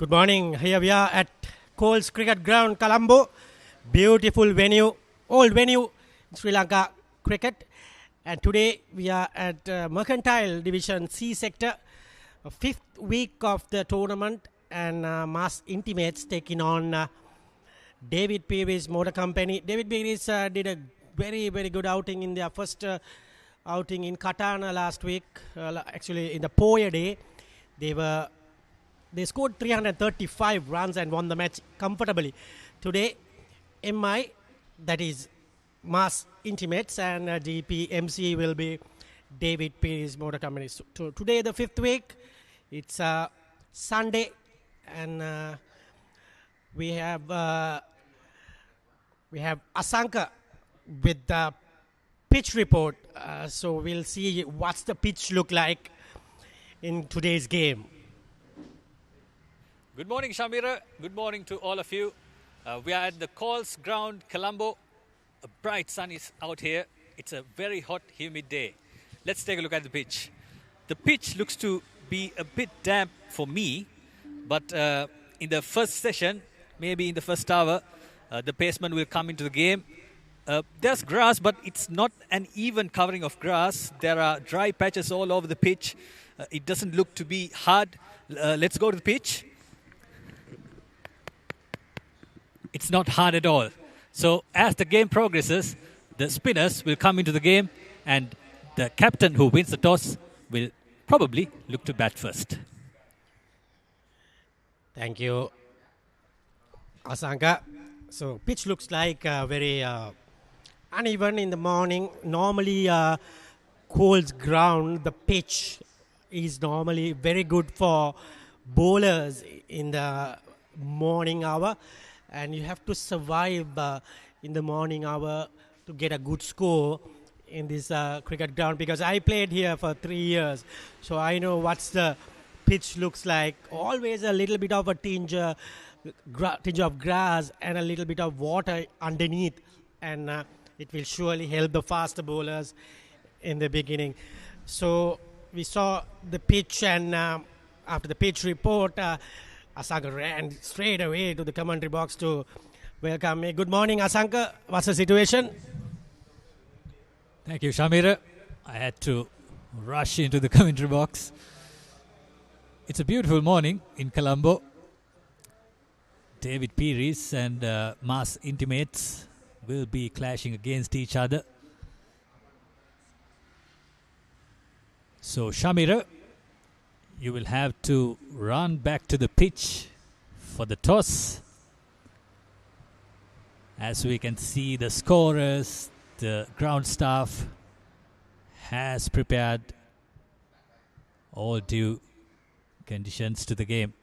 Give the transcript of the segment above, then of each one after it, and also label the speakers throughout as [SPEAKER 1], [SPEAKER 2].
[SPEAKER 1] Good morning. Here we are at Coles Cricket Ground, Colombo. Beautiful venue, old venue in Sri Lanka cricket. And today we are at Mercantile Division C sector, fifth week of the tournament, and Mass Intimates taking on David Peary's Motor Company. David Peary's did a very, very good outing in their first outing in Katana last week. Actually, in the Poya day, they scored 335 runs and won the match comfortably. Today, MI, that is Mass Intimates, and DPMC will be David Peary's Motor Company. So today, the fifth week, it's Sunday, and we have Asanka with the pitch report. So we'll see what's the pitch look like in today's game.
[SPEAKER 2] Good morning, Shamira. Good morning to all of you. We are at the Coles Ground, Colombo. A bright sun is out here. It's a very hot, humid day. Let's take a look at the pitch. The pitch looks to be a bit damp for me, but in the first session, maybe in the first hour, the paceman will come into the game. There's grass, but it's not an even covering of grass. There are dry patches all over the pitch. It doesn't look to be hard. Let's go to the pitch. It's not hard at all. So as the game progresses, the spinners will come into the game, and the captain who wins the toss will probably look to bat first.
[SPEAKER 1] Thank you, Asanka. So pitch looks like very uneven in the morning. Normally, Coles Ground, the pitch is normally very good for bowlers in the morning hour. And you have to survive in the morning hour to get a good score in this cricket ground, because I played here for 3 years. So I know what's the pitch looks like. Always a little bit of a tinge of grass and a little bit of water underneath. And it will surely help the faster bowlers in the beginning. So we saw the pitch, and after the pitch report, Asanka ran straight away to the commentary box to welcome me. Good morning, Asanka. What's the situation?
[SPEAKER 2] Thank you, Shamira. I had to rush into the commentary box. It's a beautiful morning in Colombo. David Peary's and Mass Intimates will be clashing against each other. So, Shamira, you will have to run back to the pitch for the toss. As we can see, the scorers, the ground staff has prepared all due conditions to the game.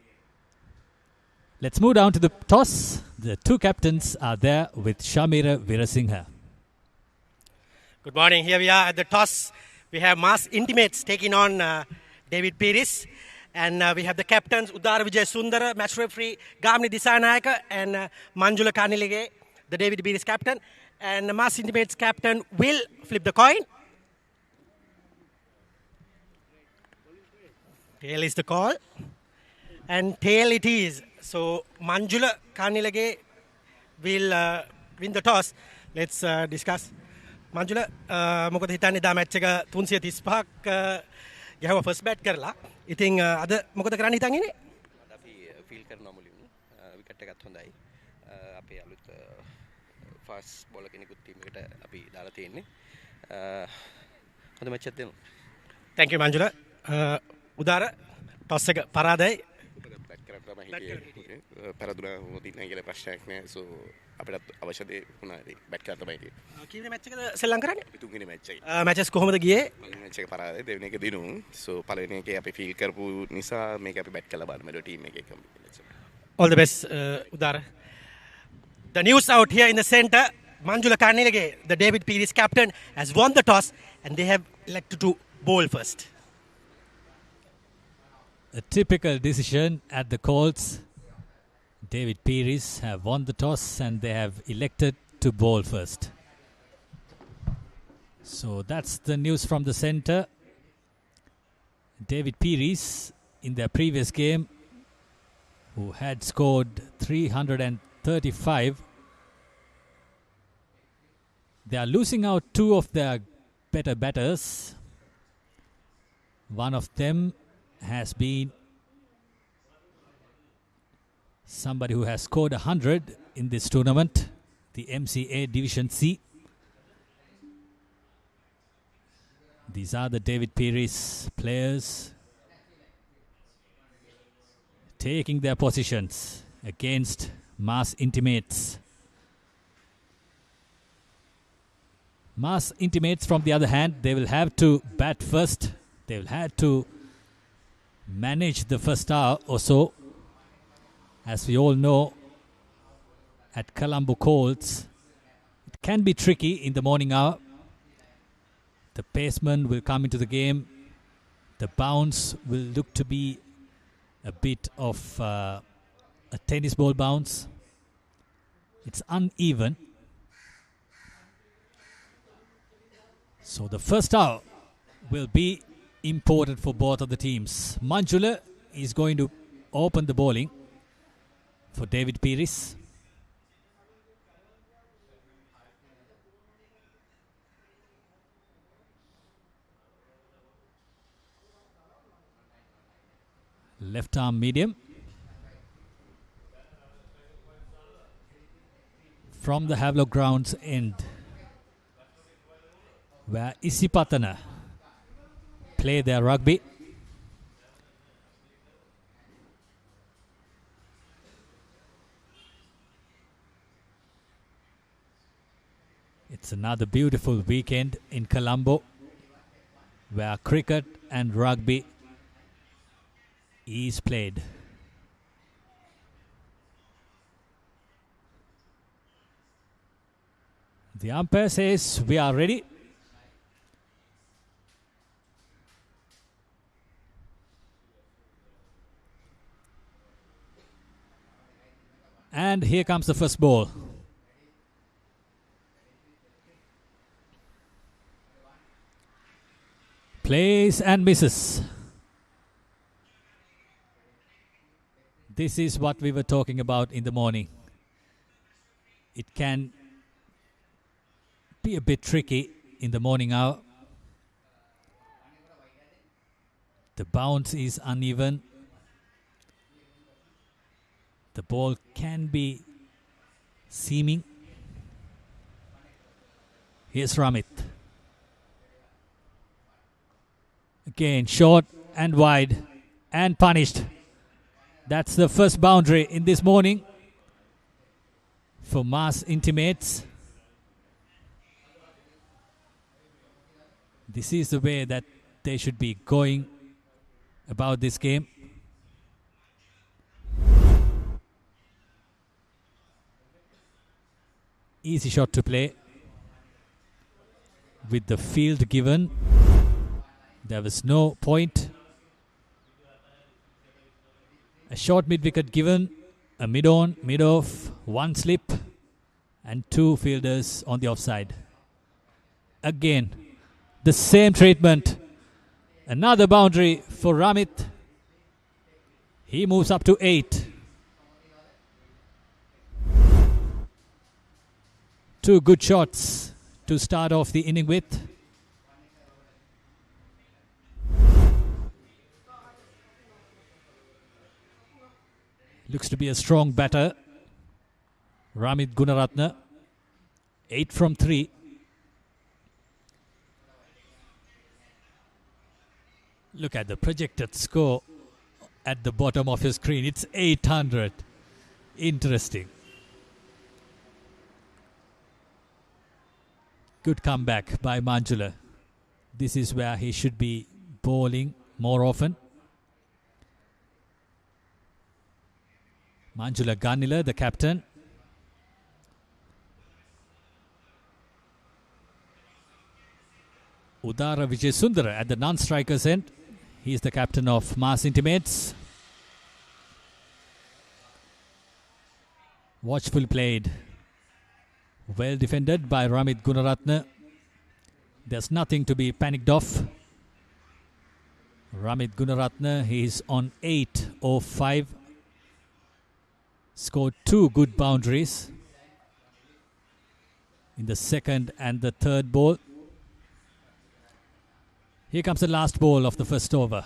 [SPEAKER 2] Let's move down to the toss. The two captains are there with Shamira Virasinghe.
[SPEAKER 1] Good morning. Here we are at the toss. We have Mass Intimates taking on David Peary's, and we have the captains Udara Vijay Sundara, match referee Gamni Disanayaka, and Manjula Kanilige, the David Peary's captain, and the Mass Intimates captain will flip the coin. Tail is the call, and tail it is. So Manjula Kanilige will win the toss. Let's discuss. Manjula, මොකද හිතන්නේ දා match එක 335ක් ගහුවා first bat කරලා. ඉතින් අද මොකද කරන්න හිතන් ඉන්නේ?
[SPEAKER 3] අපි ෆීල් කරනවා මුලින්ම විකට් එකත් හොඳයි. අපේ අලුත් ෆාස්ට් බෝලර් කෙනෙකුත් ටීම් එකට අපි දාලා තියෙන්නේ. හොඳ මැච් එකක් දෙමු.
[SPEAKER 1] Thank you, Manjula. Udara toss එක පරාදයි.
[SPEAKER 3] බැට් කරලා තමයි හිටියේ. පරදුනා මොදින් නැහැ කියලා ප්‍රශ්නයක් නැහැ. සෝ අපිට අවශ්‍ය දේ වුණා බැට් කරලා තමයි හිටියේ.
[SPEAKER 1] කීවෙනි මැච් එකද සෙල්ලම් කරන්නේ?
[SPEAKER 3] තුන්වෙනි මැච් එක.
[SPEAKER 1] මැචස් කොහොමද ගියේ?
[SPEAKER 3] පළවෙනි මැච් එක පරාදයි, දෙවෙනි එක දිනුම්. සෝ පළවෙනි එකේ අපි ෆීල් කරපු නිසා මේක අපි බැට් කරලා බලමු මේ ටීම් එකේ competition.
[SPEAKER 1] All the best, Udara. The news out here in the center, Manjula Kanilige, the David Peary's captain, has won the toss, and they have elected to bowl first.
[SPEAKER 2] A typical decision at the Colts. David Peary's have won the toss and they have elected to bowl first. So that's the news from the center. David Peary's in their previous game who had scored 335. They are losing out two of their better batters. One of them has been somebody who has scored 100 in this tournament, the MCA Division C. These are the David Peary's players taking their positions against Mass Intimates. Mass Intimates, from the other hand, they will have to bat first. They will have to manage the first hour or so. As we all know, at Colombo Colts, it can be tricky in the morning hour. The paceman will come into the game. The bounce will look to be a bit of a tennis ball bounce. It's uneven. So the first hour will be important for both of the teams. Manjula is going to open the bowling for David Peary's. Left arm medium. From the Havelock Grounds end, where Isipatana play their rugby. It's another beautiful weekend in Colombo, where cricket and rugby is played. The umpire says we are ready. And here comes the first ball. Plays and misses. This is what we were talking about in the morning. It can be a bit tricky in the morning hour. The bounce is uneven. The ball can be seaming. Here's Ramit. Again, short and wide and punished. That's the first boundary in this morning for Mass Intimates. This is the way that they should be going about this game. Easy shot to play. With the field given, there was no point. A short mid-wicket given, a mid-on, mid-off, one slip, and two fielders on the offside. Again, the same treatment. Another boundary for Ramit. He moves up to 8. Two good shots to start off the inning with. Looks to be a strong batter. Ramit Gunaratne. 8 from 3. Look at the projected score at the bottom of your screen. It's 800. Interesting. Good comeback by Manjula. This is where he should be bowling more often. Manjula Ganila, the captain. Udara Vijay Sundara at the non-strikers end. He is the captain of Mass Intimates. Watchful played. Well defended by Ramit Gunaratne. There's nothing to be panicked off. Ramit Gunaratne, he is on 8 of 5. Scored 2 good boundaries in the second and the third ball. Here comes the last ball of the first over.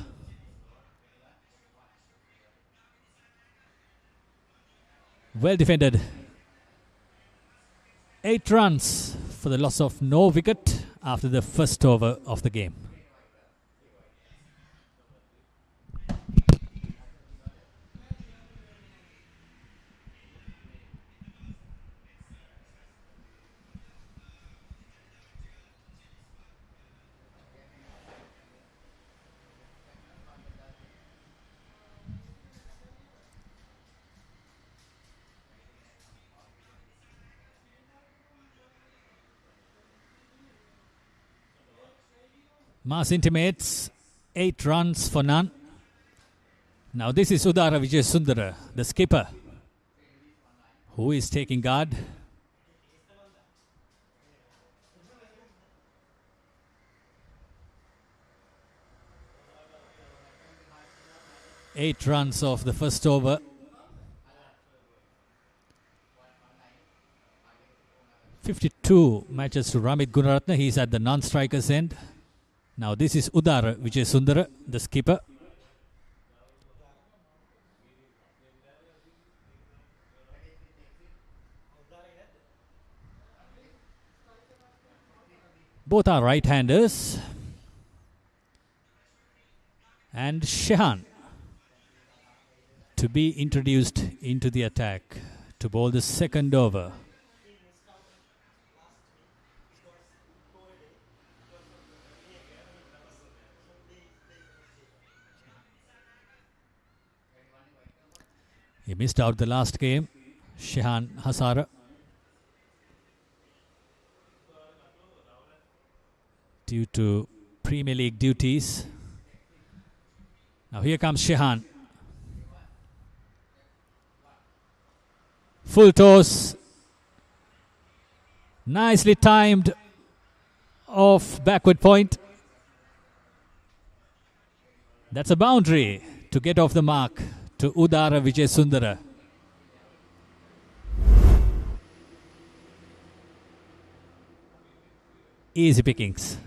[SPEAKER 2] Well defended. 8 runs for the loss of no wicket after the first over of the game. Mass Intimates, 8 runs for none. Now this is Udara Vijayasundara, the skipper, who is taking guard. Eight runs of the first over. "52 matches to Ramit Gunaratne. He's at the non-strikers end. Now this is Udara Vijayasundara, the skipper. Both are right-handers. And Shehan to be introduced into the attack to bowl the second over. He missed out the last game, Shehan Hazara, due to Premier League duties. Now here comes Shehan. Full toss. Nicely timed off backward point. That's a boundary to get off the mark to Udara Vijayasundara. Easy pickings.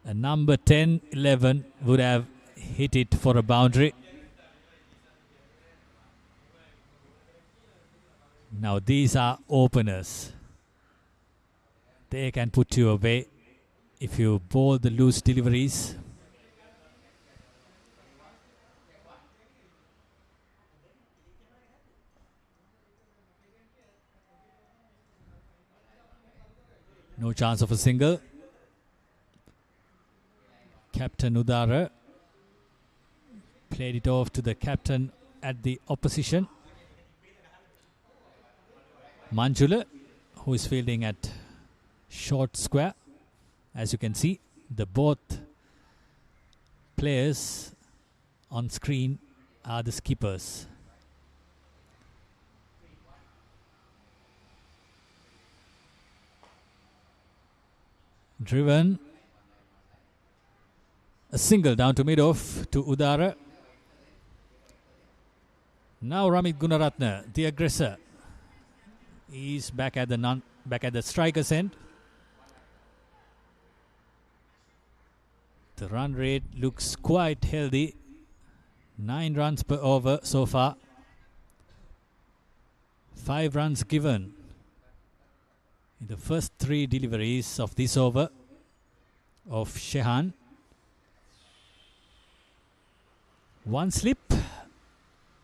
[SPEAKER 2] A number 10, 11 would have hit it for a boundary. Now these are openers. They can put you away if you bowl the loose deliveries. No chance of a single. Captain Udara played it off to the captain at the opposition. Manjula, who is fielding at short square. As you can see, the both players on screen are the skippers. Driven. A single down to mid-off to Udara. Now Ramit Gunaratne, the aggressor, is back at the striker's end. The run rate looks quite healthy. 9 runs per over so far. 5 runs given in the first 3 deliveries of this over of Shehan. 1 slip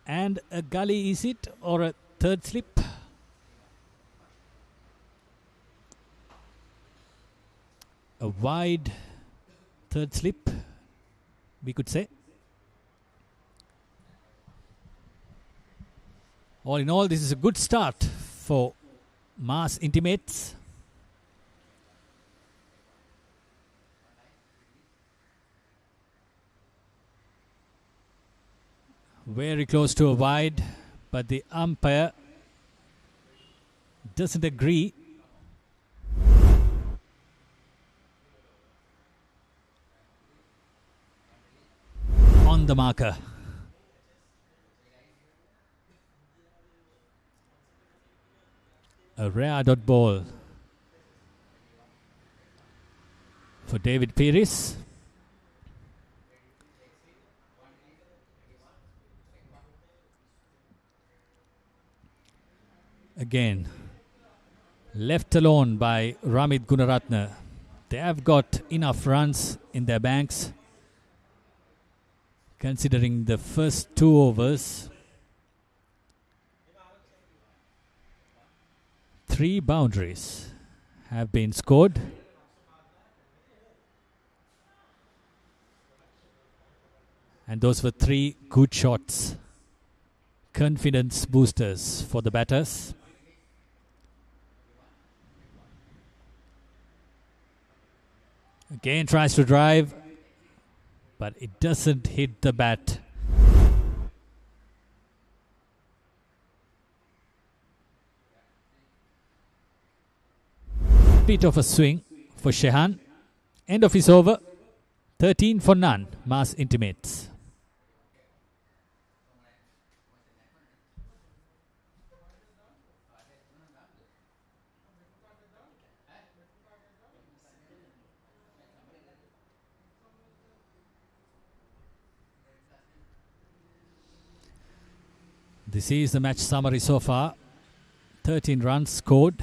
[SPEAKER 2] and a gully, is it, or a third slip? A wide third slip, we could say. All in all, this is a good start for Mass Intimates. Very close to a wide, but the umpire doesn't agree. marker. A rare dot ball for David Pires. Again, left alone by Ramit Gunaratne. They have got enough runs in their banks, considering the first 2 overs. 3 boundaries have been scored. And those were 3 good shots. Confidence boosters for the batters. Again tries to drive, but it doesn't hit the bat. Bit of a swing for Shehan. End of his over. 13 for none. Mass Intimates. This is the match summary so far. 13 runs scored.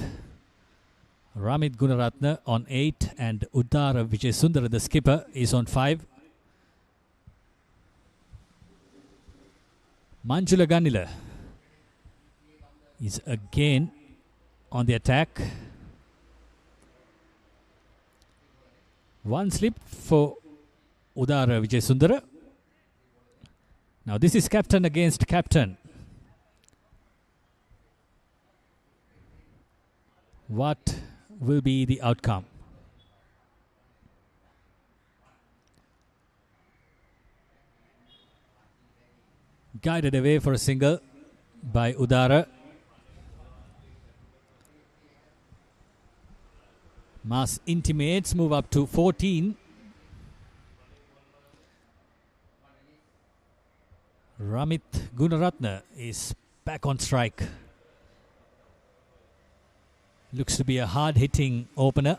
[SPEAKER 2] Ramit Gunaratne on 8 and Uddara Vijayasundara, the skipper, is on 5. Manjula Ganila is again on the attack. 1 slip for Uddara Vijayasundara. Now this is captain against captain. What will be the outcome? Guided away for a single by Uddara. Mass Intimates move up to 14. Ramit Gunaratne is back on strike. Looks to be a hard-hitting opener.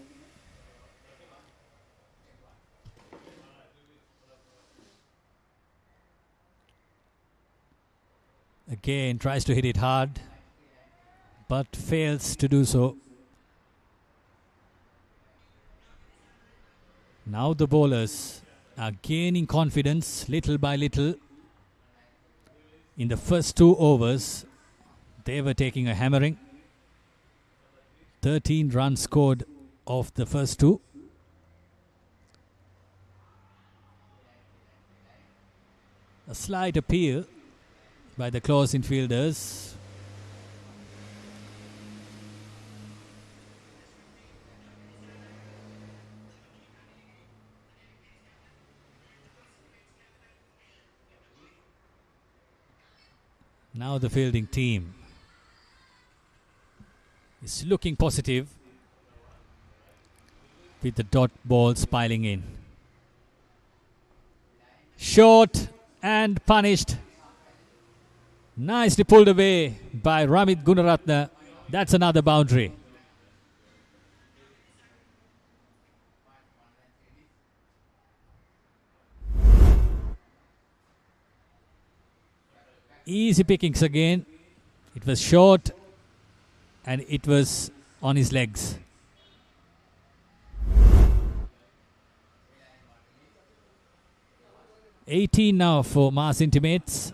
[SPEAKER 2] Again, tries to hit it hard, but fails to do so. Now the bowlers are gaining confidence little by little. In the first 2 overs, they were taking a hammering. 13 runs scored off the first 2. A slight appeal by the close infielders. Now the fielding team is looking positive with the dot balls piling in. Short and punished. Nicely pulled away by Ramit Gunaratne. That's another boundary. Easy pickings again. It was short and it was on his legs. $18 now for Mass Intimates.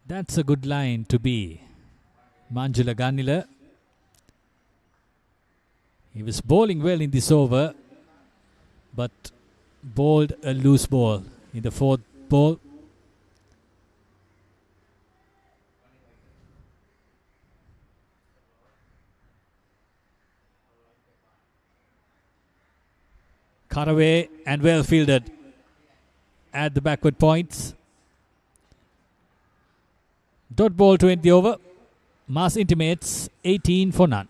[SPEAKER 2] That's a good line to be. Manjula Ganila. He was bowling well in this over, but bowled a loose ball in the 4th ball. Cut away and well fielded at the backward points. Dot ball to end the over. Mass Intimates 18 for none.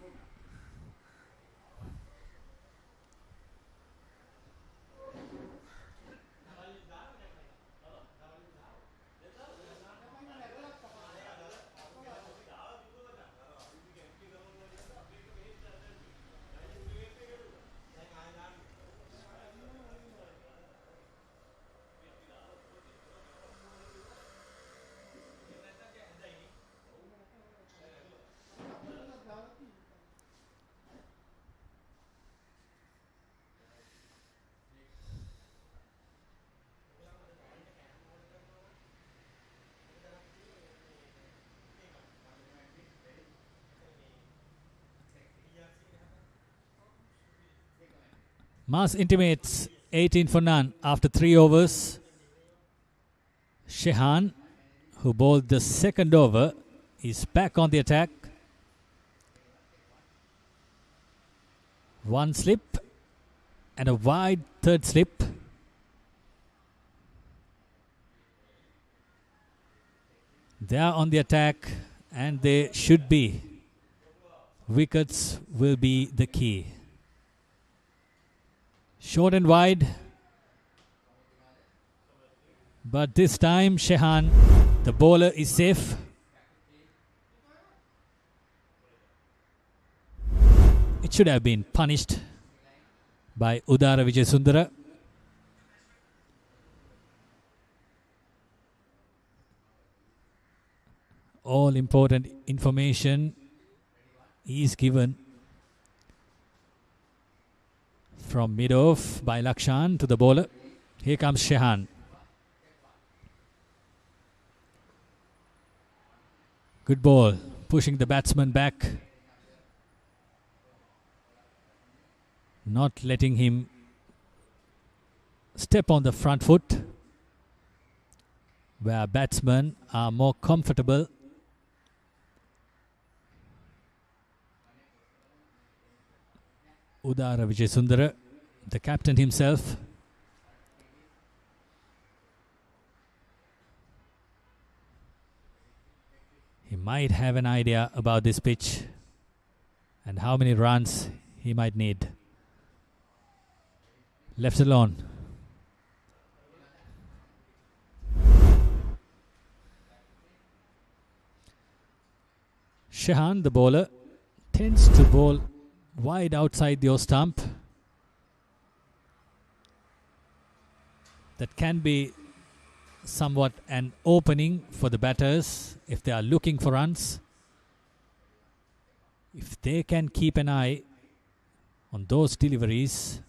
[SPEAKER 2] Mass Intimates 18 for none after 3 overs. Shehan, who bowled the second over, is back on the attack. One slip and a wide third slip. They are on the attack and they should be. Wickets will be the key. Short and wide. But this time Shehan, the bowler, is safe. It should have been punished by Udara Vijayasundara. All important information is given from mid-off by Lakshan to the bowler. Here comes Shehan. Good ball, pushing the batsman back. Not letting him step on the front foot, where batsmen are more comfortable. Udara Vijayasundara, the captain himself. He might have an idea about this pitch and how many runs he might need. Left alone. Shehan, the bowler, tends to bowl wide outside the stump. That can be somewhat an opening for the batters if they are looking for runs. If they can keep an eye on those deliveries,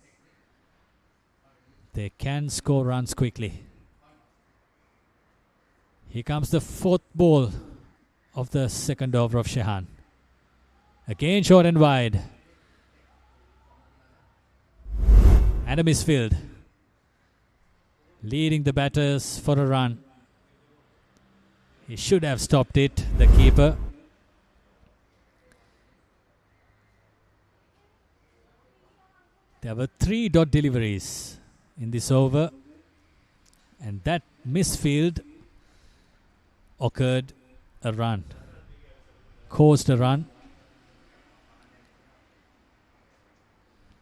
[SPEAKER 2] they can score runs quickly. Here comes the fourth ball of the second over of Shehan. Again short and wide. And a misfield. Leading the batters for a run. He should have stopped it, the keeper. There were 3 dot deliveries in this over, and that misfield occurred a run, caused a run.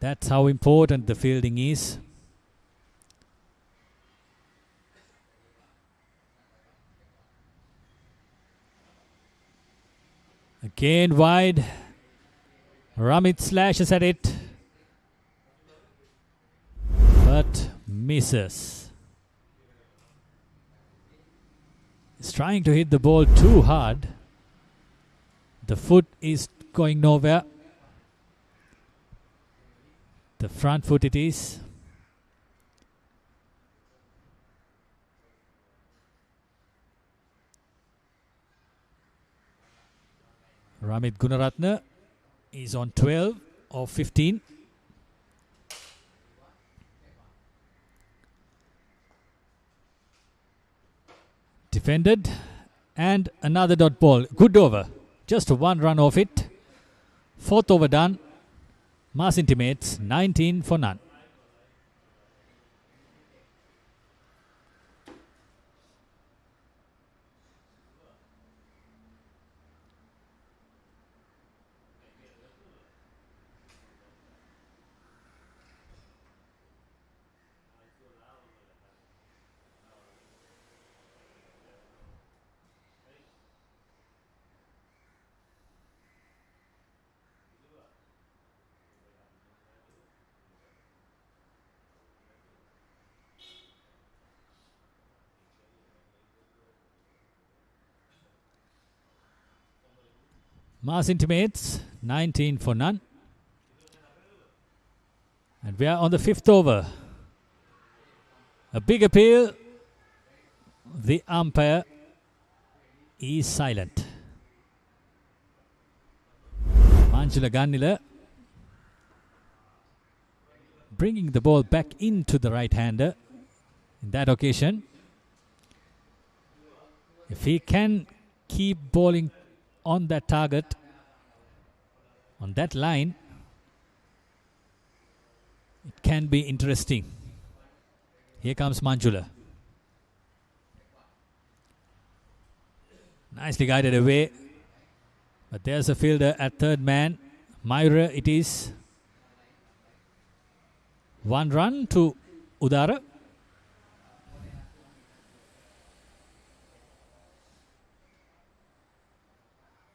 [SPEAKER 2] That's how important the fielding is. Again wide. Ramit slashes at it, but misses. He's trying to hit the ball too hard. The foot is going nowhere. The front foot it is. Ramit Gunaratne is on 12 or 15. Defended, and another dot ball. Good over. Just 1 run off it. 4th over done. Mass Intimates 19 for none. Mass Intimates 19 for none. And we are on the 5th over. A big appeal. The umpire is silent. Manjula Gannila bringing the ball back into the right-hander in that occasion. If he can keep bowling on that target, on that line, it can be interesting. Here comes Manjula. Nicely guided away. But there's a fielder at third man. Myra it is. 1 run to Udara.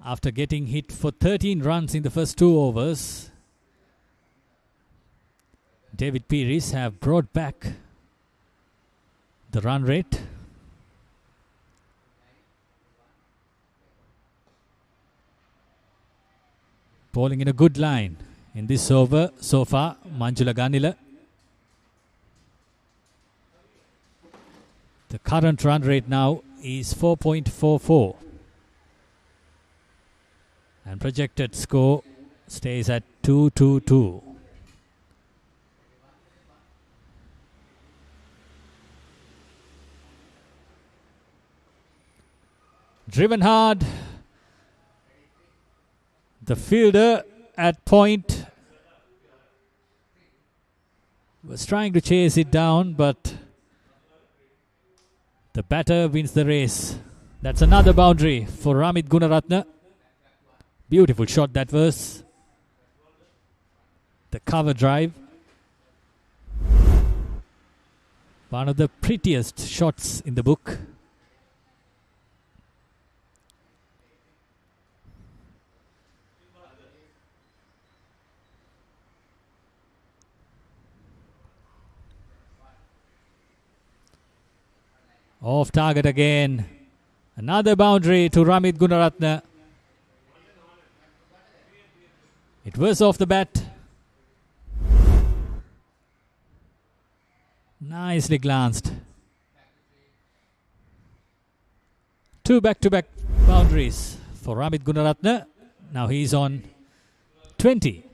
[SPEAKER 2] After getting hit for 13 runs in the first 2 overs, David Pearis have brought back the run rate. Bowling in a good line in this over so far, Manjula Ganila. The current run rate now is 4.44. And projected score stays at 222. Driven hard. The fielder at point was trying to chase it down, but the batter wins the race. That's another boundary for Ramit Gunaratne. Beautiful shot that was. The cover drive. One of the prettiest shots in the book. Off target again. Another boundary to Ramit Gunaratne. It was off the bat. Nicely glanced. 2 back-to-back boundaries for Ramit Gunaratne. Now he's on 20.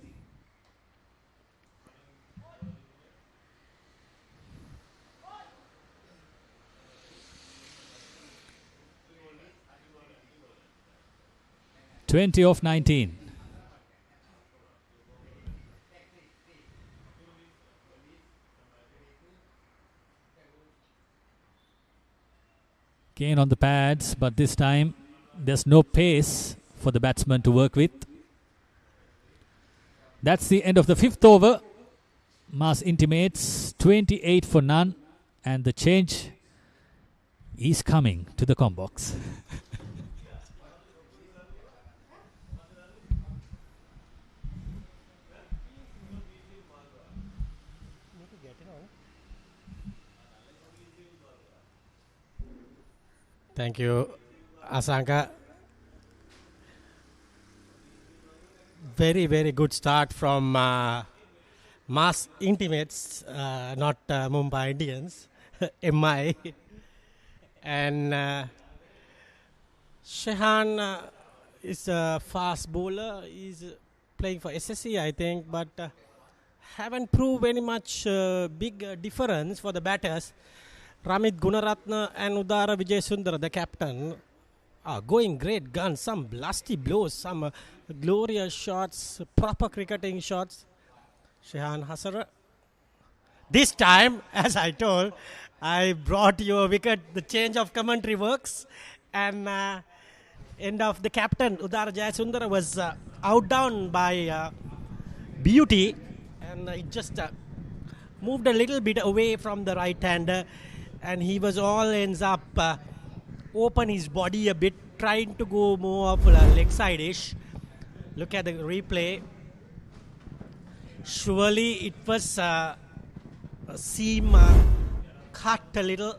[SPEAKER 2] (20 off 19). Again on the pads, but this time there's no pace for the batsman to work with. That's the end of the 5th over. Mass intimates 28 for none, and the change is coming to the combox.
[SPEAKER 1] Thank you, Asanka. Very, very good start from Mass Intimates, not Mumbai Indians, MI. And Shehan is a fast bowler. He's playing for SSC, I think, but haven't proved very much big difference for the batters. Ramit Gunaratne and Udara Vijayasundara, the captain, are going great guns. Some blasty blows, some glorious shots, proper cricketing shots. Shehan Hasara. This time, as I told, I brought you a wicket. The change of commentary works. And end of the captain, Udara Vijayasundara, was outdone by Beauty. And it just moved a little bit away from the right-hander. And he was all ends up open his body a bit, trying to go more of leg side-ish. Look at the replay. Surely it was a seam cut a little,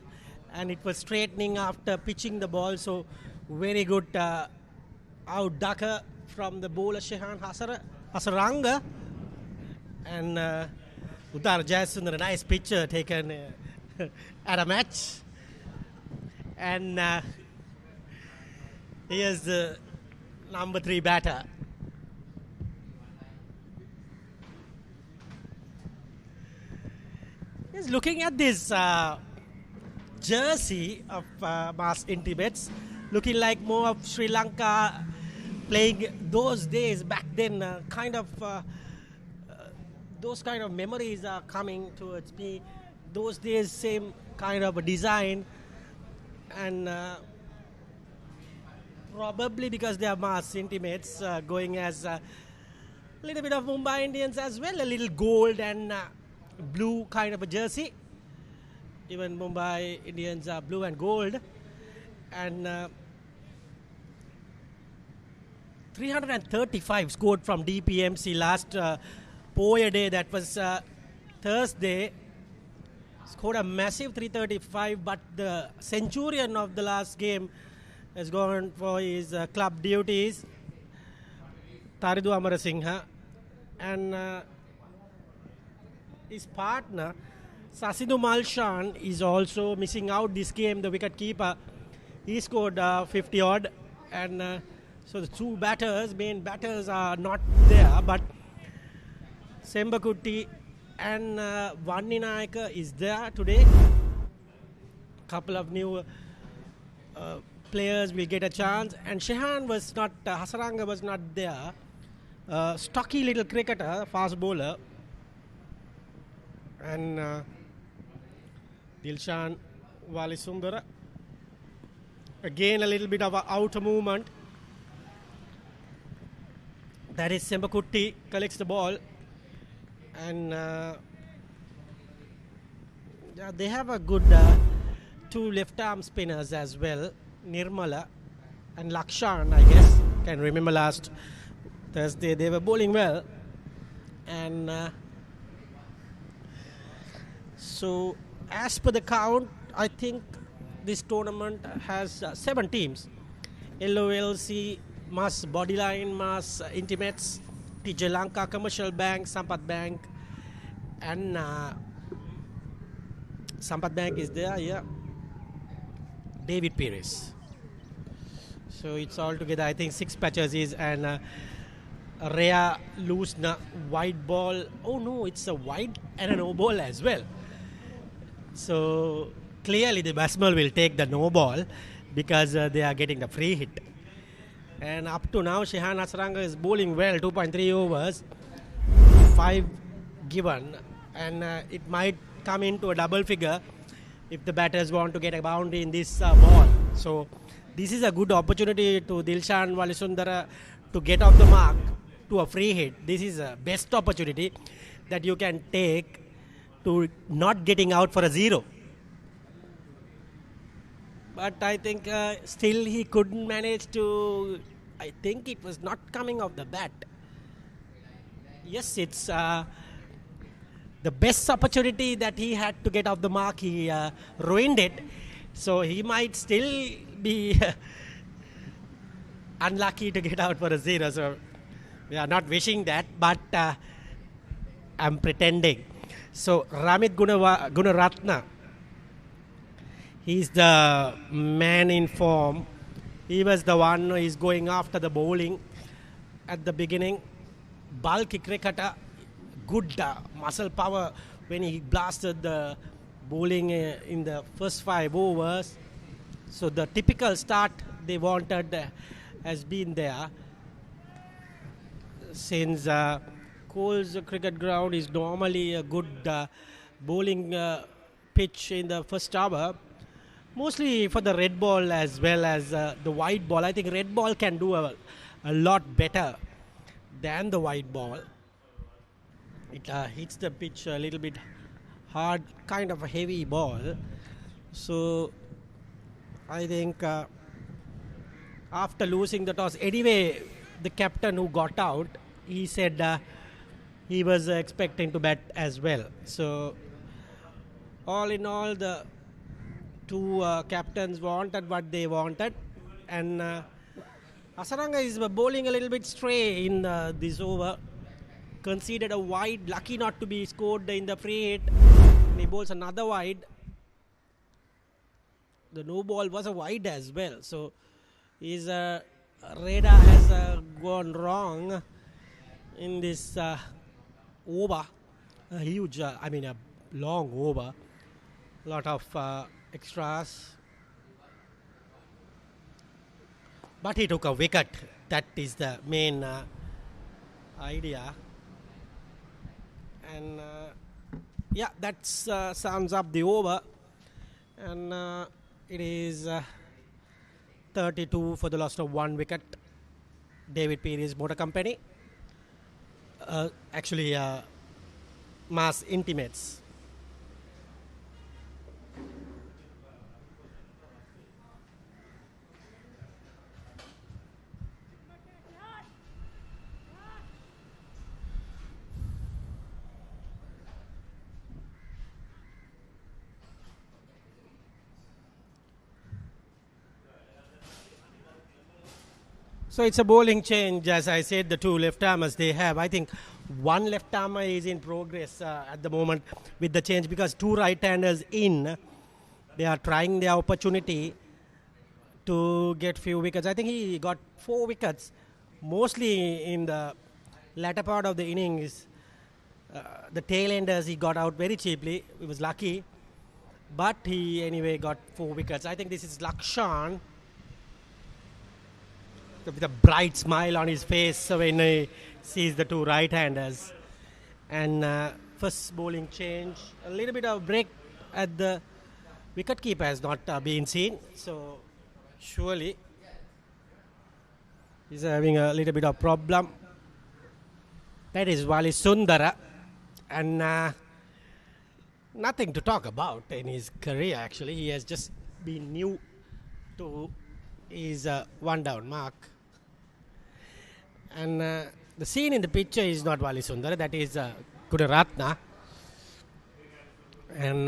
[SPEAKER 1] and it was straightening after pitching the ball. So very good out ducker from the bowler Shehan Hasaranga. And Udara Vijayasundara, a nice picture taken at a match. And here's the number 3 batter. Just looking at this jersey of Mass Intimates, looking like more of Sri Lanka playing those days back then. Those kind of memories are coming towards me. Those days, same kind of a design, and probably because they are Mass Intimates, going as a little bit of Mumbai Indians as well, a little gold and blue kind of a jersey. Even Mumbai Indians are blue and gold. And 335 scored from DPMC last Poya day, that was Thursday. Scored a massive 335, but the centurion of the last game has gone for his club duties, Taridu Amarasinghe, and his partner Sasidhu Malshan is also missing out this game, the wicket keeper. He scored 50 odd, and so the two main batters are not there, but Sembakutti and Vanninayaka is there today. Couple of new players will get a chance, and Shehan was not, Hasaranga was not there. Stocky little cricketer, fast bowler, and Dilshan Walisundara. Again a little bit of an outer movement. That is Sembakutti collects the ball, and they have a good two left arm spinners as well, Nirmala and Lakshan, I guess. Can remember last Thursday they were bowling well, and so as per the count, I think this tournament has 7 teams: LOLC, Mass Bodyline, Mass Intimates, TJ Lanka, Commercial Bank, Sampath Bank, and Sampath Bank is there, yeah. David Pires. So it's all together, I think, 6 patches and Rhea loose wide ball. Oh no, it's a wide and a no ball as well. So clearly the batsman will take the no ball because they are getting the free hit. And up to now, Shehan Hasaranga is bowling well, 2.3 overs, 5 given, and it might come into a double figure if the batters want to get a boundary in this ball. So this is a good opportunity to Dilshan Walisundara to get off the mark to a free hit. This is a best opportunity that you can take to not getting out for a 0. But I think still he couldn't manage to, I think it was not coming off the bat. Yes, it's the best opportunity that he had to get off the mark. He ruined it. So he might still be unlucky to get out for a 0. So we are not wishing that, but I'm pretending. So Ramit Gunaratna, he's the man in form. He was the one who is going after the bowling at the beginning. Bulky cricketer, good muscle power when he blasted the bowling in the first 5 overs. So the typical start they wanted has been there. Since Cole's cricket ground is normally a good bowling pitch in the first hour, mostly for the red ball as well as the white ball. I think red ball can do a lot better than the white ball. It hits the pitch a little bit hard, kind of a heavy ball. So I think after losing the toss, anyway, the captain who got out, he said he was expecting to bat as well. So all in all, the two captains wanted what they wanted, and Hasaranga is bowling a little bit stray in this over. Conceded a wide, lucky not to be scored in the free hit. And he bowls another wide. The no ball was a wide as well. So his radar has gone wrong in this over. A huge, long over. Lot of extras. But he took a wicket. That is the main idea. And yeah, that sums up the over. And it is 32 for the loss of 1 wicket. David Peary's Motor Company. Actually, Mass Intimates. So it's a bowling change, as I said, the 2 left-armers they have. I think 1 left-armer is in progress at the moment with the change, because 2 right-handers in, they are trying their opportunity to get few wickets. I think he got 4 wickets, mostly in the latter part of the innings. The tail-enders he got out very cheaply. He was lucky, but he anyway got 4 wickets. I think this is Lakshan, with a bright smile on his face when he sees the 2 right-handers. And first bowling change, a little bit of break at the wicket-keeper has not been seen, so surely he's having a little bit of problem. That is Wali Sundara, and nothing to talk about in his career actually. He has just been new to his 1 down mark. And the scene in the picture is not Wali Sundara, that is Kudaratna. And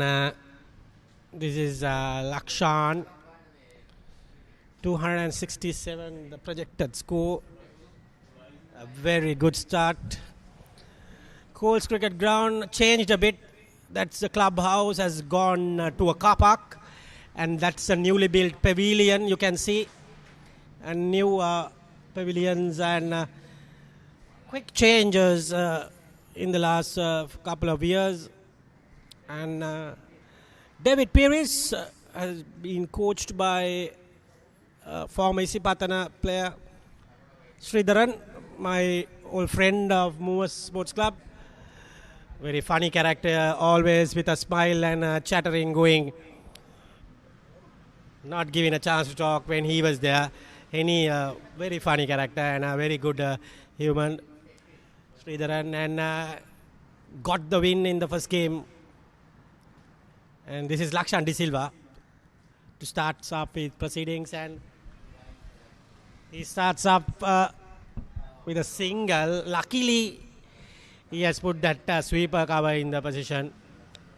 [SPEAKER 1] this is Lakshan, 267, the projected score. A very good start. Coles Cricket Ground changed a bit. That's the clubhouse, has gone to a car park. And that's a newly built pavilion, you can see. And new pavilions and quick changes in the last couple of years. And David Peary has been coached by former Isipatana player Sridharan, my old friend of Movers Sports Club. Very funny character, always with a smile and chattering going. Not giving a chance to talk when he was there. Any very funny character and a very good human, Sridharan, and got the win in the first game. And this is Lakshan De Silva to start off with proceedings, and he starts up with a single. Luckily, he has put that sweeper cover in the position.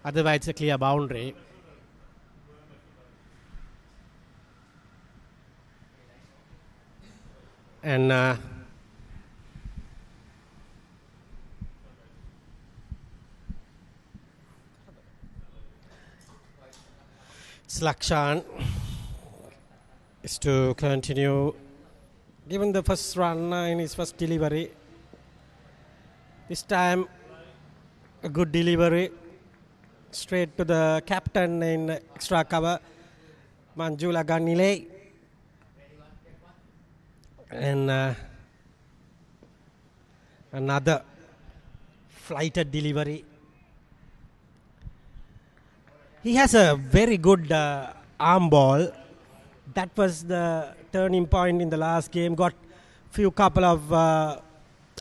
[SPEAKER 1] Otherwise, it's a clear boundary. And Lakshan is to continue, given the first run in his first delivery. This time, a good delivery, straight to the captain in extra cover, Manjula Ganile. And another flighted delivery. He has a very good arm ball. That was the turning point in the last game. Got couple of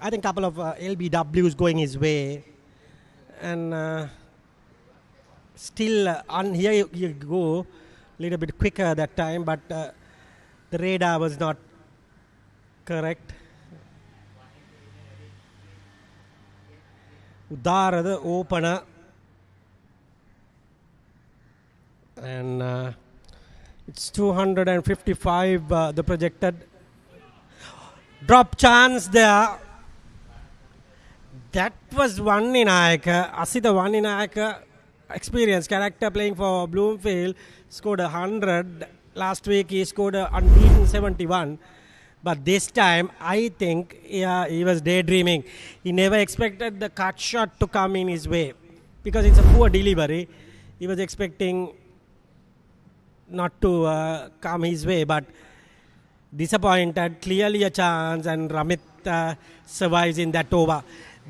[SPEAKER 1] LBWs going his way. And still, here you go, a little bit quicker that time, but the radar was not correct. Udara, the opener. And it's 255, the projected. Drop chance there. That was Vanninayaka. Asita Vanninayaka, experienced character playing for Bloomfield, scored 100. Last week he scored an unbeaten 71. But this time, I think he was daydreaming. He never expected the cut shot to come in his way. because it's a poor delivery. He was expecting not to come his way, but disappointed. Clearly a chance, and Ramit survives in that over.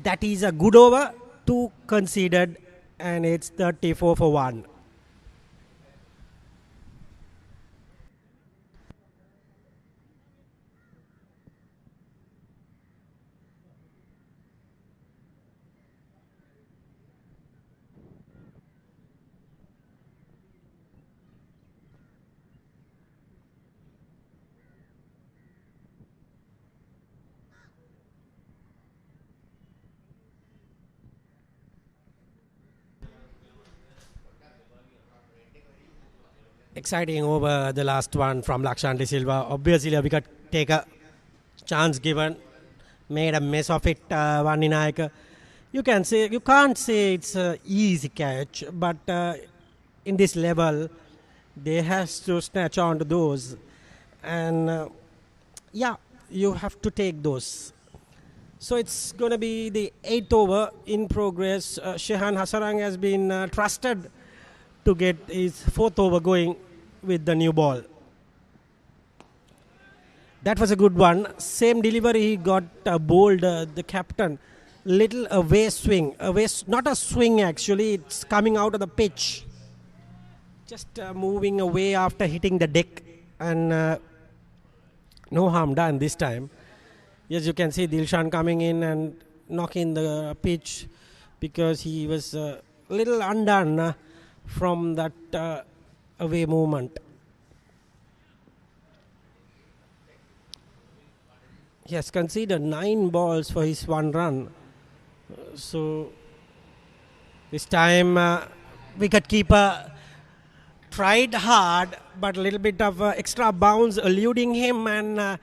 [SPEAKER 1] That is a good over. 2 conceded, and it's 34 for 1. Exciting over the last one from Lakshan De Silva. Obviously, a wicket taker, chance given, made a mess of it. Vanninayaka. You can't say it's an easy catch, but in this level, they has to snatch on to those, and yeah, you have to take those. So it's going to be the 8th over in progress. Shehan Hasarang has been trusted to get his 4th over going with the new ball. That was a good one. Same delivery he got bowled, the captain. Little away swing. Not a swing actually, it's coming out of the pitch. Just moving away after hitting the deck, and no harm done this time. Yes, you can see Dilshan coming in and knocking the pitch because he was a little undone from that away movement. He has conceded 9 balls for his 1 run. So this time wicketkeeper tried hard, but a little bit of extra bounce eluding him, and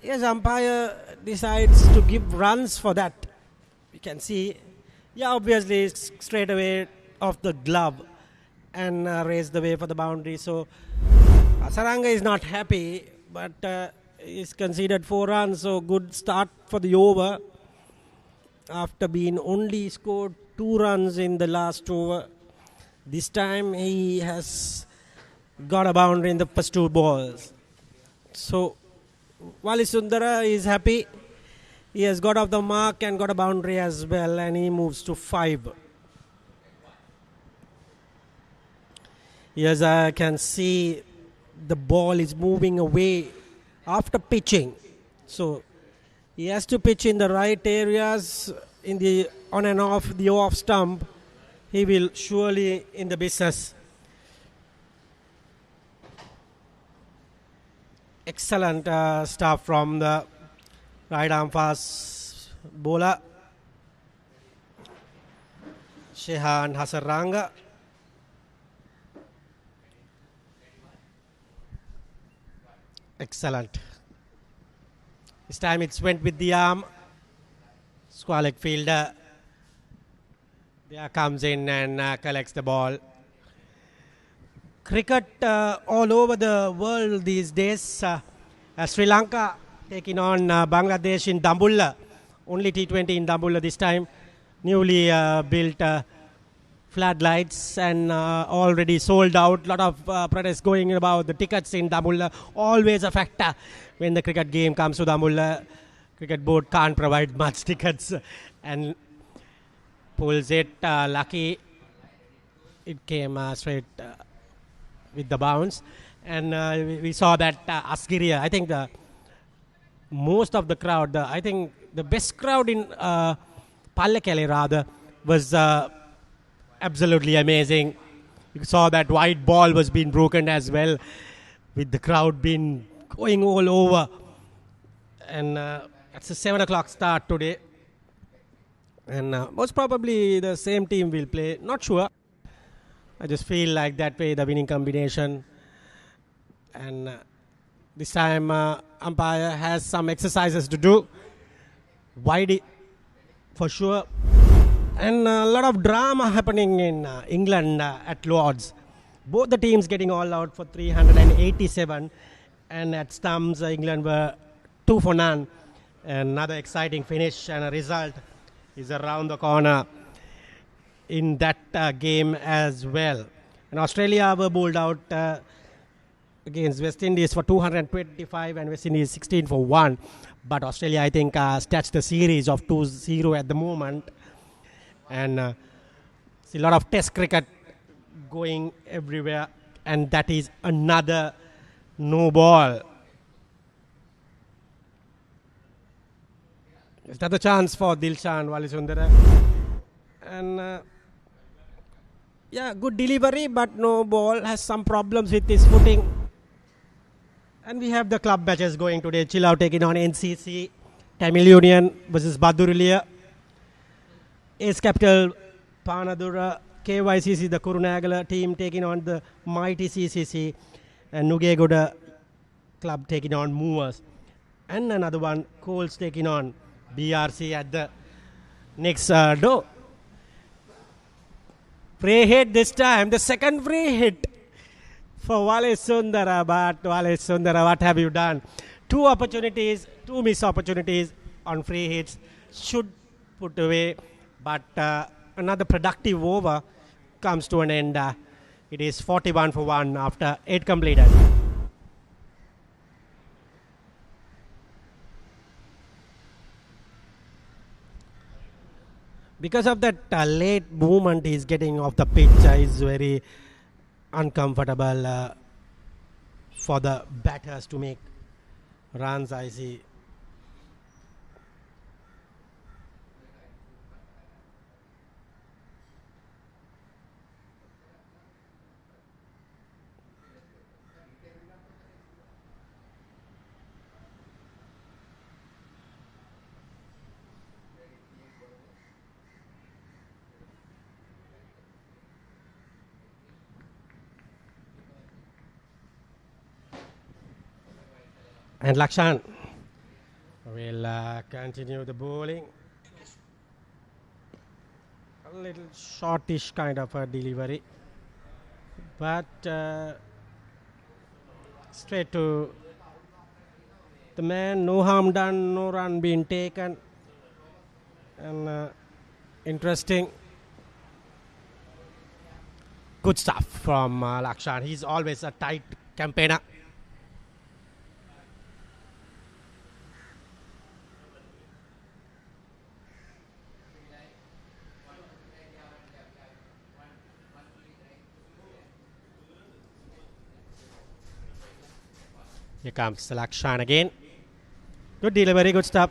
[SPEAKER 1] yes, umpire decides to give runs for that. You can see, yeah, obviously straight away off the glove and raised the way for the boundary. So Saranga is not happy, but he's conceded 4 runs, so good start for the over after being only scored 2 runs in the last over. This time he has got a boundary in the first 2 balls. So Wali Sundara is happy. He has got off the mark and got a boundary as well, and he moves to 5. Yes, I can see the ball is moving away after pitching. So he has to pitch in the right areas, in the on and off the off stump. He will surely in the business. Excellent stuff from the right arm fast bowler Shehan Hasaranga. Excellent. This time it's went with the arm. Sportylk fielder there comes in and collects the ball. Cricket all over the world these days. Sri Lanka taking on Bangladesh in Dambulla. Only T20 in Dambulla this time. Newly built floodlights and already sold out. Lot of protests going about the tickets in Dambulla. Always a factor when the cricket game comes to Dambulla. Cricket board can't provide much tickets and pulls it. Lucky it came straight with the bounce, and we saw that Asgiria. I think the most of the crowd, I think the best crowd in Pallekele rather was absolutely amazing. You saw that white ball was being broken as well, with the crowd being going all over, and it's a 7 o'clock start today, and most probably the same team will play. Not sure. I just feel like that way the winning combination, and this time umpire has some exercises to do. Wide for sure, and a lot of drama happening in England at Lords. Both the teams getting all out for 387, and at stumps England were 2 for none. Another exciting finish and a result is around the corner. in that game as well. And Australia were bowled out against West Indies for 225 and West Indies 16 for 1. But Australia, I think, stats the series of 2-0 at the moment. And see a lot of test cricket going everywhere. And that is another no ball. Is that the chance for Dilshan Walisundara? And yeah, good delivery, but no ball. Has some problems with his footing. And we have the club matches going today. Chill Out taking on NCC, Tamil Union versus Badurilya, Ace Capital, Panadura, KYCC, the Kurunagala team taking on the mighty CCC, and Nugegoda club taking on Moors. And another one, Coles taking on BRC at the next door. Free hit this time, the second free hit for Wale Sundara. But Wale Sundara, what have you done? Two missed opportunities on free hits. Should put away, but another productive over comes to an end. It is 41 for 1 after 8 completed. Because of that late movement he's getting off the pitch, is very uncomfortable for the batters to make runs, I see. And Lakshan will continue the bowling. A little shortish kind of a delivery, but straight to the man. No harm done, no run being taken. And interesting. Good stuff from Lakshan. He's always a tight campaigner. Here comes Lakshan again. Good delivery, good stuff.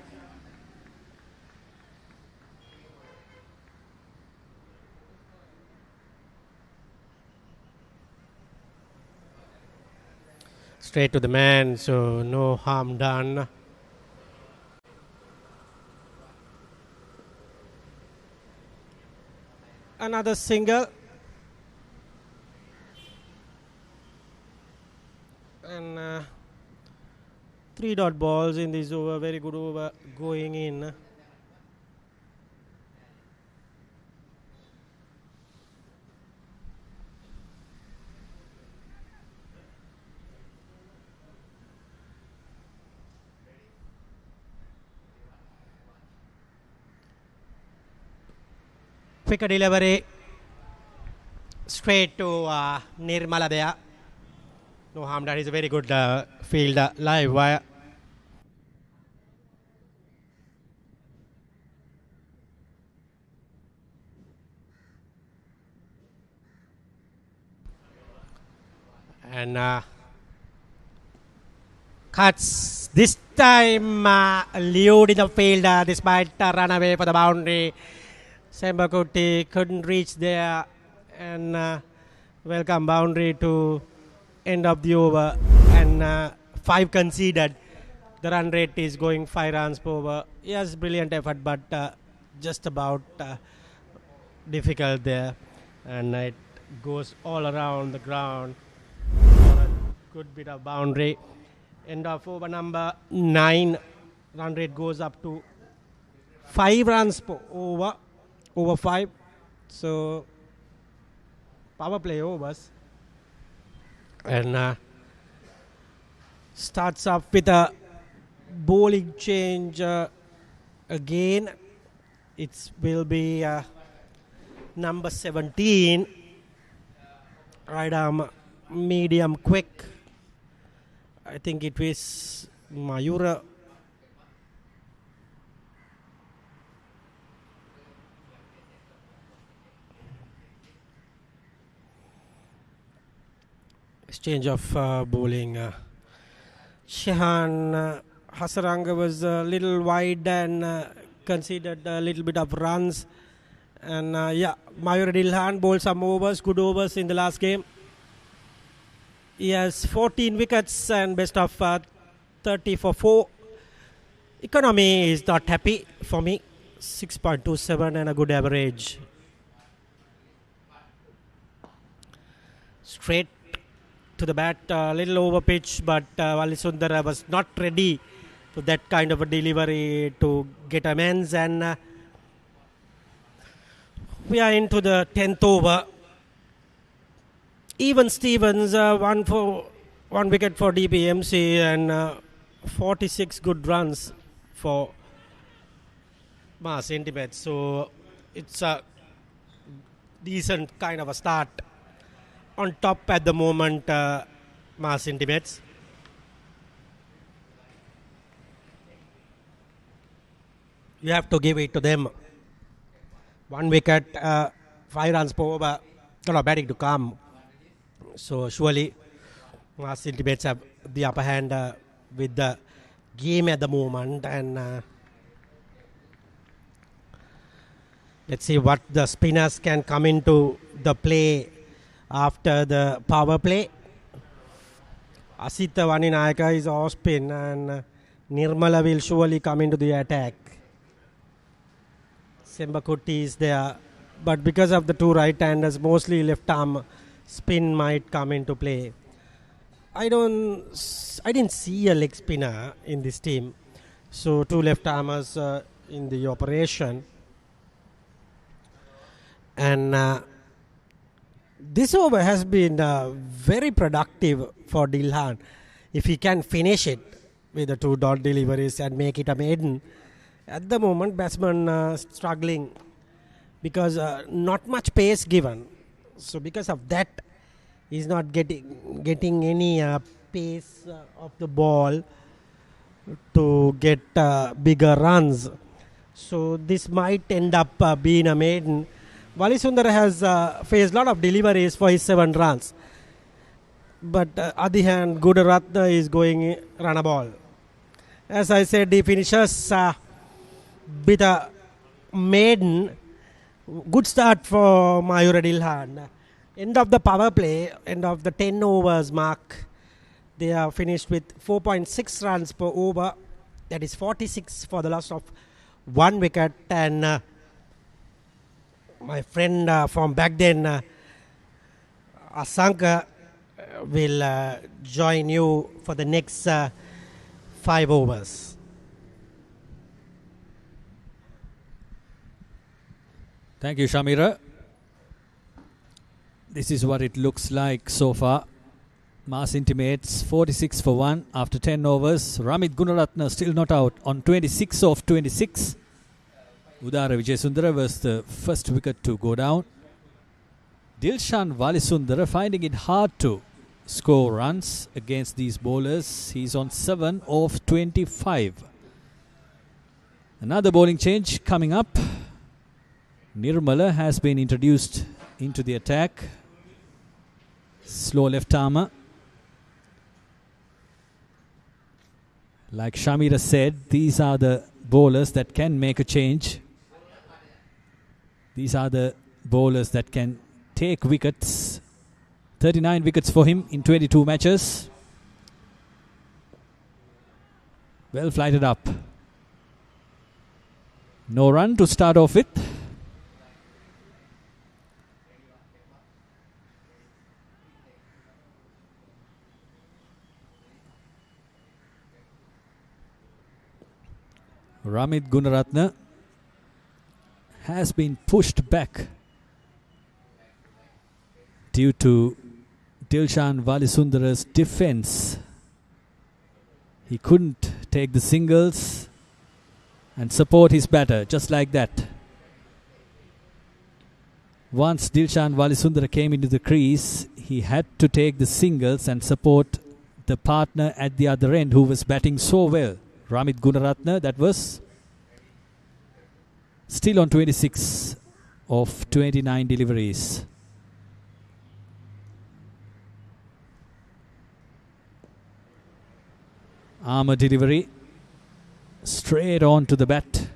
[SPEAKER 1] Straight to the man, so no harm done. Another single. And 3 dot balls in this over. Very good over going in. Quick delivery straight to Nirmala there. No harm done. He's a very good fielder live wire. And cuts this time Liud in the field despite run away for the boundary. Sembakuti couldn't reach there, and welcome boundary to end of the over, and 5 conceded. The run rate is going 5 runs per over. Yes, brilliant effort, but just about difficult there, and it goes all around the ground for a good bit of boundary. End of over number 9. Run rate goes up to 5 runs per over 5. So power play overs, and starts off with a bowling change again. It will be number 17, right arm, medium quick. I think it was Mayura. Exchange of bowling. Shehan Hasaranga was a little wide and conceded a little bit of runs. And Mayur Dilhan bowled some overs, good overs in the last game. He has 14 wickets and best of 30 for 4. Economy is not happy for me. 6.27 and a good average. Straight to the bat, a little over pitch, but Valisundara was not ready for that kind of a delivery to get amends, and we are into the 10th over. Even Stevens, one wicket for DPMC and 46 good runs for Mass Intimates. So it's a decent kind of a start. On top at the moment, Mass Intimates. You have to give it to them. 1 wicket, 5 runs per over. A lot of batting to come. So surely Mass Intimates have the upper hand with the game at the moment. And let's see what the spinners can come into the play after the power play. Asita Vaninayaka is off spin and Nirmala will surely come into the attack. Sembakutti is there, but because of the two right-handers, mostly left arm spin might come into play. I didn't see a leg spinner in this team, so two left armers in the operation. And this over has been very productive for Dilhan. If he can finish it with the 2 dot deliveries and make it a maiden. At the moment, batsman struggling because not much pace given. So because of that, he's not getting any pace of the ball to get bigger runs. So this might end up being a maiden. Valisundara has faced a lot of deliveries for his 7 runs. But other hand, Gudaratna is going run a ball. As I said, he finishes with a maiden. Good start for Mayura Dilhan. End of the power play, end of the 10 overs mark. They are finished with 4.6 runs per over. That is 46 for the loss of 1 wicket. And my friend from back then, Asanka, will join you for the next 5 overs.
[SPEAKER 2] Thank you, Shamira. This is what it looks like so far. Mass Intimates 46 for 1 after 10 overs. Ramit Gunaratna still not out on 26 of 26. Udara Vijayasundara was the first wicket to go down. Dilshan Valisundara finding it hard to score runs against these bowlers. He's on 7 of 25. Another bowling change coming up. Nirmala has been introduced into the attack. Slow left armer. Like Shamira said, these are the bowlers that can make a change. These are the bowlers that can take wickets. 39 wickets for him in 22 matches. Well flighted up. No run to start off with. Ramit Gunaratna has been pushed back due to Dilshan Valisundara's defense. He couldn't take the singles and support his batter just like that. Once Dilshan Walisundara came into the crease, he had to take the singles and support the partner at the other end who was batting so well. Ramit Gunaratne, that was still on 26 of 29 deliveries. Armour delivery straight on to the bat.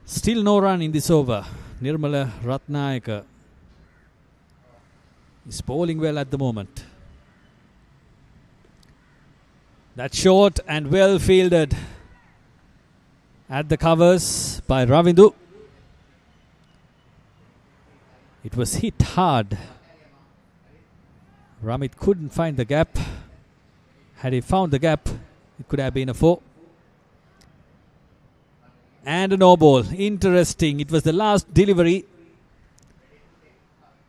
[SPEAKER 2] Still no run in this over. Nirmala Ratnayaka is bowling well at the moment. That's short and well fielded at the covers by Ravindu. It was hit hard. Ramit couldn't find the gap. Had he found the gap, it could have been a 4. And a no ball. Interesting. It was the last delivery.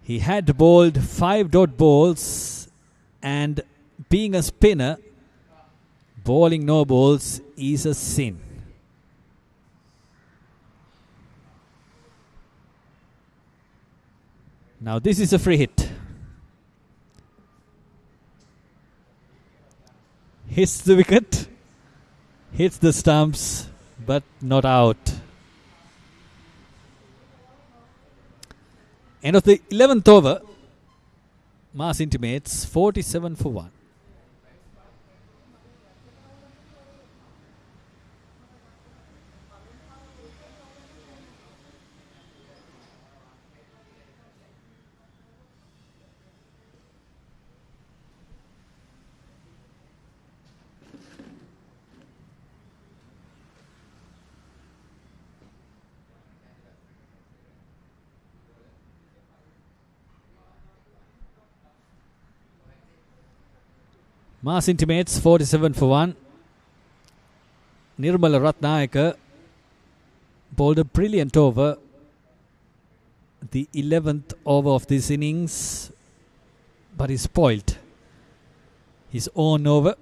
[SPEAKER 2] He had bowled 5 dot balls, and being a spinner, bowling no balls is a sin. Now this is a free hit. Hits the wicket, hits the stumps, but not out. End of the 11th over. Mass Intimates 47 for 1. Mass Intimates 47 for 1. Nirmala Ratnayaka bowled a brilliant over. The 11th over of this innings, but he spoilt his own over.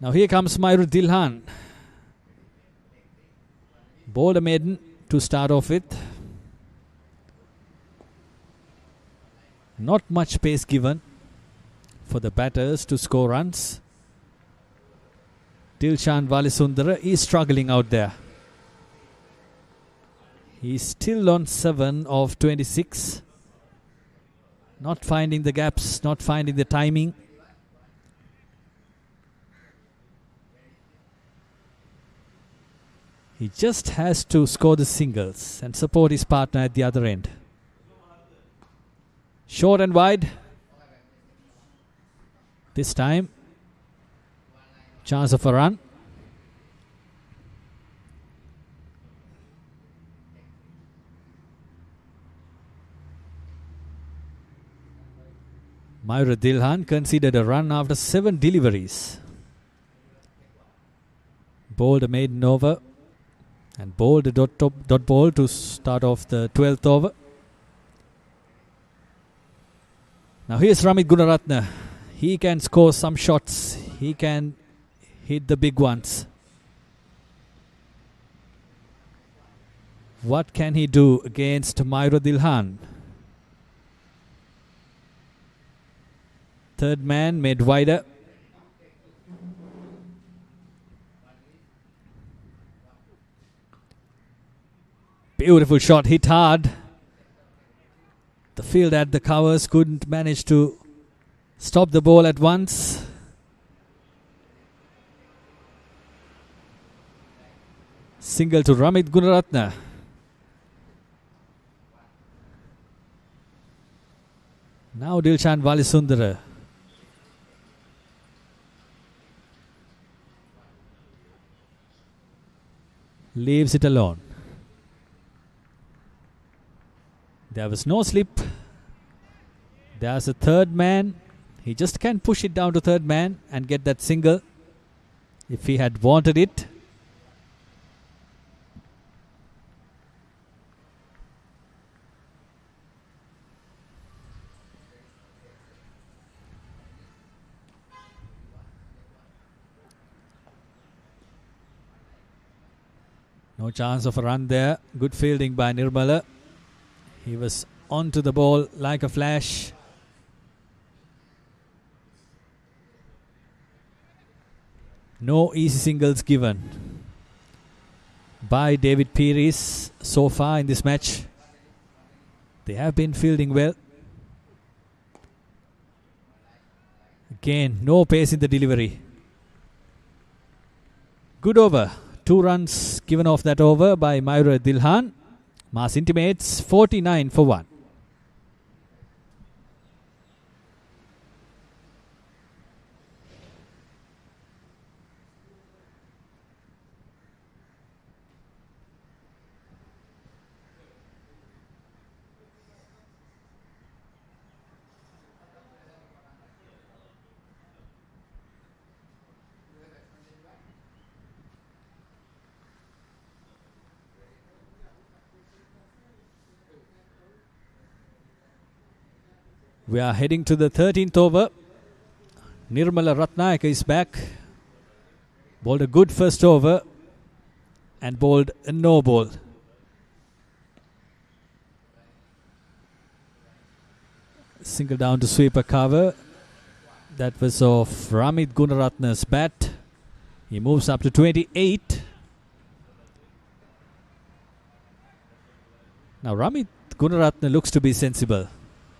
[SPEAKER 2] Now here comes Mayur Dilhan. Bowled a maiden to start off with. Not much pace given for the batters to score runs. Dilshan Walisundara is struggling out there. He's still on 7 of 26. Not finding the gaps, not finding the timing. He just has to score the singles and support his partner at the other end. Short and wide. This time, chance of a run. Mayur Dilhan conceded a run after 7 deliveries. Bowled a maiden over and bowled a dot ball to start off the 12th over. Now here's Ramit Gunaratne. He can score some shots. He can hit the big ones. What can he do against Mayur Dilhan? Third man made wider. Beautiful shot, hit hard. The field at the covers couldn't manage to stop the ball at once. Single to Ramit Gunaratne. Now Dilshan Walisundara. Leaves it alone. There was no slip. There's a third man. He just can push it down to third man and get that single if he had wanted it. No chance of a run there. Good fielding by Nirmala. He was onto the ball like a flash. No easy singles given by David Pearis so far in this match. They have been fielding well. Again, no pace in the delivery. Good over. 2 runs given off that over by Mayura Dilhan. Mass Intimates 49 for 1. We are heading to the 13th over. Nirmala Ratnayaka is back. Bowled a good first over and bowled a no ball. Single down to sweep a cover. That was of Ramit Gunaratne's bat. He moves up to 28. Now Ramit Gunaratne looks to be sensible.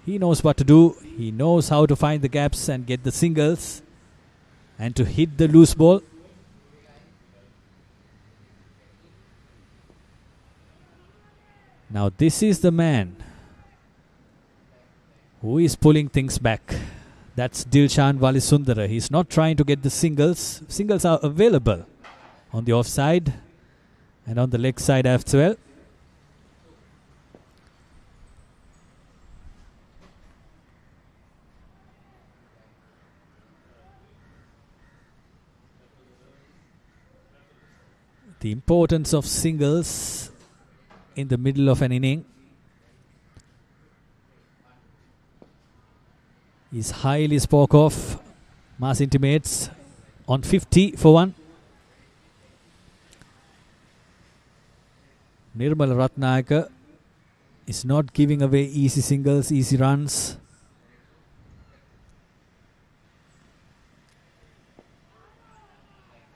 [SPEAKER 2] He knows what to do. He knows how to find the gaps and get the singles and to hit the loose ball. Now this is the man who is pulling things back. That's Dilshan Walisundara. He's not trying to get the singles. Singles are available on the offside and on the leg side as well. The importance of singles in the middle of an inning is highly spoke of. Mass Intimates on 50 for 1. Nirmala Ratnayaka is not giving away easy singles, easy runs.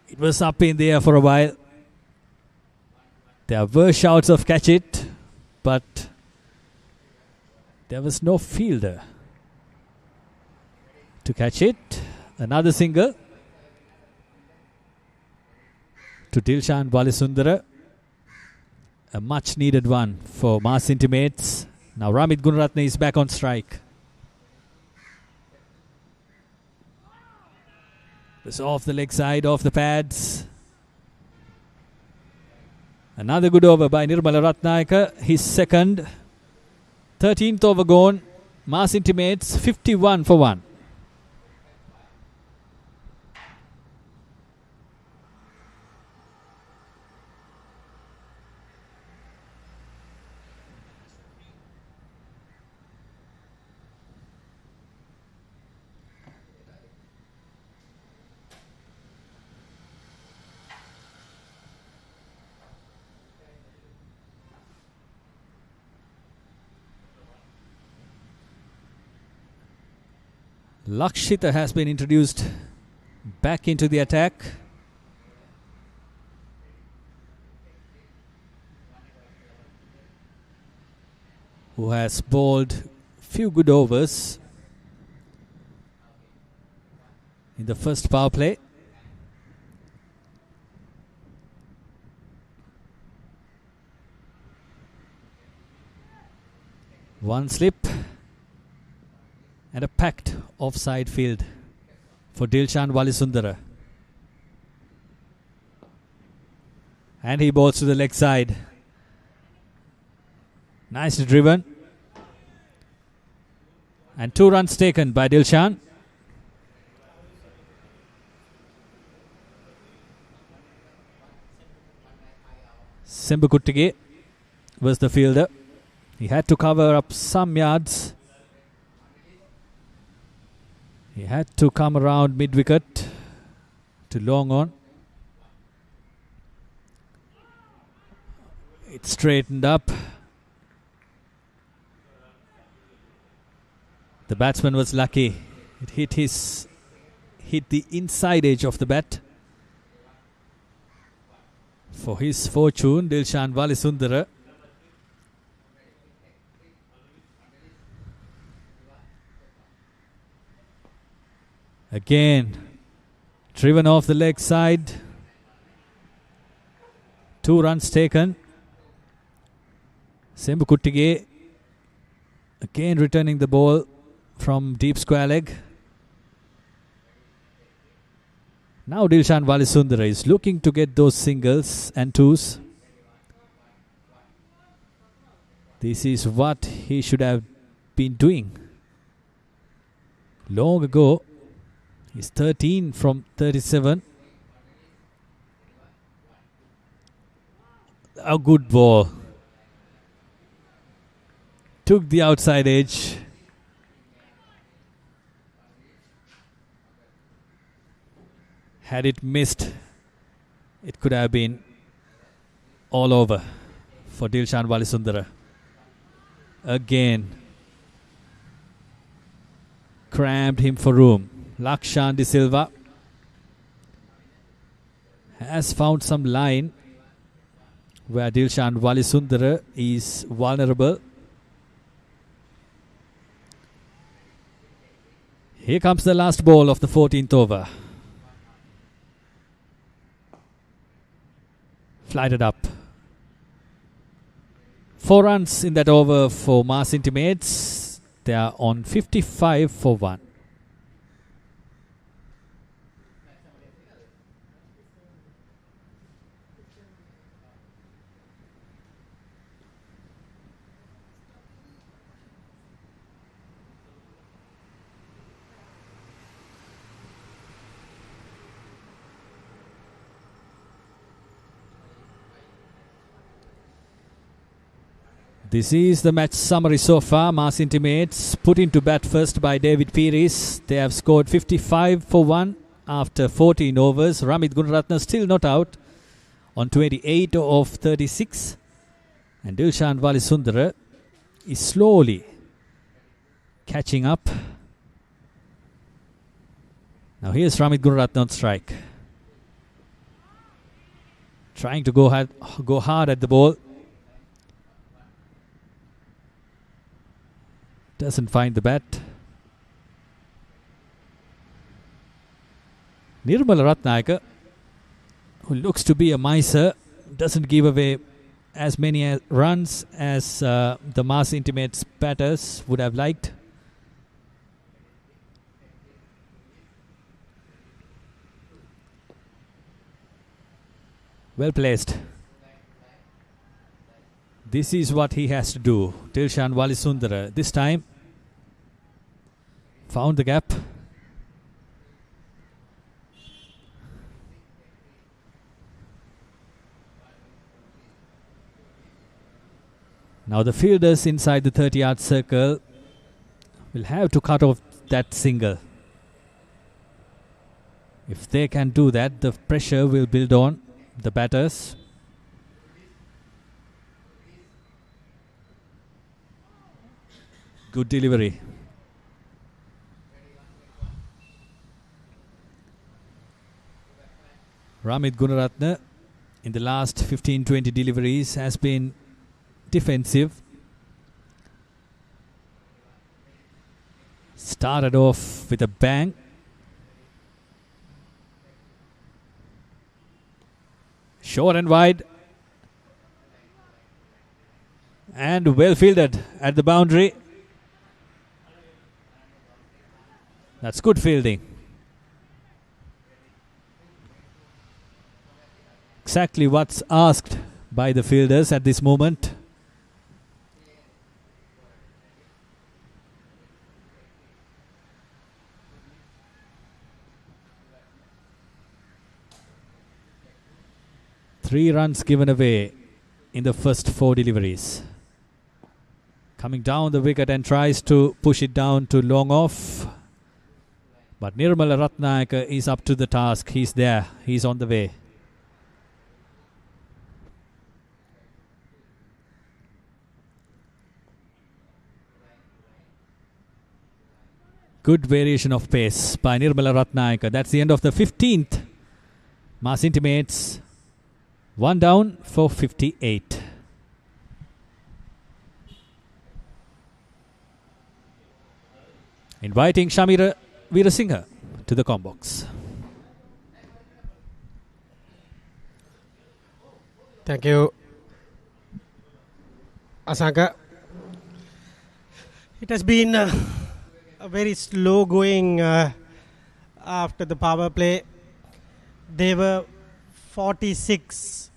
[SPEAKER 2] It was up in the air for a while. There were shouts of catch it, but there was no fielder to catch it. Another single to Dilshan Walisundara. A much needed one for Mass Intimates. Now Ramit Gunaratne is back on strike. It's off the leg side, off the pads. Another good over by Nirmala Ratnayaka. His second. 13th over gone. Mass Intimates 51 for 1. Lakshita has been introduced back into the attack. Who has bowled few good overs in the first power play. One slip and a packed offside field for Dilshan Walisundara. And he bowls to the leg side. Nicely driven. And 2 runs taken by Dilshan. Sembukuttige was the fielder. He had to cover up some yards. He had to come around mid-wicket to long on. It straightened up. The batsman was lucky. It hit the inside edge of the bat. For his fortune, Dilshan Walisundara again driven off the leg side. 2 runs taken. Sembu Kuttige again returning the ball from deep square leg. Now Dilshan Walisundara is looking to get those singles and twos. This is what he should have been doing long ago. He's 13 from 37. A good ball. Took the outside edge. Had it missed, it could have been all over for Dilshan Walisundara. Again, crammed him for room. Lakshan De Silva has found some line where Dilshan Walisundara is vulnerable. Here comes the last ball of the 14th over. Flighted up. 4 runs in that over for Mars Intimates. They are on 55 for 1. This is the match summary so far. Mars Intimates put into bat first by David Pires. They have scored 55 for 1 after 14 overs. Ramit Gunaratne still not out on 28 of 36. And Dilshan Walisundara is slowly catching up. Now here's Ramit Gunaratne on strike. Trying to go hard at the ball. Doesn't find the bat. Nirmala Ratnayaka, who looks to be a miser, doesn't give away as many runs as the Mars Intimates batters would have liked. Well placed. This is what he has to do. Dilshan Walisundara this time found the gap. Now the fielders inside the 30-yard circle will have to cut off that single. If they can do that, the pressure will build on the batters. Good delivery. Ramit Gunaratne in the last 15-20 deliveries has been defensive. Started off with a bang. Short and wide. And well fielded at the boundary. That's good fielding. Exactly what's asked by the fielders at this moment. Three runs given away in the first 4 deliveries. Coming down the wicket and tries to push it down to long off. But Nirmala Ratnayaka is up to the task. He's there. He's on the way. Good variation of pace by Nirmala Ratnayaka. That's the end of the 15th. Mass Intimates 1 down for 58. Inviting Shamira Veerasinghe to the combox.
[SPEAKER 1] Thank you, Asanka. It has been a very slow going after the power play. They were 46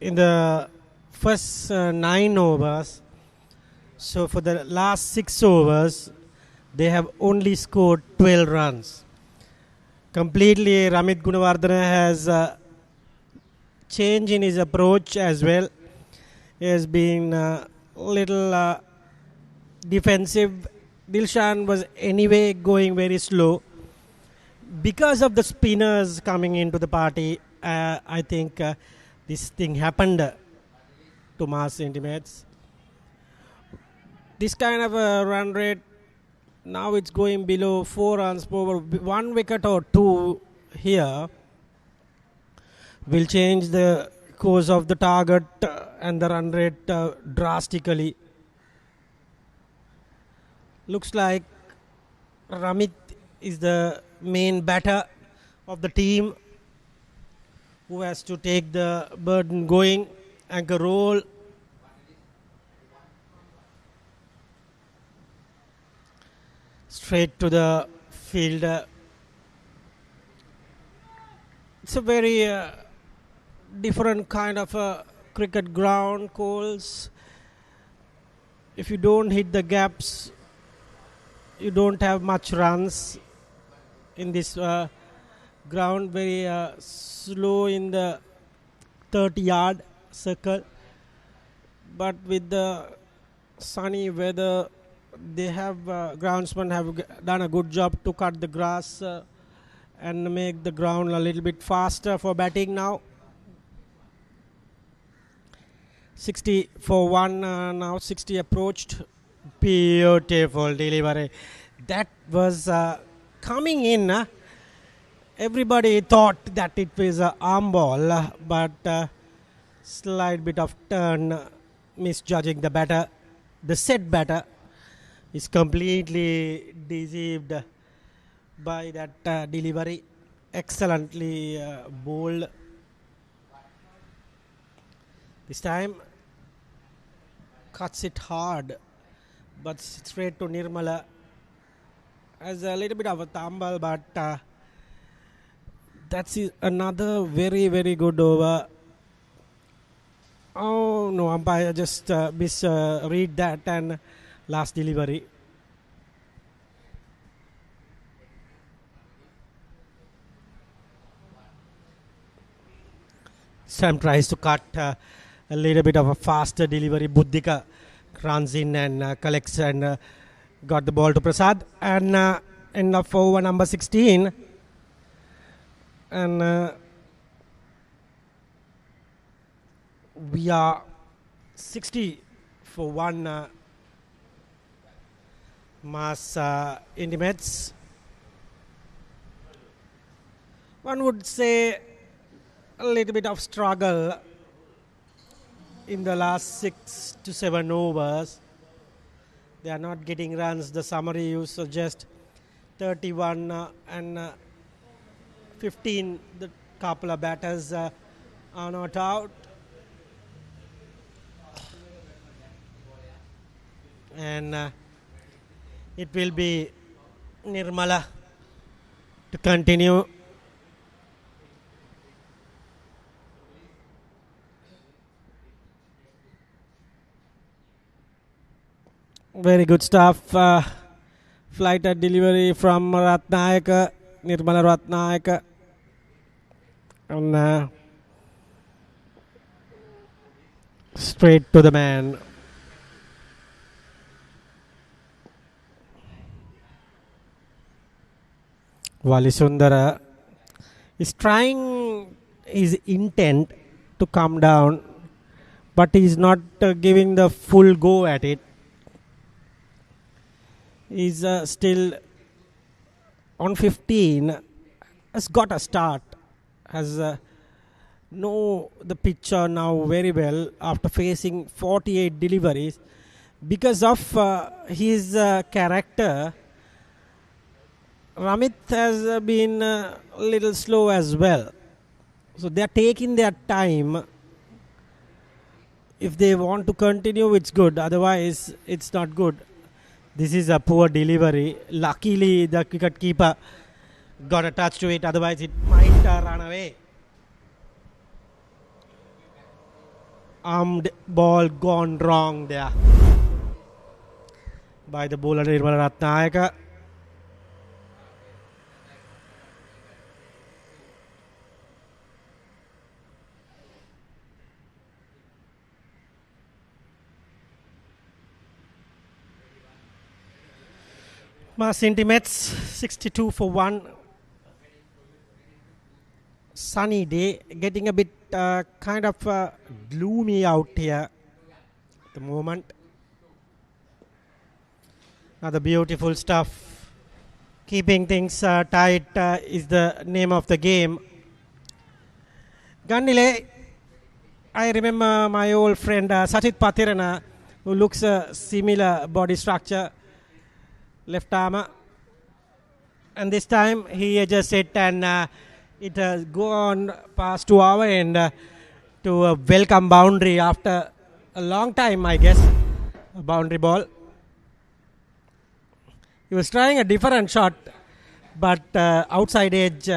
[SPEAKER 1] in the first 9 overs. So for the last 6 overs, they have only scored 12 runs. Completely, Ramit Gunawardena has changed in his approach as well. He has been a little defensive. Dilshan was anyway going very slow. Because of the spinners coming into the party, I think this thing happened to Mass Intimates. This kind of a run rate, now it's going below 4 runs per over. 1 wicket or 2 here will change the course of the target and the run rate drastically. Looks like Ramit is the main batter of the team who has to take the burden going. Anchor roll. Straight to the fielder. It's a very different kind of a cricket ground, Coles. If you don't hit the gaps, you don't have much runs in this ground. Very slow in the 30-yard circle. But with the sunny weather, they have groundsmen have done a good job to cut the grass and make the ground a little bit faster for batting now. 60 for 1, now 60 approached. Beautiful delivery. That was coming in. Everybody thought that it was an arm ball, but slight bit of turn, misjudging the batter. The set batter is completely deceived by that delivery. Excellently bowled. This time cuts it hard, but straight to Nirmala. Has a little bit of a tumble, but that's another very, very good over. Oh no, umpire just misread that and last delivery. Sam tries to cut a little bit of a faster delivery. Buddhika runs in and collects and got the ball to Prasad. And end of over number 16. And we are 60 for 1 Mass Intimates. One would say a little bit of struggle in the last 6 to 7 overs. They are not getting runs. The summary you suggest 31 and 15. The couple of batters are not out. And it will be Nirmala to continue. Very good stuff. Flight at delivery from Ratnayaka, Nirmala Ratnayaka. And straight to the man. Wali Sundara is trying his intent to come down, but he is not giving the full go at it. He's still on 15 has got a start, has know the pitcher now very well after facing 48 deliveries. Because of his character, Ramit has been a little slow as well. So they are taking their time. If they want to continue, it's good. Otherwise, it's not good. This is a poor delivery. Luckily, the wicket keeper got a touch to it. Otherwise, it might run away. Armed ball gone wrong there by the bowler Nirmala Ratnayaka. Mass Intimates 62 for 1. Sunny day, getting a bit kind of gloomy out here at the moment. Another beautiful stuff. Keeping things tight is the name of the game. Gandile, I remember my old friend Sachit Pathirana, who looks a similar body structure, left armer. And this time he just hit and it has gone past to our end to a welcome boundary after a long time, I guess. A boundary ball. He was trying a different shot, but outside edge,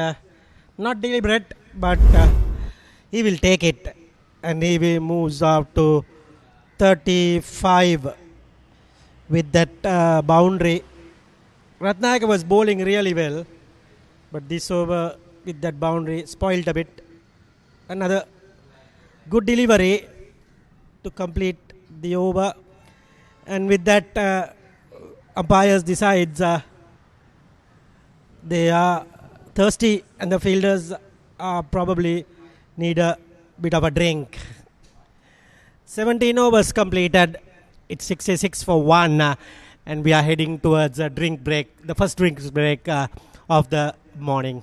[SPEAKER 1] not deliberate, but he will take it, and he will moves out to 35 with that boundary. Ratnayaka was bowling really well, but this over with that boundary spoiled a bit. Another good delivery to complete the over, and with that umpires decides they are thirsty and the fielders probably need a bit of a drink. 17 overs completed. It's 66 for 1 and we are heading towards a drink break, the first drink break of the morning.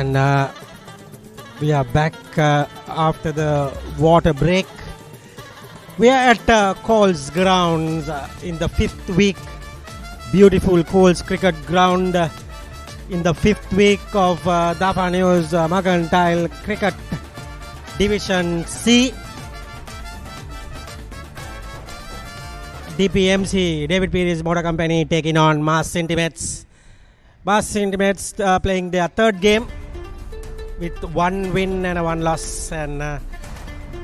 [SPEAKER 1] And we are back after the water break. We are at Coles grounds in the 5th week. Beautiful Coles cricket ground in the 5th week of Dapaneo's Mercantile Cricket Division C. DPMC, David Perry's Motor Company, taking on Mass Intimates. Mass Intimates playing their 3rd game with 1 win and 1 loss, and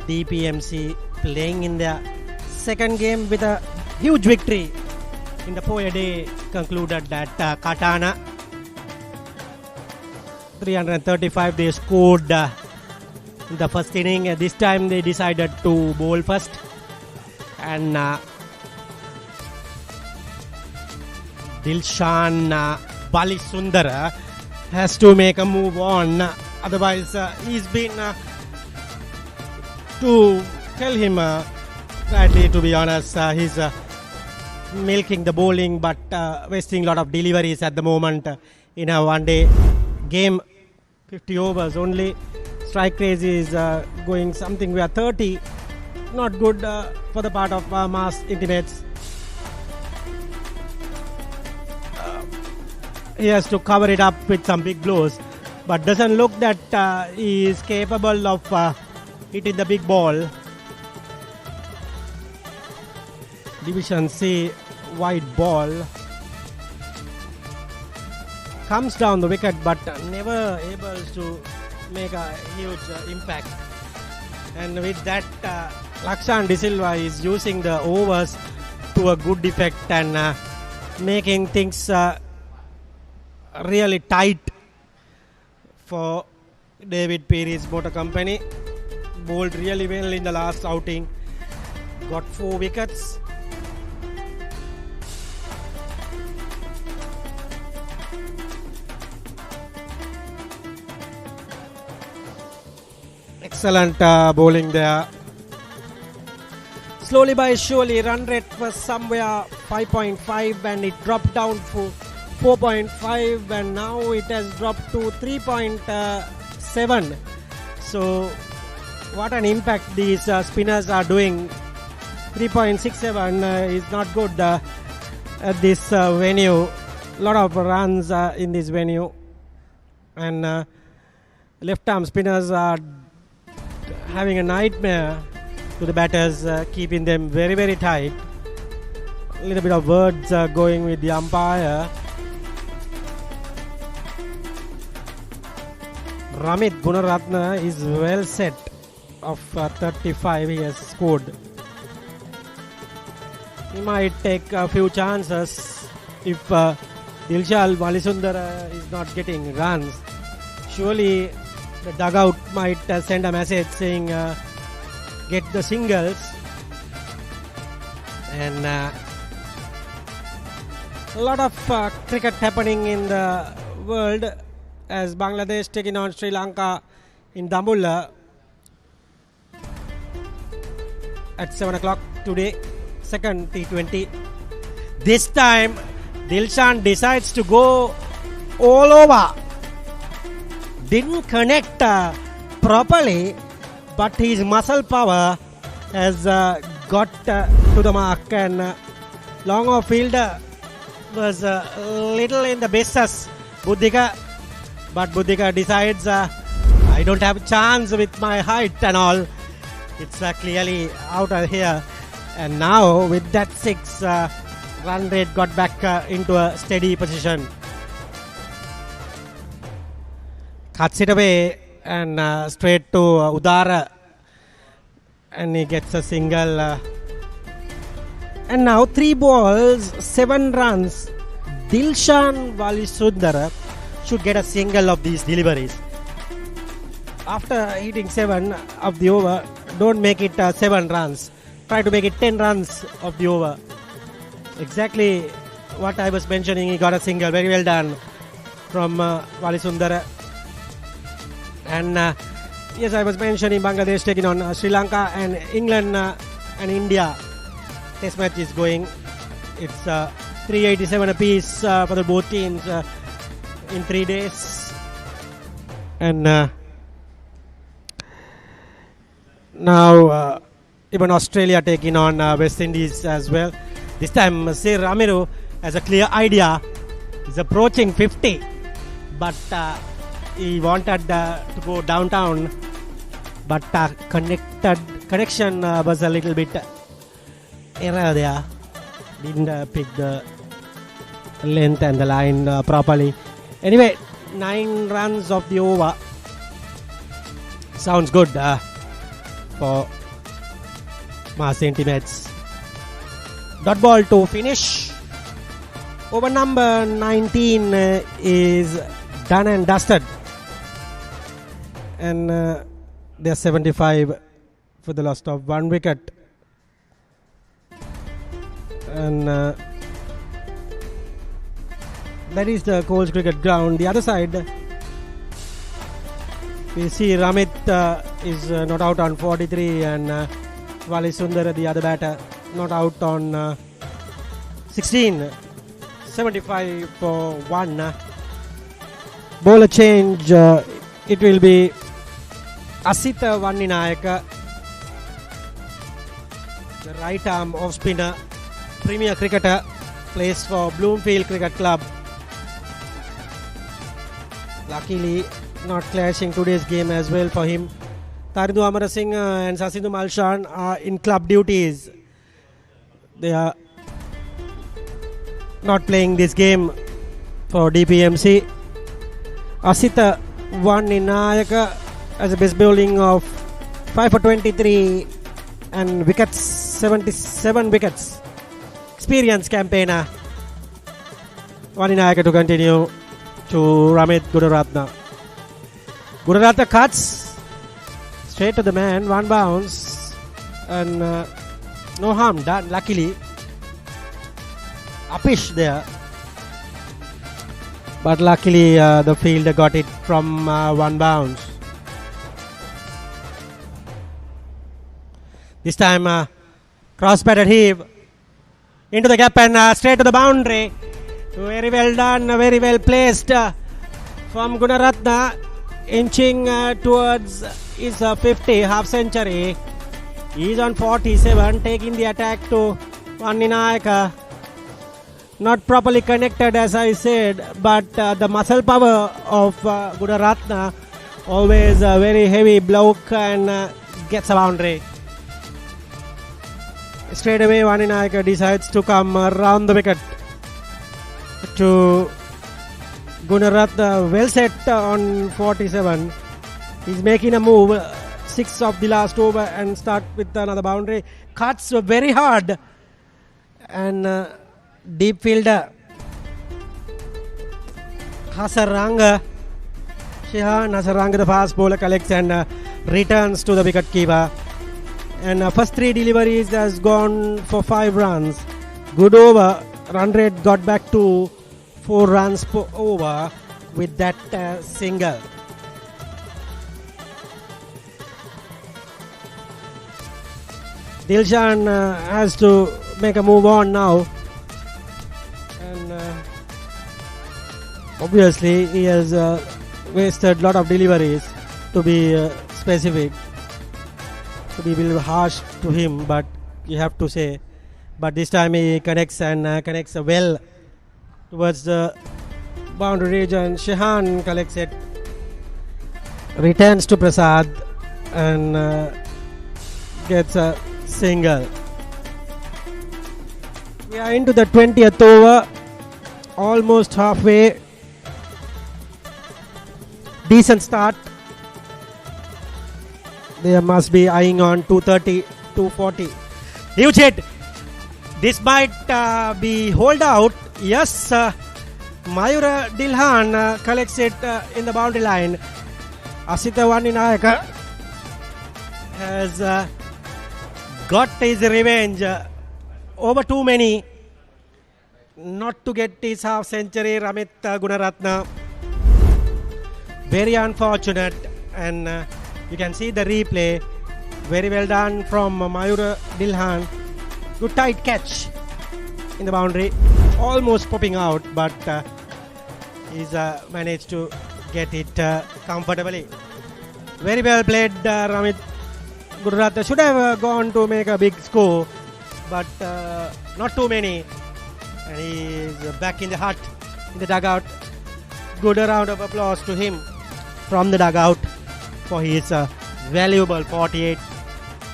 [SPEAKER 1] DPMC playing in their 2nd game with a huge victory in the Poya Day concluded at Katana. 335 they scored in the first inning. This time they decided to bowl first, and Dilshan Balisundara has to make a move on. Otherwise, he's been to tell him rightly, to be honest, he's milking the bowling but wasting a lot of deliveries at the moment in a one-day game. 50 overs only. Strike rate is going something where 30. Not good for the part of Mass Intimates. He has to cover it up with some big blows, but doesn't look that he is capable of hitting the big ball. Division C wide ball comes down the wicket, but never able to make a huge impact. And with that, Lakshan De Silva is using the overs to a good effect and making things really tight for David Perry's Motor Company. Bowled really well in the last outing. Got 4 wickets. Excellent bowling there. Slowly by surely, run rate was somewhere 5.5 and it dropped down to 4.5, and now it has dropped to 3.7. So what an impact these spinners are doing. 3.67 is not good at this venue. A lot of runs in this venue, and left arm spinners are having a nightmare to the batters, keeping them very, very tight. A little bit of words going with the umpire. Ramit Gunaratna is well set of 35 he has scored. He might take a few chances if Dilshal Balisundara is not getting runs. Surely the dugout might send a message saying get the singles. And a lot of cricket happening in the world as Bangladesh taking on Sri Lanka in Dambulla at 7 o'clock today. 2nd T20. This time Dilshan decides to go all over. Didn't connect properly, but his muscle power has got to the mark, and long off fielder was a little in the bases, Buddhika, but Buddhika decides I don't have a chance with my height and all. It's clearly out of here, and now with that 6 run rate got back into a steady position. Cuts it away and straight to Udara, and he gets a single. And now 3 balls, 7 runs. Dilshan Balisundara should get a single of these deliveries. After hitting 7 of the over, don't make it 7 runs. Try to make it 10 runs of the over. Exactly what I was mentioning. He got a single. Very well done from Balisundara. And yes, I was mentioning Bangladesh taking on Sri Lanka, and England and India test match is going. It's 387 apiece for the both teams in 3 days. And now even Australia taking on West Indies as well. This time Sir Ramiro has a clear idea. He's approaching 50, but he wanted to go downtown, but connection was a little bit error there. Didn't pick the length and the line properly. Anyway, 9 runs of the over. Sounds good for Mass Intimates. Dot ball to finish. Over number 19 is done and dusted. And they're 75 for the loss of 1 wicket. And that is the Coles Cricket Ground. The other side, we see Ramit is not out on 43, and Wali Sundar, the other batter, not out on 16. 75 for 1. Bowler change, it will be Asita Vanninayaka, the right arm off spinner, premier cricketer, plays for Bloomfield Cricket Club. Luckily, not clashing today's game as well for him. Tarindu Amarasinghe and Sasindu Malshan are in club duties. They are not playing this game for DPMC. Asita Vanninayaka has a best bowling of 5 for 23 and wickets, 77 wickets. Experienced campaigner. Vanninayaka to continue to Ramit Gunaratne. Gunaratne cuts straight to the man, 1 bounce, and no harm done, luckily. Upish there, but luckily the fielder got it from 1 bounce. This time cross-batted heave into the gap and straight to the boundary. Very well done, very well placed from Gunaratne, inching towards his 50 half century. He is on 47, taking the attack to Vanninayaka. Not properly connected, as I said, but the muscle power of Gunaratne, always a very heavy bloke, and gets a boundary. Straight away, Vanninayaka decides to come around the wicket to Gunaratne, well set on 47. He's making a move, 6 of the last over, and start with another boundary. Cuts very hard, and deep fielder Hasaranga, Shehan Hasaranga, the fast bowler, collects and returns to the wicket keeper. And first 3 deliveries has gone for 5 runs. Good over. Run rate got back to 4 runs per over with that single. Dilshan has to make a move on now. And obviously he has wasted a lot of deliveries, to be specific. To be a little harsh to him, but you have to say. But this time he connects and connects well towards the boundary region. Shehan collects it, returns to Prasad, and gets a single. We are into the 20th over, almost halfway. Decent start. They must be eyeing on 230, 240. Huge hit. This might be hold out. Yes, Mayura Dilhan collects it in the boundary line. Asita Vanninayaka has got his revenge over too many not to get his half century. Ramit Gunaratne, very unfortunate, and you can see the replay. Very well done from Mayura Dilhan. Good tight catch in the boundary, almost popping out, but he's managed to get it comfortably. Very well played, Ramit Gururatne. Should have gone to make a big score, but not too many. And he is back in the hut, in the dugout. Good round of applause to him from the dugout for his valuable 48.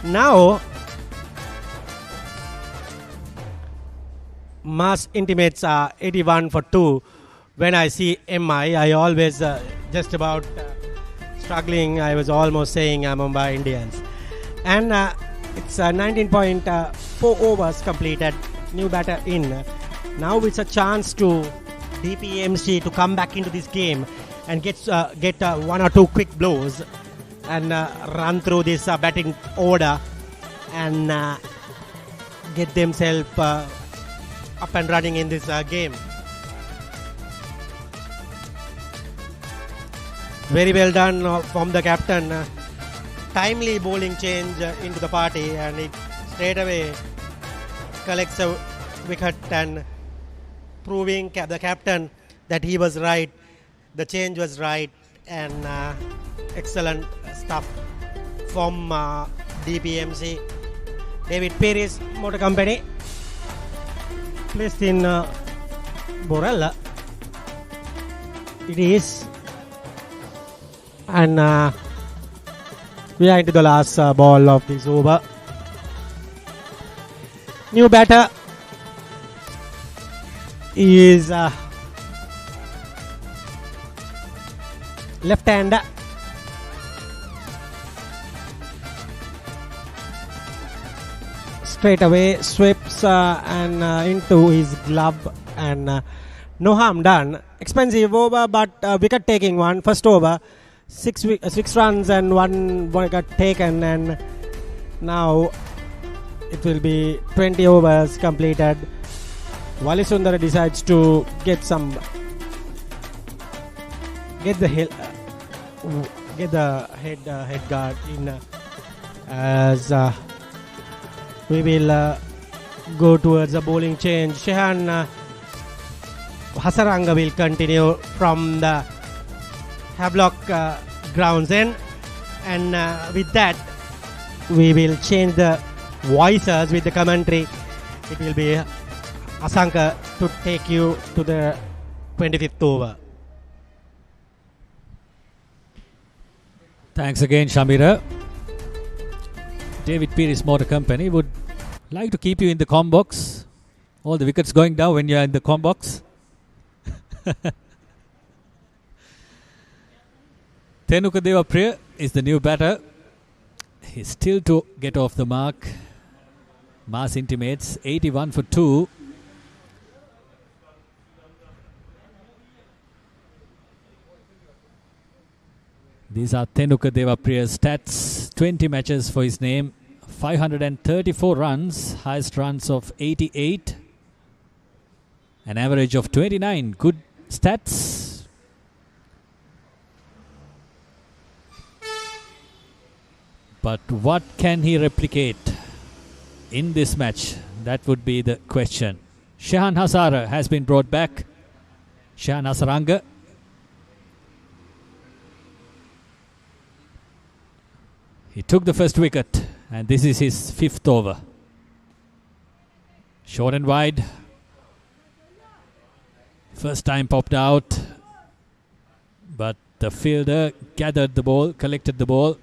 [SPEAKER 1] Now, Mass Intimates are 81 for 2. When I see MI, I always just about struggling. I was almost saying Mumbai Indians. And it's 19.4 overs completed. New batter in. Now it's a chance to DPMC to come back into this game and get one or two quick blows and run through this batting order and get themselves up and running in this game. Very well done from the captain. Timely bowling change into the party, and he straight away collects a wicket and proving the captain that he was right, the change was right, and excellent stuff from DPMC. David Perez Motor Company placed in Borella. It is, and we are into the last ball of this over. New batter is left-hander. Straight away sweeps and into his glove, and no harm done. Expensive over, but wicket taking one. First over, 6 runs and 1 wicket taken, and now it will be 20 overs completed. Wali Sundara decides to get the head guard in as we will go towards the bowling change. Shehan Hasaranga will continue from the Havelock grounds end, and with that we will change the voices with the commentary. It will be Asanka to take you to the 25th over.
[SPEAKER 2] Thanks again, Shamira. David Perez Motor Company would like to keep you in the com box. All the wickets going down when you are in the com box. Thenuka Devapriya is the new batter. He's still to get off the mark. Mass Intimates 81 for 2. These are Thenuka Devapriya's stats. 20 matches for his name. 534 runs. Highest runs of 88. An average of 29. Good stats. But what can he replicate in this match? That would be the question. Shehan Hasara has been brought back. Shehan Hasaranga. He took the first wicket, and this is his 5th over. Short and wide. First time popped out, but the fielder gathered the ball, collected the ball.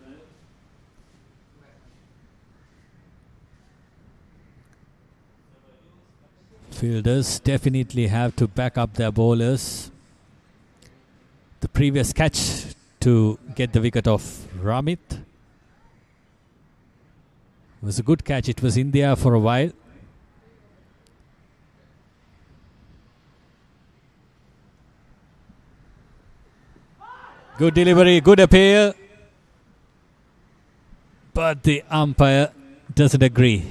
[SPEAKER 2] Fielders definitely have to back up their bowlers. The previous catch to get the wicket of Ramit was a good catch. It was in the air for a while. Good delivery, good appeal. But the umpire doesn't agree.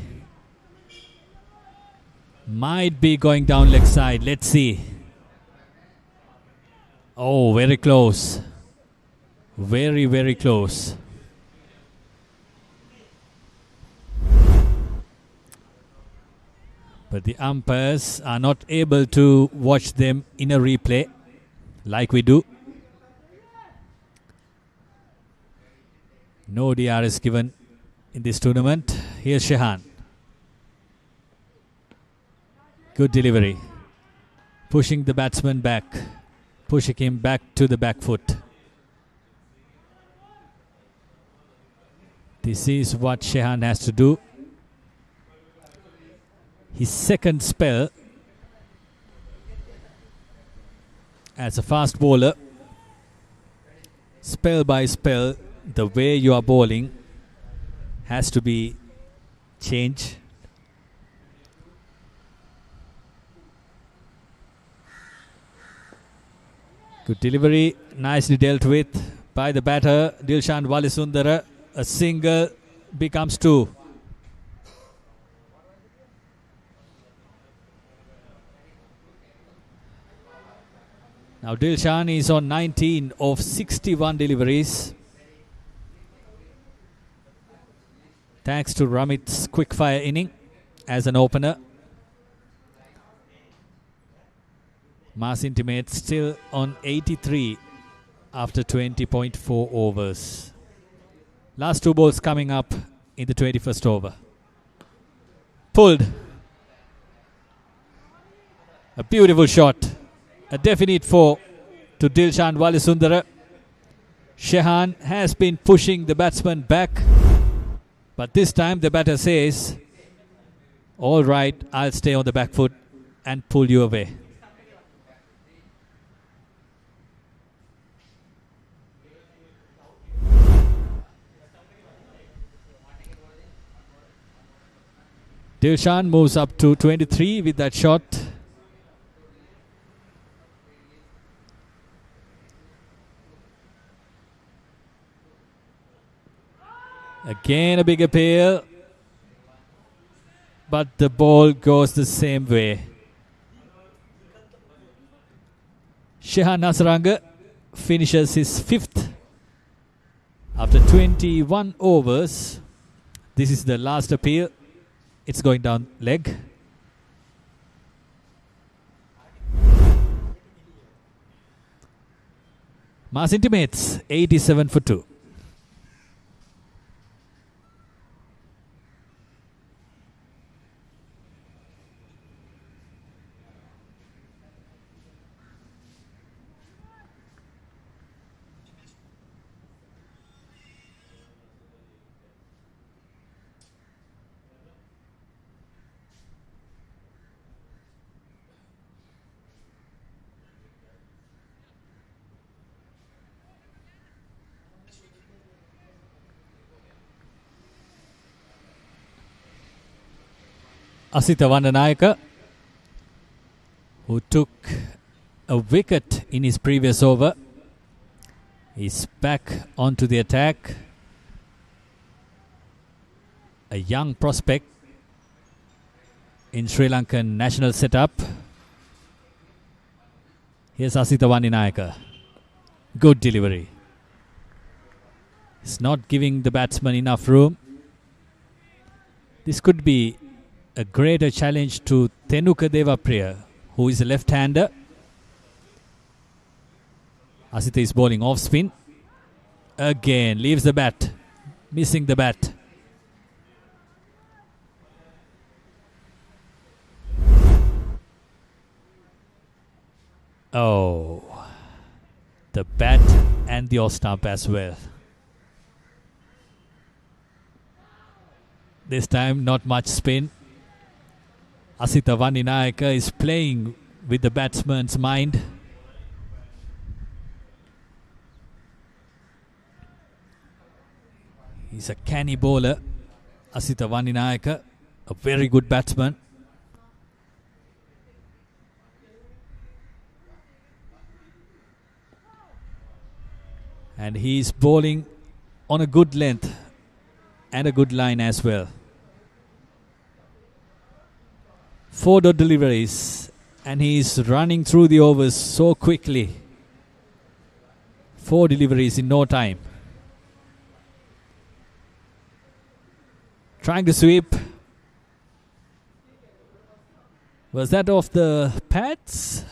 [SPEAKER 2] Might be going down leg side. Let's see. Oh, very close. Very, very close. But the umpires are not able to watch them in a replay like we do. No DRS given in this tournament. Here's Shehan. Good delivery. Pushing the batsman back. Pushing him back to the back foot. This is what Shehan has to do. His second spell as a fast bowler. Spell by spell, the way you are bowling has to be changed. Good delivery, nicely dealt with by the batter, Dilshan Walisundara. A single becomes two. Now Dilshan is on 19 of 61 deliveries. Thanks to Ramit's quickfire inning as an opener. Mass Intimates still on 83 after 20.4 overs. Last two balls coming up in the 21st over. Pulled. A beautiful shot. A definite four to Dilshan Walisundara. Shehan has been pushing the batsman back. But this time the batter says, all right, I'll stay on the back foot and pull you away. Dilshan moves up to 23 with that shot. Again a big appeal. But the ball goes the same way. Shehan Hasaranga finishes his fifth after 21 overs. This is the last appeal. It's going down leg. Mass Intimates 87 for 2. Asitha Vandanayaka, who took a wicket in his previous over, is back onto the attack. A young prospect in Sri Lankan national setup. Here's Asitha Vandanayaka. Good delivery. It's not giving the batsman enough room. This could be a greater challenge to Tenuka Devapriya, who is a left-hander. Asitha is bowling off spin. Again, leaves the bat. Missing the bat. Oh. The bat and the off stump as well. This time, not much spin. Asitha Vandanayaka is playing with the batsman's mind. He's a canny bowler, Asitha Vandanayaka, a very good batsman. And he's bowling on a good length and a good line as well. 4 dot deliveries, and he's running through the overs so quickly. 4 deliveries in no time. Trying to sweep. Was that off the pads?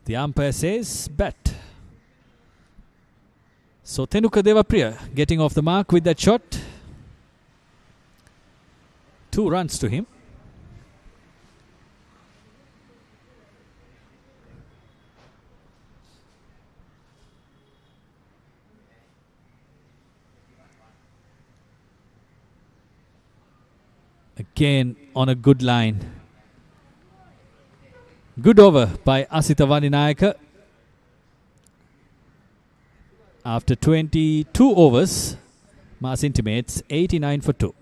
[SPEAKER 2] The umpire says bat. So Tenuka Devapriya getting off the mark with that shot. 2 runs to him. Again on a good line. Good over by Asita Vaninayaka. After 22 overs, Mass Intimates 89 for 2.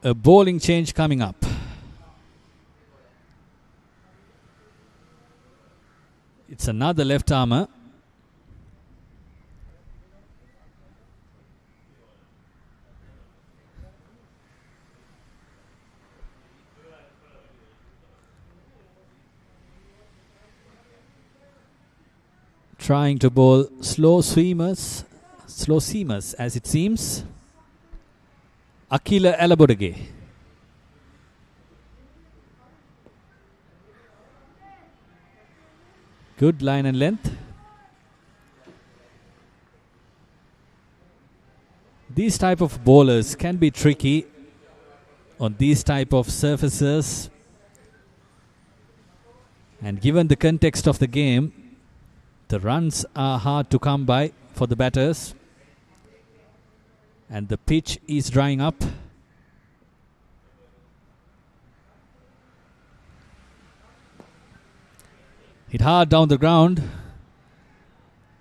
[SPEAKER 2] A bowling change coming up. It's another left armer. Trying to bowl slow seamers as it seems. Akila Alabodage. Good line and length. These type of bowlers can be tricky on these type of surfaces. And given the context of the game, the runs are hard to come by for the batters. And the pitch is drying up. Hit hard down the ground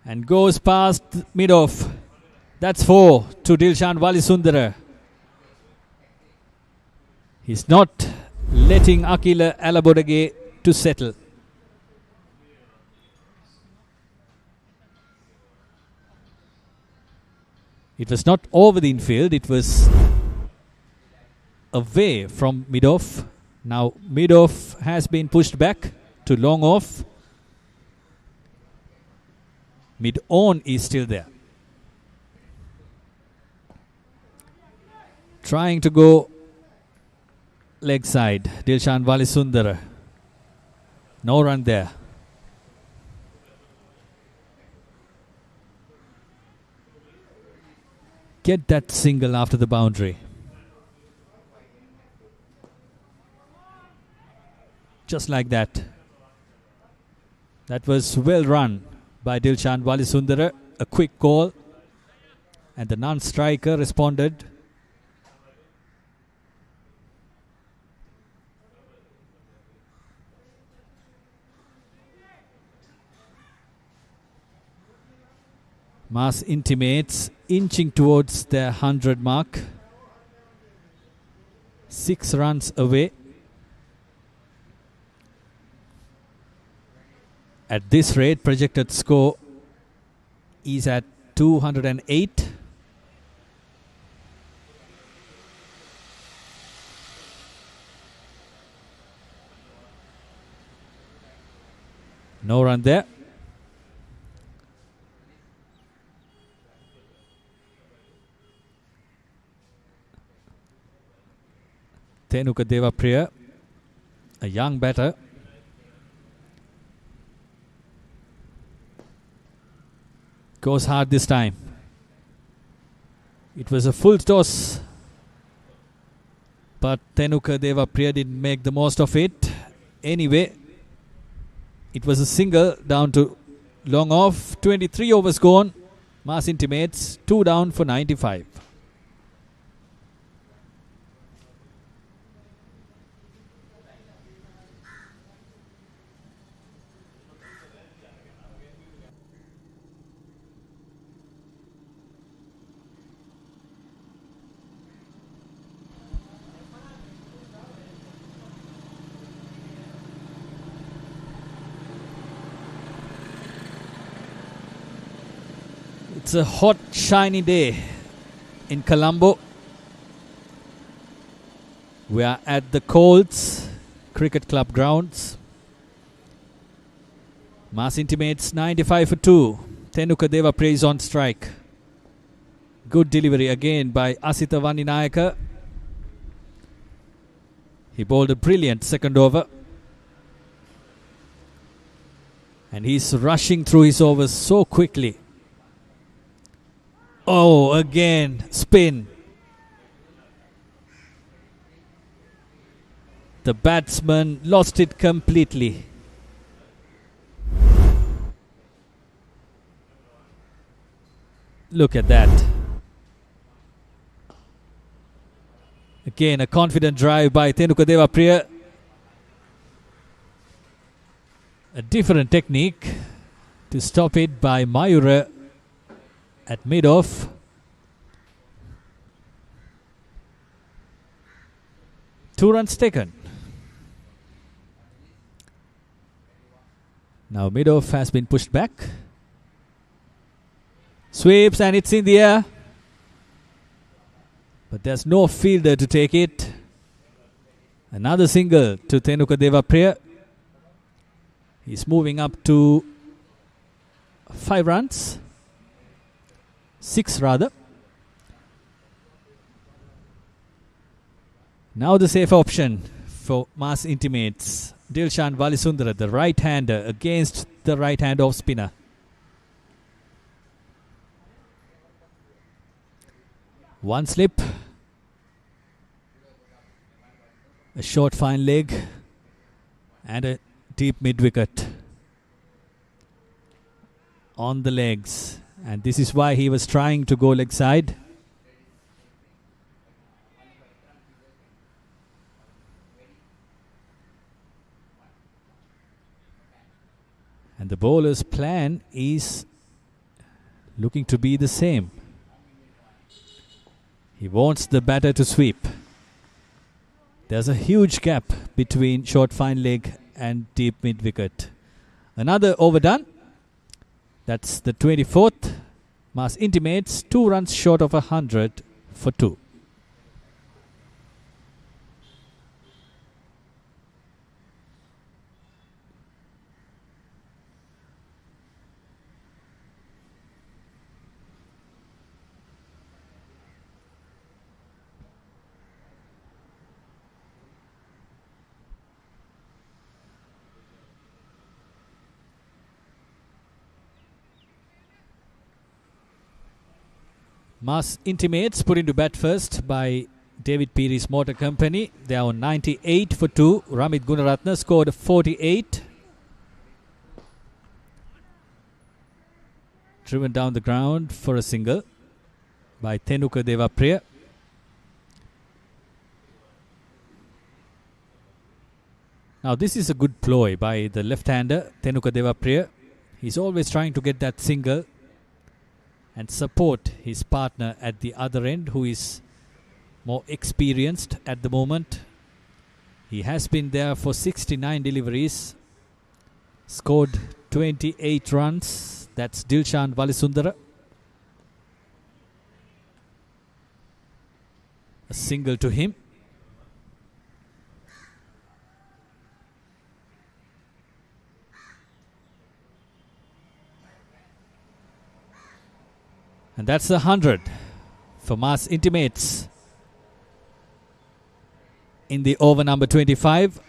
[SPEAKER 2] and goes past mid-off. That's 4 to Dilshan Walisundara. He's not letting Akila Alabodage to settle. It was not over the infield, it was away from mid-off. Now mid-off has been pushed back to long off. Mid-on is still there. Trying to go leg side, Dilshan Walisundara. No run there. Get that single after the boundary. Just like that. That was well run by Dilshan Walisundara. A quick call. And the non-striker responded. Mass Intimates inching towards their 100 mark. 6 runs away. At this rate, projected score is at 208. No run there. Tenuka Devapriya, a young batter. Goes hard this time. It was a full toss, but Tenuka Devapriya didn't make the most of it. Anyway, it was a single down to long off. 23 overs gone. Mass Intimates 2 down for 95. It's a hot, shiny day in Colombo. We are at the Colts Cricket Club grounds. Mass Intimates 95 for 2. Tenuka Devapriya is on strike. Good delivery again by Asitha Vaninayaka. He bowled a brilliant second over. And he's rushing through his overs so quickly. Oh, again, spin. The batsman lost it completely. Look at that. Again, a confident drive by Tenuka Devapriya. A different technique to stop it by Mayura at mid-off. Two runs taken. Now mid-off has been pushed back. Sweeps and it's in the air. But there's no fielder to take it. Another single to Tenuka Devapriya. He's moving up to 5 runs. 6 rather. Now the safe option for Mass Intimates. Dilshan Valisundara, the right-hander, against the right-hand off spinner. One slip. A short fine leg. And a deep mid-wicket. On the legs. And this is why he was trying to go leg side. And the bowler's plan is looking to be the same. He wants the batter to sweep. There's a huge gap between short fine leg and deep mid-wicket. Another overdone. That's the 24th. Mass Intimates 2 runs short of 100 for 2. Mass Intimates put into bat first by David Peary's Motor Company. They are on 98 for 2. Ramit Gunaratna scored 48. Driven down the ground for a single by Tenuka Devapriya. Now this is a good ploy by the left-hander Tenuka Devapriya. He's always trying to get that single and support his partner at the other end, who is more experienced at the moment. He has been there for 69 deliveries, scored 28 runs. That's Dilshan Valisundara. A single to him. And that's 100 for Mass Intimates in the over number 25.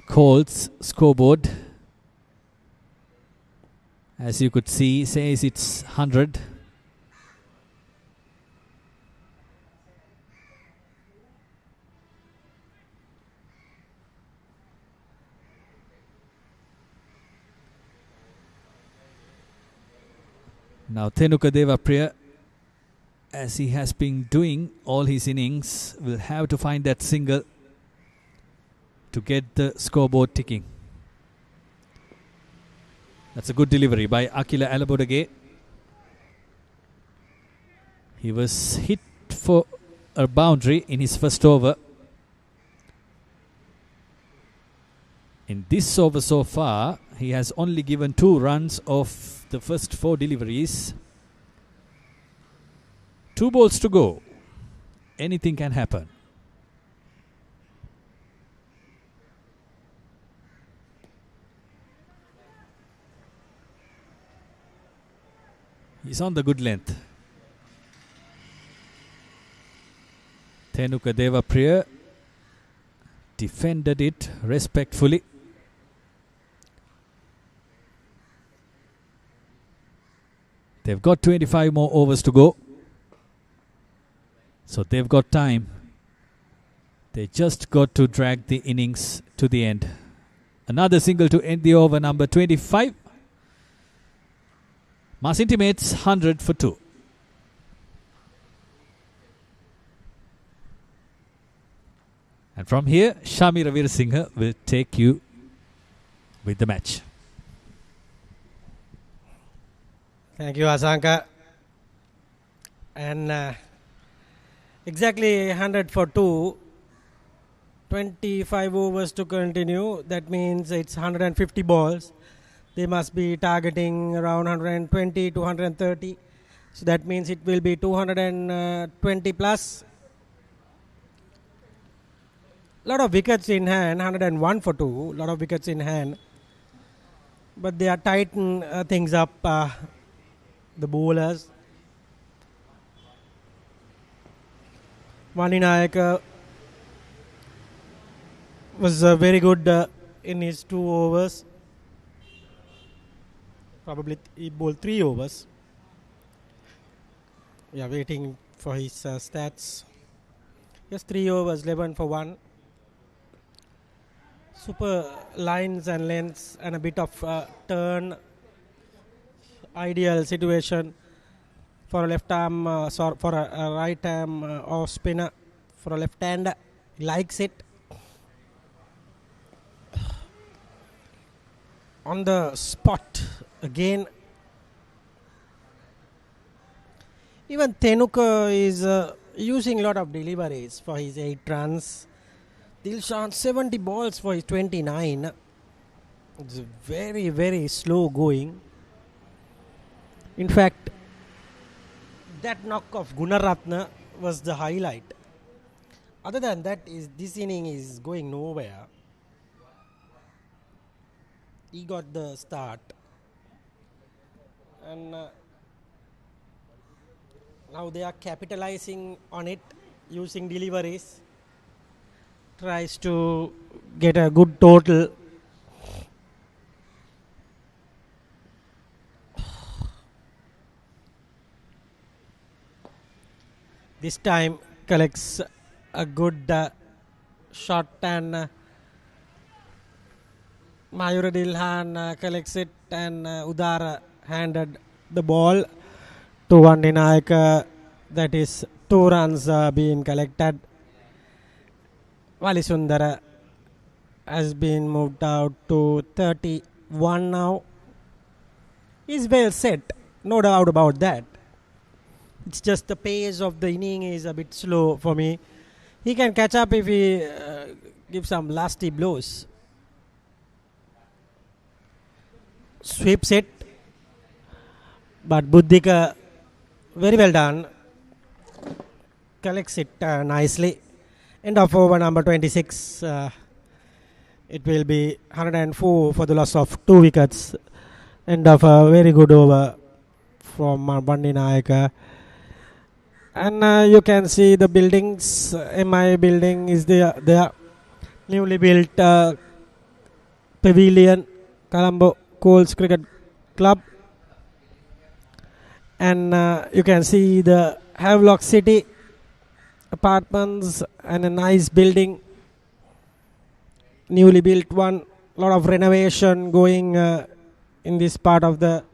[SPEAKER 2] Colts scoreboard, as you could see, says it's 100. Now Tenuka Devapriya, as he has been doing all his innings, will have to find that single to get the scoreboard ticking. That's a good delivery by Akila Alabodage. He was hit for a boundary in his first over. In this over so far, he has only given 2 runs of the first 4 deliveries. 2 balls to go. Anything can happen. He's on the good length. Thenuka Devapriya defended it respectfully. They've got 25 more overs to go. So they've got time. They just got to drag the innings to the end. Another single to end the over, number 25. Mass Intimates 100 for 2. And from here, Shami Ravirasinghe will take you with the match.
[SPEAKER 1] Thank you, Asanka. And exactly 100 for 2. 25 overs to continue. That means it's 150 balls. They must be targeting around 120 to 130. So that means it will be 220 plus. Lot of wickets in hand, 101 for 2. Lot of wickets in hand. But they are tightening things up, the bowlers. Vaninayaka was very good in his 2 overs. Probably he bowled 3 overs. We are waiting for his stats. Just 3 overs, 11 for 1. Super lines and lengths and a bit of turn. Ideal situation for a left arm, for a right arm off spinner. For a left hander, he likes it. On the spot again. Even Thenuka is using a lot of deliveries for his 8 runs. Dilshan 70 balls for his 29. It's very, very slow going. In fact, that knock of Gunaratna was the highlight. Other than that, this inning is going nowhere. He got the start. And now they are capitalizing on it using deliveries. Tries to get a good total. This time collects a good shot and Mayura Dilhan collects it and Udara handed the ball to Vandinayak. That is 2 runs being collected. Valisundara has been moved out to 31 now. He's well set, no doubt about that. It's just the pace of the inning is a bit slow for me. He can catch up if he gives some lusty blows. Sweeps it. But Buddhika, very well done. Collects it nicely. End of over number 26. It will be 104 for the loss of 2 wickets. End of a very good over from Bandinayaka. And you can see the buildings. MI building is there. Newly built pavilion, Colombo Coles Cricket Club. And you can see the Havelock City apartments and a nice building, newly built one. Lot of renovation going in this part of the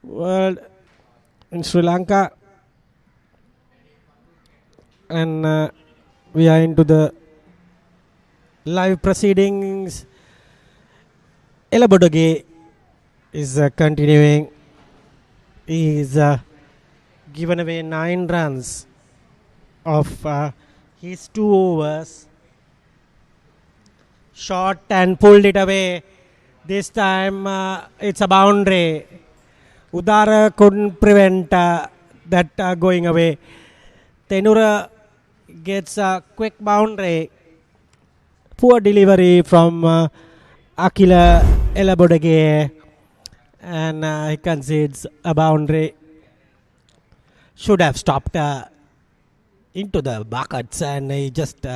[SPEAKER 1] world, in Sri Lanka. And we are into the live proceedings. Elabodage is continuing. He is given away 9 runs of his 2 overs. shot and pulled it away. This time it's a boundary. Udara couldn't prevent that going away. Tenura gets a quick boundary. Poor delivery from Akila Elabodage, and he concedes a boundary. Should have stopped into the buckets, and he just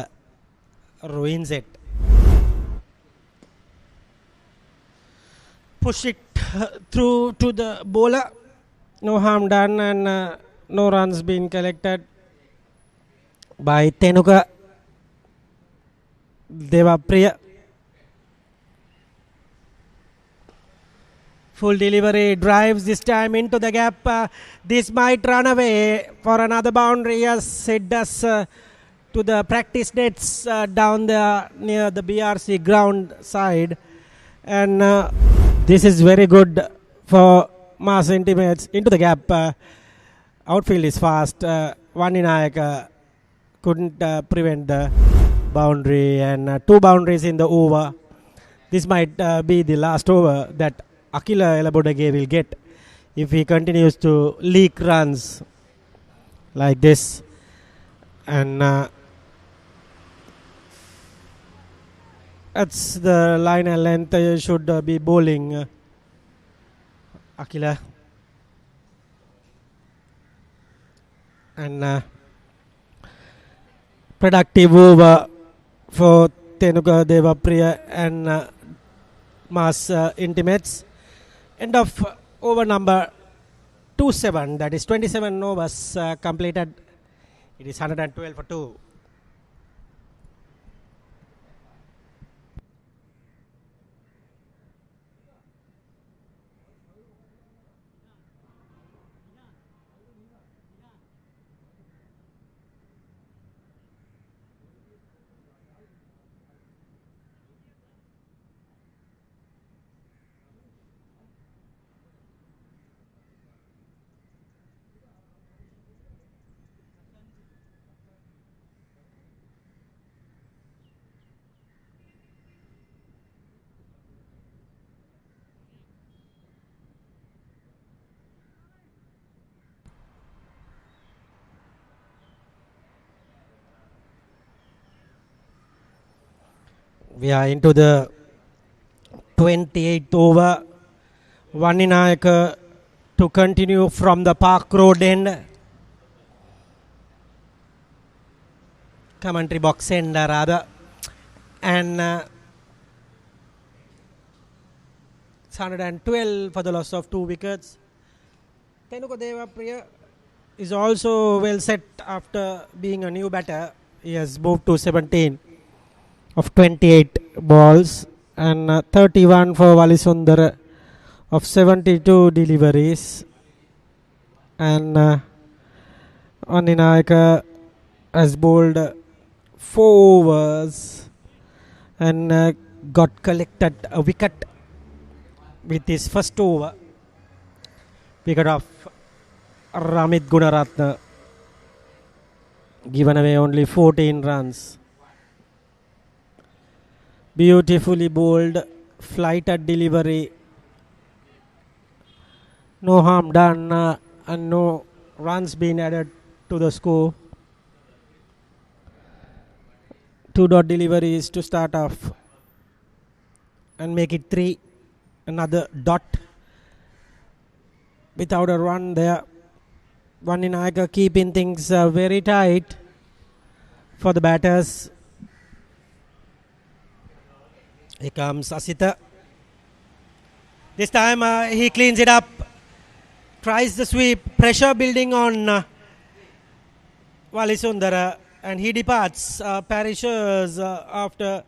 [SPEAKER 1] ruins it. Push it through to the bowler. No harm done, and no runs been collected by Tenuka Devapriya. Full delivery, drives this time into the gap. This might run away for another boundary. Yes, it does to the practice nets down there near the BRC ground side. And this is very good for Mass Intimates into the gap. Outfield is fast. Vaninayak couldn't prevent the boundary, and 2 boundaries in the over. This might be the last over that Akila Elabodage will get if he continues to leak runs like this. And that's the line and length. Should be bowling Akila. And productive over for Tenuka Devapriya and Mass Intimates. End of over number 27, that is 27 overs completed. It is 112 for 2. We are into the 28th over. Vaninayak to continue from the Park Road end. Commentary box end rather. And it's 112 for the loss of 2 wickets. Tenuka Devapriya is also well set after being a new batter. He has moved to 17 of 28 balls, and 31 for Valisundara of 72 deliveries. And Vaninayak has bowled 4 overs and got collected a wicket with his first over. Wicket of Ramit Gunaratna, given away only 14 runs. Beautifully bowled, flighted delivery. No harm done, and no runs been added to the score. 2 dot deliveries to start off and make it 3. Another dot without a run there. Vaninayak keeping things very tight for the batters. Here comes Asita. This time he cleans it up, tries the sweep, pressure building on Valisundara, and he departs. Parishes after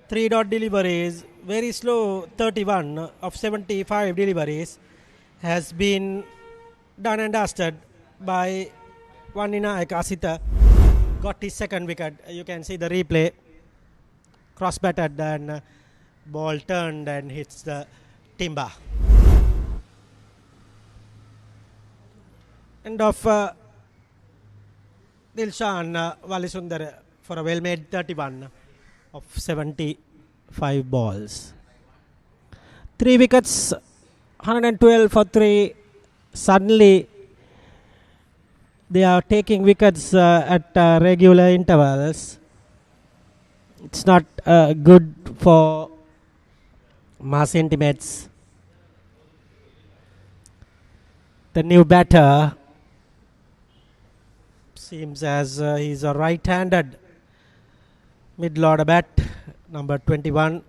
[SPEAKER 1] 3 dot deliveries, very slow. 31 of 75 deliveries has been done and dusted by Vaninayak. Asita got his second wicket. You can see the replay. Cross batted and ball turned and hits the timber. End of Dilshan Valisundar for a well made 31 of 70 5 balls. 3 wickets, 112 for 3. Suddenly, they are taking wickets at regular intervals. It's not good for Mass Intimates. The new batter seems as he's a right-handed mid-order bat, number 21.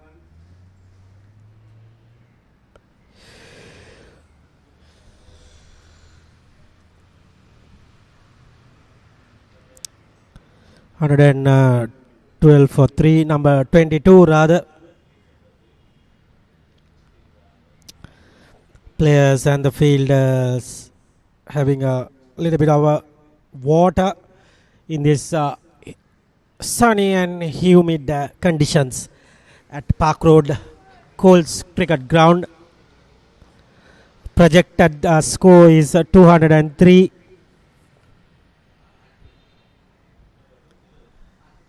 [SPEAKER 1] Hundred and 12 for 3, number 22 rather. Players and the fielders having a little bit of water in this sunny and humid conditions at Park Road, Coles Cricket Ground. Projected score is 203.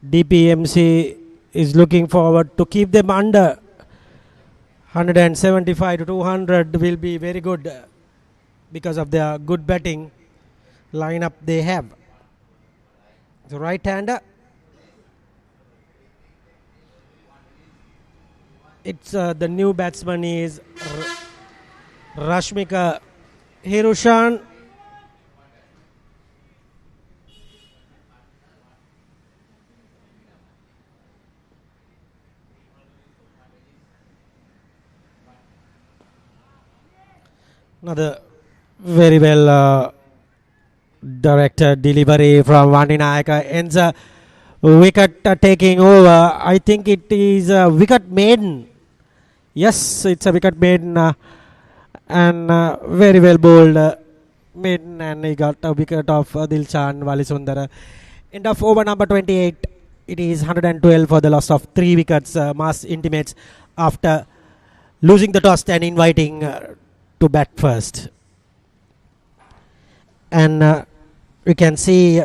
[SPEAKER 1] DPMC is looking forward to keep them under 175 to 200 will be very good because of their good batting lineup they have. The right-hander, it's the new batsman is Rashmika Hirushan. Another very well directed delivery from Vandinayaka ends a wicket taking over. I think it is a wicket maiden. Yes, it's a wicket maiden and very well bowled maiden, and he got a wicket of Dilshan Walisundara. End of over number 28. It is 112 for the loss of 3 wickets. Mass Intimates after losing the toss and inviting to bat first. And we can see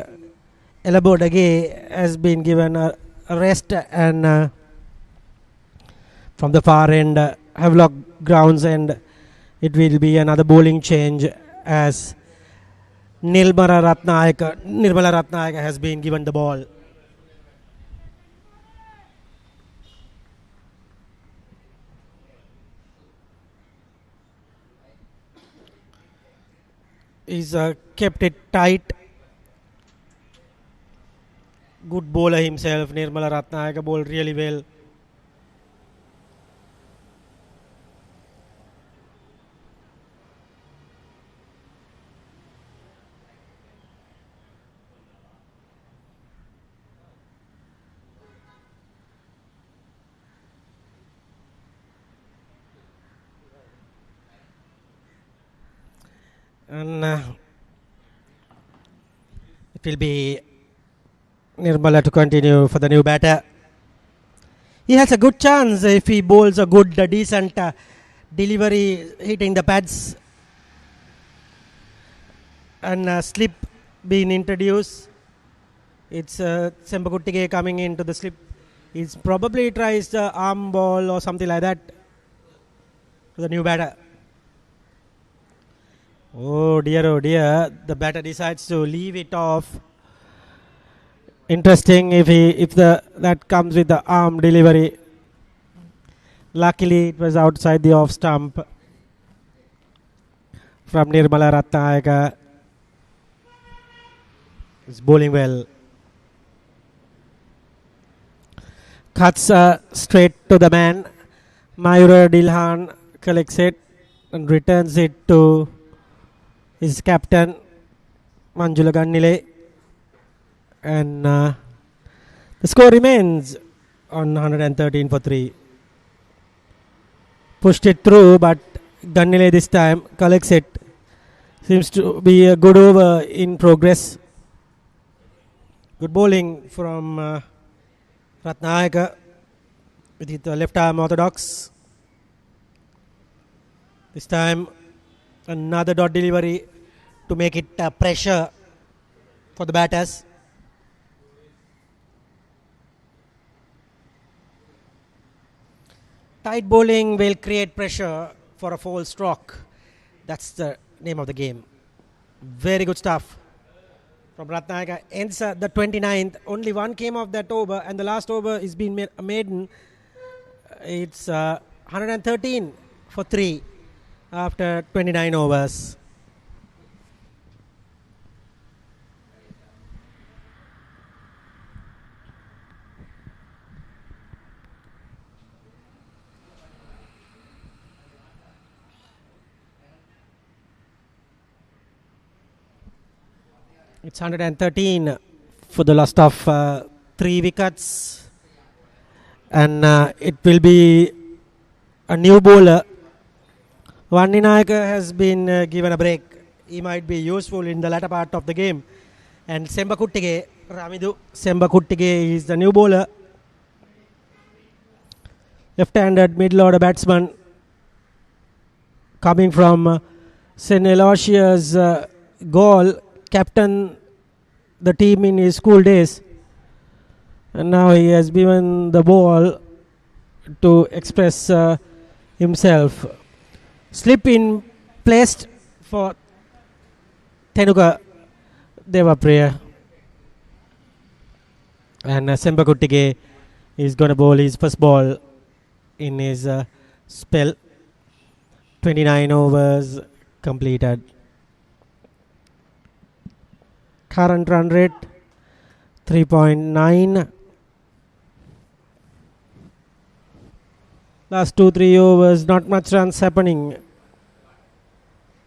[SPEAKER 1] Elabo Dage has been given a rest, and from the far end Havelock grounds, and it will be another bowling change as Nirmala Ratnayaka has been given the ball. He's kept it tight. Good bowler himself. Nirmala Ratnayaka bowled really well. And it will be Nirmala to continue for the new batter. He has a good chance if he bowls a good, decent delivery, hitting the pads, and slip being introduced. It's Sembakuttige coming into the slip. He probably tries the arm ball or something like that for the new batter. Oh dear, the batter decides to leave it off. Interesting if that comes with the arm delivery. Luckily it was outside the off stump from Nirmala Ratnayaka. He's bowling well. Cuts straight to the man. Mayura Dilhan collects it and returns it to his captain Manjula Gannile, and the score remains on 113 for 3. Pushed it through, but Gannile this time collects it. Seems to be a good over in progress. Good bowling from Ratnayaka with the left arm orthodox. This time another dot delivery to make it pressure for the batters. Tight bowling will create pressure for a full stroke. That's the name of the game. Very good stuff from Ratnayaka. Ends the 29th. Only one came off that over, and the last over is being a maiden. It's 113 for 3 after 29 overs. It's 113 for the loss of 3 wickets. And it will be a new bowler. Vanninayaka has been given a break. He might be useful in the latter part of the game. And Sembakuttige, Ramidu Sembakuttige is the new bowler. Left-handed middle-order batsman coming from St. Aloysius Gaul, captain the team in his school days. And now he has given the ball to express himself. Slip in placed for Tenuka Devapriya. And Sembakuttige is going to bowl his first ball in his spell. 29 overs completed. Current run rate 3.9. Last 2-3 overs, not much runs happening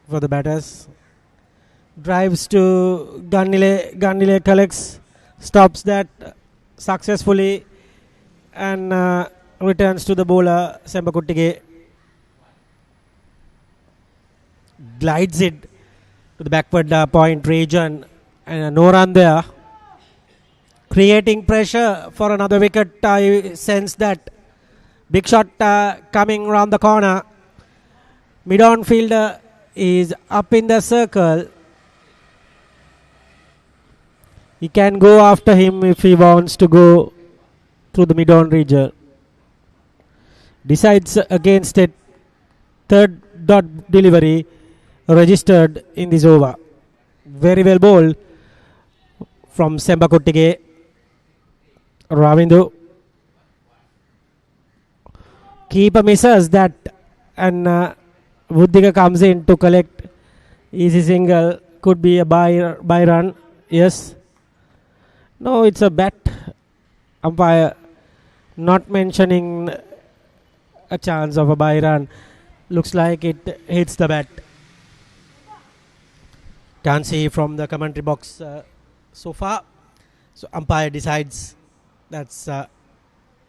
[SPEAKER 1] for the batters. Drives to Gannile. Gannile collects, stops that successfully, and returns to the bowler Sembakuttige. Glides it to the backward point region, and no run there. Creating pressure for another wicket. I sense that. Big shot coming round the corner. Mid-on fielder is up in the circle. He can go after him if he wants to go through the mid-on region. Decides against it. Third dot delivery registered in this over. Very well bowled from Sembakuttige. Ravindu. Keeper misses that, and Buddhika comes in to collect. Easy single. Could be a by run. Yes. No, it's a bat. Umpire not mentioning a chance of a by run. Looks like it hits the bat. Can't see from the commentary box so far. So umpire decides that's a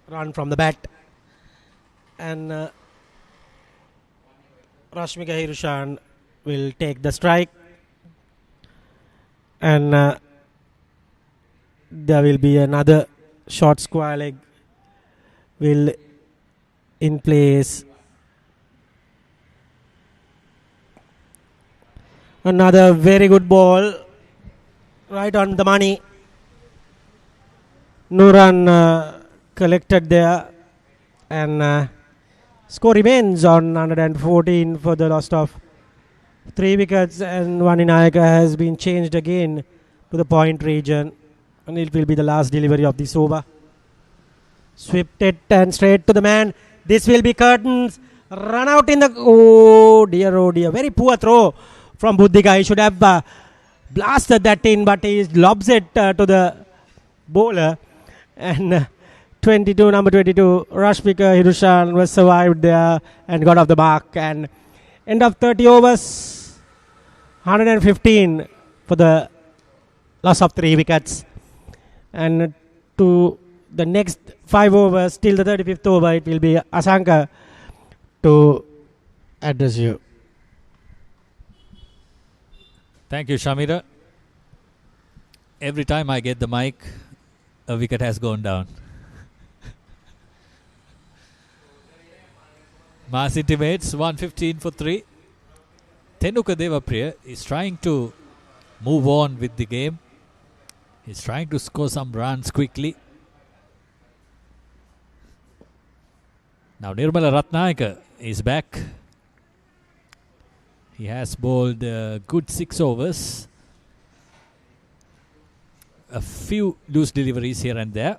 [SPEAKER 1] run from the bat. And Rashmika Hirushan will take the strike. And there will be another short square leg will in place. Another very good ball, right on the money. No run collected there, and score remains on 114 for the loss of 3 wickets, and Vanninayaka has been changed again to the point region, and it will be the last delivery of this over. Swept it and straight to the man. This will be curtains. Run out in the... Oh dear. Very poor throw from Buddhika. He should have blasted that in, but he lobs it to the bowler. And number 22, Rashmika Hirushan was survived there and got off the mark. And end of 30 overs, 115 for the loss of 3 wickets. And to the next 5 overs, till the 35th over, it will be Asanka to address you.
[SPEAKER 2] Thank you, Shamira. Every time I get the mic, a wicket has gone down. Mass intimates 115 for 3. Tenuka Devapriya is trying to move on with the game. He's trying to score some runs quickly. Now Nirmala Ratnayaka is back. He has bowled a good 6 overs. A few loose deliveries here and there.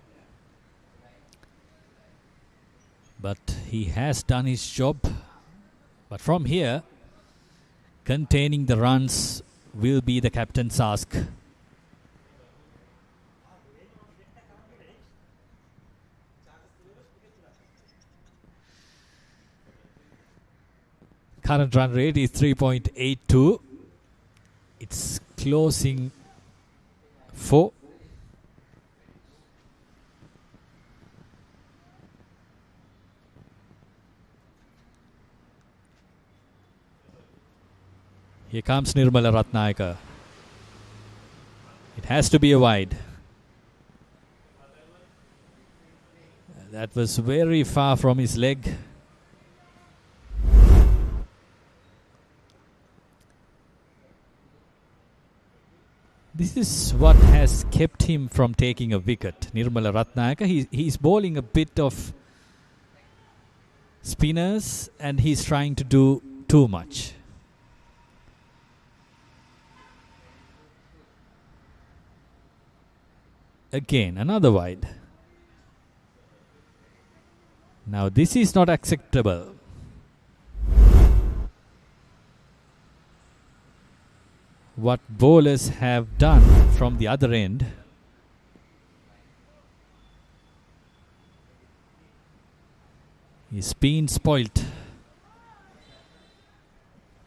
[SPEAKER 2] But he has done his job. But from here, containing the runs will be the captain's task. Current run rate is 3.82. It's closing 4. Here comes Nirmala Ratnayaka. It has to be a wide. That was very far from his leg. This is what has kept him from taking a wicket. Nirmala Ratnayaka, he's bowling a bit of spinners and he's trying to do too much. Again, another wide. Now this is not acceptable. What bowlers have done from the other end is being spoilt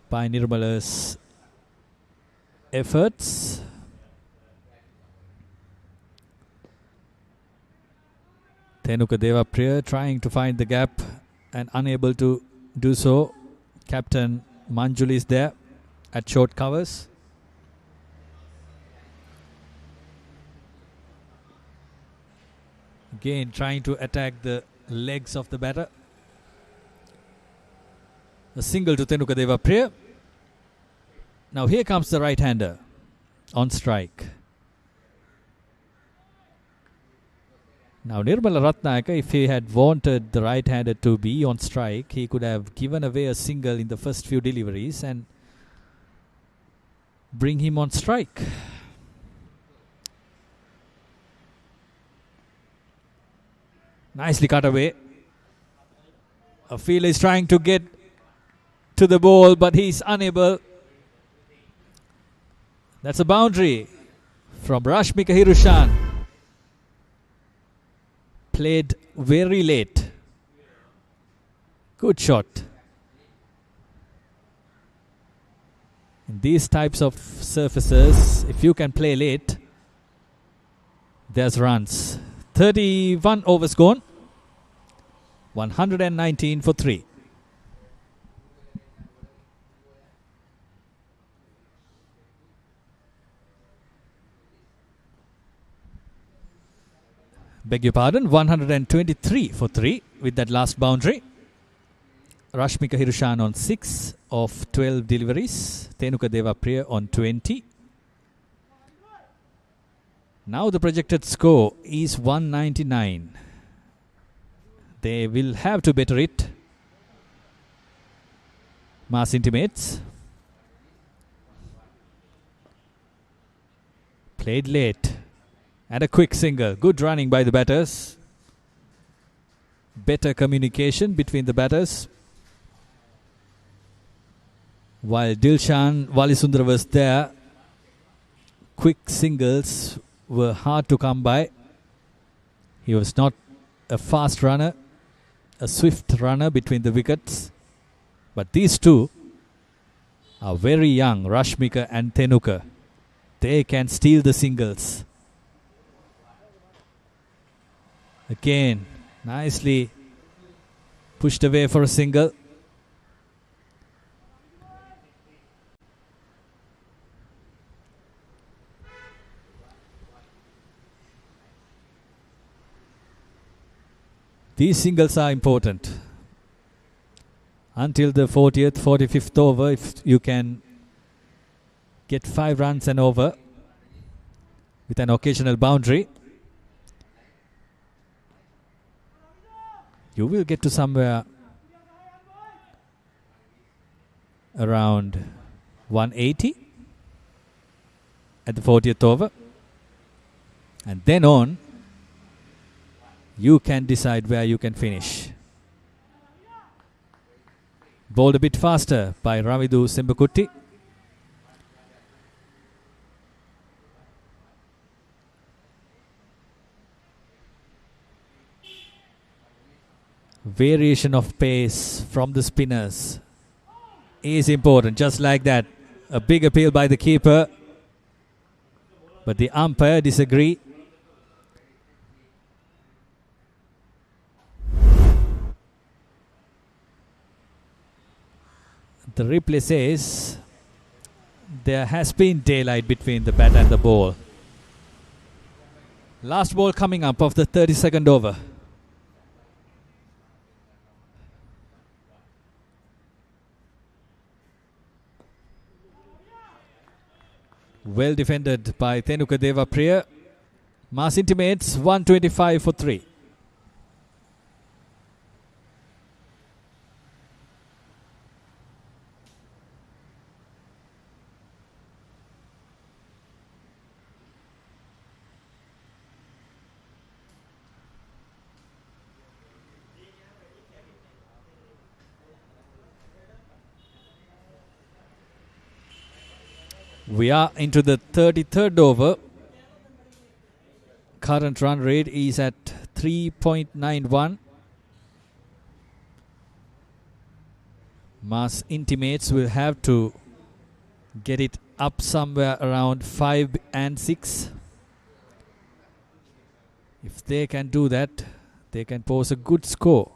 [SPEAKER 2] by Nirmala's efforts. Thenuka Devapriya trying to find the gap and unable to do so. Captain Manjul is there at short covers. Again trying to attack the legs of the batter. A single to Thenuka Devapriya. Now here comes the right-hander on strike. Now Nirmala Ratnayaka, if he had wanted the right-hander to be on strike, he could have given away a single in the first few deliveries and bring him on strike. Nicely cut away. A fielder is trying to get to the ball, but he's unable. That's a boundary from Rashmika Hirushan. Played very late. Good shot. In these types of surfaces, if you can play late, there's runs. 31 overs gone. 119 for 3. Beg your pardon, 123 for 3 with that last boundary. Rashmika Hirushan on 6 of 12 deliveries. Thenuka Devapriya on 20. Now the projected score is 199. They will have to better it. Mass Intimates. Played late. And a quick single. Good running by the batters. Better communication between the batters. While Dilshan Walisundara was there, quick singles were hard to come by. He was not a fast runner, a swift runner between the wickets. But these two are very young, Rashmika and Thenuka. They can steal the singles. Again, nicely pushed away for a single. These singles are important. Until the 40th, 45th over, if you can get 5 runs and over with an occasional boundary. You will get to somewhere around 180 at the 40th over. And then on, you can decide where you can finish. Bowled a bit faster by Ravidu Simbakutti. Variation of pace from the spinners is important. Just like that, a big appeal by the keeper, but the umpire disagree. The replay says there has been daylight between the bat and the ball. Last ball coming up of the 32nd over. Well defended by Thenuka Devapriya. Mass Intimates 125 for 3. We are into the 33rd over. Current run rate is at 3.91. Mass Intimates will have to get it up somewhere around 5 and 6. If they can do that, they can pose a good score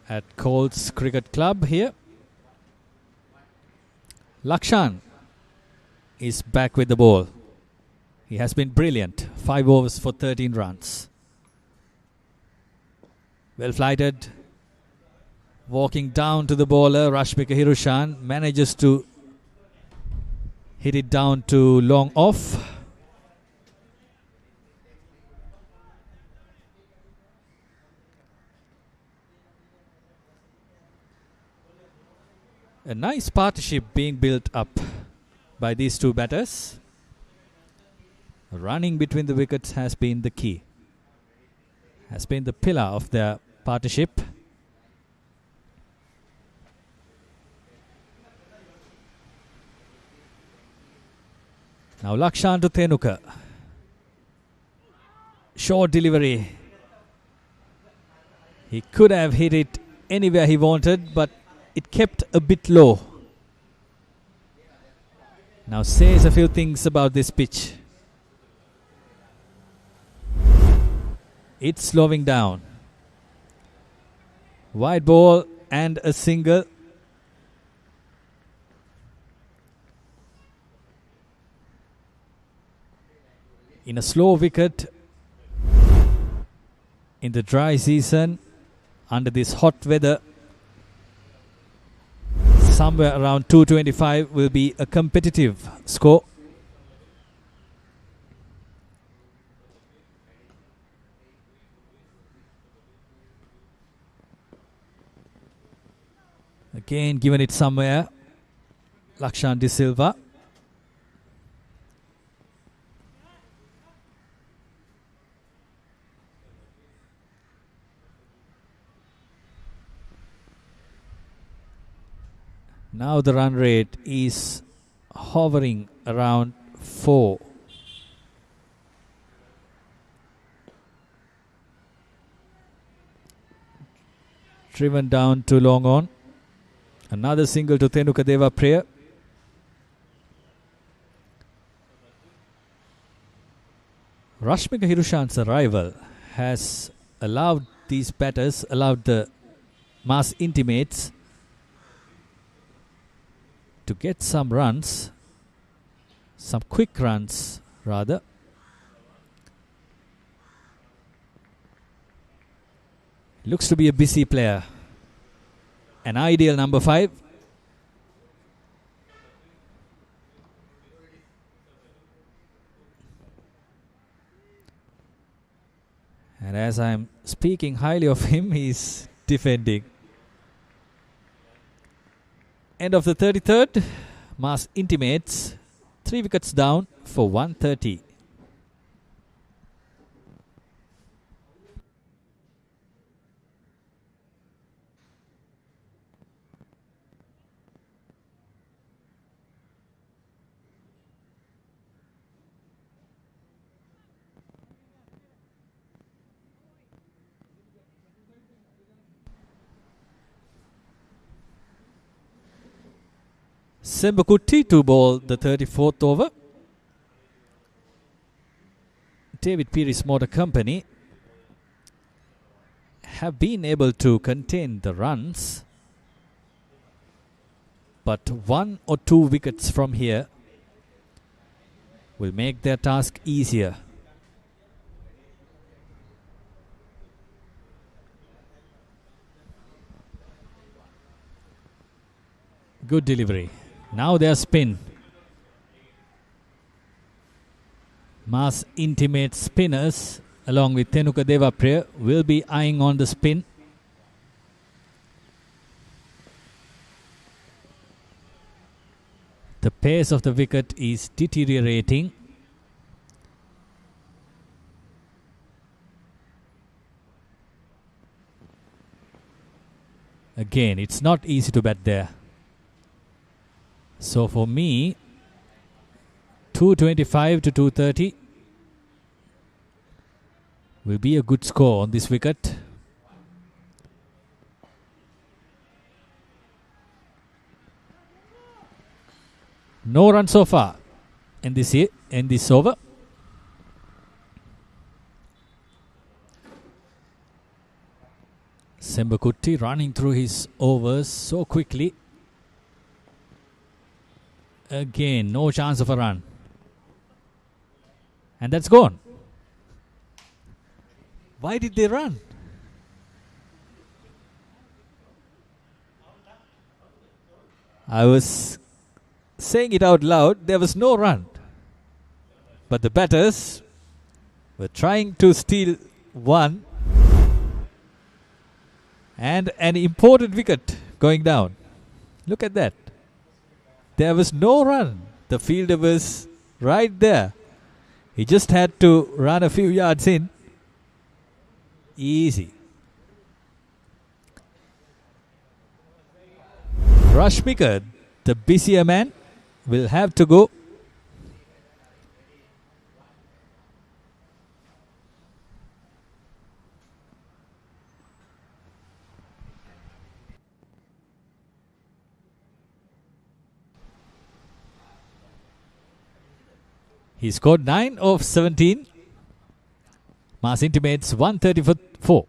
[SPEAKER 2] at Colts Cricket Club here. Lakshan is back with the ball. He has been brilliant. 5 overs for 13 runs. Well flighted. Walking down to the bowler, Rashmika Hirushan manages to hit it down to long off. A nice partnership being built up by these two batters. Running between the wickets has been the key, has been the pillar of their partnership. Now Lakshan to Thenuka. Short delivery. He could have hit it anywhere he wanted, but it kept a bit low. Now says a few things about this pitch. It's slowing down. Wide ball and a single. In a slow wicket in the dry season, under this hot weather, somewhere around 225 will be a competitive score. Again given it somewhere. Lakshan De Silva. Now the run rate is hovering around 4. Driven down to long on. Another single to Thenuka Devapriya. Rashmika Hirushan's arrival has allowed these batters, allowed the Mass Intimates to get some runs, some quick runs rather. Looks to be a busy player. An ideal number 5. as I'm speaking highly of him, he's defending. End of the 33rd. Mars Intimates 3 wickets down for 130. Sembakutti to bowl the 34th over. David Peary's Motor Company have been able to contain the runs, but 1 or 2 wickets from here will make their task easier. Good delivery. Now their spin. Mars Intimate spinners along with Tenuka Devapriya will be eyeing on the spin. The pace of the wicket is deteriorating. Again, it's not easy to bat there. So for me, 225 to 230 will be a good score on this wicket. No run so far in this over. Sembakutti running through his overs so quickly. Again, no chance of a run. And that's gone. Why did they run? I was saying it out loud. There was no run. But the batters were trying to steal one. And an important wicket going down. Look at that. There was no run. The fielder was right there. He just had to run a few yards in. Easy. Rashmika, the busier man, will have to go. He scored 9 of 17. Mars Intimates 134.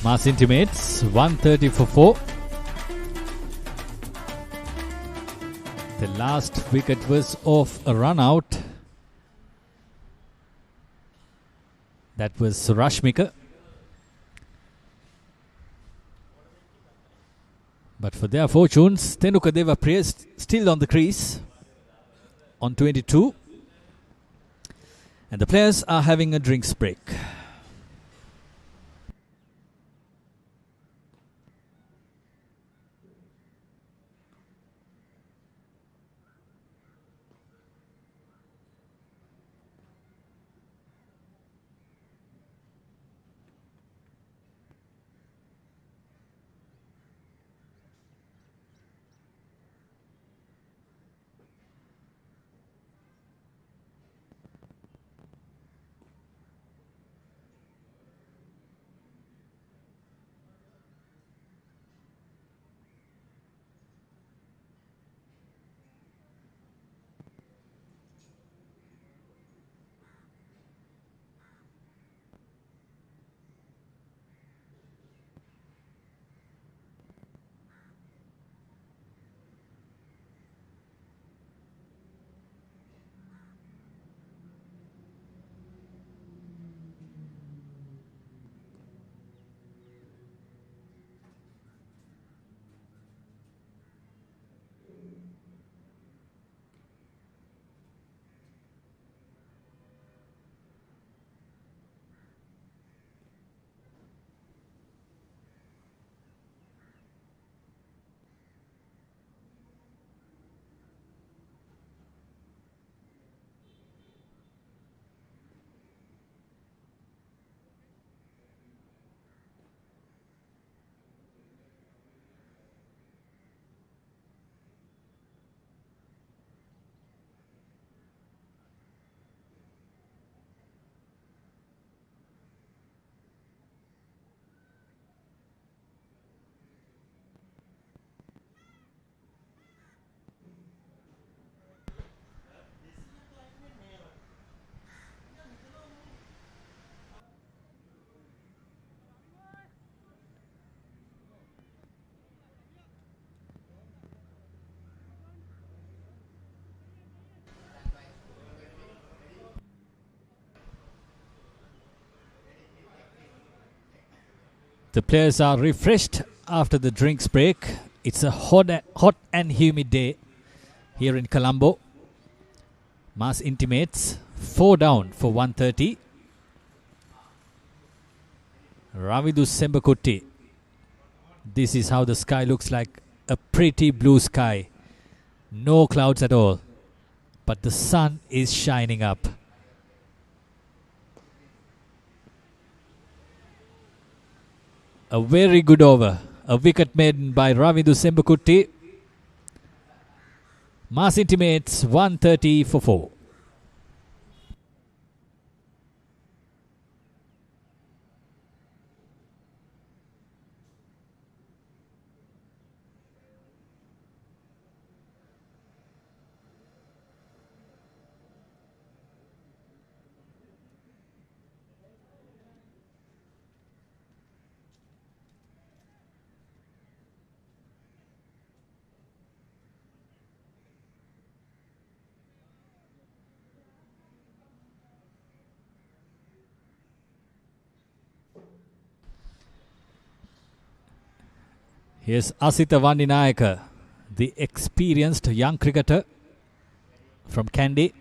[SPEAKER 2] Mars Intimates 130 for 4. The last wicket was off a run out. That was Rashmika. But for their fortunes, Tenuka Devapriya still on the crease on 22. And the players are having a drinks break. The players are refreshed after the drinks break. It's a hot and humid day here in Colombo. Mass intimates 4 down for 130. Ravidu Sembakutti. This is how the sky looks like. A pretty blue sky. No clouds at all. But the sun is shining up. A very good over. A wicket made by Ravidu Sembakutti. Mass intimates 130 for 4. Here's Asitha Vandinayaka, the experienced young cricketer from Kandy.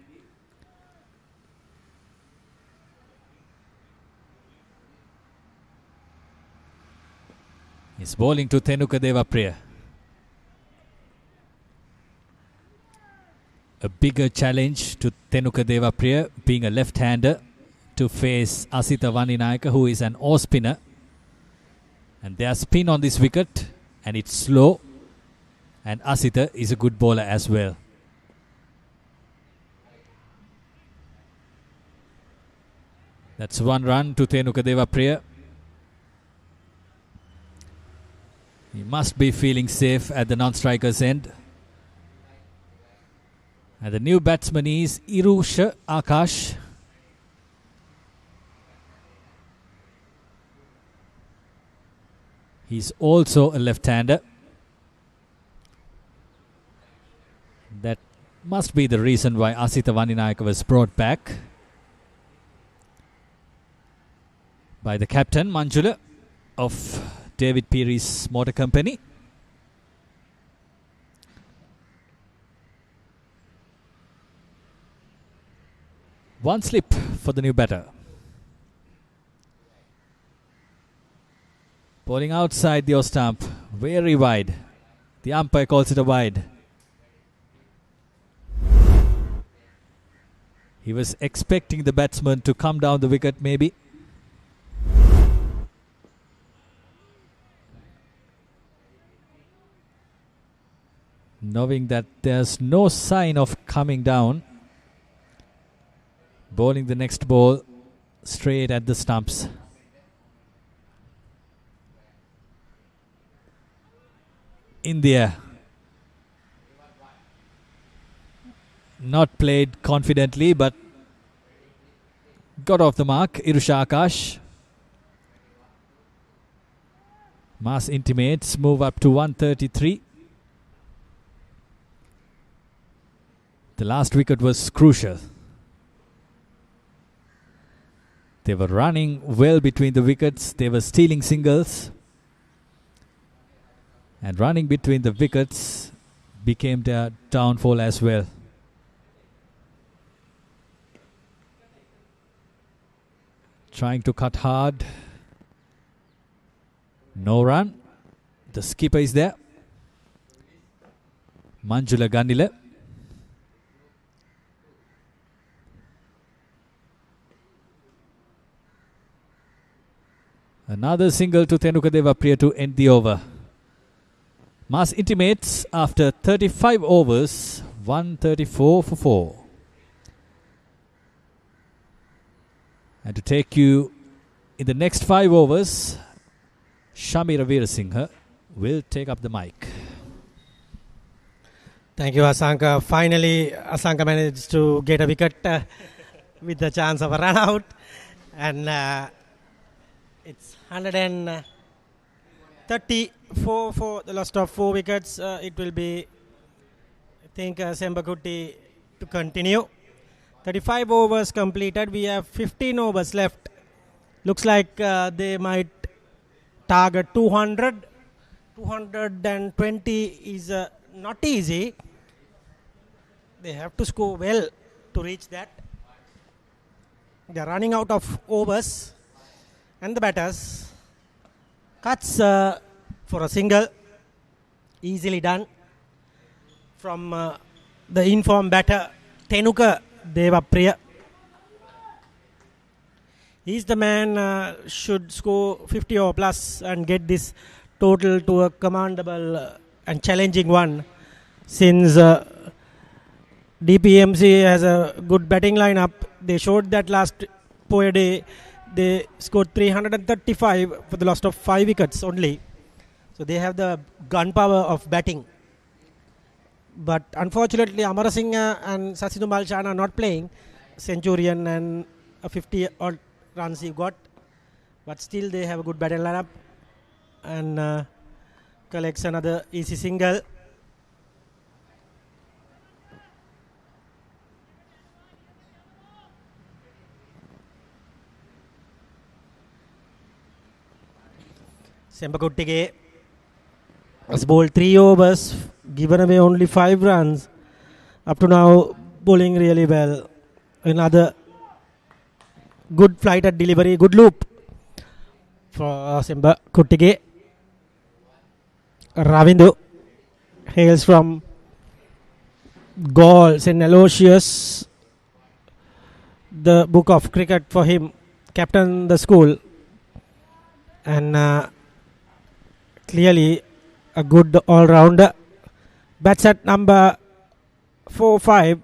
[SPEAKER 2] He's bowling to Thenuka Devapriya. A bigger challenge to Thenuka Devapriya, being a left-hander, to face Asitha Vandinayaka, who is an off-spinner. And there's spin on this wicket. And it's slow. And Asitha is a good bowler as well. That's 1 run to Thenuka Devapriya. He must be feeling safe at the non-striker's end. And the new batsman is Irusha Akash. He's also a left-hander. That must be the reason why Asitha Vandinayaka was brought back by the captain, Manjula, of David Peary's motor company. One slip for the new batter. Bowling outside the off stump, very wide. The umpire calls it a wide. He was expecting the batsman to come down the wicket maybe. Knowing that there's no sign of coming down. Bowling the next ball straight at the stumps. In the air. Not played confidently, but got off the mark. Irusha Akash. Mass intimates move up to 133. The last wicket was crucial. They were running well between the wickets. They were stealing singles. And running between the wickets became their downfall as well. Trying to cut hard. No run. The skipper is there. Manjula Gandila. Another single to Thenuka Devapriya to end the over. Mass intimates after 35 overs, 134 for 4. And to take you in the next 5 overs, Shamira Veerasinghe will take up the mic.
[SPEAKER 1] Thank you, Asanka. Finally, Asanka managed to get a wicket with the chance of a run out. And it's 134 for the loss of 4 wickets. It will be, I think, Sembakutti to continue. 35 overs completed. We have 15 overs left. Looks like they might target 200. 220 is not easy. They have to score well to reach that. They are running out of overs, and the batters cuts for a single, easily done from the informed batter Tenuka Devapriya. He's the man should score 50 or plus and get this total to a commendable and challenging one, since DPMC has a good batting lineup. They showed that last Poya day. They scored 335 for the loss of 5 wickets only. So they have the gunpowder of batting. But unfortunately, Amarasinghe and Sachin Balchan are not playing. Centurion and a 50 odd runs he got. But still they have a good batting lineup. And collects another easy single. Sembakuttige has bowled 3 overs, given away only 5 runs. Up to now, bowling really well. Another good flight at delivery, good loop for Sembakuttige. Ravindu hails from Gaul, St. Aloysius, the book of cricket for him, captain the school, and clearly a good all-rounder. Bats at number 4-5,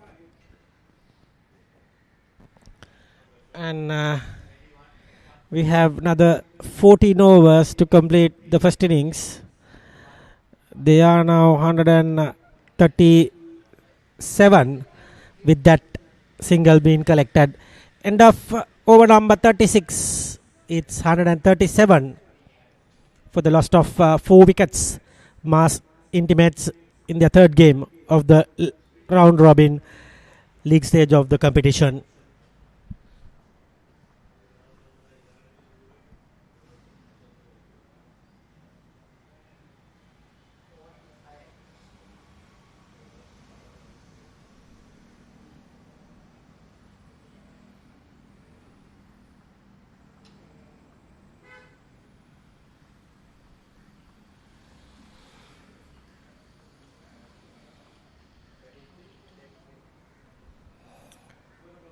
[SPEAKER 1] and we have another 14 overs to complete the first innings. They are now 137 with that single being collected. End of over number 36. It's 137 for the loss of 4 wickets. Mass Intimates in their third game of the round robin league stage of the competition.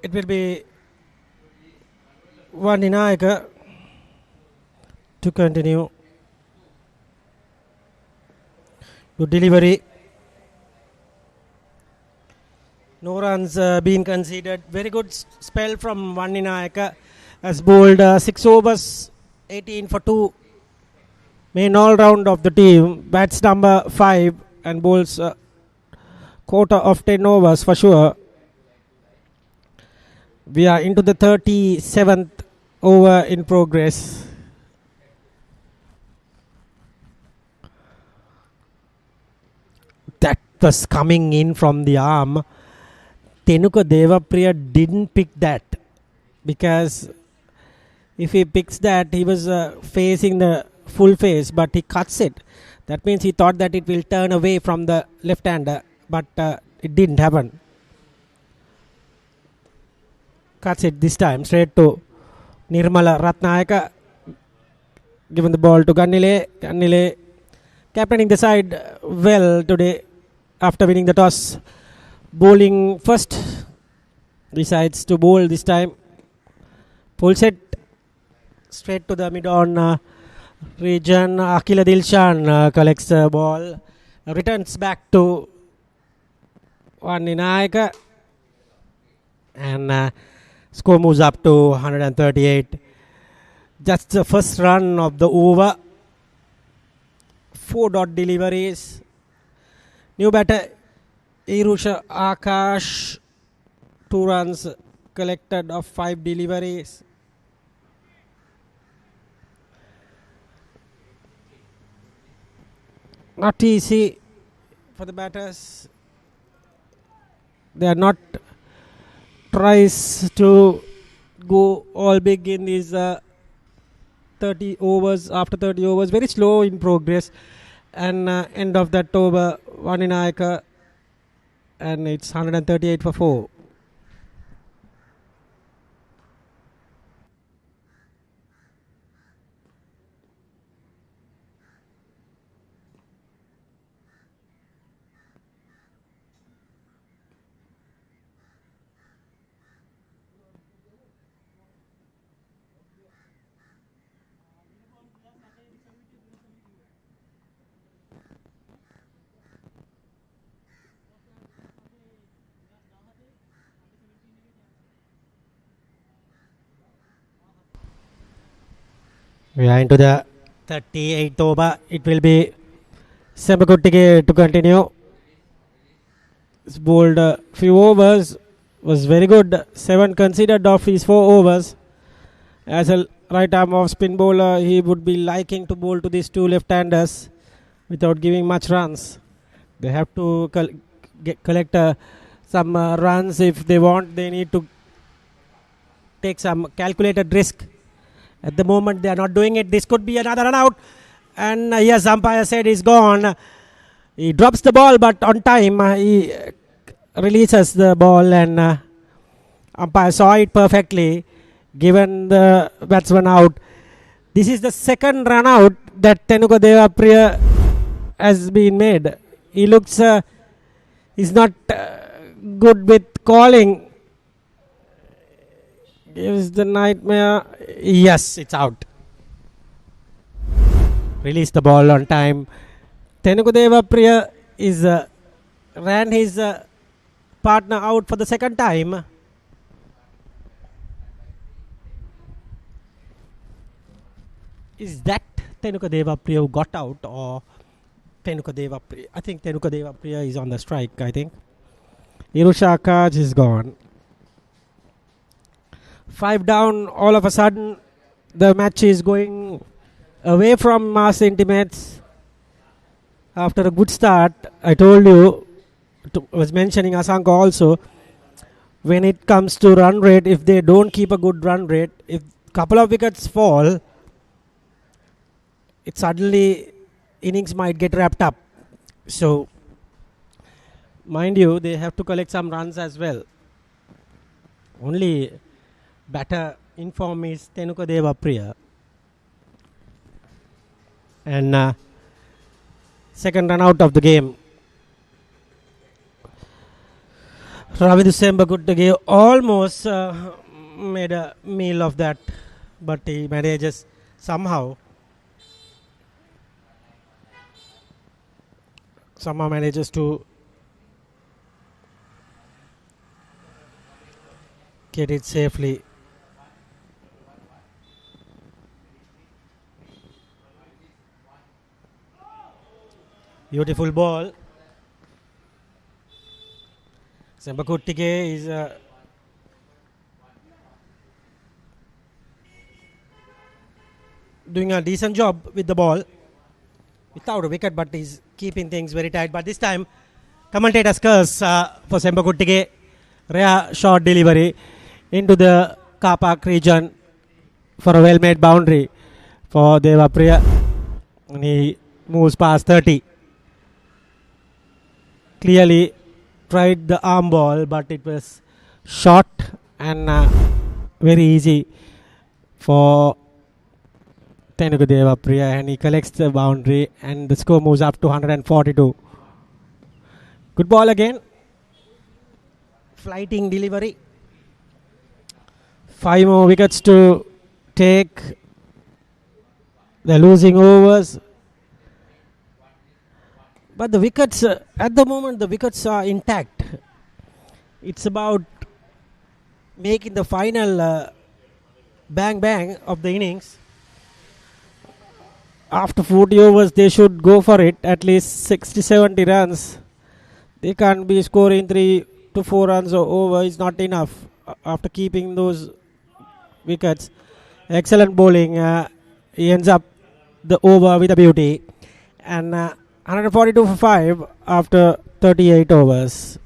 [SPEAKER 1] It will be Vandinayaka to continue. Good delivery. No runs being conceded. Very good spell from Vandinayaka. Has bowled 6 overs, 18 for 2. Main all-round of the team. Bats number 5 and bowls quarter of 10 overs for sure. We are into the 37th over in progress. That was coming in from the arm. Tenuka Devapriya didn't pick that, because if he picks that, he was facing the full face, but he cuts it. That means he thought that it will turn away from the left-hander, but it didn't happen. Cuts it this time straight to Nirmala Ratnayaka. Given the ball to Gannile. Gannile captaining the side well today after winning the toss. Bowling first. Decides to bowl this time. Pulls it straight to the mid-on region. Akila Dilshan collects the ball. Returns back to Vandinayaka. And score moves up to 138. Just the first run of the over. 4 dot deliveries. New batter Irusha Akash. 2 runs collected of 5 deliveries. Not easy for the batters. They are not tries to go all big in these 30 overs. After 30 overs, very slow in progress. And end of that over, one in Aika, and it's 138 for 4. We are into the 38th over. It will be Sembakuttige to continue. It's bowled a few overs. Was very good. 7 considered of his 4 overs. As a right arm off spin bowler, he would be liking to bowl to these 2 left-handers without giving much runs. They have to collect some runs if they want. They need to take some calculated risk. At the moment, they are not doing it. This could be another run out. And yes, umpire said he's gone. He drops the ball, but on time, he releases the ball, and umpire saw it perfectly, given the batsman out. This is the second run out that Tenuka Devapriya has been made. He looks, he's not good with calling. Gives the nightmare. Yes, it's out. Release the ball on time. Tenuka Devapriya is ran his partner out for the second time. Is that Tenuka Devapriya who got out, or Tenuka Devapriya? I think Tenuka Devapriya is on the strike, I think. Irusha Kaj is gone. 5 down, all of a sudden the match is going away from Mass Intimates. After a good start, I told you, was mentioning Asanka also, when it comes to run rate, if they don't keep a good run rate, if couple of wickets fall, it suddenly innings might get wrapped up. So mind you, they have to collect some runs as well. Only batter in form is Tenuka Devapriya. And second run out of the game. Ravidu Sembakuttige almost made a meal of that, but he manages somehow manages to get it safely. Beautiful ball. Sembakuttige is doing a decent job with the ball without a wicket, but he's keeping things very tight. But this time, commentators curse for Sembakuttige. Rare short delivery into the car park region for a well-made boundary for Devapriya. And he moves past 30. Clearly tried the arm ball, but it was short and very easy for Tenuka Devapriya, and he collects the boundary, and the score moves up to 142. Good ball again. Flighting delivery. 5 more wickets to take. They're losing overs. But the wickets, at the moment, the wickets are intact. It's about making the final bang of the innings. After 40 overs, they should go for it, at least 60-70 runs. They can't be scoring 3 to 4 runs over. It's not enough after keeping those wickets. Excellent bowling. He ends up the over with a beauty. And 142 for 5 after 38 overs.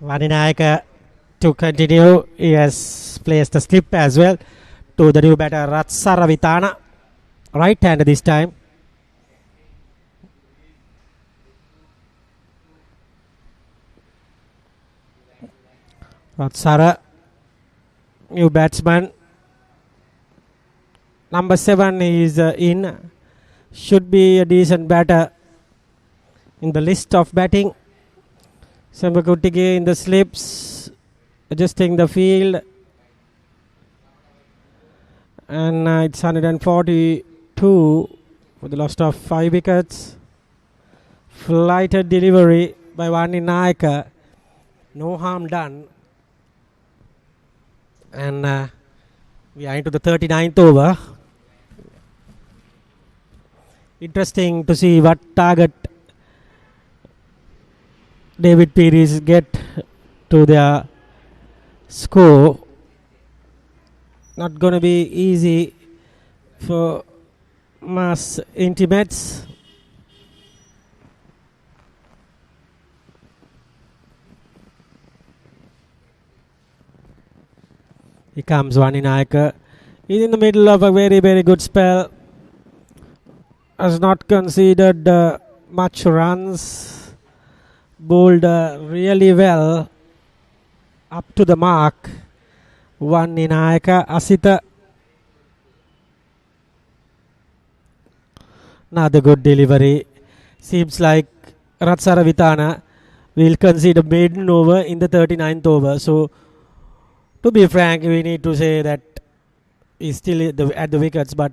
[SPEAKER 1] Vaninayaka to continue. He has placed the slip as well to the new batter Ratsara Vitana. Right hand this time. Ratsara, new batsman. Number 7 is in. Should be a decent batter in the list of batting. Sembakuttige in the slips, adjusting the field. And it's 142 for the loss of 5 wickets. Flighted delivery by Vaninayaka. No harm done. And we are into the 39th over. Interesting to see what target David Peary's get to their score. Not going to be easy for Mass Intimates. Here comes Vaninayaka. He's in the middle of a very, very good spell. Has not conceded much runs. Bowled really well. Up to the mark. Vaninayaka, Asita. Another good delivery. Seems like Ratsara Vitana will concede a maiden over in the 39th over. So, to be frank, we need to say that he's still at the wickets, but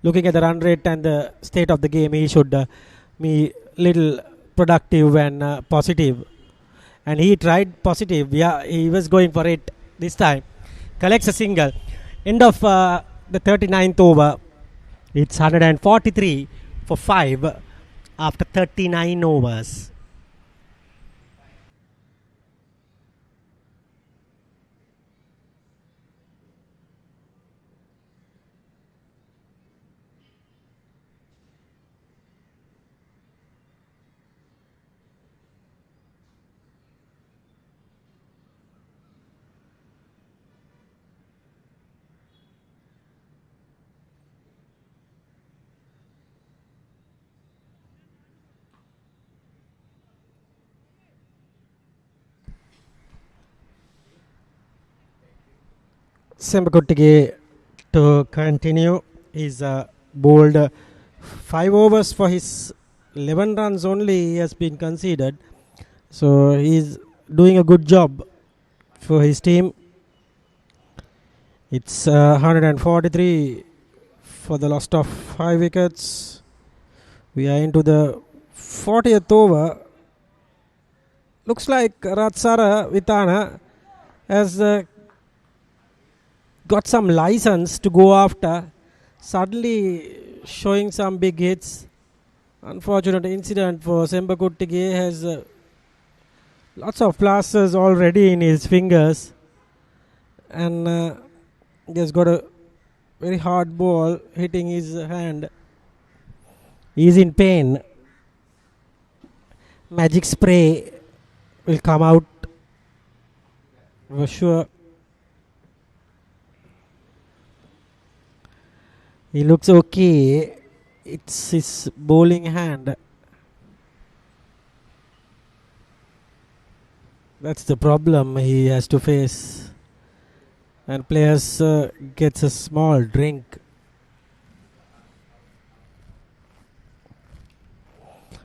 [SPEAKER 1] looking at the run rate and the state of the game, he should be little productive and positive. And he tried positive. Yeah, he was going for it this time. Collects a single. End of the 39th over. It's 143 for 5 after 39 overs. Sembakuttige to continue. He's bowled 5 overs for his 11 runs only he has been conceded. So he's doing a good job for his team. It's 143 for the loss of 5 wickets. We are into the 40th over. Looks like Ratsara Vitana has got some license to go after. Suddenly showing some big hits. Unfortunate incident for Sembakuttige. Has lots of plasters already in his fingers, and he has got a very hard ball hitting his hand. He is in pain. Magic spray will come out for sure. He looks okay. It's his bowling hand. That's the problem he has to face. And players gets a small drink.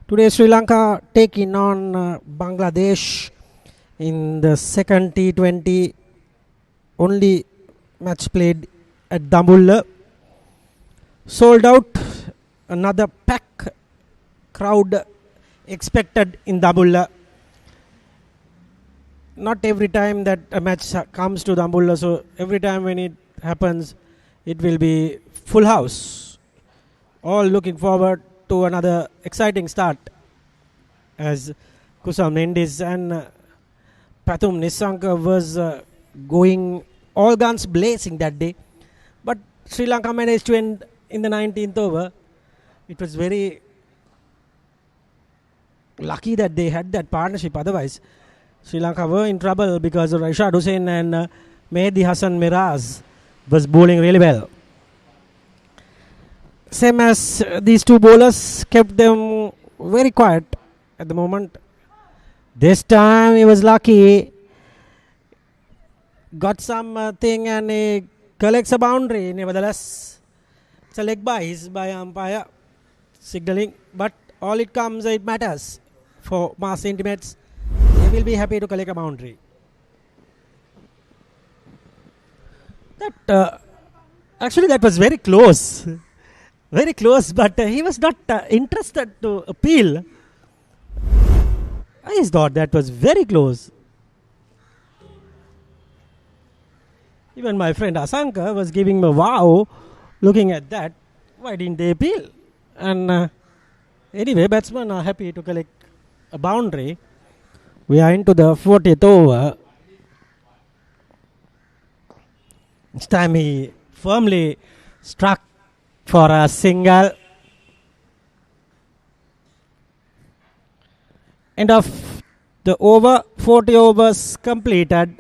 [SPEAKER 1] Today Sri Lanka taking on Bangladesh in the second T20. Only match played at Dambulla. Sold out. Another pack crowd expected in Dambulla. Not every time that a match comes to Dambulla, so every time when it happens, it will be full house. All looking forward to another exciting start as Kusam Mendis and Pathum Nissanka was going all guns blazing that day. But Sri Lanka managed to end in the 19th over. It was very lucky that they had that partnership. Otherwise, Sri Lanka were in trouble because Rashad Hussain and Mehdi Hassan Miraz was bowling really well. Same as these two bowlers kept them very quiet at the moment. This time he was lucky. Got something and he collects a boundary. Nevertheless, it's a leg by umpire signaling. But all it comes, it matters for Mass Intimates. They will be happy to collect a boundary. Actually, that was very close. Very close, but he was not interested to appeal. I thought that was very close. Even my friend Asanka was giving me wow looking at that. Why didn't they appeal? And anyway, batsmen are happy to collect a boundary. We are into the 40th over. This time he firmly struck for a single. End of the over. 40 overs completed.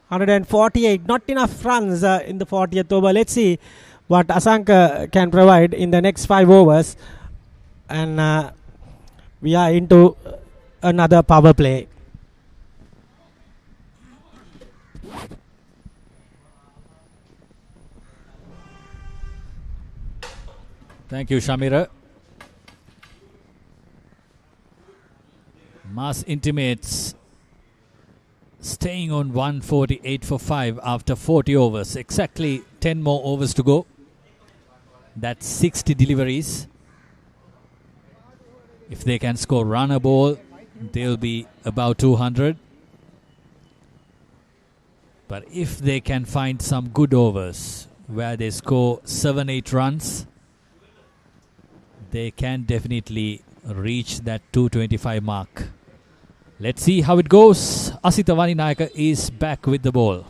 [SPEAKER 1] 148. Not enough runs in the 40th over. Let's see what Asanka can provide in the next 5 overs. And we are into another power play.
[SPEAKER 2] Thank you, Shamira. Mass Intimates staying on 148 for 5 after 40 overs. Exactly 10 more overs to go. That's 60 deliveries. If they can score run a ball, they'll be about 200. But if they can find some good overs where they score 7-8 runs, they can definitely reach that 225 mark. Let's see how it goes. Asitha Vaninayaka is back with the ball.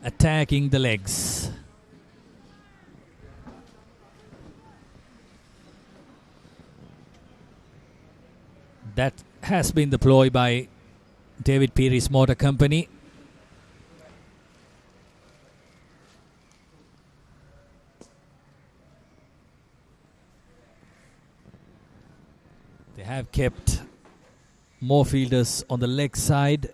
[SPEAKER 2] Attacking the legs. That has been the ploy by David Peary's Motor Company. They have kept more fielders on the leg side,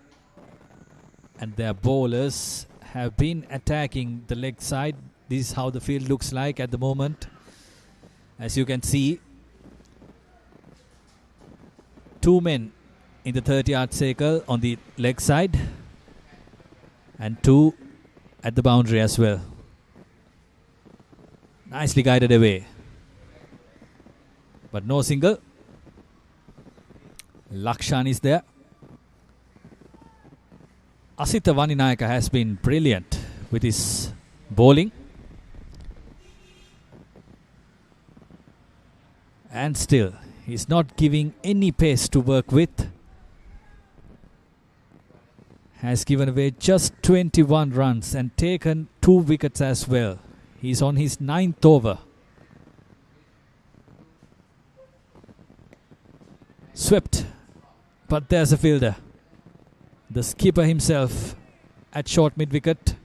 [SPEAKER 2] and their bowlers have been attacking the leg side. This is how the field looks like at the moment. As you can see, 2 men in the 30-yard circle on the leg side and 2 at the boundary as well. Nicely guided away, but no single. Lakshan is there. Asitha Vaninayaka has been brilliant with his bowling. And still, he's not giving any pace to work with. Has given away just 21 runs and taken 2 wickets as well. He's on his 9th over. Swept. But there's a fielder. The skipper himself at short mid-wicket.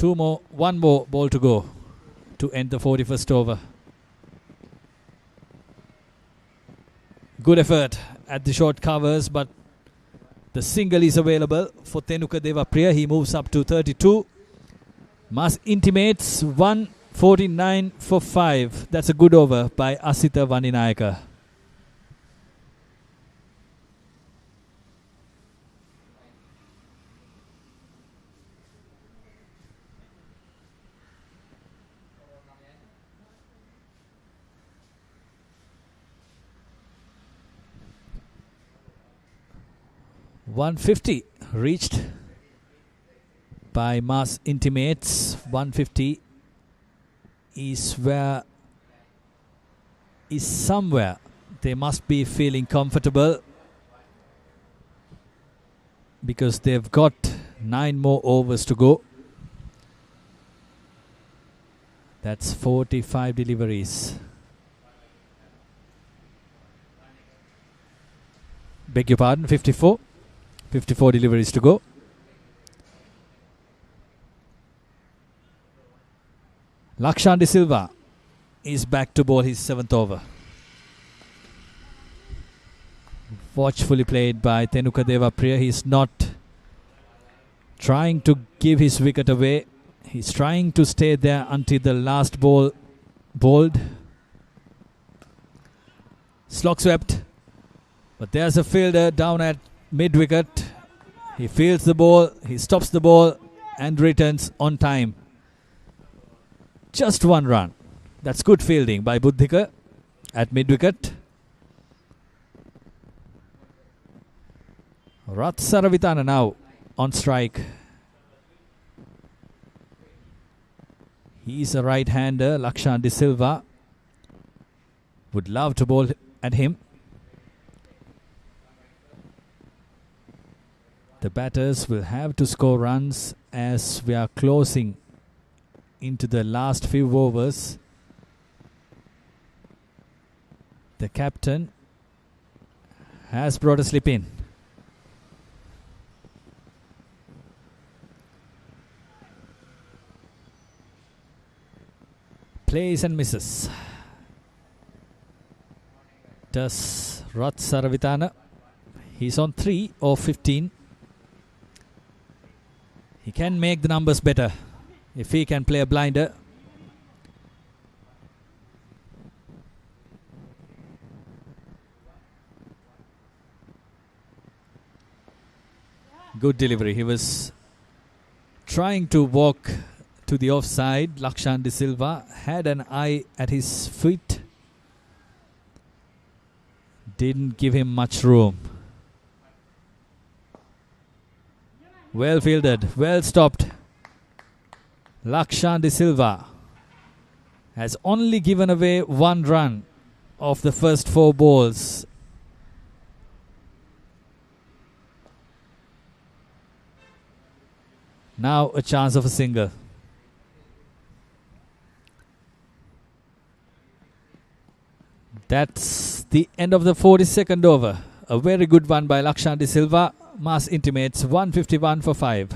[SPEAKER 2] 1 more ball to go to end the 41st over. Good effort at the short covers, but the single is available for Tenuka Devapriya. He moves up to 32. Mass Intimates 149 for 5. That's a good over by Asitha Vaninayaka. .150 reached by Mass Intimates. 150 is somewhere they must be feeling comfortable, because they've got 9 more overs to go. That's 45 deliveries. Beg your pardon, 54. 54 deliveries to go. Lakshan De Silva is back to bowl his 7th over. Watchfully played by Tenuka Devapriya. He's not trying to give his wicket away. He's trying to stay there until the last ball bowled. Slog swept. But there's a fielder down at mid-wicket. He fields the ball, he stops the ball and returns on time. Just 1 run. That's good fielding by Buddhika at mid-wicket. Ratsaravitana now on strike. He's a right-hander. Lakshan De Silva would love to bowl at him. The batters will have to score runs as we are closing into the last few overs. The captain has brought a slip in. Plays and misses. Does Ratsaravitana. He's on 3 of 15. He can make the numbers better if he can play a blinder. Good delivery. He was trying to walk to the offside. Lakshan De Silva had an eye at his feet. Didn't give him much room. Well fielded, well stopped. Lakshan De Silva has only given away 1 run of the first 4 balls. Now a chance of a single. That's the end of the 42nd over. A very good one by Lakshan De Silva. Mass intimates 151 for 5.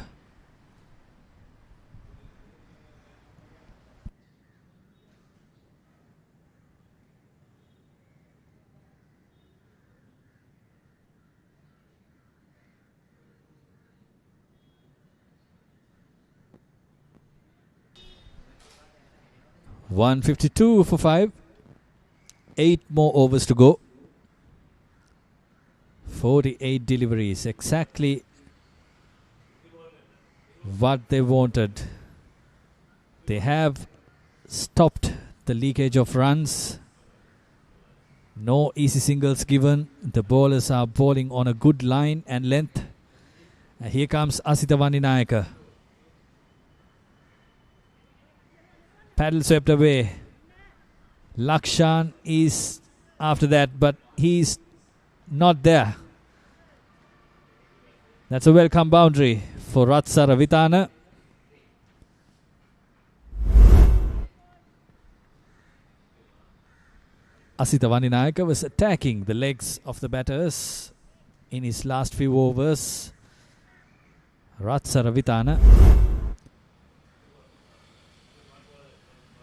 [SPEAKER 2] (152 for 5). 8 more overs to go. 48 deliveries, exactly what they wanted. They have stopped the leakage of runs. No easy singles given. The bowlers are bowling on a good line and length. And here comes Asitha Vanninayaka. Paddle swept away. Lakshan is after that, but he's not there. That's a welcome boundary for Ratsaravitana. Asitha Vanninayaka was attacking the legs of the batters in his last few overs. Ratsaravitana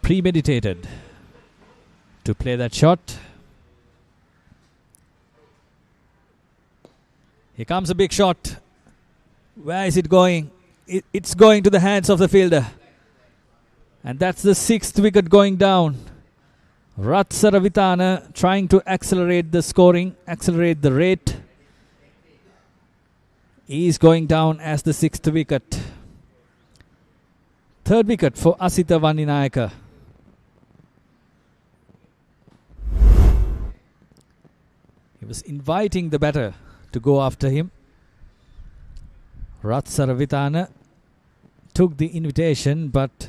[SPEAKER 2] premeditated to play that shot. Here comes a big shot. Where is it going? It's going to the hands of the fielder. And that's the 6th wicket going down. Ratsaravitana trying to accelerate the scoring, accelerate the rate. He's going down as the 6th wicket. 3rd wicket for Asitha Vanninayaka. He was inviting the batter to go after him. Ratsaravitana took the invitation, but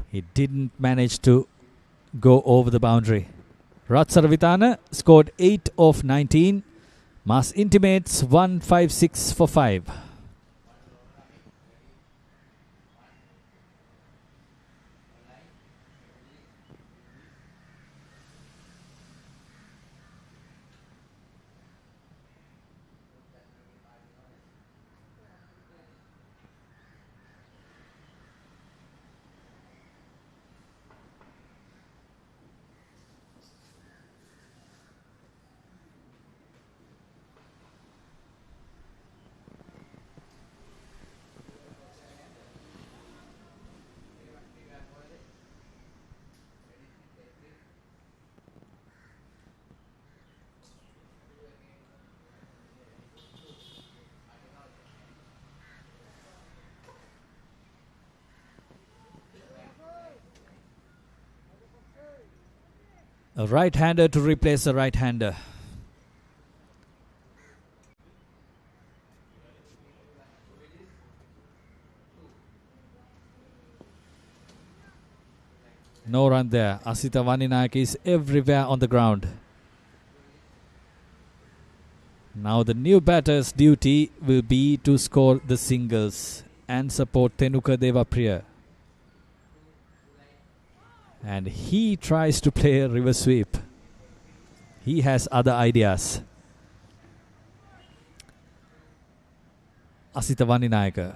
[SPEAKER 2] he didn't manage to go over the boundary. Ratsaravitana scored 8 of 19. Mass intimates 156 for 5. A right-hander to replace a right-hander. No run there. Asita Vaninayake is everywhere on the ground. Now the new batter's duty will be to score the singles and support Tenuka Devapriya. And he tries to play a reverse sweep. He has other ideas. Asita Vaninayake,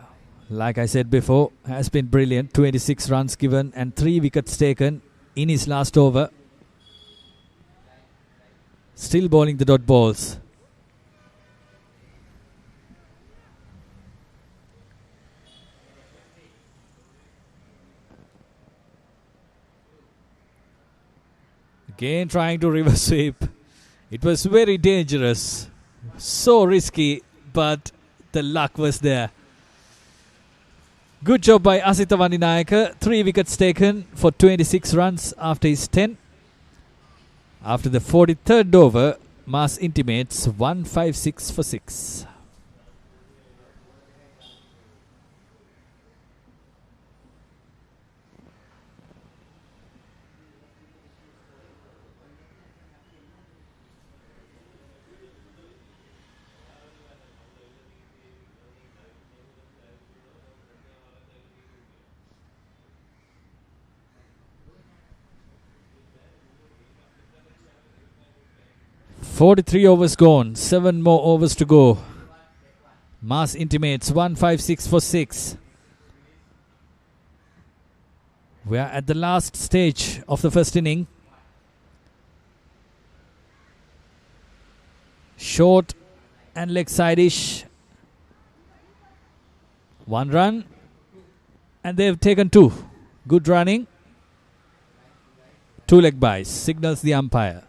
[SPEAKER 2] like I said before, has been brilliant. 26 runs given and 3 wickets taken in his last over. Still bowling the dot balls. Again trying to reverse sweep. It was very dangerous. So risky, but the luck was there. Good job by Asita Vaninayake. 3 wickets taken for 26 runs after his 10. After the 43rd over, Mass Intimates 156 for 6. "43 overs gone, 7 more overs to go." Mass Intimates 156 for 6. We are at the last stage of the first inning. Short and leg side-ish. 1 run. And they've taken 2. Good running. 2 leg byes. Signals the umpire.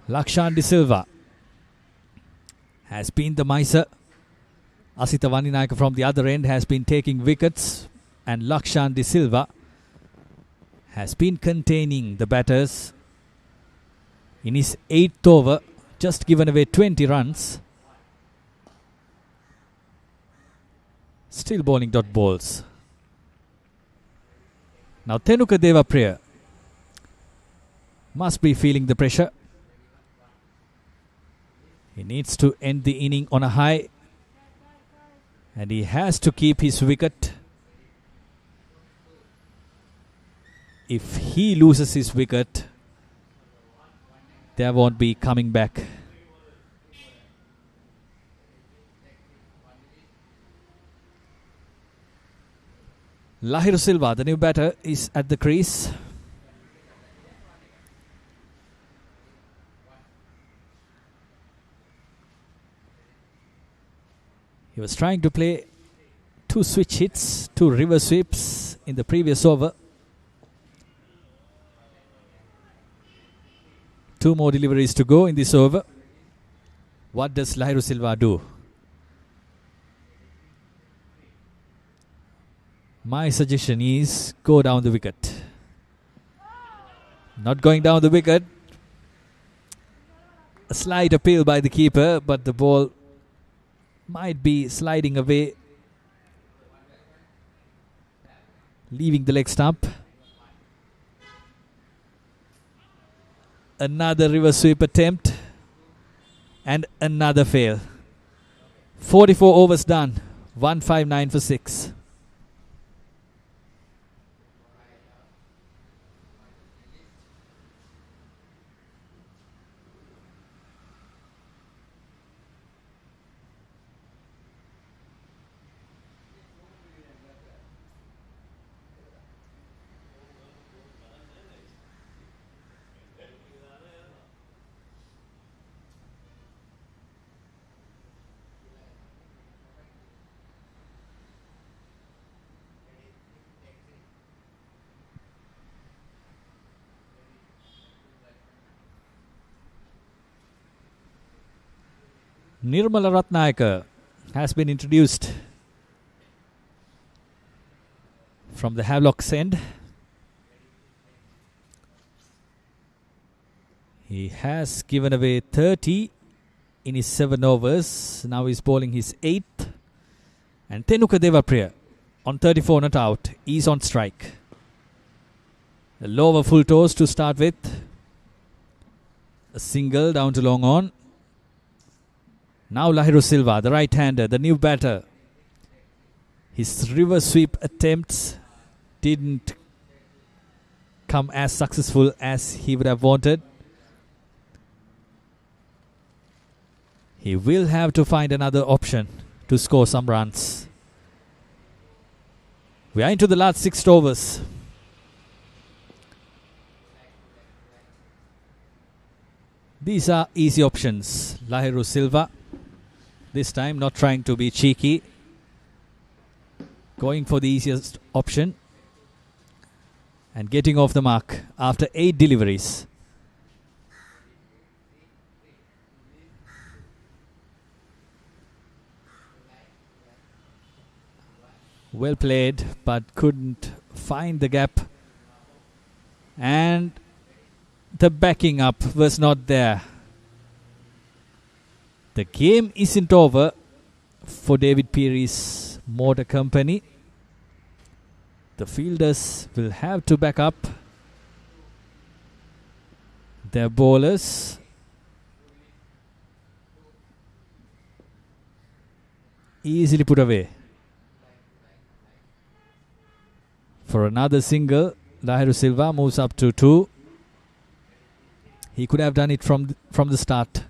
[SPEAKER 2] Lakshan De Silva has been the miser. Asita Vaninayake from the other end has been taking wickets. And Lakshan De Silva has been containing the batters. In his 8th over, just given away 20 runs. Still bowling dot balls. Now Tenuka Devapriya must be feeling the pressure. He needs to end the inning on a high. And he has to keep his wicket. If he loses his wicket, there won't be coming back. Lahiru Silva, the new batter, is at the crease. He was trying to play 2 switch hits, 2 reverse sweeps in the previous over. 2 more deliveries to go in this over. What does Lahiru Silva do? My suggestion is go down the wicket. Not going down the wicket. A slight appeal by the keeper, but the ball might be sliding away, leaving the leg stump. Another reverse sweep attempt and another fail. 44 overs done. 159 for 6. Nirmala Ratnayaka has been introduced from the Havelock's end. He has given away 30 in his 7 overs. Now he's bowling his 8th. And Tenuka Devapriya on 34 not out. He's on strike. The lower full toss to start with. A single down to long on. Now Lahiru Silva, the right-hander, the new batter. His reverse sweep attempts didn't come as successful as he would have wanted. He will have to find another option to score some runs. We are into the last 6 overs. These are easy options. Lahiru Silva, this time not trying to be cheeky, going for the easiest option and getting off the mark after 8 deliveries. Well played, but couldn't find the gap. And the backing up was not there. The game isn't over for David Peary's motor company. The fielders will have to back up their bowlers. Easily put away. For another single, Lahiru Silva moves up to 2. He could have done it from the start.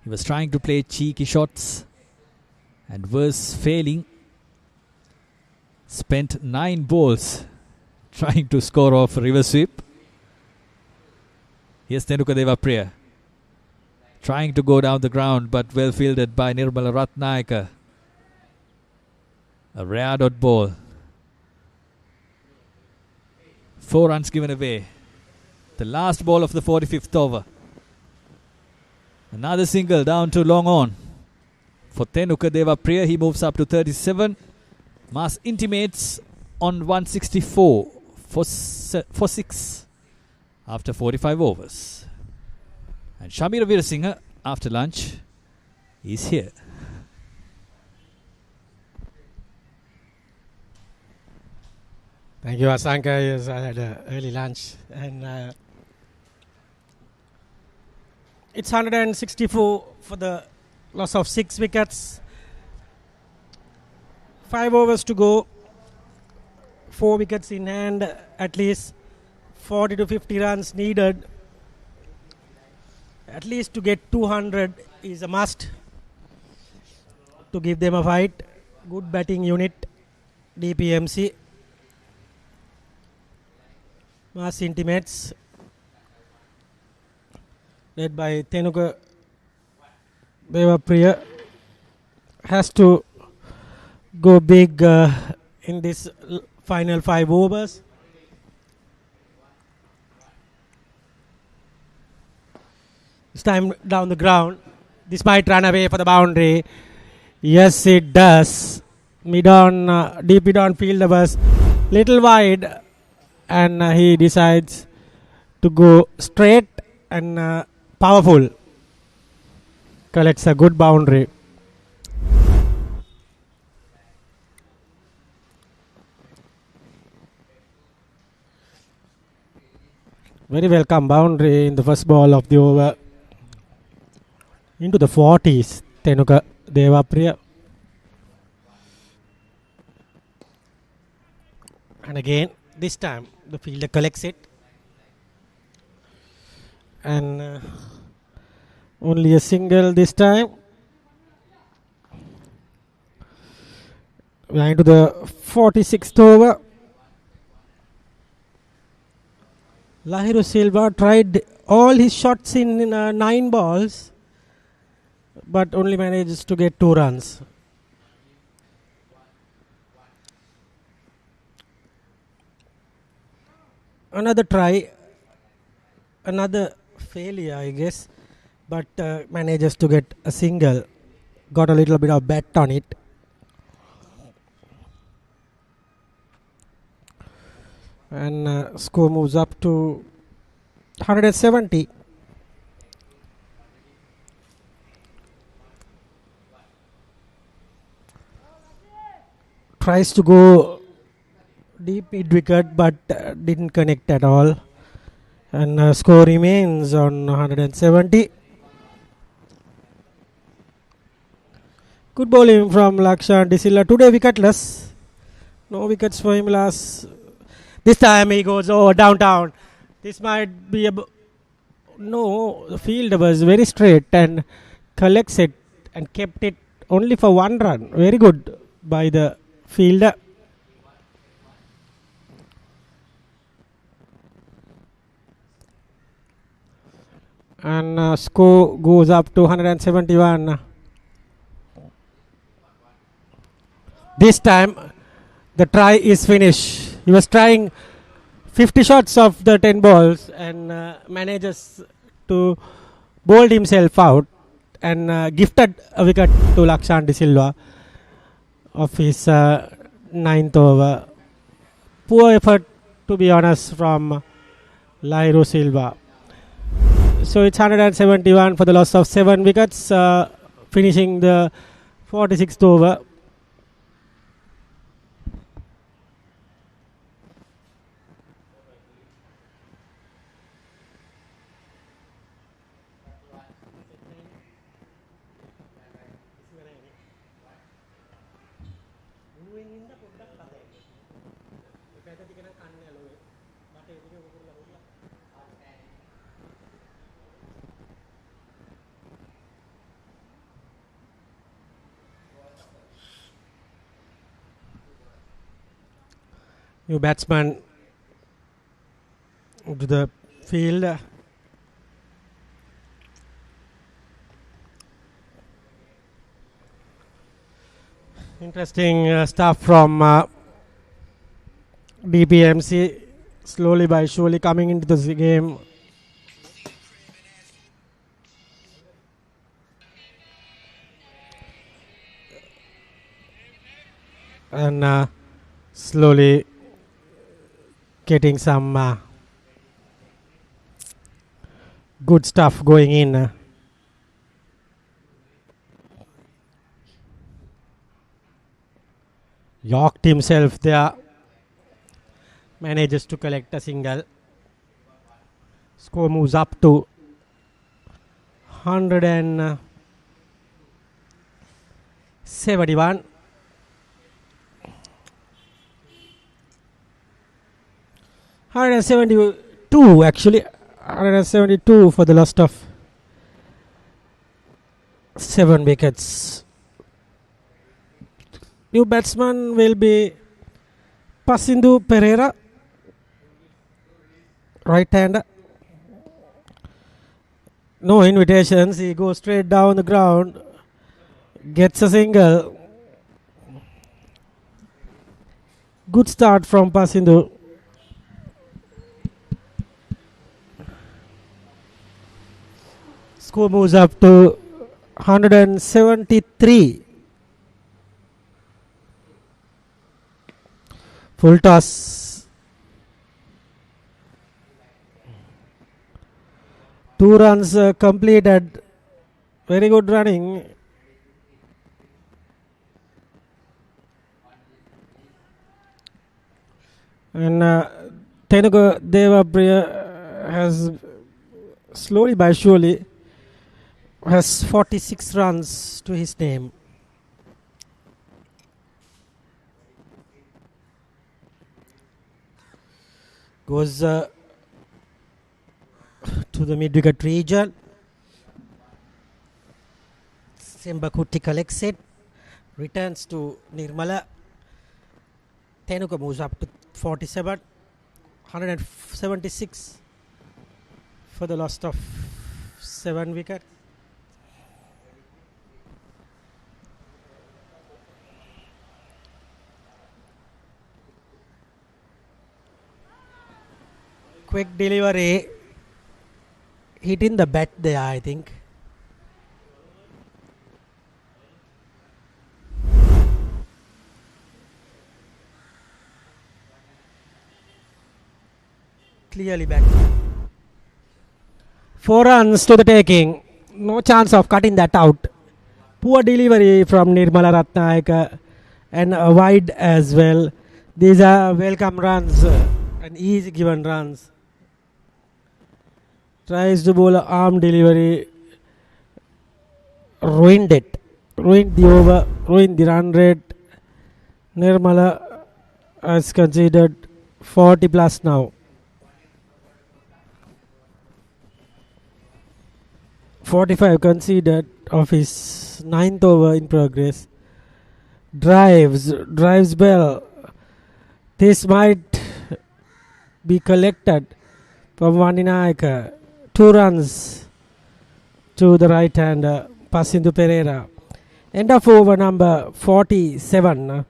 [SPEAKER 2] He was trying to play cheeky shots and was failing. Spent 9 balls trying to score off a reverse sweep. Here's Tenuka Devapriya trying to go down the ground, but well fielded by Nirmala Ratnayaka. A rare dot ball. 4 runs given away. The last ball of the 45th over. Another single down to long on. For Tenuka Devapriya, he moves up to 37. Mas Intimates on 164 for 6 after 45 overs. And Shamira Veerasinghe, after lunch, is here.
[SPEAKER 1] Thank you, Asanka. Yes, I had an early lunch. And it's 164 for the loss of 6 wickets. 5 overs to go. 4 wickets in hand. At least 40 to 50 runs needed. At least to get 200 is a must to give them a fight. Good batting unit, DPMC. Mas Intimates, led by Tenuka Devapriya, has to go big in this final 5 overs. This time down the ground. This might run away for the boundary. Yes, it does. Mid-on, deep mid-on fielder was little wide. And he decides to go straight and powerful. Collects a good boundary. Very welcome boundary in the first ball of the over. Into the 40s, Tenuka Devapriya. And again, this time the fielder collects it. And only a single this time. We are into the 46th over. Lahiru Silva tried all his shots in 9 balls, but only manages to get 2 runs. Another try, another failure, I guess, but manages to get a single. Got a little bit of bat on it. And score moves up to 170. tries to go deep mid wicket but didn't connect at all. And score remains on 170. Good bowling from Lakshan Disilla. Today wicketless. No wickets for him last. This time he goes downtown. This might be no. The fielder was very straight and collects it and kept it only for 1 run. Very good by the fielder. And score goes up to 171. This time the try is finished. He was trying 50 shots of the 10 balls and manages to bowl himself out and gifted a wicket to Lakshan De Silva of his 9th over. Poor effort, to be honest, from Lairo Silva. So it's 171 for the loss of 7 wickets, finishing the 46th over. New batsman to the field. Interesting stuff from DPMC. Slowly by surely coming into the game. And slowly getting some good stuff going in. Yorked himself there. Manages to collect a single. Score moves up to 171. 172 actually. 172 for the loss of 7 wickets. New batsman will be Pasindu Pereira, right hander. No invitations, he goes straight down the ground, gets a single. Good start from Pasindu. Score moves up to 173. Full toss. 2 runs completed. Very good running. And Tenuka Devapriya has slowly by surely has 46 runs to his name. Goes to the mid-wicket region. Sembakutti collects it. Returns to Nirmala. Tenuka moves up to 47. 176 for the loss of 7 wickets. Quick delivery, hitting the bat there, I think. Clearly back. 4 runs to the taking. No chance of cutting that out. Poor delivery from Nirmala Ratnayaka and wide as well. These are welcome runs and easy given runs. Tries to bowl a arm delivery, ruined it, ruined the over, ruined the run rate. Nirmala has considered 40 plus now. 45 conceded of his 9th over in progress. Drives well. This might be collected from Vaninayaka. 2 runs to the right hander, Pasindu Pereira. End of over number 47.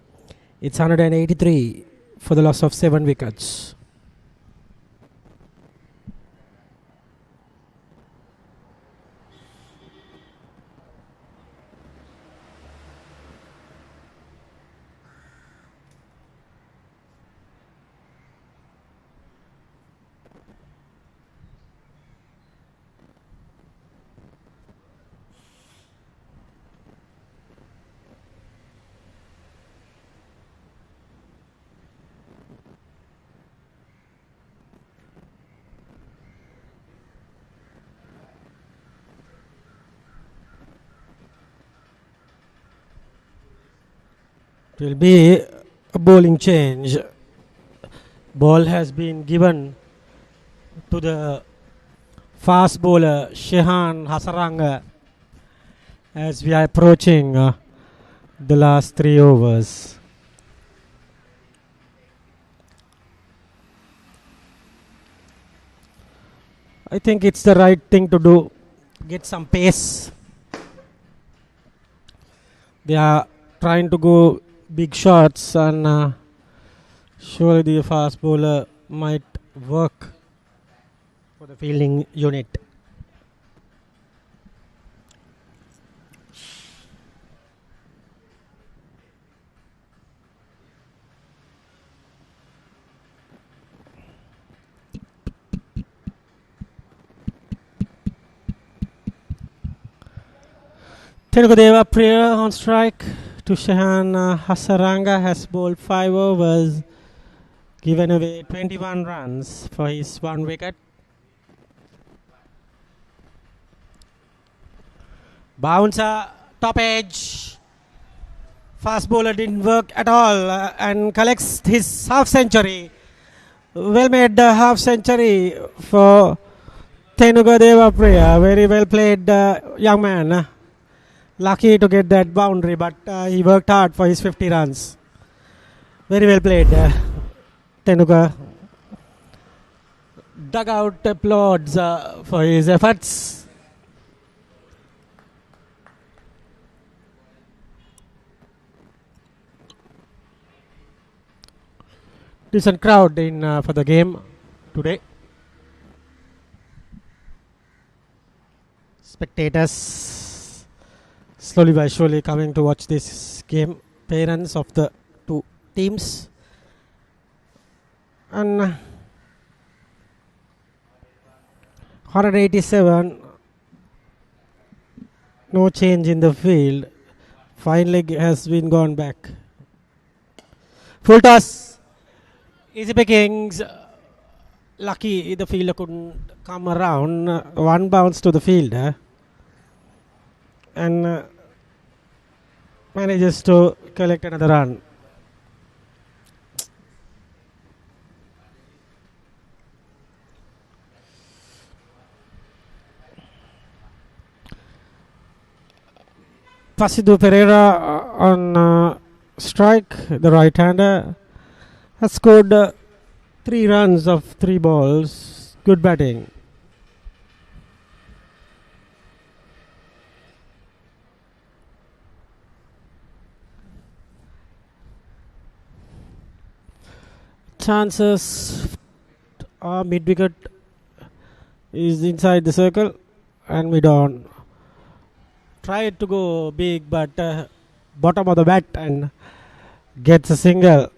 [SPEAKER 1] It's 183 for the loss of 7 wickets. It will be a bowling change. Ball has been given to the fast bowler Shehan Hasaranga as we are approaching the last 3 overs. I think it's the right thing to do. Get some pace. They are trying to go big shots, and surely the fast bowler might work for the fielding unit. Tenugudeva Priya on strike. Tushahan Hasaranga has bowled 5 overs, given away 21 runs for his 1 wicket. Bouncer, top edge. Fast bowler didn't work at all and collects his half century. Well made half century for Tenugudeva Priya. Very well played, young man. Lucky to get that boundary, but he worked hard for his 50 runs. Very well played, Tenuga. Dugout applauds for his efforts. Decent crowd in for the game today. Spectators slowly by surely coming to watch this game. Parents of the 2 teams. And 187. No change in the field. Fine leg has been gone back. Full toss. Easy pickings. Lucky the fielder couldn't come around. 1 bounce to the fielder. And manages to collect another run. Pasindu Pereira on strike, the right-hander, has scored 3 runs of 3 balls. Good batting. Chances mid-wicket is inside the circle and mid-on. Tried to go big, but bottom of the bat and gets a single.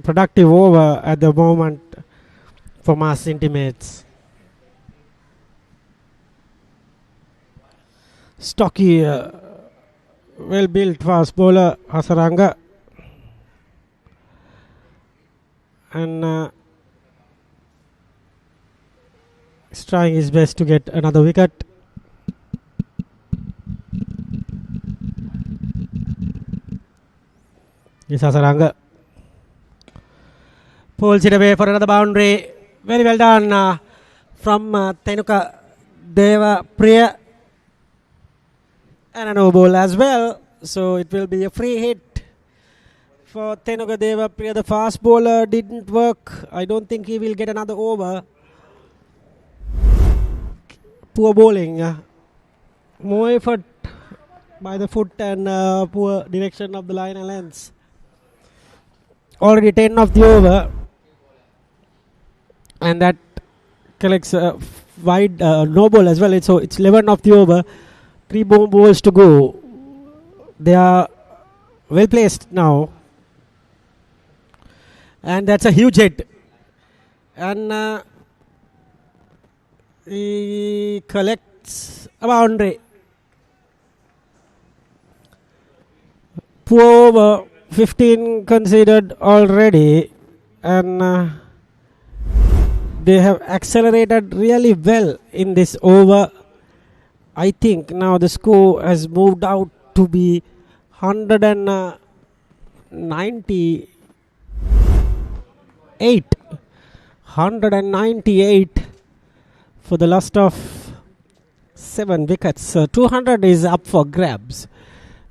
[SPEAKER 1] Productive over at the moment for Mass Intimates. Stocky, well-built fast bowler Hasaranga. and he's trying his best to get another wicket. This Asaranga pulls it away for another boundary. Very well done from Tenuka Deva Priya, and a no ball as well. So it will be a free hit for Tenuka Deva Priya. The fast bowler didn't work. I don't think he will get another over. Poor bowling. More effort by the foot and poor direction of the line and lengths. Already 10 of the over, and that collects wide no ball as well. So it's 11 of the over. 3 more balls to go. They are well placed now, and that's a huge hit. And he collects a boundary. Poor over. 15 considered already, and they have accelerated really well in this over. I think now the score has moved out to be 198 for the last of 7 wickets. 200 is up for grabs,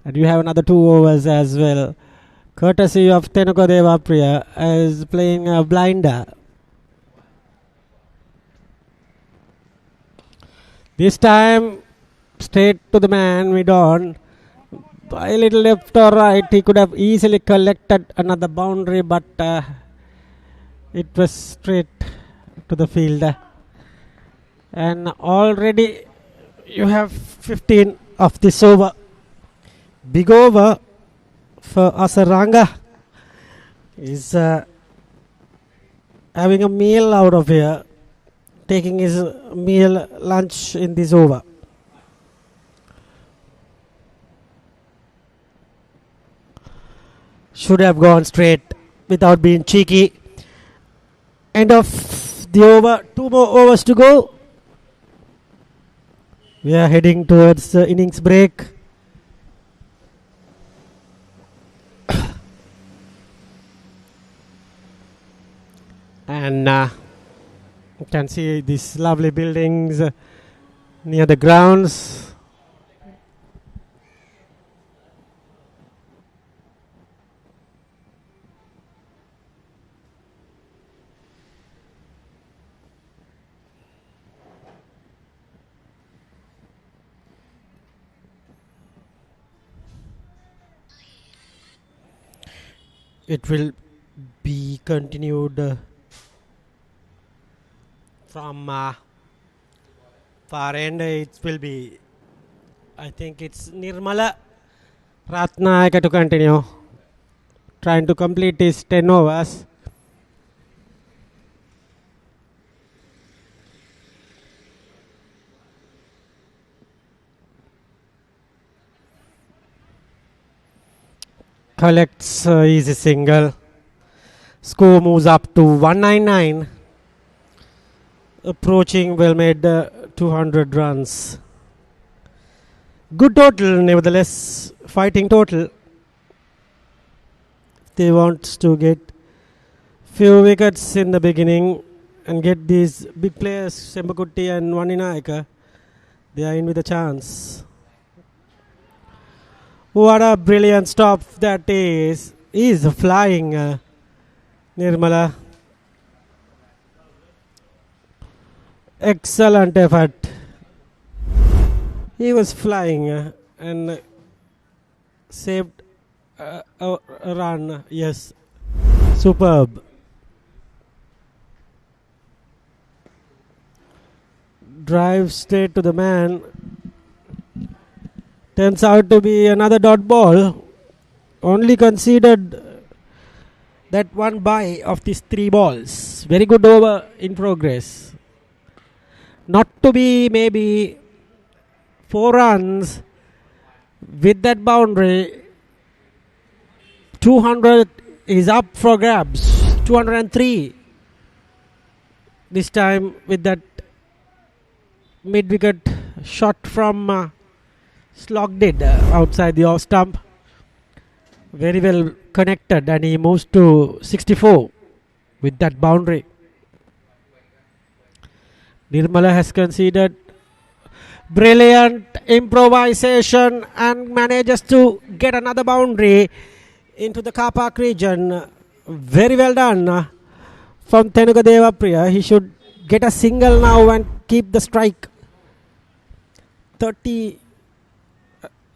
[SPEAKER 1] and you have another 2 overs as well, courtesy of Tenuka Deva Priya as playing a blinder. This time straight to the man mid-on. By a little left or right, he could have easily collected another boundary, but it was straight to the fielder. And already you have 15 of this over. Big over for Asaranga. He's having a meal out of here, taking his meal lunch in this over. Should have gone straight without being cheeky. End of the over. 2 more overs to go. We are heading towards the innings break. And you can see these lovely buildings near the grounds. It will be continued from far end. It will be, I think it's Nirmala Ratnayaka to continue, trying to complete his 10 overs. Collects easy single. Score moves up to 199. Approaching well made 200 runs. Good total, nevertheless. Fighting total. They want to get few wickets in the beginning and get these big players, Sembakutti and Vaninayaka. They are in with a chance. What a brilliant stop that is. He's flying, Nirmala. Excellent effort. He was flying and saved a run. Yes, superb. Drive straight to the man. Turns out to be another dot ball. Only conceded that one by of these 3 balls. Very good over in progress. Not to be maybe 4 runs with that boundary. 200 is up for grabs. 203. This time with that mid-wicket shot from Slogged outside the off stump. Very well connected, and he moves to 64 with that boundary. Nirmala has conceded. Brilliant improvisation and manages to get another boundary into the car park region. Very well done from Tenuka Devapriya. He should get a single now and keep the strike.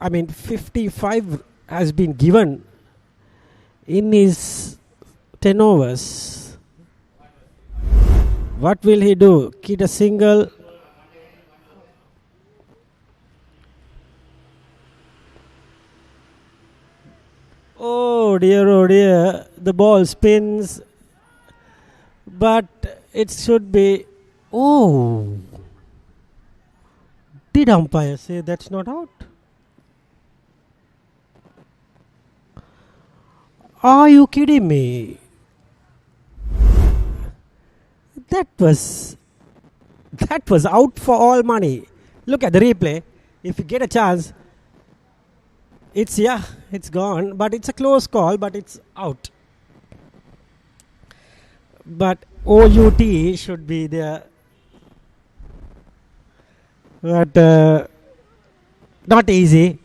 [SPEAKER 1] 55 has been given in his 10 overs. What will he do? Get a single. Oh dear, the ball spins, but it should be. Oh, did umpire say that's not out? Are you kidding me? That was out for all money. Look at the replay. If you get a chance, it's gone, but it's a close call, but it's out. But OUT should be there. But not easy.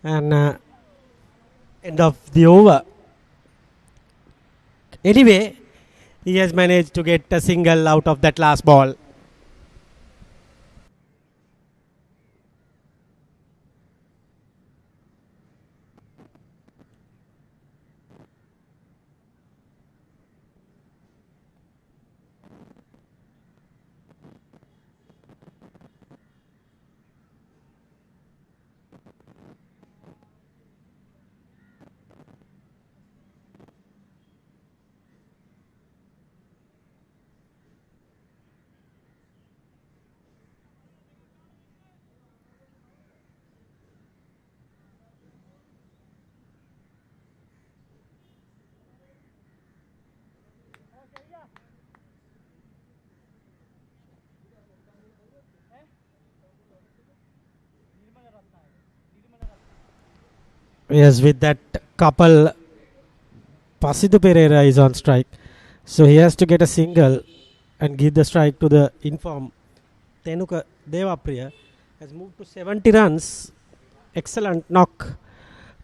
[SPEAKER 1] And end of the over. Anyway, he has managed to get a single out of that last ball. Yes, with that couple, Pasidu Pereira is on strike. So he has to get a single and give the strike to the inform. Tenuka Devapriya has moved to 70 runs. Excellent knock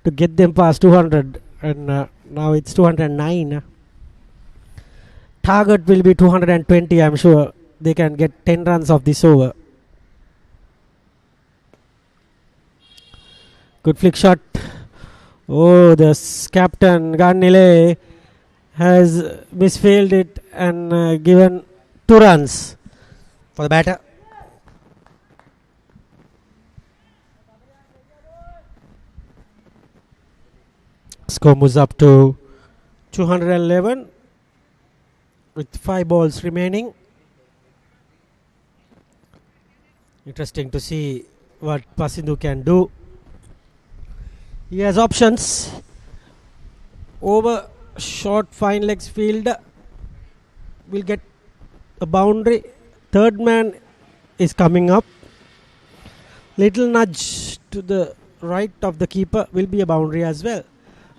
[SPEAKER 1] to get them past 200. And now it's 209. Target will be 220, I'm sure. They can get 10 runs off this over. Good flick shot. Oh, the captain Garnile has misfielded it and given 2 runs for the batter. Score moves up to 211 with 5 balls remaining. Interesting to see what Pasindu can do. He has options. Over short fine legs field will get a boundary. Third man is coming up. Little nudge to the right of the keeper will be a boundary as well.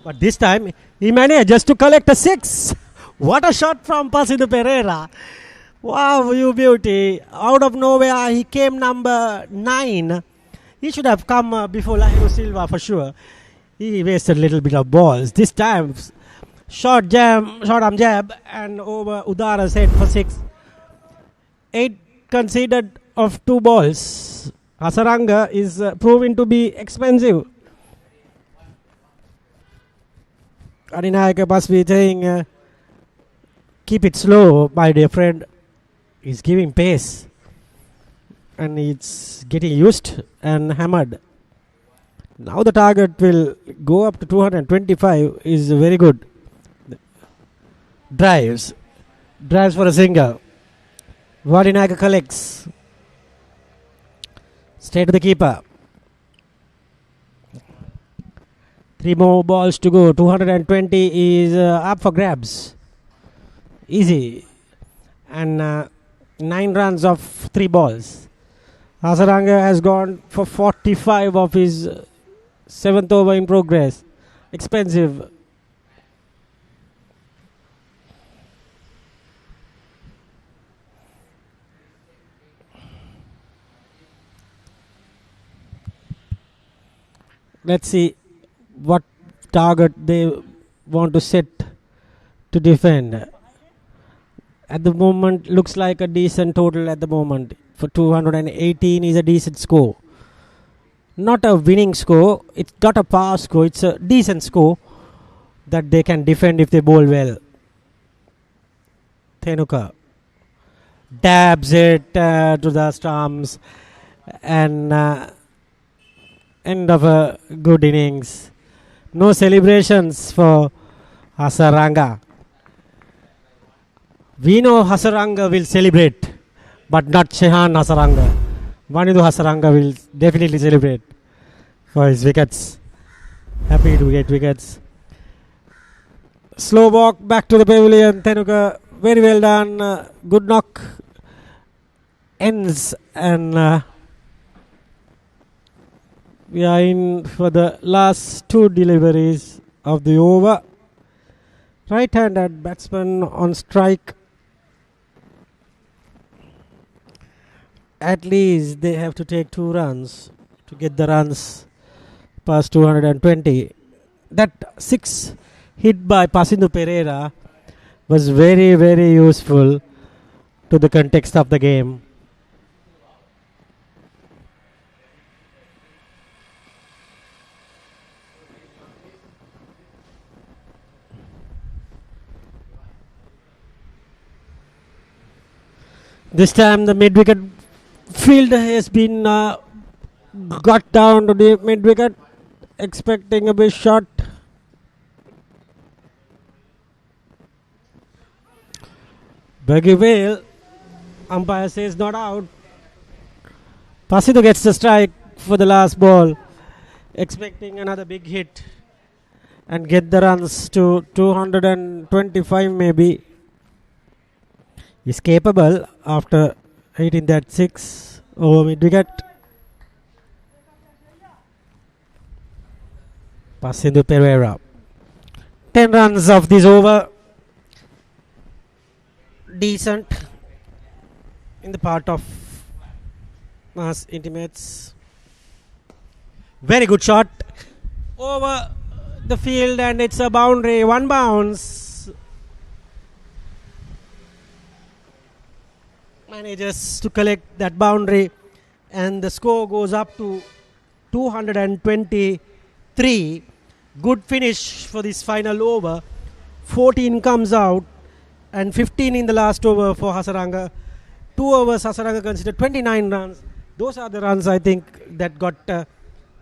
[SPEAKER 1] But this time he manages to collect a 6. What a shot from Pasidu Pereira. Wow, you beauty. Out of nowhere he came number 9. He should have come before Lahiro Silva for sure. He wasted a little bit of balls. This time, short arm jab and over Udara's head for 6. 8 conceded of 2 balls. Hasaranga is proving to be expensive. Adinayaka must be saying, keep it slow, my dear friend. He's giving pace. And it's getting used and hammered. Now the target will go up to 225 is very good. Drives for a single. Vadinaka collects. Straight to the keeper. 3 more balls to go. 220 is up for grabs. Easy. And 9 runs of 3 balls. Hasaranga has gone for 45 of his 7th over in progress. Expensive. Let's see what target they want to set to defend. At the moment, looks like a decent total at the moment. For 218 is a decent score. Not a winning score. It's not a power score. It's a decent score that they can defend if they bowl well. Thenuka dabs it to the stumps, and end of a good innings. No celebrations for Hasaranga. We know Hasaranga will celebrate, but not Shehan Hasaranga. Manidu Hasaranga will definitely celebrate for his wickets. Happy to get wickets. Slow walk back to the pavilion. Thenuka, very well done. Good knock. Ends, and we are in for the last 2 deliveries of the over. Right-handed batsman on strike. At least they have to take 2 runs to get the runs past 220. That 6 hit by Pasindu Pereira was very, very useful to the context of the game. This time the mid-wicket fielder has been got down to the mid-wicket, expecting a big shot. Bergie Vale, umpire says not out. Pasido gets the strike for the last ball, expecting another big hit and get the runs to 225 maybe. Is capable after hitting that 6 over mid-wicket. Pasindu Pereira. 10 runs of this over. Decent in the part of us intimates. Very good shot over the field, and it's a boundary. 1 bounce. Manages to collect that boundary, and the score goes up to 223. Good finish for this final over. 14 comes out and 15 in the last over for Hasaranga. 2 overs Hasaranga considered 29 runs. Those are the runs I think that got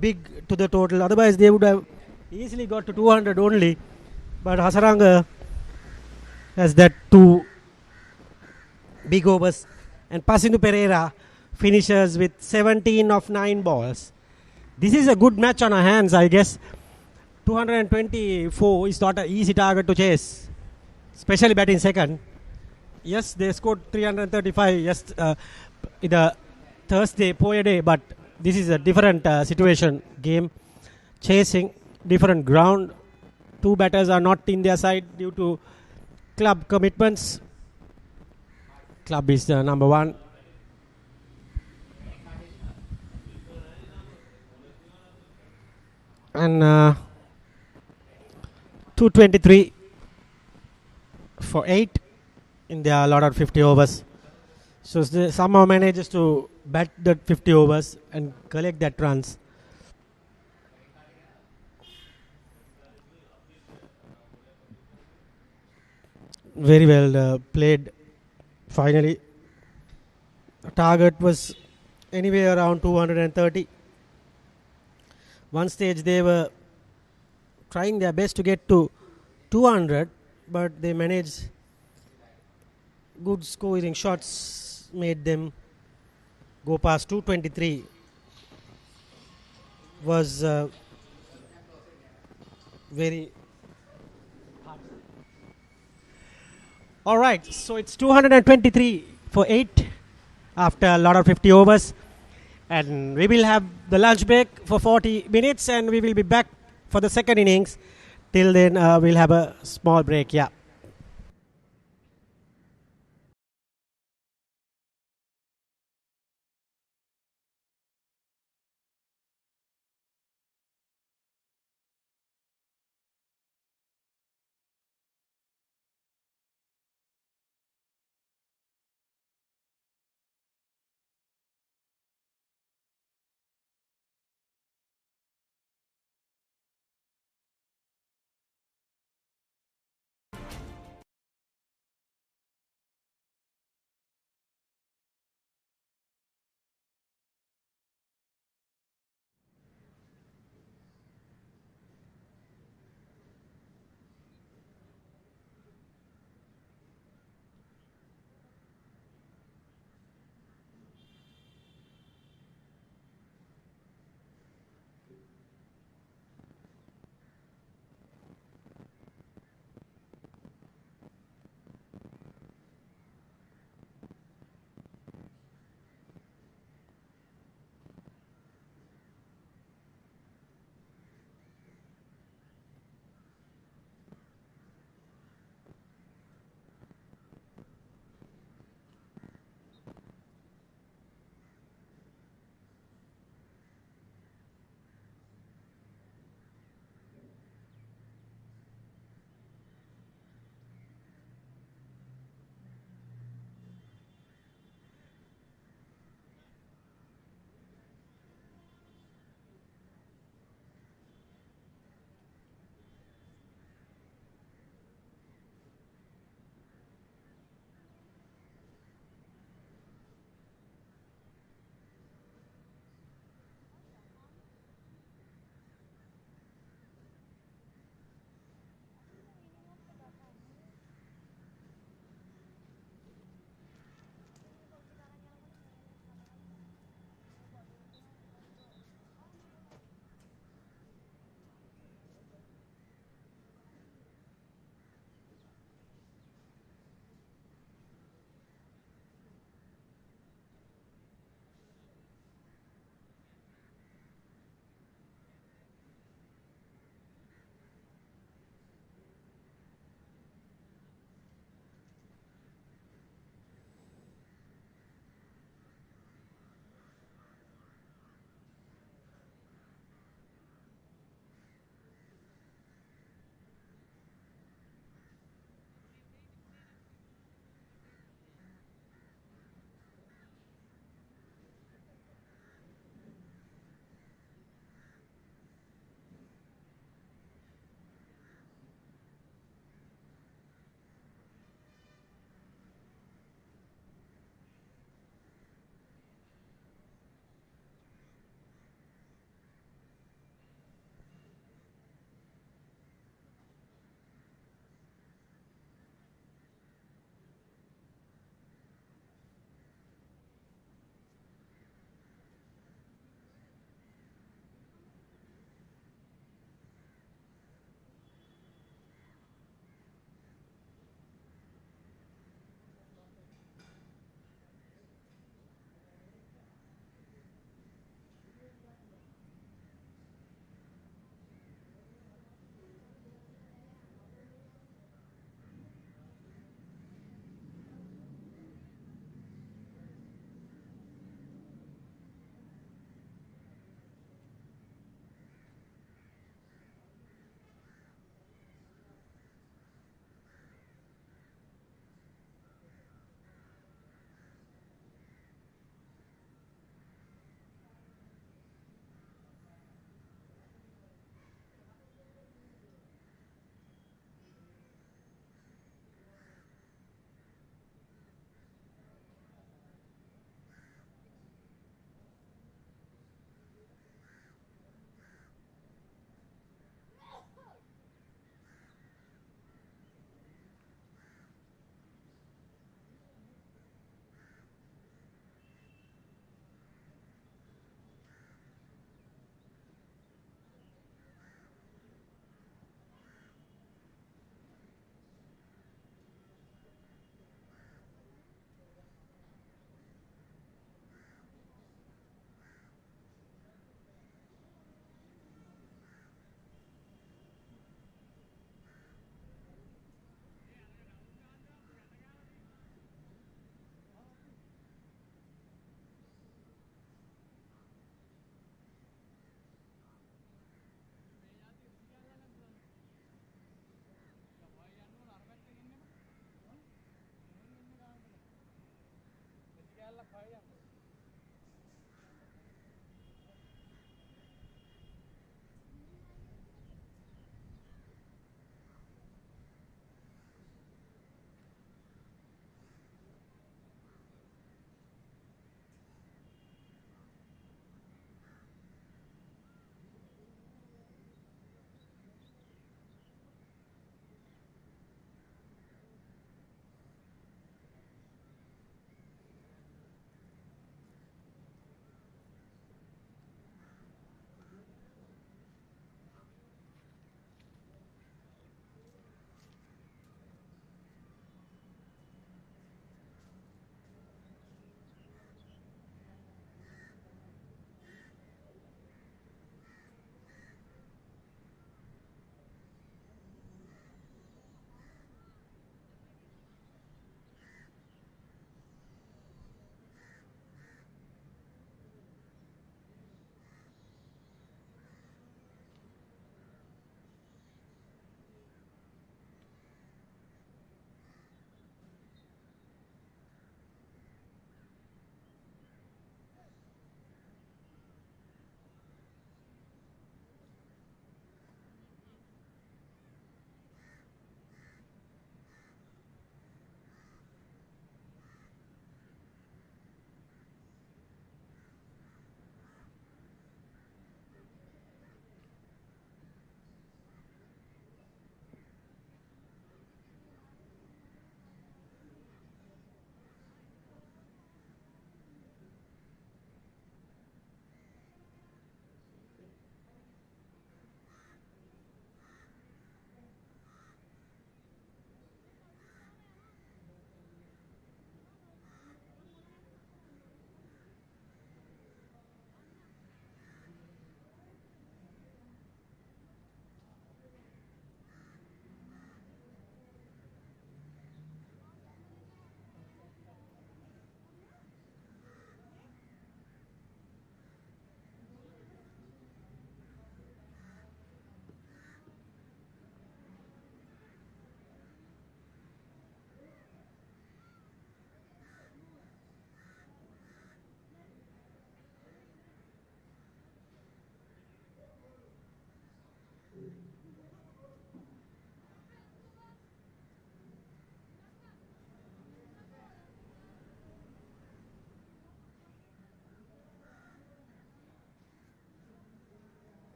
[SPEAKER 1] big to the total. Otherwise they would have easily got to 200 only. But Hasaranga has that 2 big overs, and Pasindu Pereira finishes with 17 of 9 balls. This is a good match on our hands, I guess. 224 is not an easy target to chase, especially batting second. Yes, they scored 335 in the Thursday Poya day, but this is a different situation. Game chasing, different ground. 2 batters are not in their side due to club commitments. Club is number 1. And 223 for 8 in their allotted 50 overs. So they somehow manages to bat that 50 overs and collect that runs. Very well played. Finally, the target was anywhere around 230. One stage they were trying their best to get to 200, but they managed. Good scoring shots made them go past 223. Was very All right, so it's 223 for 8 after a lot of 50 overs. And we will have the lunch break for 40 minutes and we will be back for the second innings. Till then, we'll have a small break. Yeah.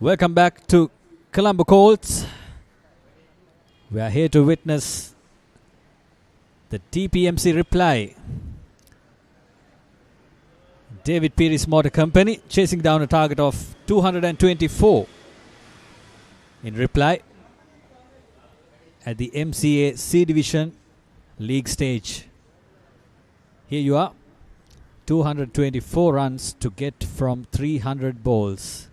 [SPEAKER 2] Welcome back to Colombo Colts. We are here to witness the TPMC reply. David Peary's Motor Company chasing down a target of 224 in reply at the MCA C Division League stage. Here you are, 224 runs to get from 300 balls.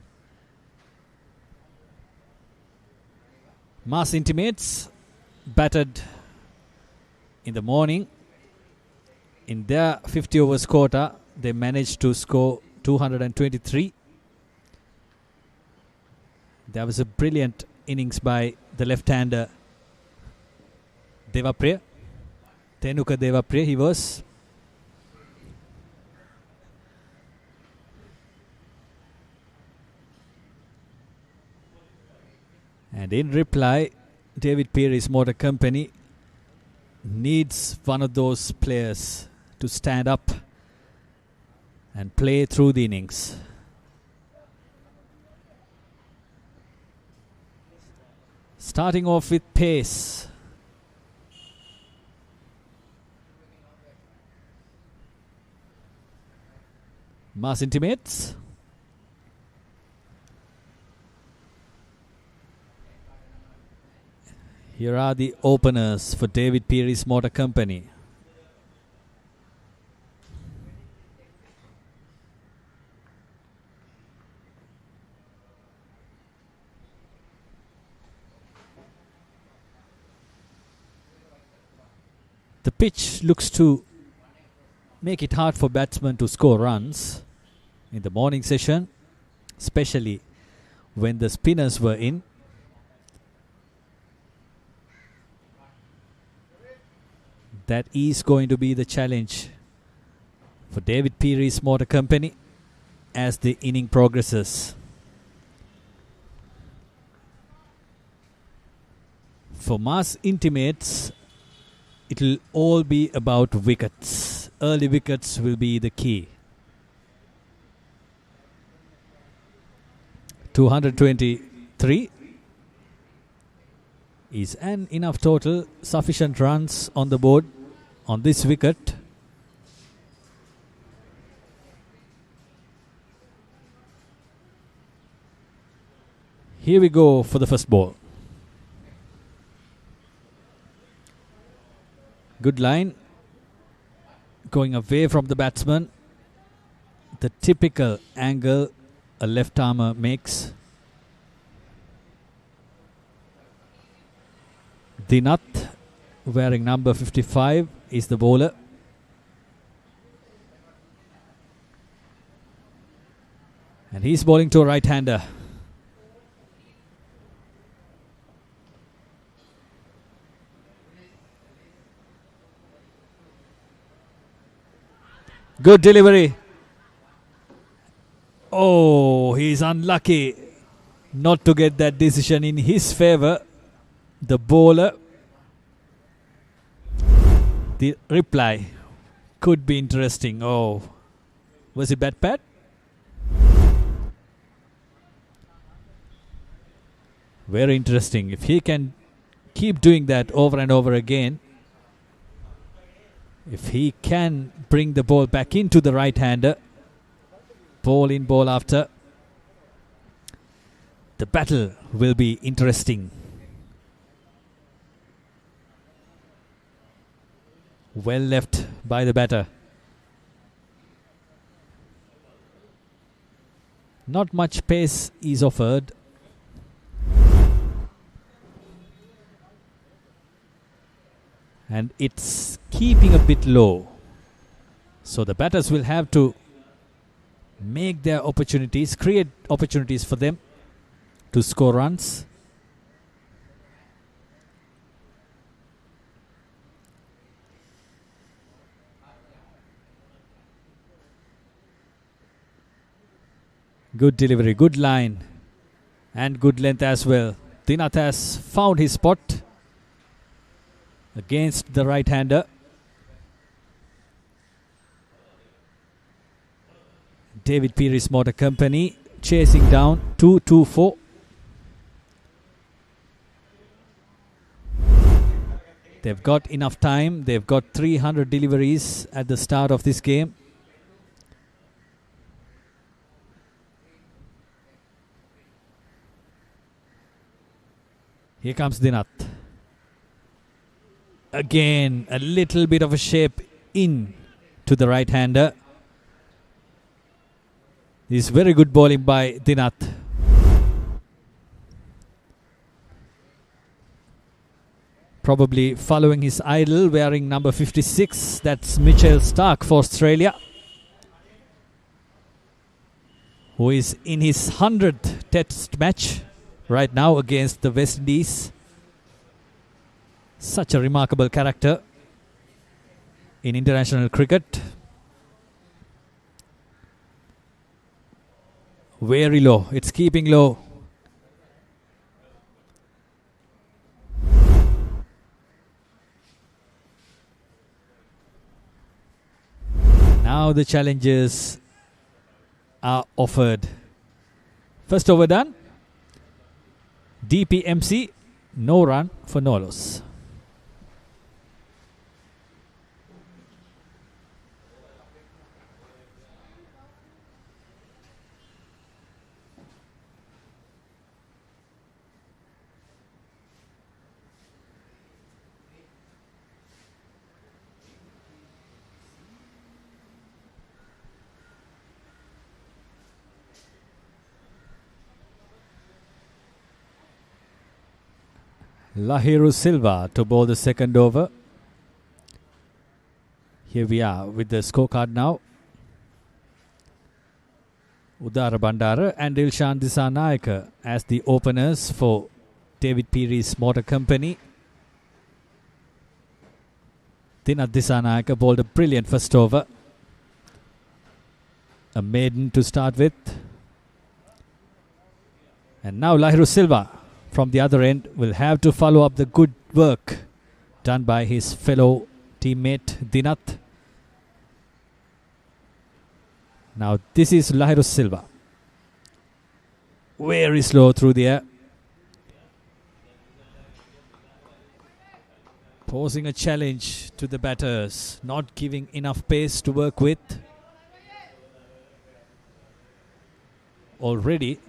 [SPEAKER 2] Mass Intimates batted in the morning. In their 50 overs quota, they managed to score 223. That was a brilliant innings by the left-hander Devapriya. Tenuka Devapriya, he was. And in reply, David Peary's Motor Company needs one of those players to stand up and play through the innings. Starting off with pace. Mass Intimates. Here are the openers for David Peary's Motor Company. The pitch looks to make it hard for batsmen to score runs in the morning session, especially when the spinners were in. That is going to be the challenge for David Peary's Motor Company as the inning progresses. For Mass Intimates, it will all be about wickets. Early wickets will be the key. 223 is an enough total, sufficient runs on the board on this wicket. Here we go for the first ball. Good line, going away from the batsman. The typical angle a left armer makes. Dinath, wearing number 55, is the bowler. And he's bowling to a right-hander. Good delivery. Oh, he's unlucky not to get that decision in his favour. The bowler. The reply could be interesting. Oh, was it bat pat? Very interesting. If he can keep doing that over and over again, if he can bring the ball back into the right-hander, ball in, ball after, the battle will be interesting. Well left by the batter. Not much pace is offered. And it's keeping a bit low. So the batters will have to make their opportunities, create opportunities for them to score runs. Good delivery, good line, and good length as well. Dinath has found his spot against the right-hander. David Peary's Motor Company chasing down 224. They've got enough time. They've got 300 deliveries at the start of this game. Here comes Dinath. Again, a little bit of a shape in to the right-hander. This is very good bowling by Dinath. Probably following his idol, wearing number 56. That's Mitchell Starc for Australia, who is in his 100th test match right now against the West Indies. Such a remarkable character in international cricket. Very low. It's keeping low. Now the challenges are offered. First over done. DPMC, no run for no loss. Lahiru Silva to bowl the second over. Here we are with the scorecard now. Udara Bandara and Dilshan Dissanayake as the openers for David Peary's Motor Company. Dinath Dissanayake bowled a brilliant first over. A maiden to start with. And now Lahiru Silva from the other end will have to follow up the good work done by his fellow teammate Dinath. Now this is Lahiru Silva. Very slow through the air. Posing a challenge to the batters, not giving enough pace to work with. Already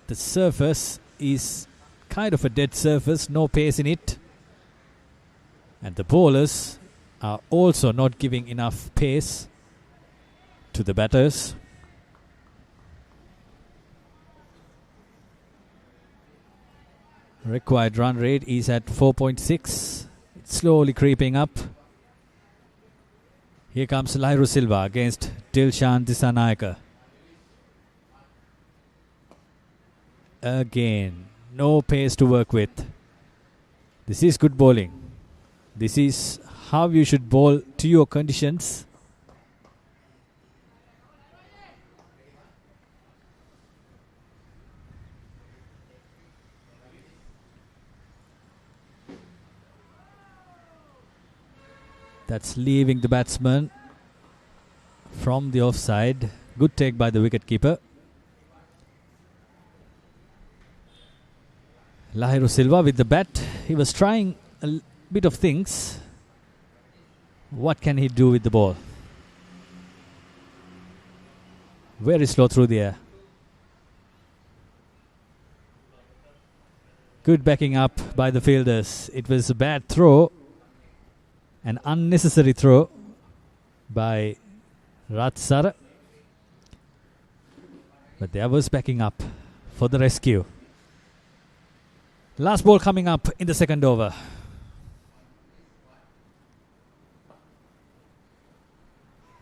[SPEAKER 2] the surface is kind of a dead surface, no pace in it. And the bowlers are also not giving enough pace to the batters. Required run rate is at 4.6. It's slowly creeping up. Here comes Lahiru Silva against Dilshan Dissanayake. Again, no pace to work with. This is good bowling. This is how you should bowl to your conditions. That's leaving the batsman from the offside. Good take by the wicketkeeper. Lahiru Silva with the bat. He was trying a bit of things. What can he do with the ball? Very slow through the air. Good backing up by the fielders. It was a bad throw. An unnecessary throw by Ratsara. But there was backing up for the rescue. Last ball coming up in the second over.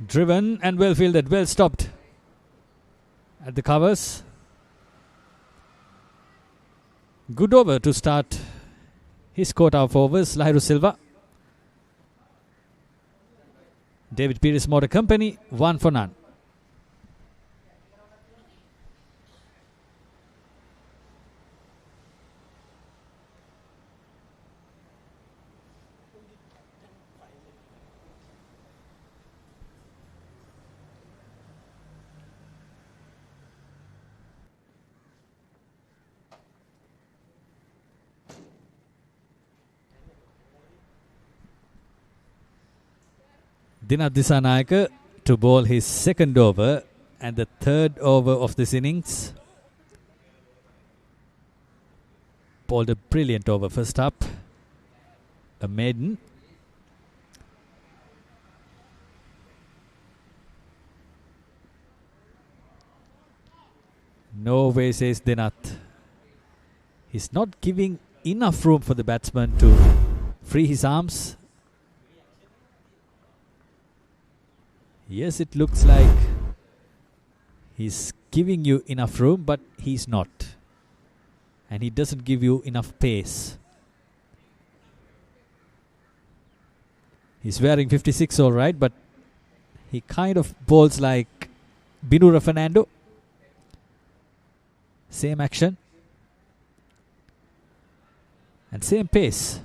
[SPEAKER 2] Driven and well fielded, well stopped at the covers. Good over to start his quota of overs, Lahiru Silva. David Peary's Motor Company, 1 for none. Dinath Disanayake to bowl his second over and the third over of this innings. Bowled a brilliant over first up. A maiden. No way, says Dinath. He's not giving enough room for the batsman to free his arms. Yes, it looks like he's giving you enough room, but he's not. And he doesn't give you enough pace. He's wearing 56 all right, but he kind of bowls like Binura Fernando. Same action. And same pace.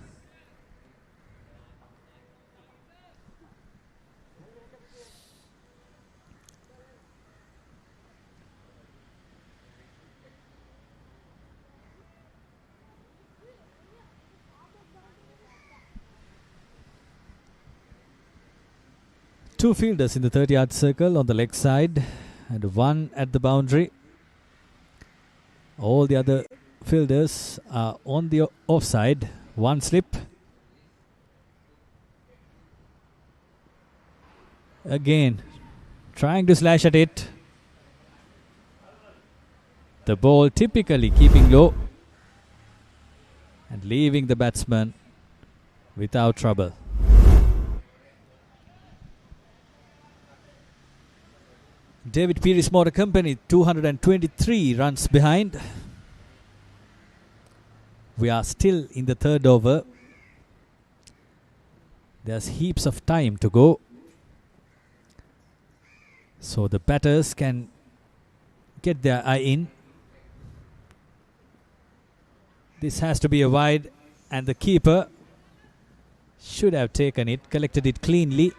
[SPEAKER 2] Two fielders in the 30-yard circle on the leg side and one at the boundary. All the other fielders are on the offside. One slip. Again, trying to slash at it. The ball typically keeping low and leaving the batsman without trouble. David Peary's Motor Company 223 runs behind. We are still in the third over. There's heaps of time to go. So the batters can get their eye in. This has to be a wide, and the keeper should have taken it, collected it cleanly.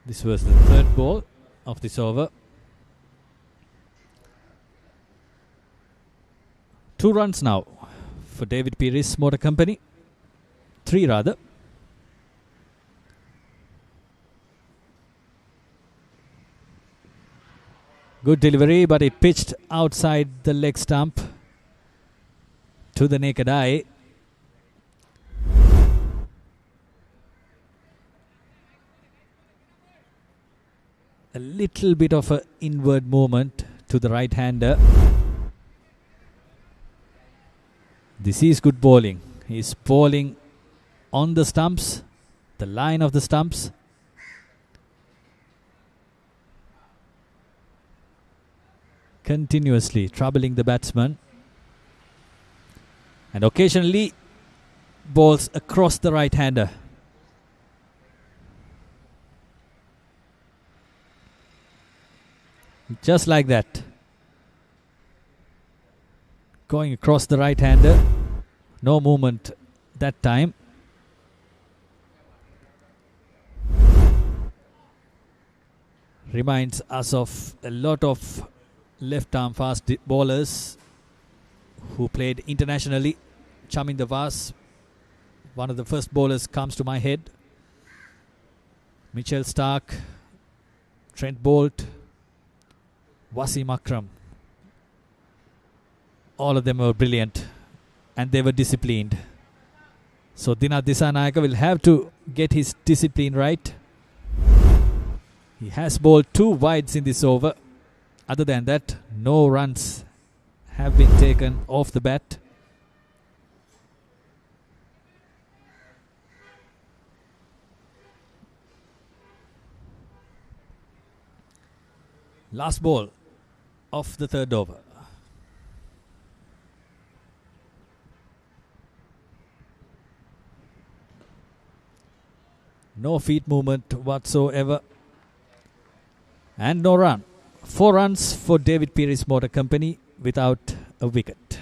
[SPEAKER 2] This was the third ball of this over. 2 runs now for David Peary's Motor Company. 3 rather. Good delivery, but it pitched outside the leg stump to the naked eye. A little bit of an inward movement to the right-hander. This is good bowling. He's bowling on the stumps, the line of the stumps. Continuously troubling the batsman. And occasionally bowls across the right-hander. Just like that. Going across the right-hander. No movement that time. Reminds us of a lot of left-arm fast bowlers who played internationally. Chaminda Vas, one of the first bowlers, comes to my head. Mitchell Stark, Trent Bolt, Wasim Akram. All of them were brilliant and they were disciplined. So Dinath Disanayake will have to get his discipline right. He has bowled 2 wides in this over. Other than that, no runs have been taken off the bat. Last ball of the third over. No feet movement whatsoever. And no run. 4 runs for David Peary's Motor Company without a wicket.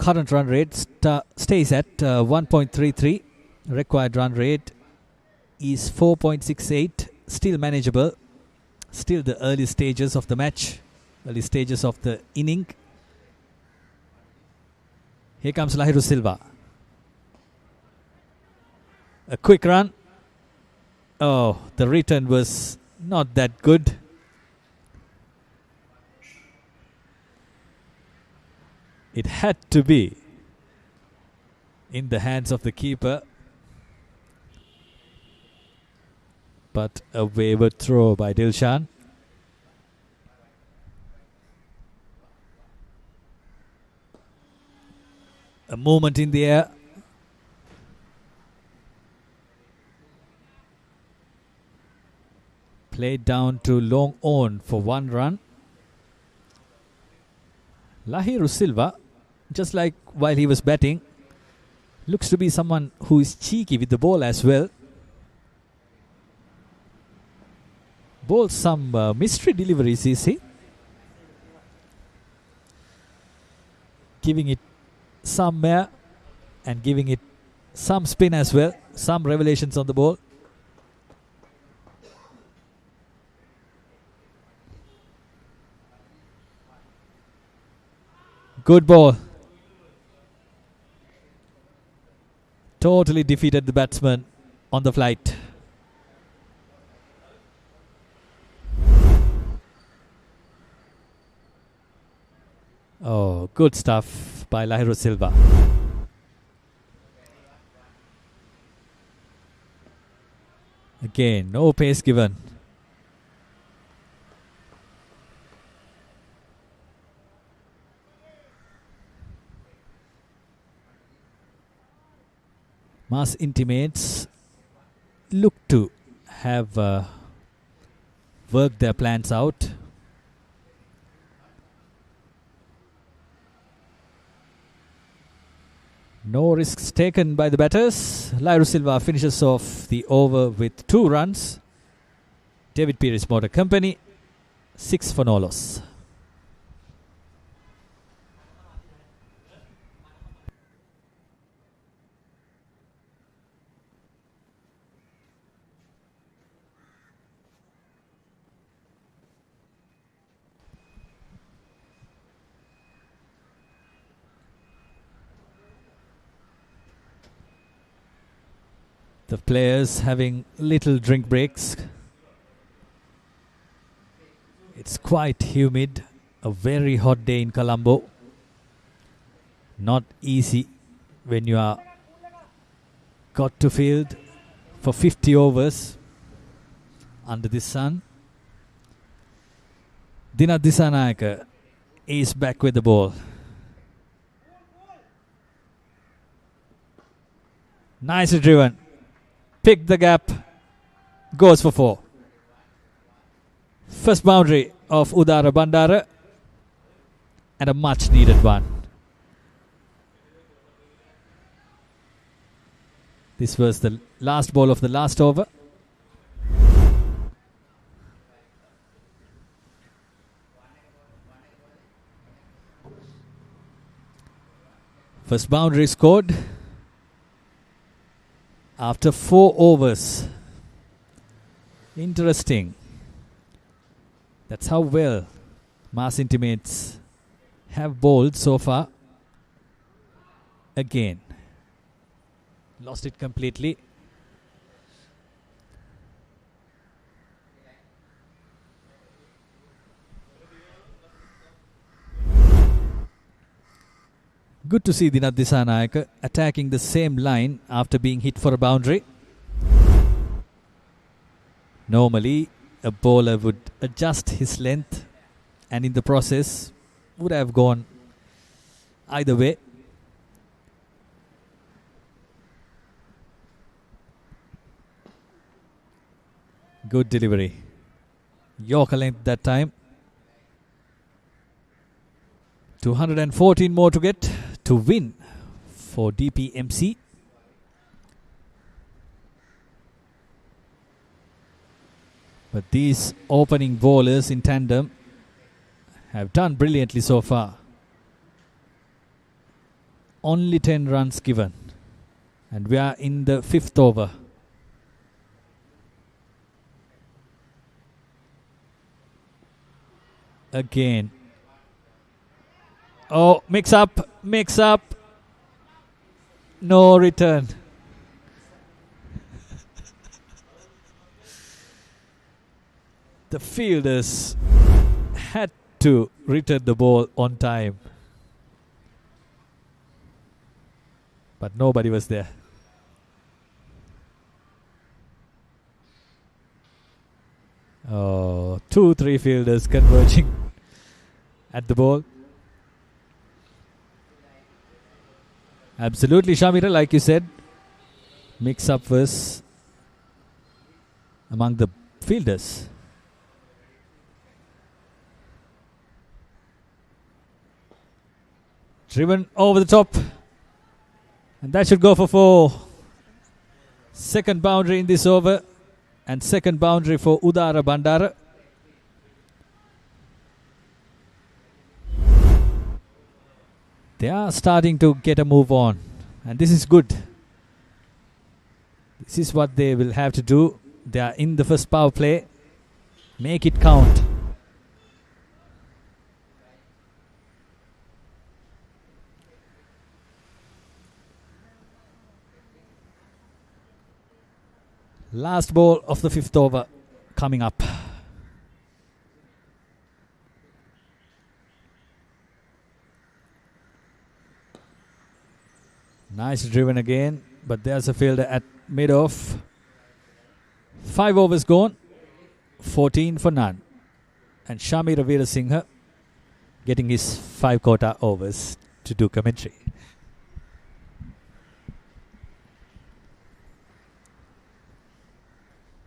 [SPEAKER 2] current run rate stays at 1.33. Required run rate is 4.68. Still manageable. Still the early stages of the match. Early stages of the inning. Here comes Lahiru Silva. A quick run. Oh, the return was not that good. It had to be in the hands of the keeper. But a wayward throw by Dilshan. A movement in the air. Played down to long on for 1 run. Lahiru Silva, just like while he was batting, looks to be someone who is cheeky with the ball as well. Bowls some mystery deliveries, is he? Giving it some air and giving it some spin as well. Some revelations on the ball. Good ball. Totally defeated the batsman on the flight. Oh, good stuff by Lahiru Silva. Again, no pace given. Mass Intimates look to have worked their plans out. No risks taken by the batters. Lahiru Silva finishes off the over with 2 runs. David Pires Motor Company, 6 for no loss. The players having little drink breaks. It's quite humid. A very hot day in Colombo. Not easy when you are got to field for 50 overs under the sun. Dinath Disanayake is back with the ball. Nicely driven. Pick the gap. Goes for 4. First boundary of Udara Bandara. And a much needed one. This was the last ball of the last over. First boundary scored after 4 overs. Interesting. That's how well Mass Intimates have bowled so far. Again. Lost it completely. Good to see Dinath Disanayake attacking the same line after being hit for a boundary. Normally, a bowler would adjust his length and in the process would have gone either way. Good delivery. Yorker length that time. 214 more to get to win for DPMC. But these opening bowlers in tandem have done brilliantly so far. Only 10 runs given. And we are in the 5th over. Again. Oh, mix up. No return. The fielders had to return the ball on time. But nobody was there. Oh, 2-3 fielders converging at the ball. Absolutely, Shamira, like you said, mix-up was among the fielders. Driven over the top. And that should go for 4. Second boundary in this over. And second boundary for Udara Bandara. They are starting to get a move on. And this is good. This is what they will have to do. They are in the first power play. Make it count. Last ball of the 5th over coming up. Nice driven again, but there's a fielder at mid-off. 5 overs gone, 14 for none. And Shami Ravira Singh getting his 5 quota overs to do commentary.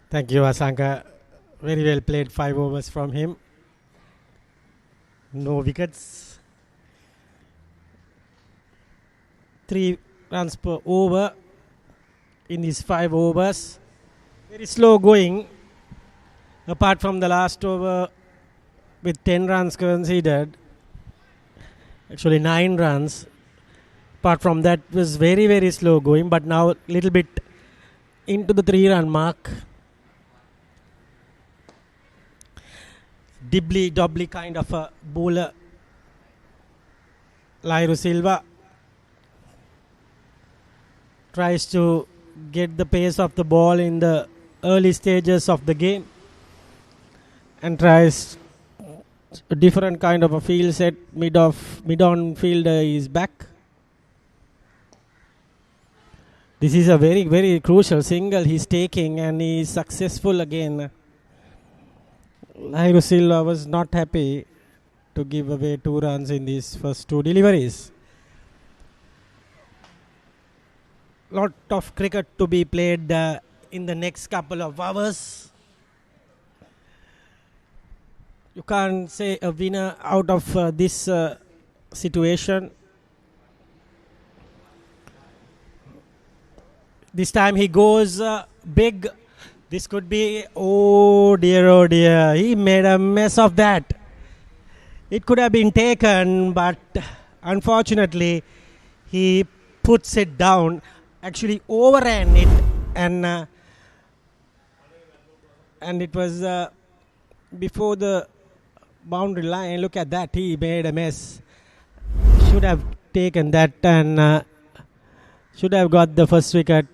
[SPEAKER 1] Thank you, Asanka. Very well played, 5 overs from him. No wickets. 3 runs per over in these 5 overs. Very slow going. Apart from the last over with 10 runs conceded. Actually 9 runs. Apart from that was very, very slow going. But now a little bit into the 3-run mark. Dibbly-dobbly kind of a bowler, Lairu Silva tries to get the pace of the ball in the early stages of the game and tries a different kind of a field set. Mid-on fielder is back. This is a very, very crucial single he's taking, and he is successful again. Lairu Silva was not happy to give away 2 runs in these first 2 deliveries. Lot of cricket to be played in the next couple of hours. You can't say a winner out of this situation. This time he goes big. This could be, oh dear, he made a mess of that. It could have been taken, but unfortunately he puts it down, actually overran it, and it was before the boundary line. Look at that, he made a mess. Should have taken that and should have got the first wicket,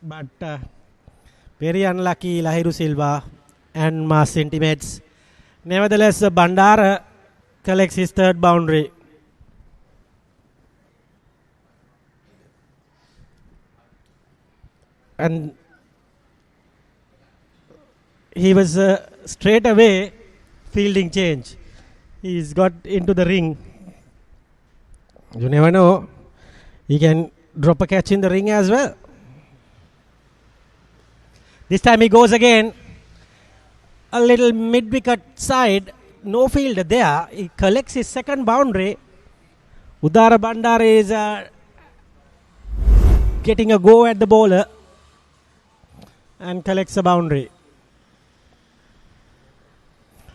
[SPEAKER 1] but very unlucky Lairu Silva and Mass Intimates. Nevertheless, Bandara collects his 3rd boundary. And he was straight away fielding change. He's got into the ring. You never know. He can drop a catch in the ring as well. This time he goes again. A little mid-wicket side. No fielder there. He collects his 2nd boundary. Udara Bandara is getting a go at the bowler and collects a boundary.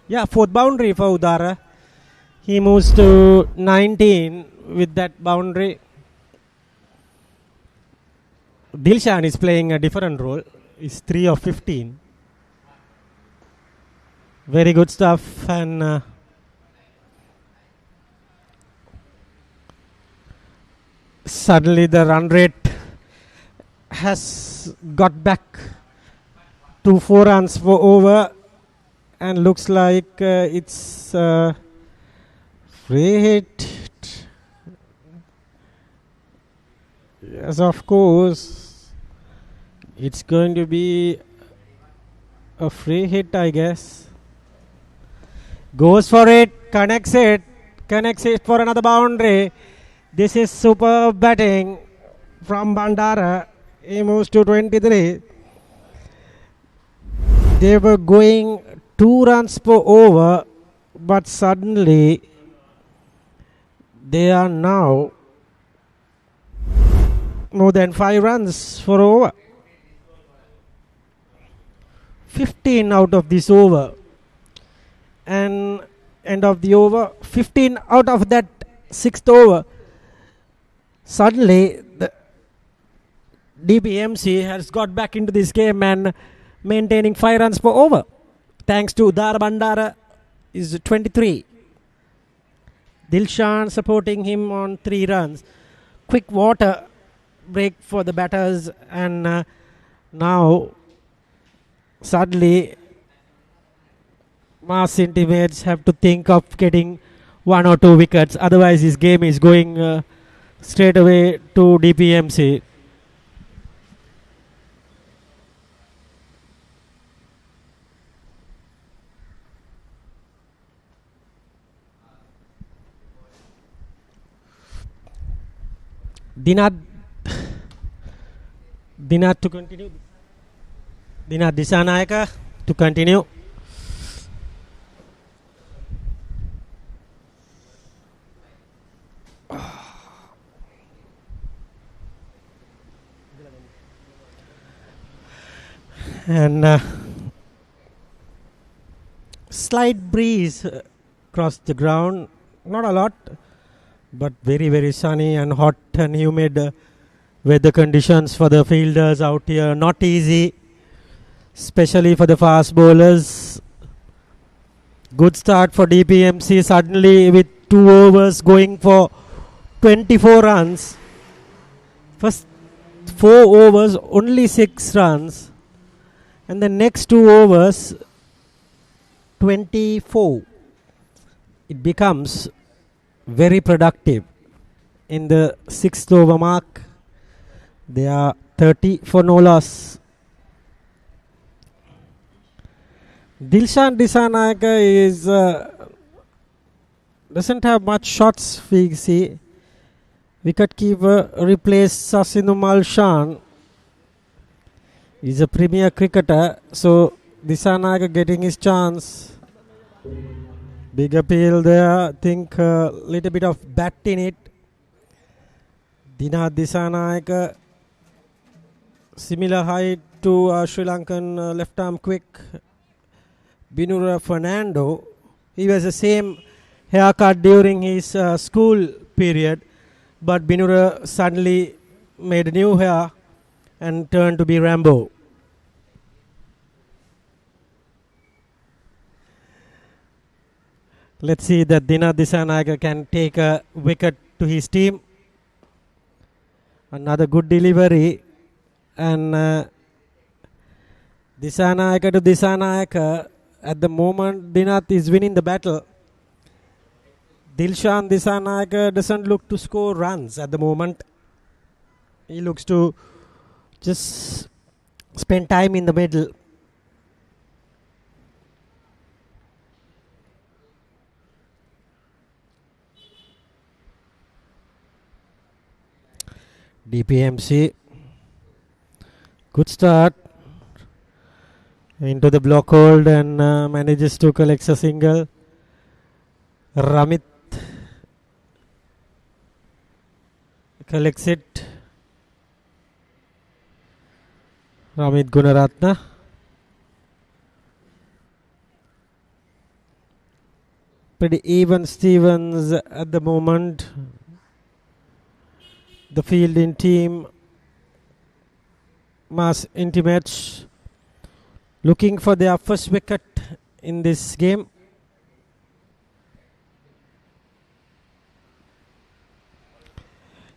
[SPEAKER 1] Yeah, 4th boundary for Udara. He moves to 19 with that boundary. Dilshan is playing a different role. He's 3 of 15. Very good stuff. And suddenly the run rate has got back to 4 runs for over. And looks like it's free hit. Yes, of course. It's going to be a free hit, I guess. Goes for it, connects it for another boundary. This is superb batting from Bandara. He moves to 23. They were going 2 runs per over, but suddenly they are now more than 5 runs for over. 15 out of this over. And end of the over, 15 out of that 6th over. Suddenly the DPMC has got back into this game and maintaining 5 runs per over. Thanks to Udara Bandara is 23. Dilshan supporting him on 3 runs. Quick water break for the batters, and now suddenly Mass Intimates have to think of getting 1 or 2 wickets. Otherwise this game is going straight away to DPMC. Dinad to continue. Dinad Disanayaka to continue. And slight breeze across the ground, not a lot, but very, very sunny and hot and humid weather conditions for the fielders out here. Not easy, especially for the fast bowlers. Good start for DPMC suddenly with 2 overs going for 24 runs. First 4 overs, only 6 runs. And the next 2 overs, 24. It becomes very productive. In the 6th over mark, they are 30 for no loss. Dilshan Disanayaka is doesn't have much shots. We see wicketkeeper replaced Sasinumal Shan. He's a premier cricketer, so Disanayaka getting his chance. Big appeal there. Think a little bit of bat in it. Dinad Disanayaka, similar height to Sri Lankan left arm quick Binura Fernando. He was the same haircut during his school period, but Binura suddenly made a new hair and turned to be Rambo. Let's see that Dinad Disanayaka can take a wicket to his team. Another good delivery, and Disanayaka to Disanayaka. At the moment, Dinad is winning the battle. Dilshan Disanayaka doesn't look to score runs at the moment. He looks to just spend time in the middle. DPMC, good start into the block hold and manages to collect a single. Ramit collects it. Ramit Gunaratna. Pretty even Stevens at the moment. The fielding team Mass Intimates looking for their first wicket in this game.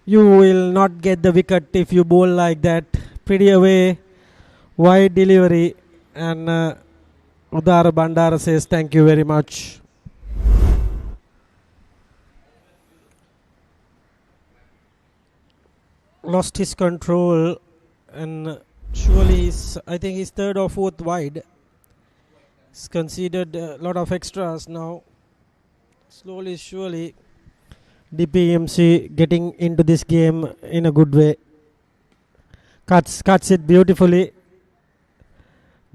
[SPEAKER 1] You will not get the wicket if you bowl like that. Pretty away, wide delivery, and Udara Bandara says thank you very much. Lost his control, and surely I think he's third or fourth wide. He's conceded a lot of extras now. Slowly, surely, DPMC getting into this game in a good way. Cuts it beautifully.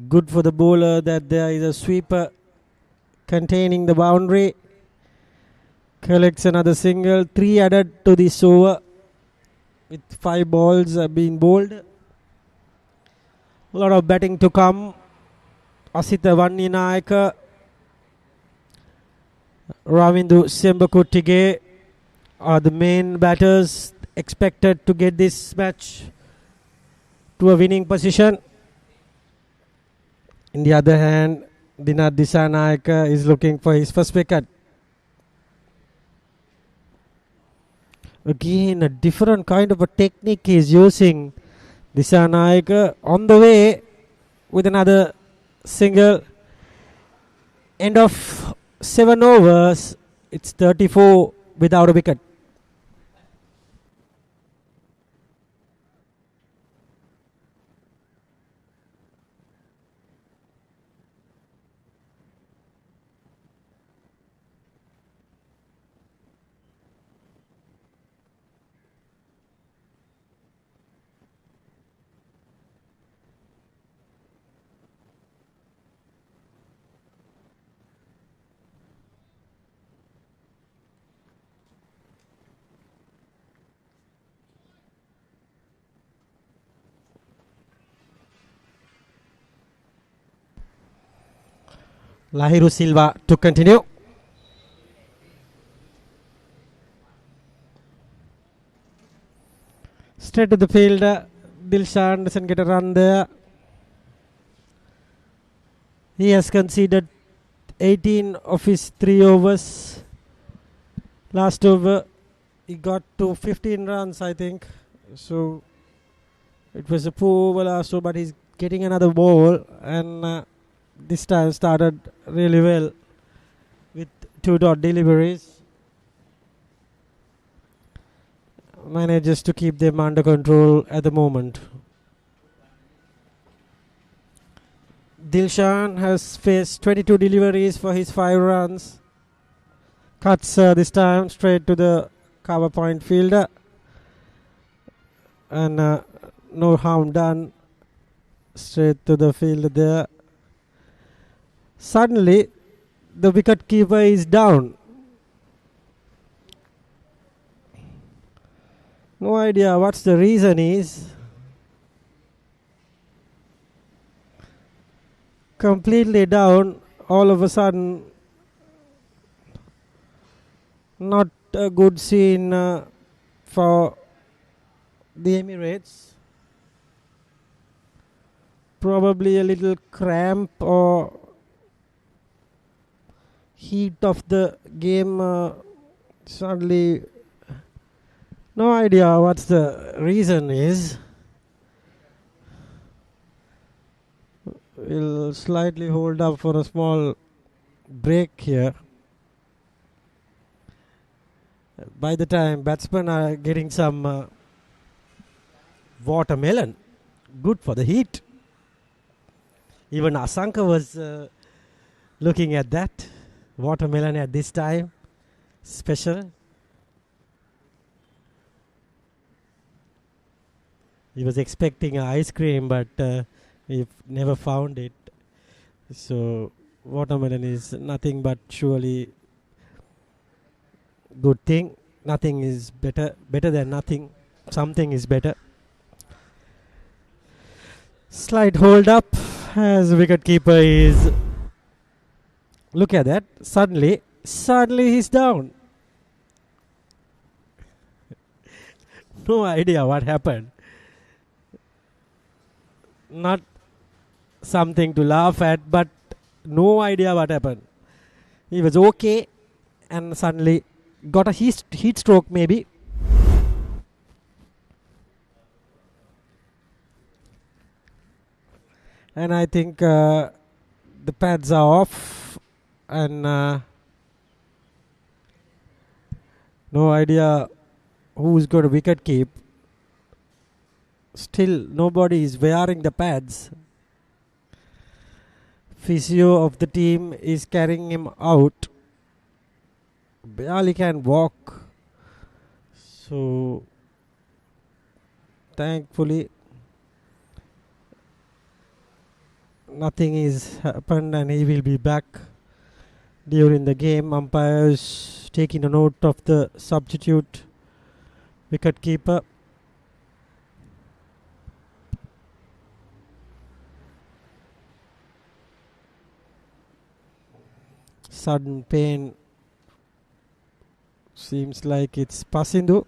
[SPEAKER 1] Good for the bowler that there is a sweeper containing the boundary. Collects another single. 3 added to this over with 5 balls being bowled. A lot of batting to come. Asita Vanninayaka, Ravindu Sembakutige are the main batters expected to get this match to a winning position. On the other hand, Dinat Disanayaka is looking for his first wicket. Again, a different kind of a technique he is using. Disanayaka on the way with another single. End of 7 overs. It's 34 without a wicket. Lahiru Silva to continue. Straight to the field. Dilshan doesn't get a run there. He has conceded 18 of his 3 overs. Last over he got to 15 runs, I think. So it was a poor over last over, but he's getting another ball, and this time started really well with 2 dot deliveries. Manages to keep them under control at the moment. Dilshan has faced 22 deliveries for his 5 runs. Cuts this time straight to the cover point fielder, and no harm done. Straight to the fielder there. Suddenly, the wicket keeper is down. No idea what's the reason is. Completely down all of a sudden. Not a good scene for the Emirates. Probably a little cramp or heat of the game. Suddenly, no idea what the reason is. We'll slightly hold up for a small break here. By the time batsmen are getting some watermelon, good for the heat. Even Asanka was looking at that watermelon at this time, special. He was expecting ice cream, but he never found it. So watermelon is nothing but surely good thing. Nothing is better than nothing. Something is better. Slight hold up as wicketkeeper is. Look at that. Suddenly he's down. No idea what happened. Not something to laugh at, but no idea what happened. He was okay and suddenly got a heat stroke maybe. And I think the pads are off and no idea who's going to wicket keep. Still nobody is wearing the pads. Physio of the team is carrying him out. Barely can walk. So thankfully nothing is happened and he will be back during the game. Umpires taking a note of the substitute wicket keeper. Sudden pain. Seems like it's Pasindu.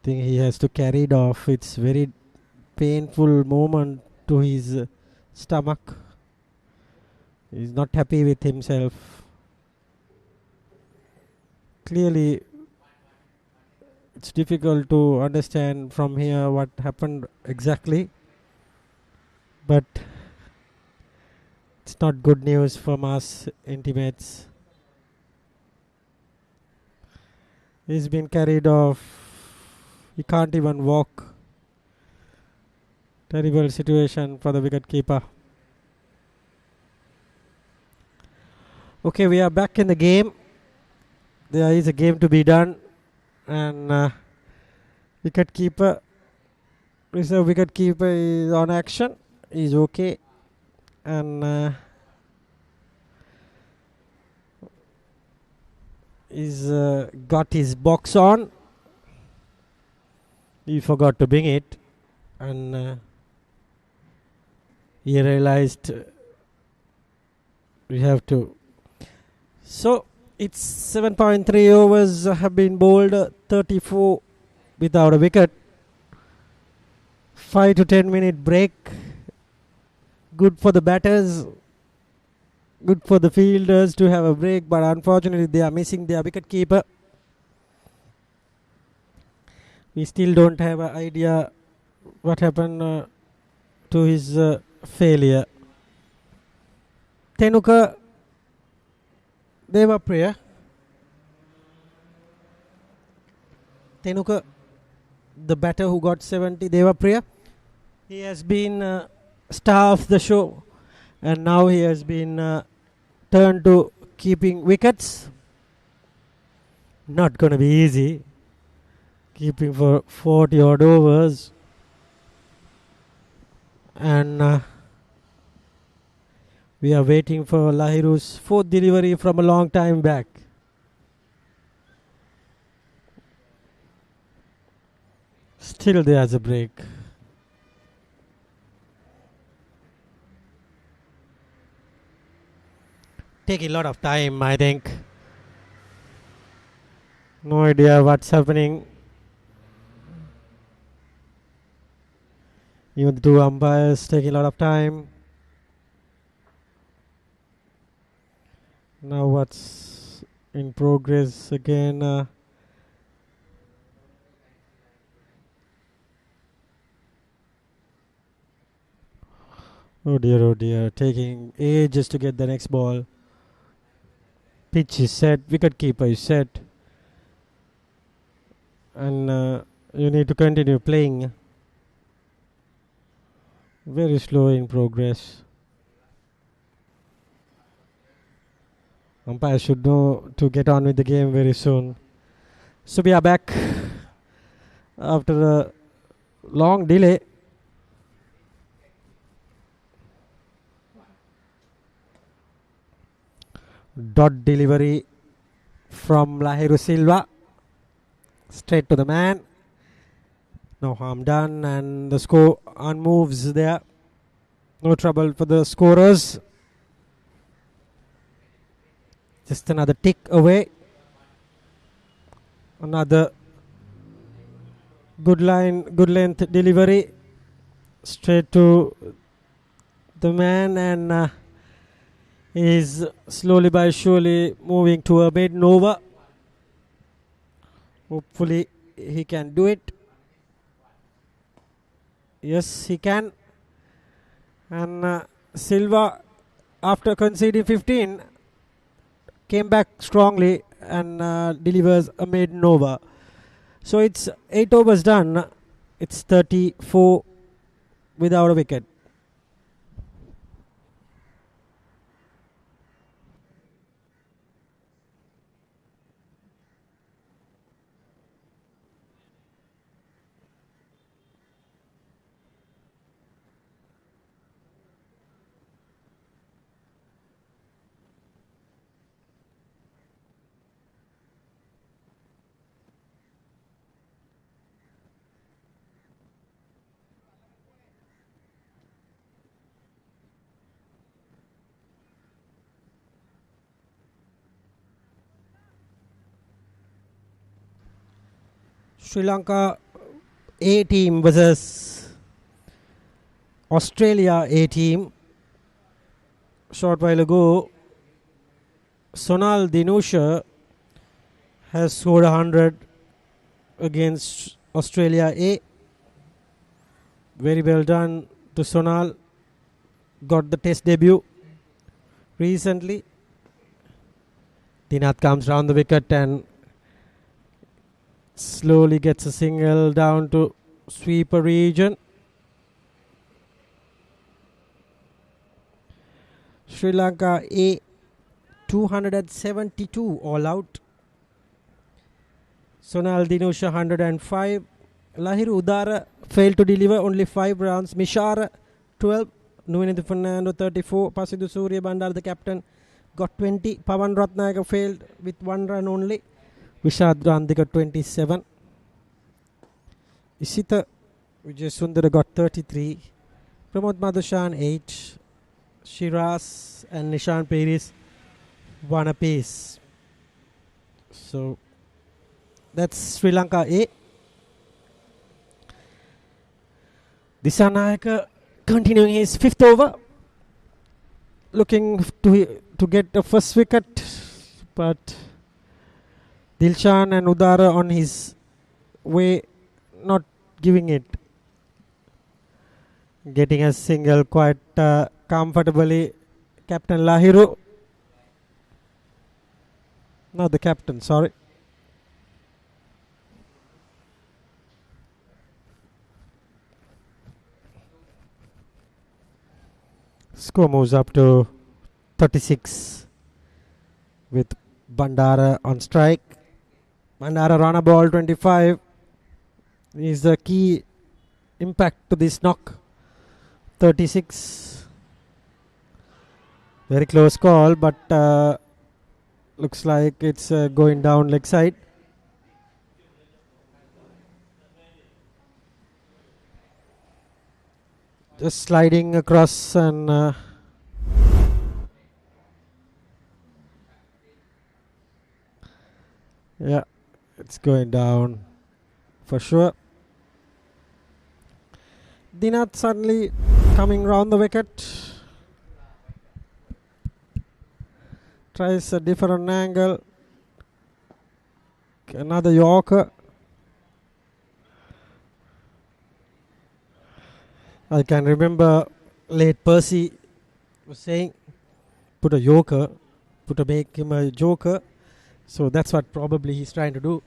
[SPEAKER 1] Think he has to carry it off. It's very painful moment to his stomach. He's not happy with himself. Clearly, it's difficult to understand from here what happened exactly. But it's not good news from us intimates. He's been carried off. He can't even walk. Terrible situation for the wicket keeper. Okay, we are back in the game. There is a game to be done. And wicket keeper, reserve wicket keeper is on action. He's okay. And he's got his box on. He forgot to bring it. And he realized we have to. So it's 7.3 overs have been bowled, 34 without a wicket. 5 to 10 minute break. Good for the batters, good for the fielders to have a break, but unfortunately they are missing their wicket keeper. We still don't have an idea what happened to his failure. Tenuka Devapriya. Tenuka, the batter who got 70, Devapriya. He has been star of the show and now he has been turned to keeping wickets. Not going to be easy. Keeping for 40 odd overs. And we are waiting for Lahiru's fourth delivery from a long time back. Still there's a break. Taking a lot of time, I think. No idea what's happening. Even the two umpires taking a lot of time. Now what's in progress again? Oh dear, taking ages to get the next ball. Pitch is set, wicket keeper is set. And you need to continue playing. Very slow in progress. Umpires should know to get on with the game very soon. So we are back after a long delay. Dot delivery from Lahiru Silva. Straight to the man. No harm done and the score on moves there. No trouble for the scorers. Just another tick away. Another Good line, good length delivery. Straight to the man, and is slowly by surely moving to a maiden over. Hopefully he can do it. Yes, he can. And Silva, after conceding 15, came back strongly and delivers a maiden over. So it's 8 overs done. It's 34 without a wicket. Sri Lanka A team versus Australia A team. Short while ago, Sonal Dinusha has scored 100 against Australia A. Very well done to Sonal. Got the test debut recently. Dinath comes round the wicket and slowly gets a single down to sweeper region. Sri Lanka A 272 all out. Sonal Dinusha 105. Lahiru Udara failed to deliver, only 5 runs. Mishara 12. Nuvinithu Fernando 34. Pasidhu Surya Bandar, the captain, got 20. Pawan Ratnayaka failed with 1 run only. Vishad Randika 27. Isita Vijay Sundara got 33. Pramod Madhushan 8. Shiraz and Nishan Peris 1 apiece. So that's Sri Lanka A. Disanayaka continuing his 5th over, looking to get the first wicket, but Dilshan and Udara on his way, not giving it. Getting a single quite comfortably, Captain Lahiru. Not the captain, sorry. Score moves up to 36 with Bandara on strike. Bandara run a ball 25 is the key impact to this knock. 36. Very close call, but looks like it's going down leg side. Just sliding across and yeah, it's going down for sure. Dinath suddenly coming round the wicket. Tries a different angle. Another Yorker. I can remember late Percy was saying, put a Yorker, make him a joker. So that's what probably he's trying to do.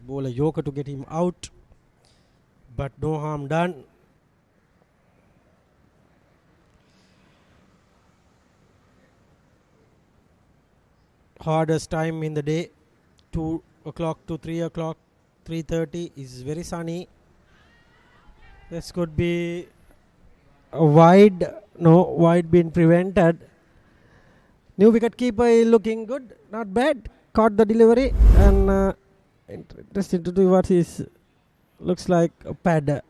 [SPEAKER 1] Bowl a Yorker to get him out. But no harm done. Hardest time in the day, 2 o'clock to 3 o'clock, 3:30 is very sunny. This could be a wide, no, wide being prevented. New wicket keeper looking good, not bad. Caught the delivery and interesting to do what is, looks like a pad.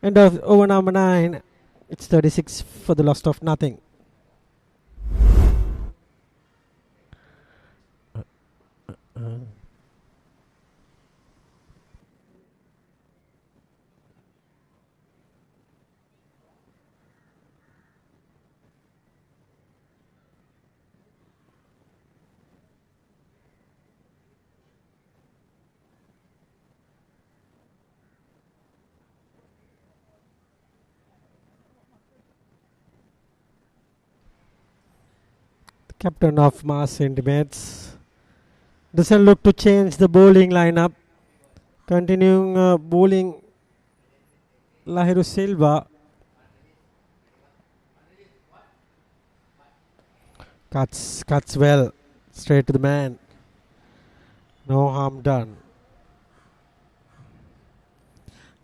[SPEAKER 1] End of over number 9. It's 36 for the loss of nothing. Captain of Mass Intimates doesn't look to change the bowling lineup. Continuing bowling Lahiru Silva. Cuts well. Straight to the man. No harm done.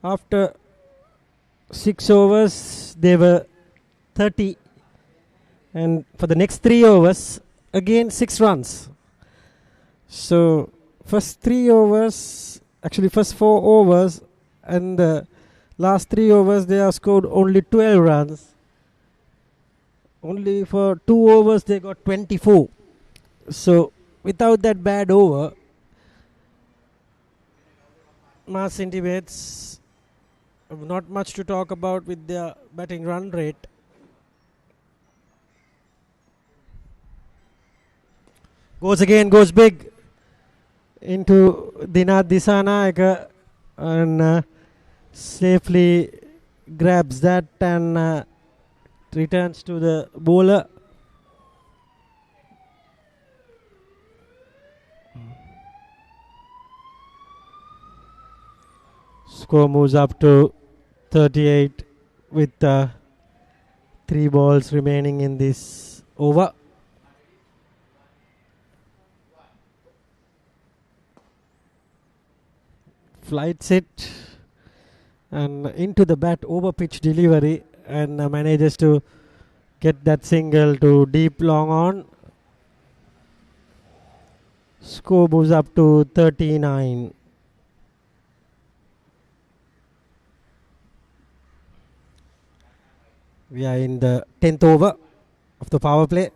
[SPEAKER 1] After 6 overs, they were 30. And for the next 3 overs, again 6 runs. So, first 3 overs, actually first 4 overs, and the last 3 overs, they have scored only 12 runs. Only for 2 overs, they got 24. So, without that bad over, Mass Intimates have not much to talk about with their batting run rate. Goes big into Dinat Disanayake and safely grabs that and returns to the bowler. Score moves up to 38 with 3 balls remaining in this over. Flights it and into the bat over pitch delivery and manages to get that single to deep long on. Score moves up to 39. We are in the 10th over of the power play.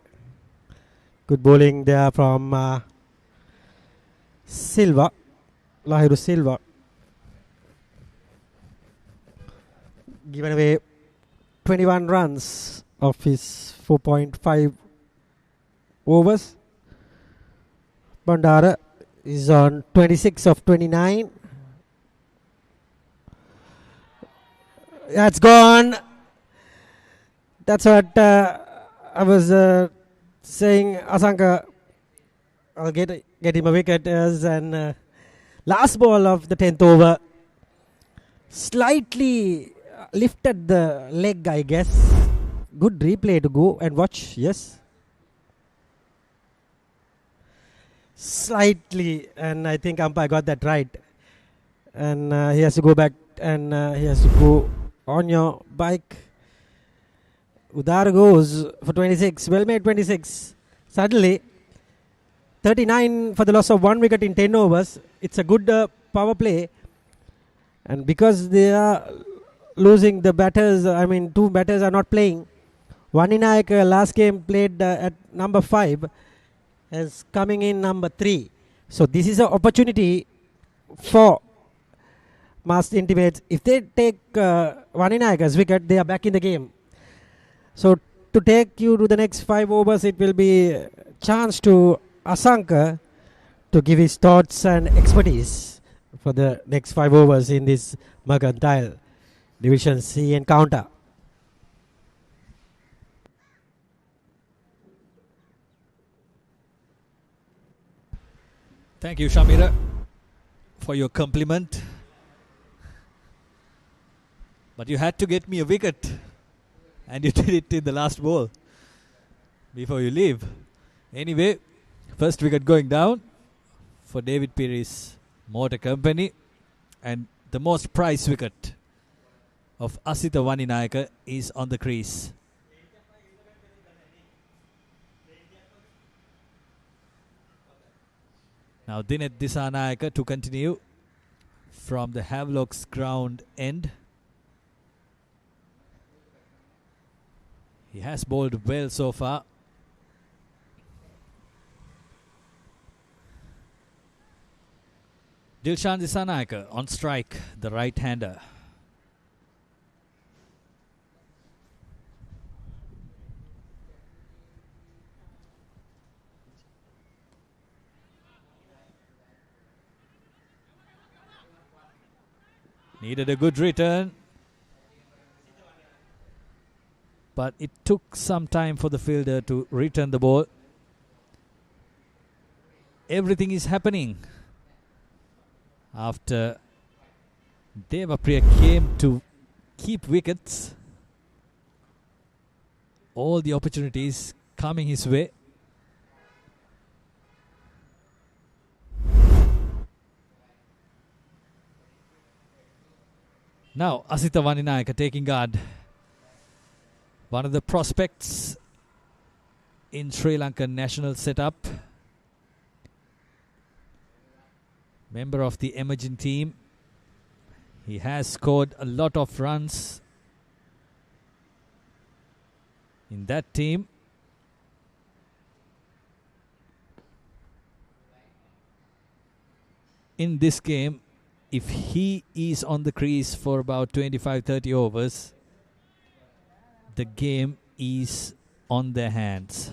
[SPEAKER 1] Good bowling there from Silva, Lahiru Silva. Given away 21 runs of his 4.5 overs. Bandara is on 26 of 29. That's gone. That's what I was saying. Asanka, I'll get him a wicket and last ball of the 10th over. Slightly lifted the leg, I guess. Good replay to go and watch. Yes. Slightly, and I think umpire got that right. And he has to go back and he has to go on your bike. Udar goes for 26. Well made 26. Suddenly, 39 for the loss of 1 wicket in 10 overs. It's a good power play. And because they are losing the batters, 2 batters are not playing. Vaninayake last game played at number 5 is coming in number 3. So this is an opportunity for Mass Intimates. If they take Vaninayake's wicket, they are back in the game. So to take you to the next 5 overs, it will be a chance to Asanka to give his thoughts and expertise for the next 5 overs in this Mercantile Division C encounter.
[SPEAKER 2] Thank you, Shamira, for your compliment. But you had to get me a wicket. And you did it in the last ball before you leave. Anyway, first wicket going down for David Piri's Motor Company. And the most prized wicket of Asita Vaninayake is on the crease. Now Dinat Disanayake to continue from the Havelock's ground end. He has bowled well so far. Dilshan Disanayake on strike, the right-hander. Needed a good return. But it took some time for the fielder to return the ball.
[SPEAKER 4] Everything is happening after Devapriya came to keep wickets. All the opportunities coming his way. Now Asitha Vaninayaka taking guard. One of the prospects in Sri Lankan national setup. Member of the emerging team. He has scored a lot of runs in that team. In this game, if he is on the crease for about 25-30 overs, the game is on their hands.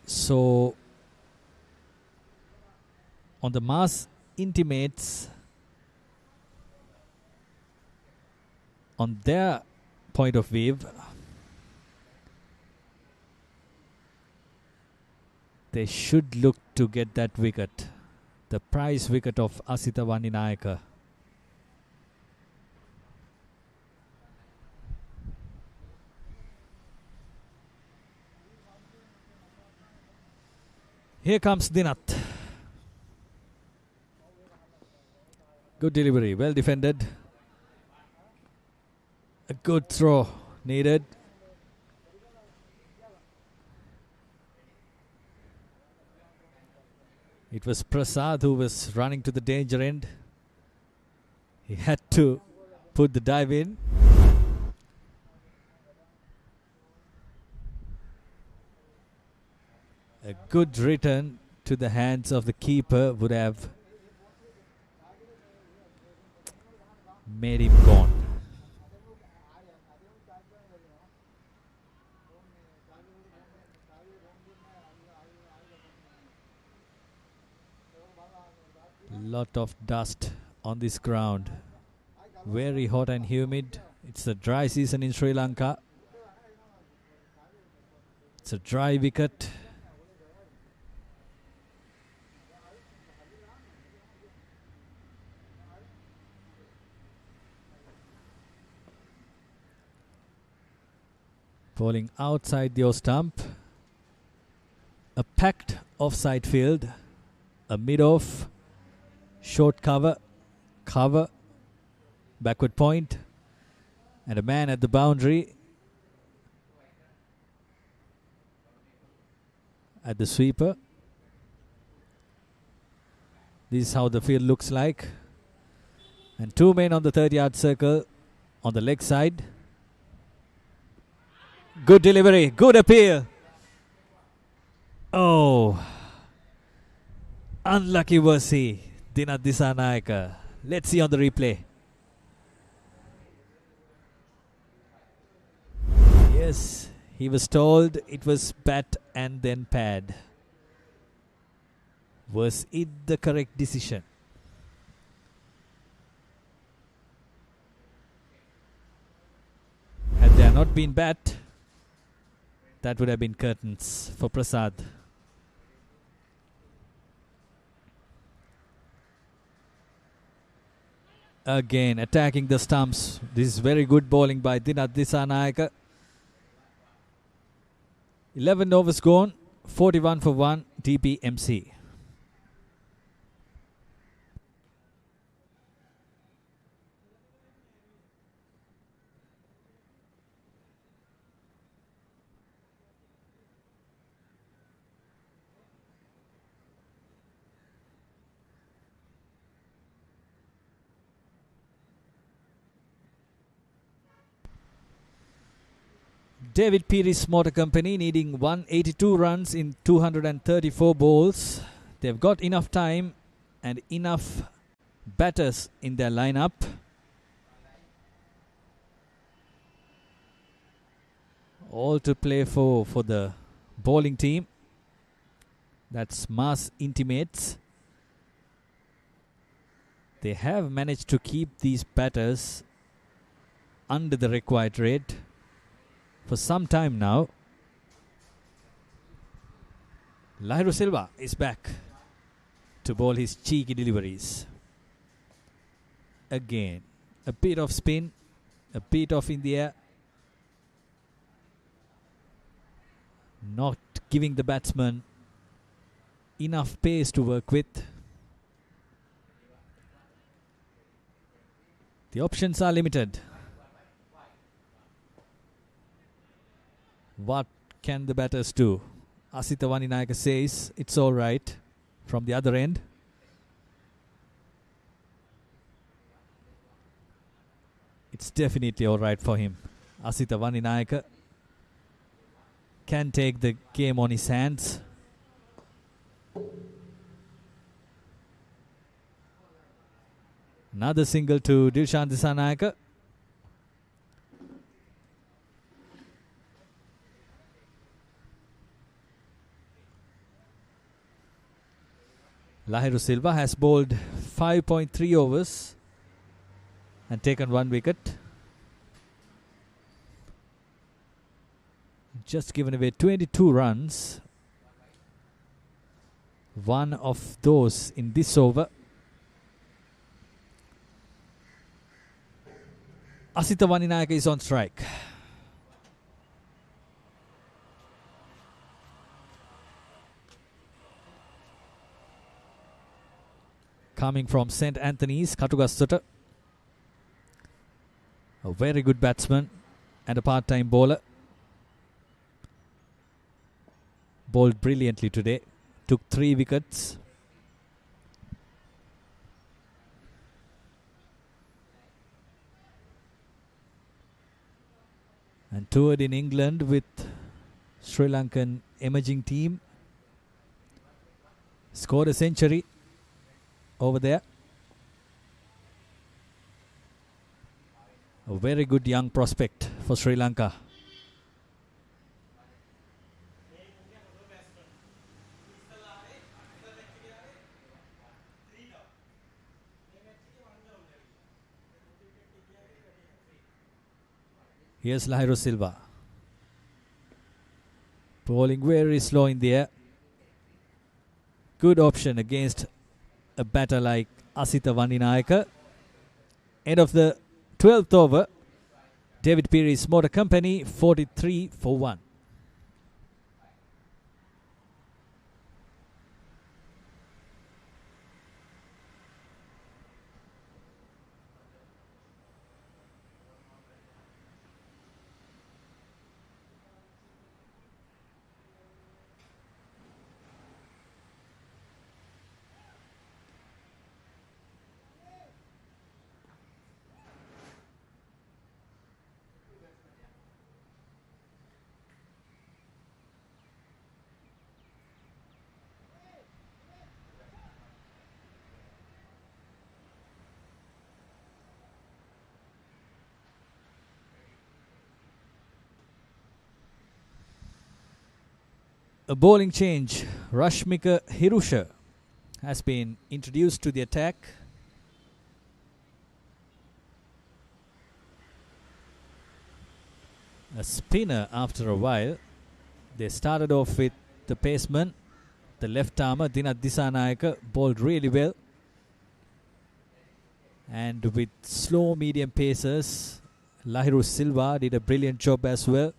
[SPEAKER 4] So, on the Mars Intimates, on their point of view, they should look to get that wicket, the prize wicket of Asitha Vaninayaka. Here comes Dinath. Good delivery, well defended. A good throw needed. It was Prasad who was running to the danger end. He had to put the dive in. A good return to the hands of the keeper would have made him gone. Lot of dust on this ground. Very hot and humid. It's a dry season in Sri Lanka. It's a dry wicket. Bowling outside the stump. A packed offside field. A mid-off. Short cover. Cover. Backward point. And a man at the boundary. At the sweeper. This is how the field looks like. And two men on the 30-yard circle on the leg side. Good delivery, good appeal. Oh, unlucky was he, Dinath Disanayaka. Let's see on the replay. Yes, he was told it was bat and then pad. Was it the correct decision? Had there not been bat, that would have been curtains for Prasad. Again, attacking the stumps. This is very good bowling by Dinath Disanayaka. 11 overs gone, 41 for 1, DPMC. David Peary's Motor Company needing 182 runs in 234 balls. They've got enough time and enough batters in their lineup. All to play for the bowling team. That's Mars Intimates. They have managed to keep these batters under the required rate for some time now. Lahiru Silva is back to bowl his cheeky deliveries. Again, a bit of spin, a bit off in the air. Not giving the batsman enough pace to work with. The options are limited. What can the batters do? Asitha Vaninayaka says it's all right from the other end. It's definitely all right for him. Asitha Vaninayaka can take the game on his hands. Another single to Dilshan Disanayaka. Lahiru Silva has bowled 5.3 overs and taken 1 wicket. Just given away 22 runs. One of those in this over. Asitha Vaninayaka is on strike. Coming from St. Anthony's, Katugassata. A very good batsman and a part-time bowler. Bowled brilliantly today. Took 3 wickets. And toured in England with Sri Lankan emerging team. Scored a century over there. A very good young prospect for Sri Lanka. Here's Lahiru Silva. Bowling very slow in the air. Good option against a batter like Asitha Vaninayaka. End of the 12th over. David Peary's Motor Company 43 for 1. A bowling change. Rashmika Hirusha has been introduced to the attack. A spinner after a while. They started off with the paceman, the left armer Dinath Disanayaka, bowled really well. And with slow medium pacers, Lahiru Silva did a brilliant job as well.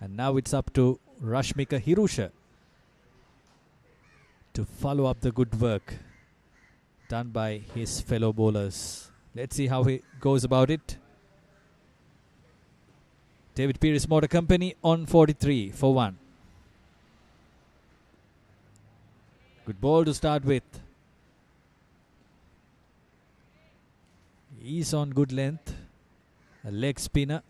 [SPEAKER 4] And now it's up to Rashmika Hirusha to follow up the good work done by his fellow bowlers. Let's see how he goes about it. David Peary's Motor Company on 43 for 1. Good ball to start with. He's on good length. A leg spinner.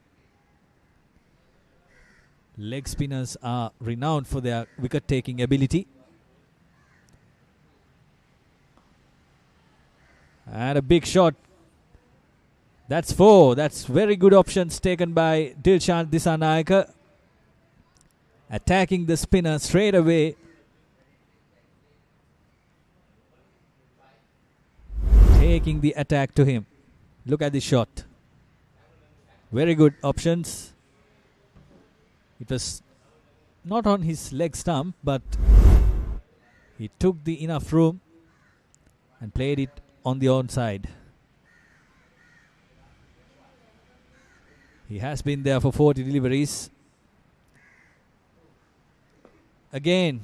[SPEAKER 4] Leg spinners are renowned for their wicket-taking ability. And a big shot. That's 4. That's very good options taken by Dilshan Disanayaka. Attacking the spinner straight away. Taking the attack to him. Look at the shot. Very good options. It was not on his leg stump, but He took the enough room and played it on the onside. He has been there for 40 deliveries. Again,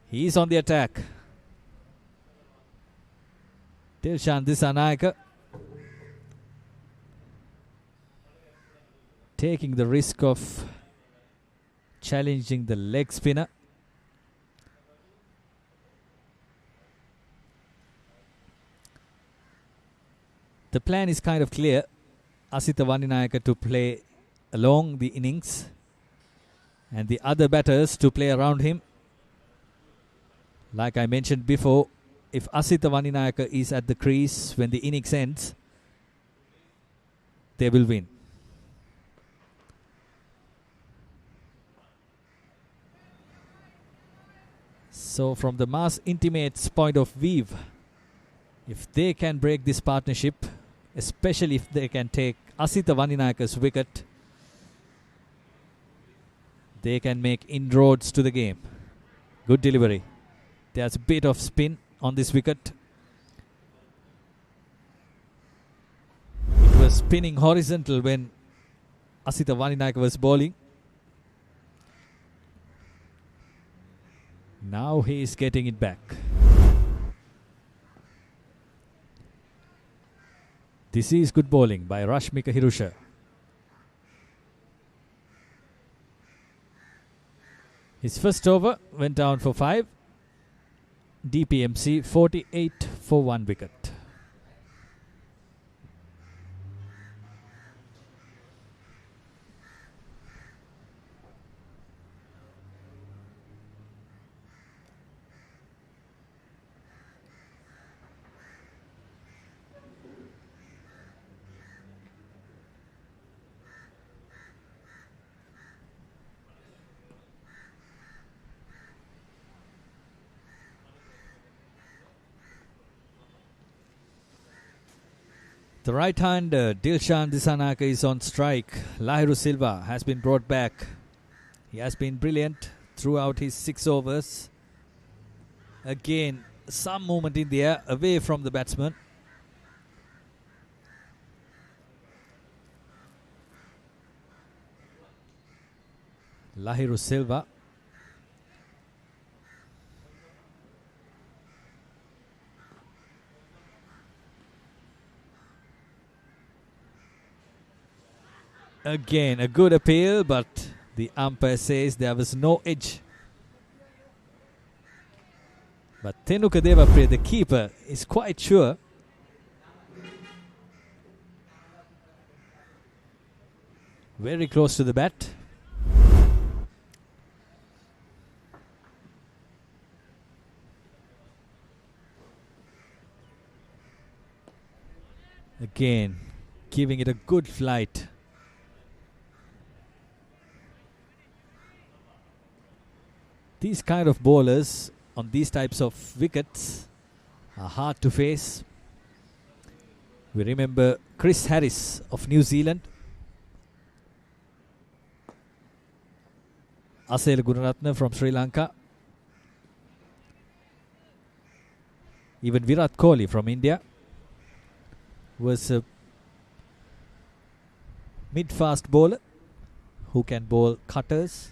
[SPEAKER 4] he is on the attack. Dilshan Disanayake taking the risk of challenging the leg spinner. The plan is kind of clear. Asitha Vanninayaka to play along the innings and the other batters to play around him. Like I mentioned before, if Asitha Vanninayaka is at the crease when the innings ends, they will win. So from the Mass Intimates point of view, if they can break this partnership, especially if they can take Asitha Vanninayaka's wicket, they can make inroads to the game. Good delivery. There's a bit of spin on this wicket. It was spinning horizontal when Asitha Vanninayaka was bowling. Now he is getting it back. This is good bowling by Rashmika Hirusha. His first over went down for 5. DPMC 48 for 1 wicket. The right-hander Dilshan Disanayake is on strike. Lahiru Silva has been brought back. He has been brilliant throughout his 6 overs. Again, some movement in the air away from the batsman. Lahiru Silva. Again, a good appeal, but the umpire says there was no edge. But Tenuka Devapriya, the keeper, is quite sure. Very close to the bat. Again, giving it a good flight. These kind of bowlers on these types of wickets are hard to face. We remember Chris Harris of New Zealand, Asela Gunaratne from Sri Lanka, even Virat Kohli from India was a mid-fast bowler who can bowl cutters.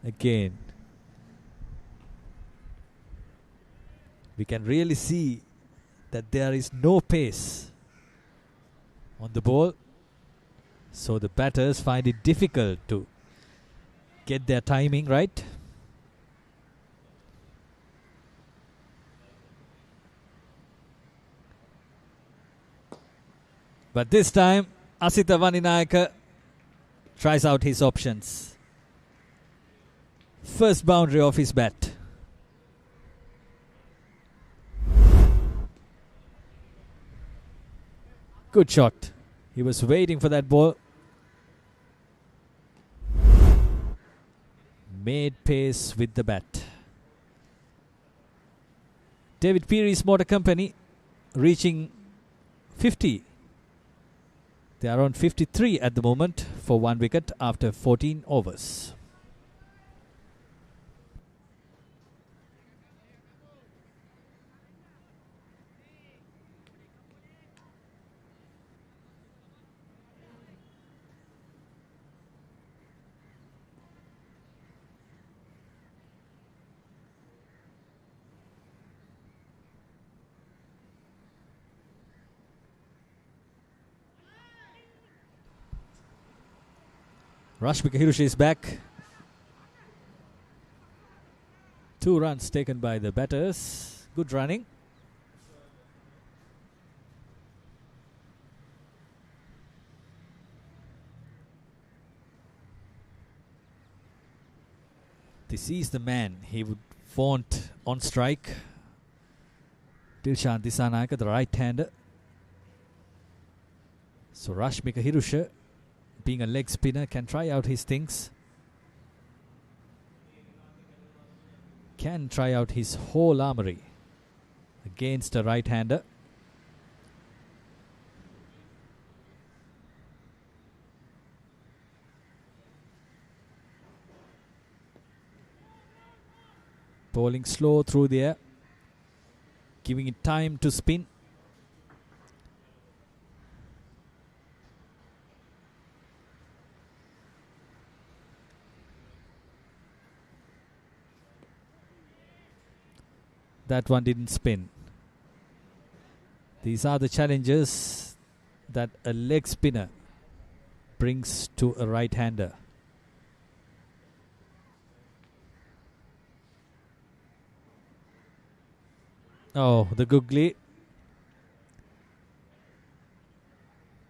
[SPEAKER 4] Again, we can really see that there is no pace on the ball, so the batters find it difficult to get their timing right. But this time, Asitha Vanninayaka tries out his options. First boundary of his bat. Good shot. He was waiting for that ball. Made pace with the bat. David Peary's Motor Company reaching 50. They are on 53 at the moment for 1 wicket after 14 overs. Rashmika Hirushi is back. 2 runs taken by the batters. Good running. This is the man he would want on strike. Dilshan Disanayake, the right-hander. So Rashmika Hirushi, being a leg spinner, can try out his things. Can try out his whole armory against a right-hander. Bowling slow through the air, giving it time to spin. That one didn't spin. These are the challenges that a leg spinner brings to a right-hander. Oh, the googly.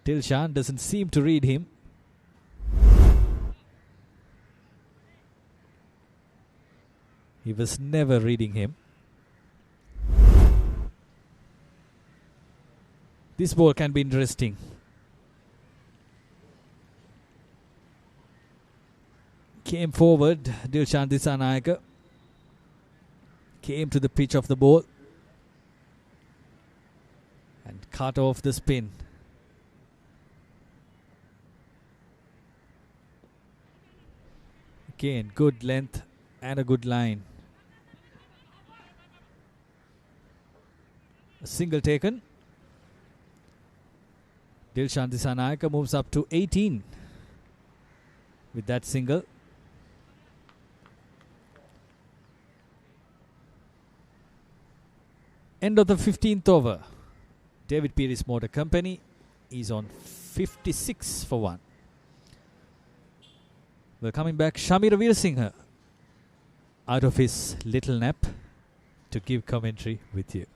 [SPEAKER 4] Dilshan doesn't seem to read him. He was never reading him. This ball can be interesting. Came forward, Dilshan Disanayake. Came to the pitch of the ball and cut off the spin. Again, good length and a good line. A single taken. Dilshan Disanayake moves up to 18 with that single. End of the 15th over. David Peary's Motor Company is on 56 for 1. We're coming back. Shamir Veerasinghe out of his little nap to give commentary with you.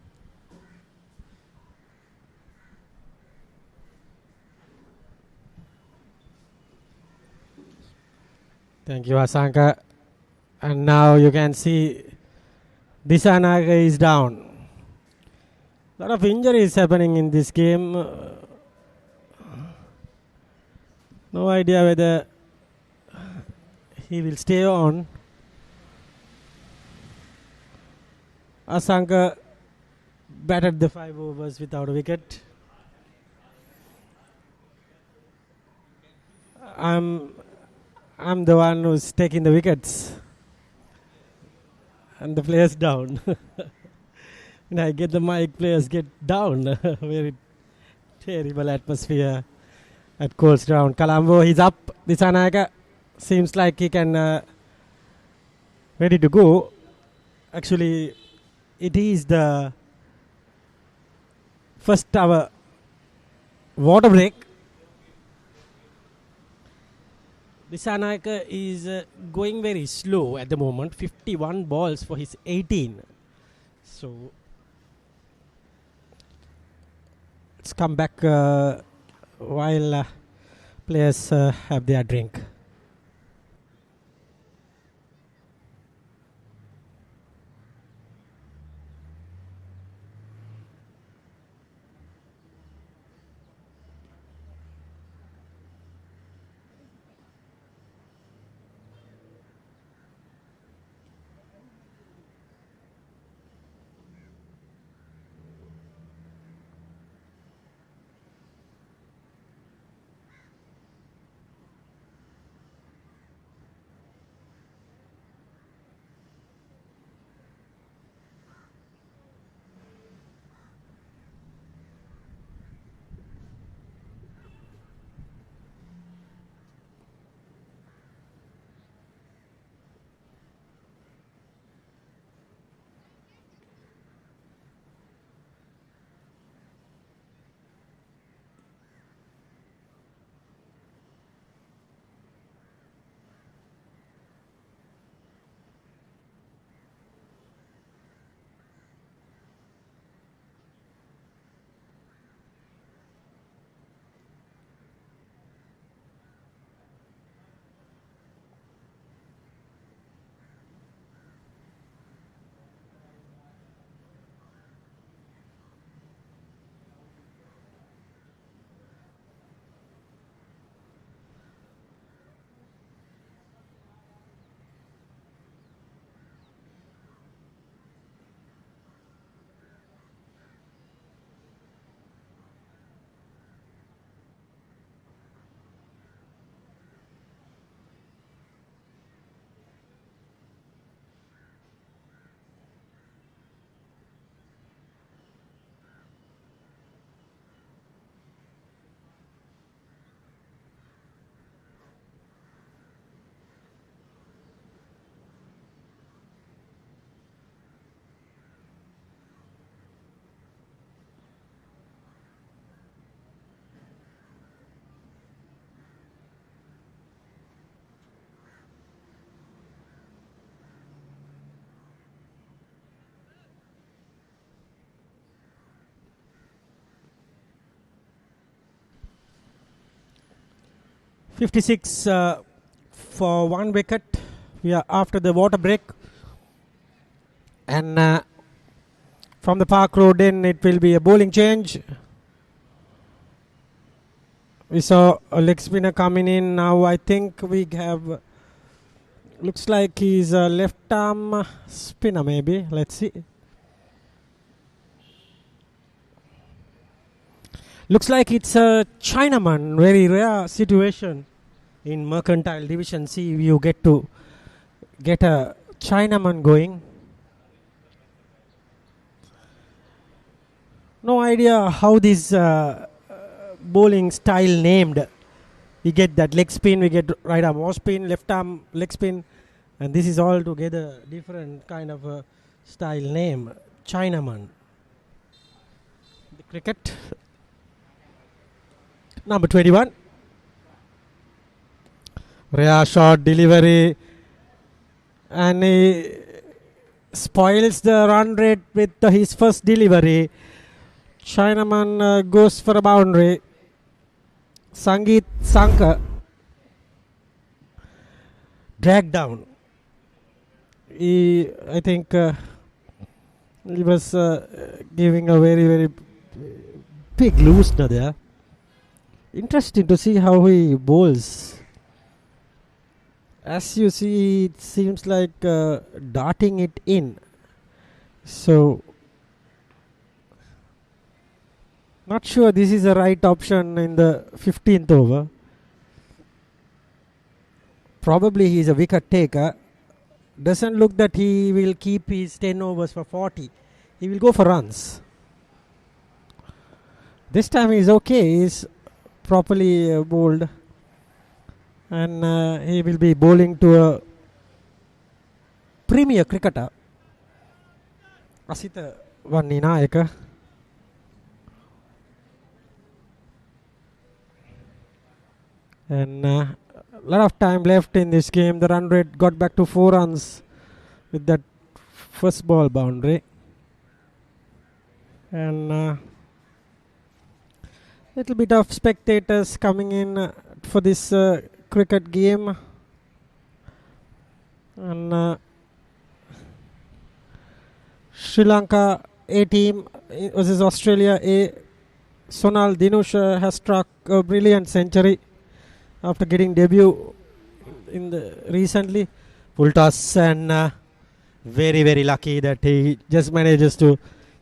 [SPEAKER 1] Thank you, Asanka. And now you can see Disanayake is down. A lot of injuries happening in this game. No idea whether he will stay on. Asanka batted the 5 overs without a wicket. I'm the one who's taking the wickets. And the players down. When I get the mic, players get down. Very terrible atmosphere at Coles Ground. Colombo, he's up. Disanayake seems like he can ready to go. Actually, it is the first hour water break. Disanayake is going very slow at the moment. 51 balls for his 18. So let's come back while players have their drink. 56 for 1 wicket. We are after the water break. And from the Park Road in, it will be a bowling change. We saw a leg spinner coming in. Now I think we have, looks like he's a left arm spinner maybe. Let's see. Looks like it's a Chinaman. Very rare situation in Mercantile Division C. You get to get a Chinaman going. No idea how this bowling style named. We get that leg spin, we get right arm off spin, left arm leg spin, and this is all together different kind of a style name. Chinaman. The cricket. Number 21. Rare shot delivery, and he spoils the run rate with his first delivery. Chinaman goes for a boundary. Sangeet Sankar dragged down. I think he was giving a very, very big loosener there. Interesting to see how he bowls. As you see, it seems like darting it in. So, not sure this is the right option in the 15th over. Probably he is a wicket taker. Doesn't look that he will keep his 10 overs for 40. He will go for runs. This time he is okay. He is properly bowled. And he will be bowling to a premier cricketer, Asita Vanninayaka. And a lot of time left in this game. The run rate got back to 4 runs with that first ball boundary. And little bit of spectators coming in for this cricket game. And Sri Lanka A team versus Australia A. Sonal Dinush has struck a brilliant century after getting debut in the recently. Full toss, and very, very lucky that he just manages to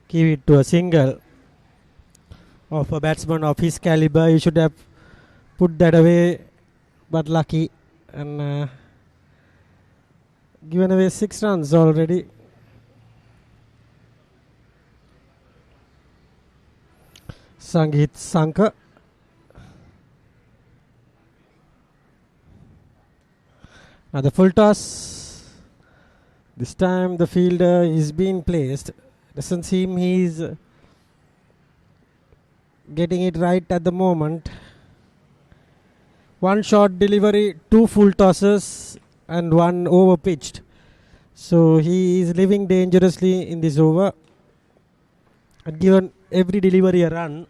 [SPEAKER 1] give it to a single. Of a batsman of his caliber, he should have put that away, but lucky, and given away 6 runs already. Sangeet Sankar. Now the full toss. This time the fielder is being placed. Doesn't seem he's getting it right at the moment. 1 short delivery, 2 full tosses, and 1 over pitched. So he is living dangerously in this over. And given every delivery a run,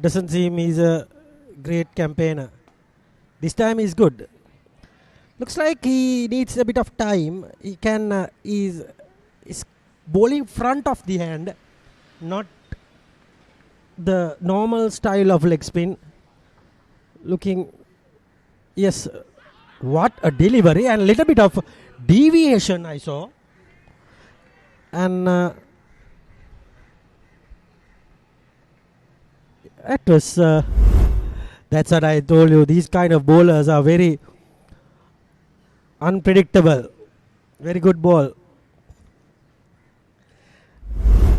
[SPEAKER 1] doesn't seem he's a great campaigner. This time he's good. Looks like he needs a bit of time. He can is bowling front of the hand, not the normal style of leg spin. Looking, yes, what a delivery, and little bit of deviation I saw. And it was that's what I told you. These kind of bowlers are very unpredictable. Very good ball.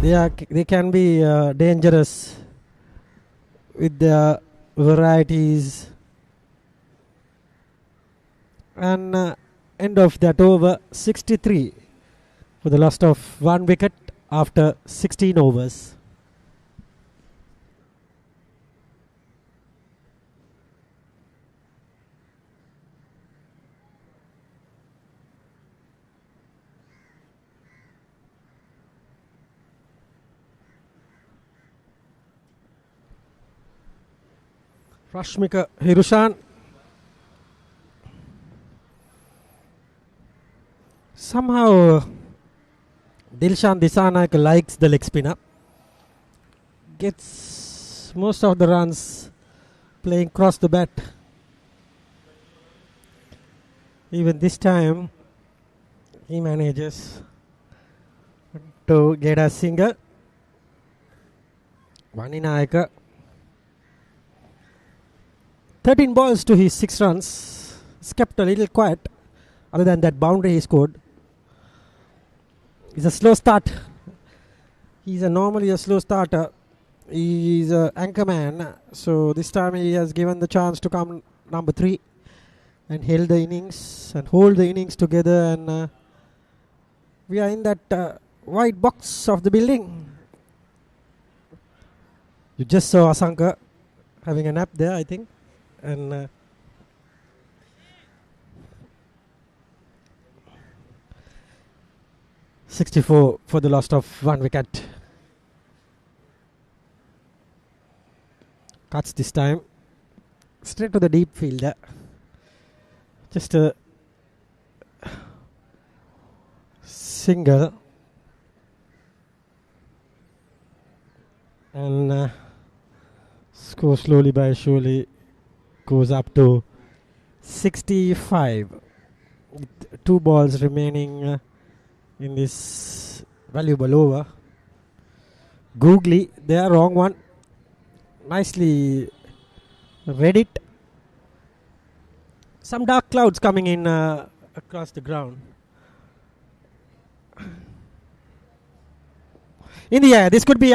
[SPEAKER 1] They can be dangerous with their varieties. And end of that over, 63 for the loss of 1 wicket after 16 overs. Rashmika Hirushan Somehow Dilshan Disanayak likes the leg spinner. Gets most of the runs playing cross the bat. Even this time he manages to get a single. Vaninayaka 13 balls to his 6 runs. He's kept a little quiet. Other than that boundary he scored. It's a slow start. He's normally a slow starter. He's an anchor man. So this time he has given the chance to come number 3 and held the innings and hold the innings together. And we are in that white box of the building. You just saw Asanka having a nap there, I think. And 64 for the loss of 1 wicket. Cuts this time. Straight to the deep fielder. Just a single. And score slowly by surely goes up to 65. With 2 balls remaining in this valuable over. Googly, there, wrong one. Nicely read it. Some dark clouds coming in across the ground. In the air, this could be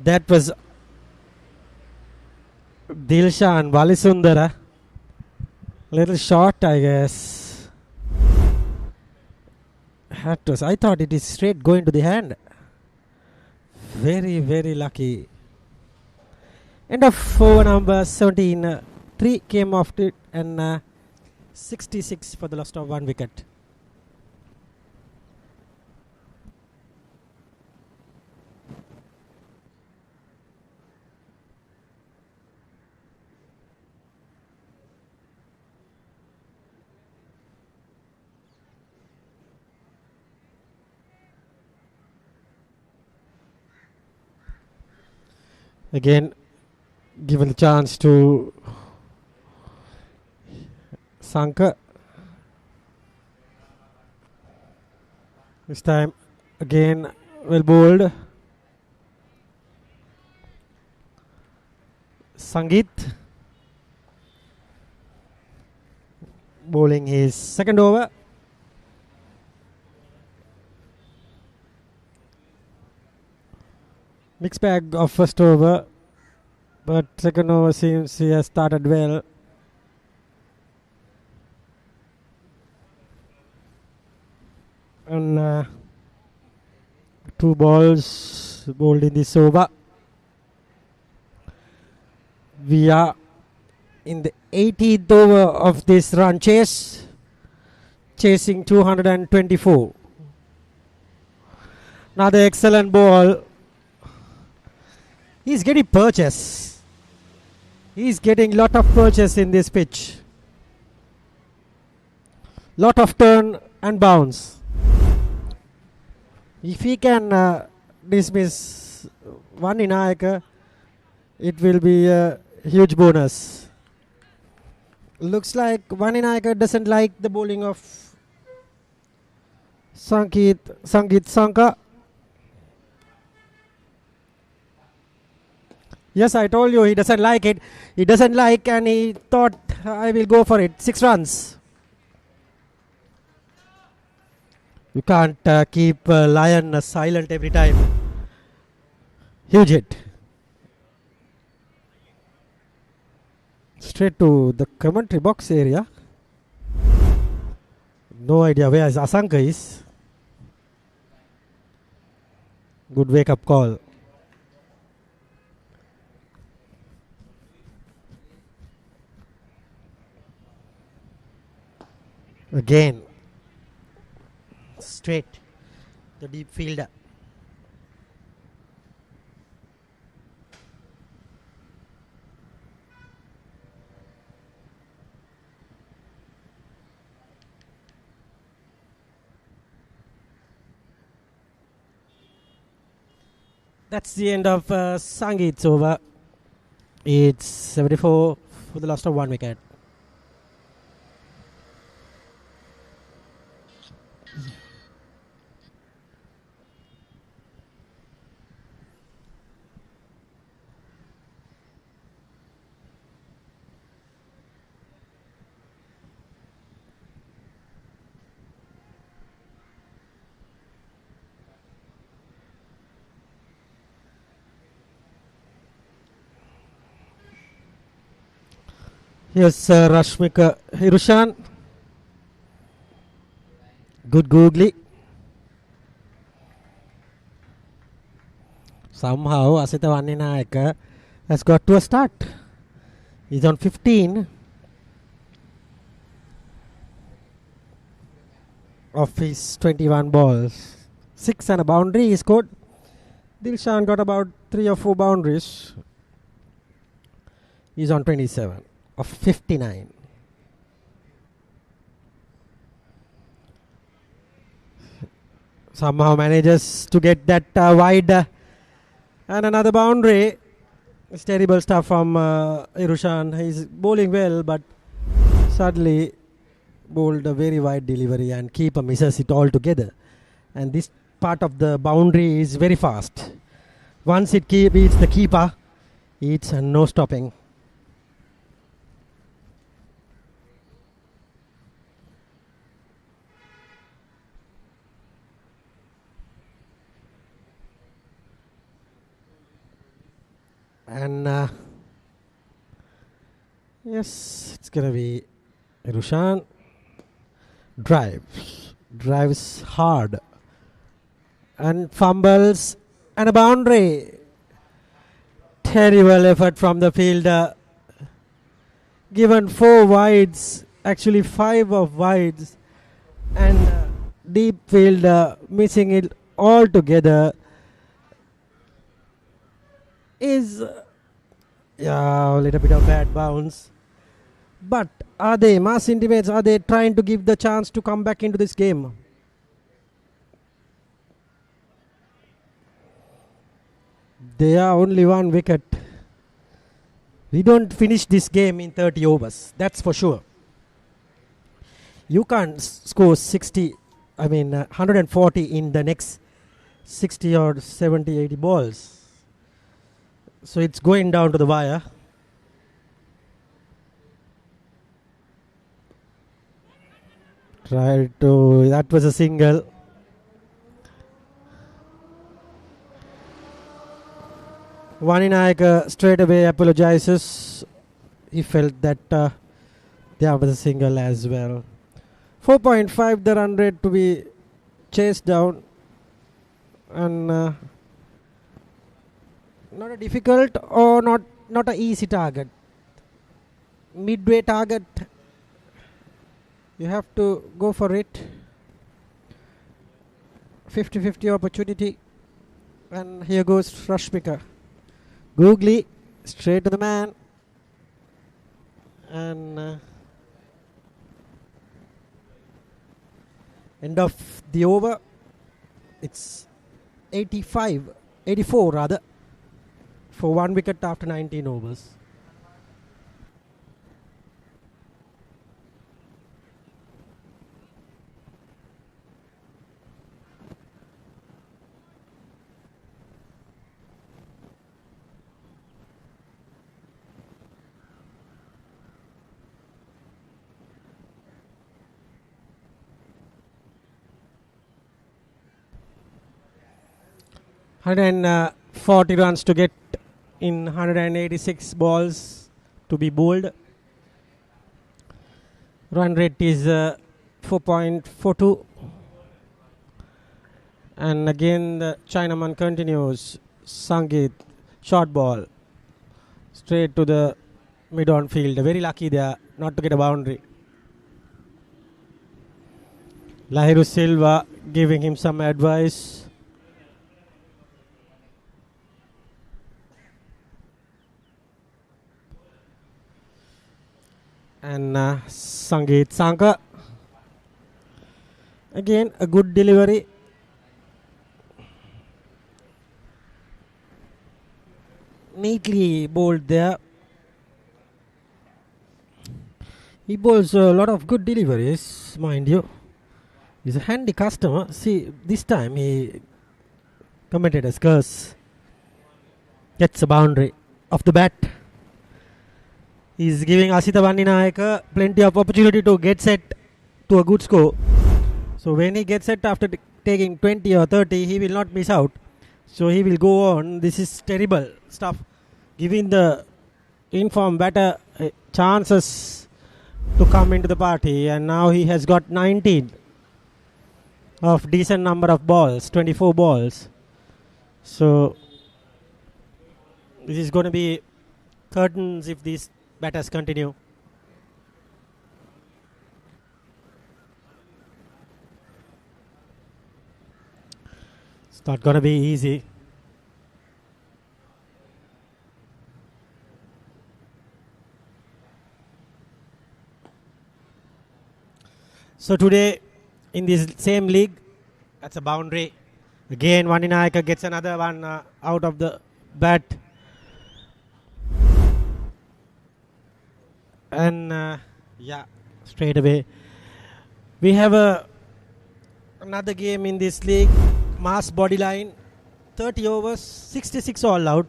[SPEAKER 1] that was Dilshan Valisundara. Little short, I guess. I thought it is straight going to the hand. Very, very lucky. End of over number 17. 3 came off it and 66 for the loss of 1 wicket. Again, given the chance to Sanka. This time again well bowled. Sangeet bowling his second over. Mixed bag of first over, but second over seems he has started well. And 2 balls bowled in this over. We are in the 18th over of this run chase, chasing 224. Another excellent ball. He's getting purchase. He's getting lot of purchase in this pitch. Lot of turn and bounce. If he can dismiss Vaninayaka, it will be a huge bonus. Looks like Vaninayaka doesn't like the bowling of Sangeet Sanka. Yes, I told you he doesn't like it. He doesn't like and he thought I will go for it. 6 runs. You can't keep Lion silent every time. Huge hit. Straight to the commentary box area. No idea where Asanka is. Good wake up call. Again, straight the deep fielder. That's the end of Sangeet's over. It's 74 for the loss of 1 wicket. Yes, Rashmika Hirushan. Good googly. Somehow Asita Vaninayaka has got to a start. He's on 15 of his 21 balls. 6 and a boundary he scored. Dilshan got about 3 or 4 boundaries. He's on 27 of 59. Somehow manages to get that wide and another boundary. It's terrible stuff from Irushan. He's bowling well, but suddenly bowled a very wide delivery and keeper misses it all together. And this part of the boundary is very fast. Once it beats the keeper, it's no stopping. And yes, it's going to be Irushan. Drives hard and fumbles and a boundary. Terrible effort from the fielder. Given 4 wides, actually 5 of wides, and deep fielder missing it altogether is a little bit of bad bounce. But are they, Mass Intimates, are they trying to give the chance to come back into this game? They are only 1 wicket. We don't finish this game in 30 overs. That's for sure. You can't score 140 in the next 60 or 70, 80 balls. So it's going down to the wire. That was a single. Vaninayaka straight away apologizes. He felt that there was a single as well. 4.5 the run rate to be chased down. And not a difficult or not an easy target. Midway target. You have to go for it. 50-50 opportunity. And here goes Rashmika. Googly, straight to the man. And end of the over. It's 84 rather. For 1 wicket after 19 overs. And 40 runs to get in 186 balls to be bowled. Run rate is 4.42. And again the Chinaman continues. Sangeet, short ball. Straight to the mid-on field. Very lucky there not to get a boundary. Lahiru Silva giving him some advice. And Sangeet Sanka. Again, a good delivery. neatly bowled there. He bowls a lot of good deliveries, mind you. He's a handy customer. See, this time he committed a curse. Gets a boundary off the bat. He's giving Asitha Vanninayaka plenty of opportunity to get set to a good score. So when he gets set after taking 20 or 30, he will not miss out. So he will go on. This is terrible stuff. Giving the informed batter chances to come into the party, and now he has got 19 of decent number of balls, 24 balls. So this is going to be curtains if these batters continue. It's not going to be easy. So today in this same league, that's a boundary. Again, Vanninayaka gets another one out of the bat. And straight away. We have another game in this league. Mass body line. 30 overs, 66 all out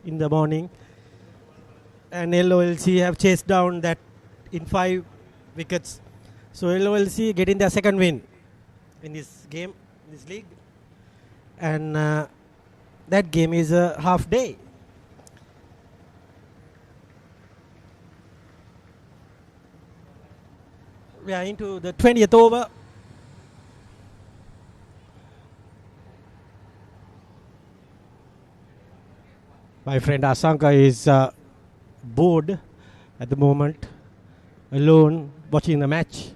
[SPEAKER 1] in the morning. And LOLC have chased down that in 5 wickets. So LOLC getting their second win in this game, this league. And that game is a half day. We are into the 20th over. My friend Asanka is bored at the moment, alone watching the match.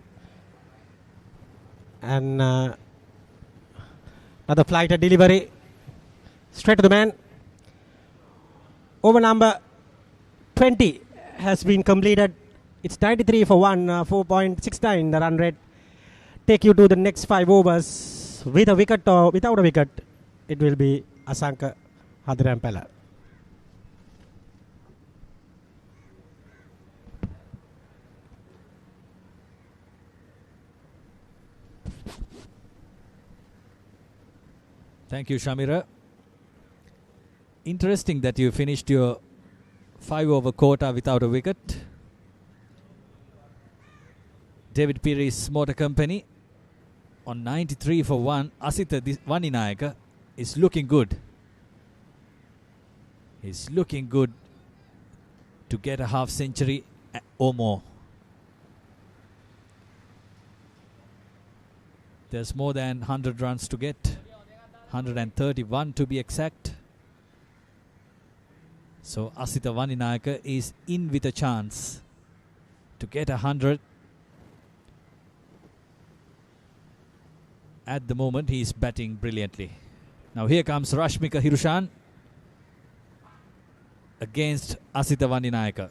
[SPEAKER 1] And another flighter delivery straight to the man. Over number 20 has been completed. It's 93 for 1, 4.69 the run rate. Take you to the next 5 overs with a wicket or without a wicket. It will be Asanka Hadirampala.
[SPEAKER 4] Thank you, Shamira. Interesting that you finished your 5 over quota without a wicket. David Piri's Motor Company on 93 for 1. Asitha Vanninayaka is looking good. He's looking good to get a half century or more. There's more than 100 runs to get. 131 to be exact. So Asitha Vanninayaka is in with a chance to get 100. At the moment, he is batting brilliantly. Now here comes Rashmika Hirushan against Asitha Vanninayaka.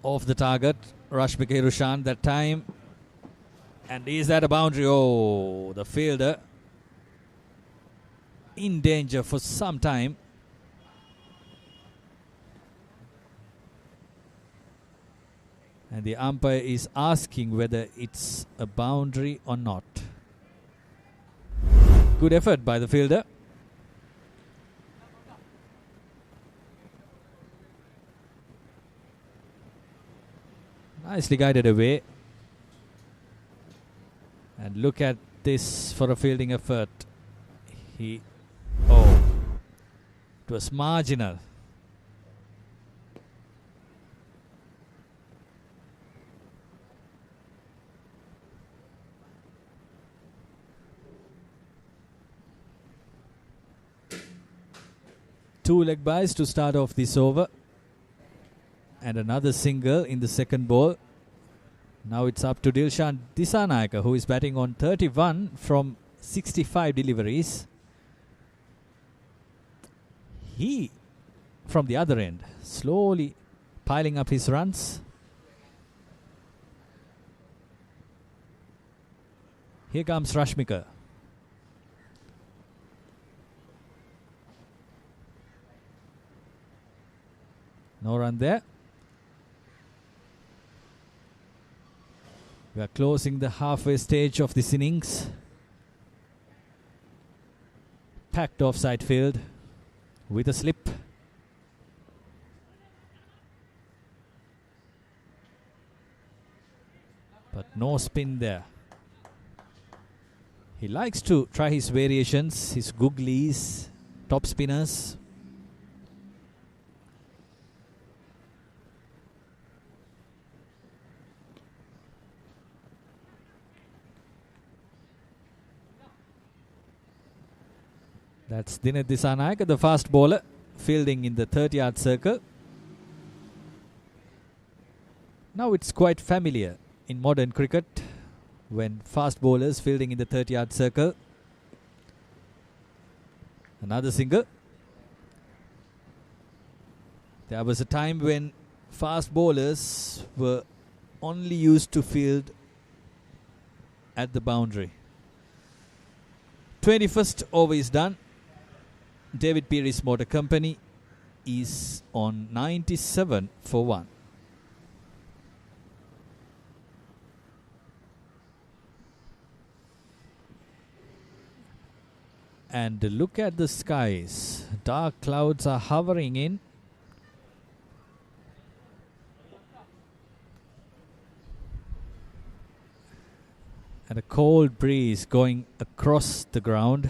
[SPEAKER 4] Off the target, Rashmika Hirushan that time. And is that a boundary? Oh, the fielder in danger for some time. And the umpire is asking whether it's a boundary or not. Good effort by the fielder. Nicely guided away. And look at this for a fielding effort. It was marginal. Two leg byes to start off this over. And another single in the second ball. Now it's up to Dilshan Disanayaka, who is batting on 31 from 65 deliveries. He, from the other end, slowly piling up his runs. Here comes Rashmika. No run there. We are closing the halfway stage of this innings. Packed offside field with a slip. But no spin there. He likes to try his variations, his googlies, top spinners. That's Dineth Disanayake, the fast bowler, fielding in the 30-yard circle. Now it's quite familiar in modern cricket when fast bowlers fielding in the 30-yard circle. Another single. There was a time when fast bowlers were only used to field at the boundary. 21st over is done. David Peary's Motor Company is on 97 for 1. And look at the skies. Dark clouds are hovering in. And a cold breeze going across the ground.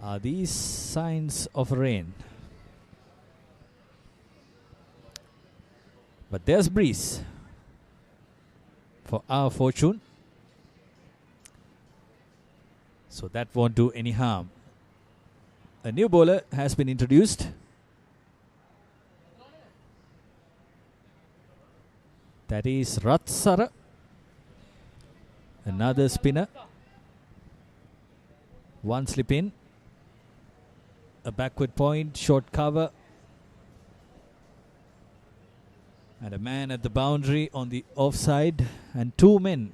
[SPEAKER 4] Are these signs of rain? But there's breeze for our fortune. So that won't do any harm. A new bowler has been introduced. That is Ratsara. Another spinner. One slip in. A backward point, short cover. And a man at the boundary on the offside. And two men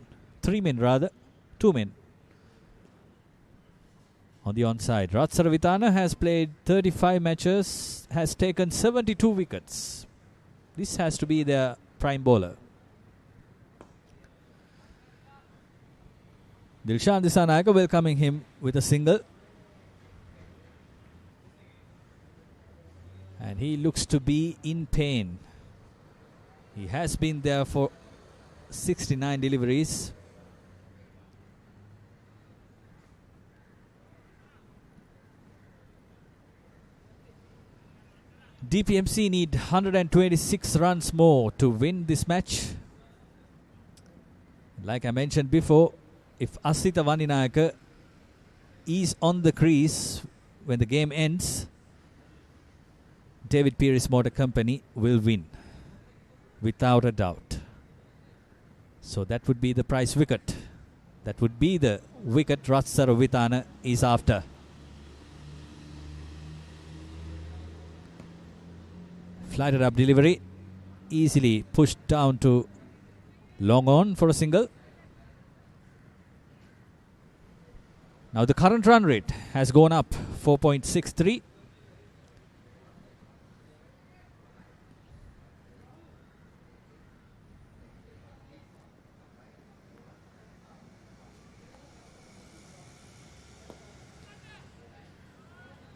[SPEAKER 4] on the onside. Ratsara Vitana has played 35 matches, has taken 72 wickets. This has to be their prime bowler. Dilshan Disanayake welcoming him with a single. And he looks to be in pain. He has been there for 69 deliveries. DPMC need 126 runs more to win this match. Like I mentioned before, if Asita Vaninayake is on the crease when the game ends, David Peary's Motor Company will win, without a doubt. So that would be the prize wicket. That would be the wicket Ratsara Vitana is after. Flighted up delivery, easily pushed down to long on for a single. Now the current run rate has gone up 4.63.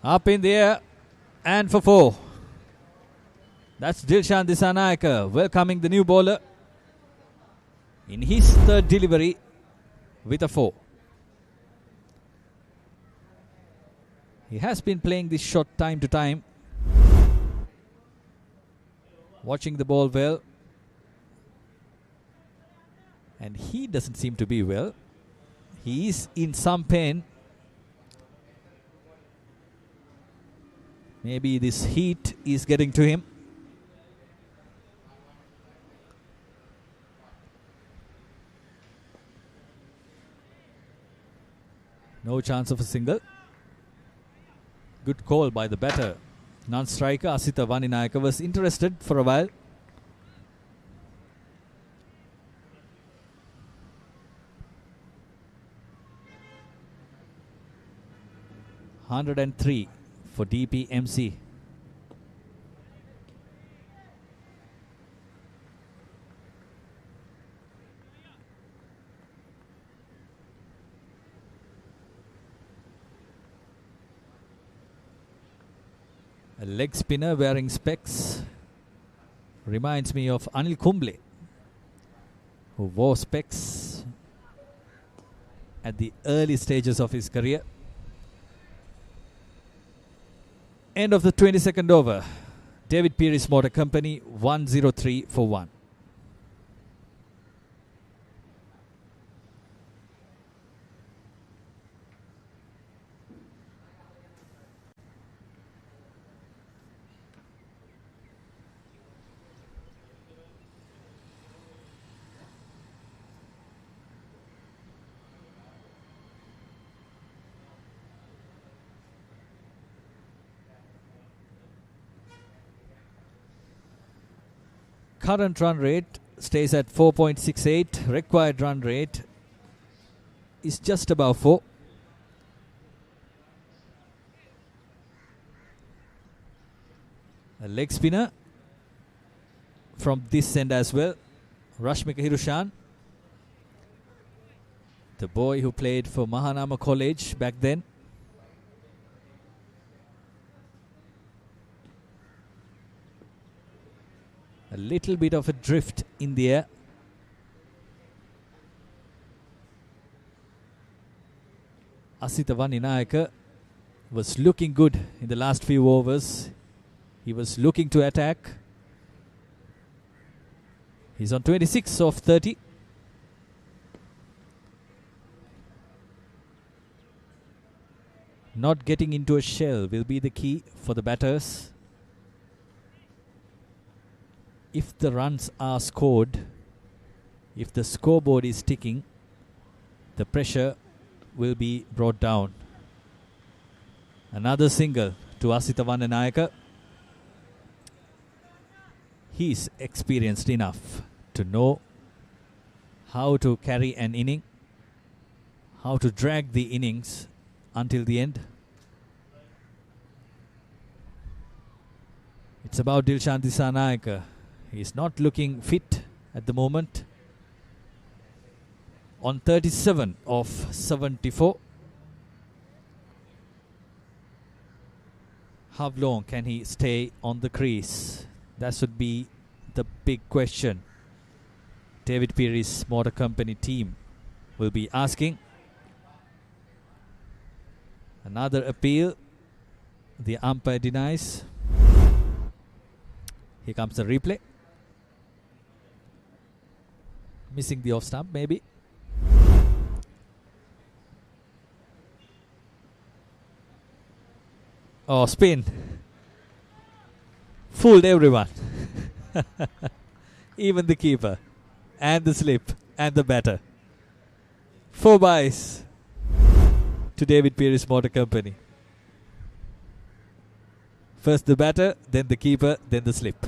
[SPEAKER 4] Up in the air and for 4. That's Dilshan Disanayake welcoming the new bowler in his third delivery with a 4. He has been playing this shot time to time, watching the ball well, and he doesn't seem to be well. He is in some pain. Maybe this heat is getting to him. No chance of a single. Good call by the batter. Non-striker Asita Vaninayake was interested for a while. ...103 for DPMC. A leg spinner wearing specs. Reminds me of Anil Kumble, who wore specs at the early stages of his career. End of the 22nd over. David Peary's Motor Company 103 for 1. Current run rate stays at 4.68. Required run rate is just above 4. A leg spinner from this end as well. Rashmika Hirushan, the boy who played for Mahanama College back then. A little bit of a drift in the air. Asitha Vaninayaka was looking good in the last few overs. He was looking to attack. He's on 26 of 30. Not getting into a shell will be the key for the batters. If the runs are scored, if the scoreboard is ticking, the pressure will be brought down. Another single to Asitha Vaninayaka. He's experienced enough to know how to carry an inning, how to drag the innings until the end. It's about Dilshan Dissanayaka. He's not looking fit at the moment. On 37 of 74. How long can he stay on the crease? That should be the big question David Peary's Motor Company team will be asking. Another appeal. The umpire denies. Here comes the replay. Missing the off stump, maybe. Oh, spin. Fooled everyone. Even the keeper. And the slip. And the batter. 4 byes to David Peary's Motor Company. First the batter, then the keeper, then the slip.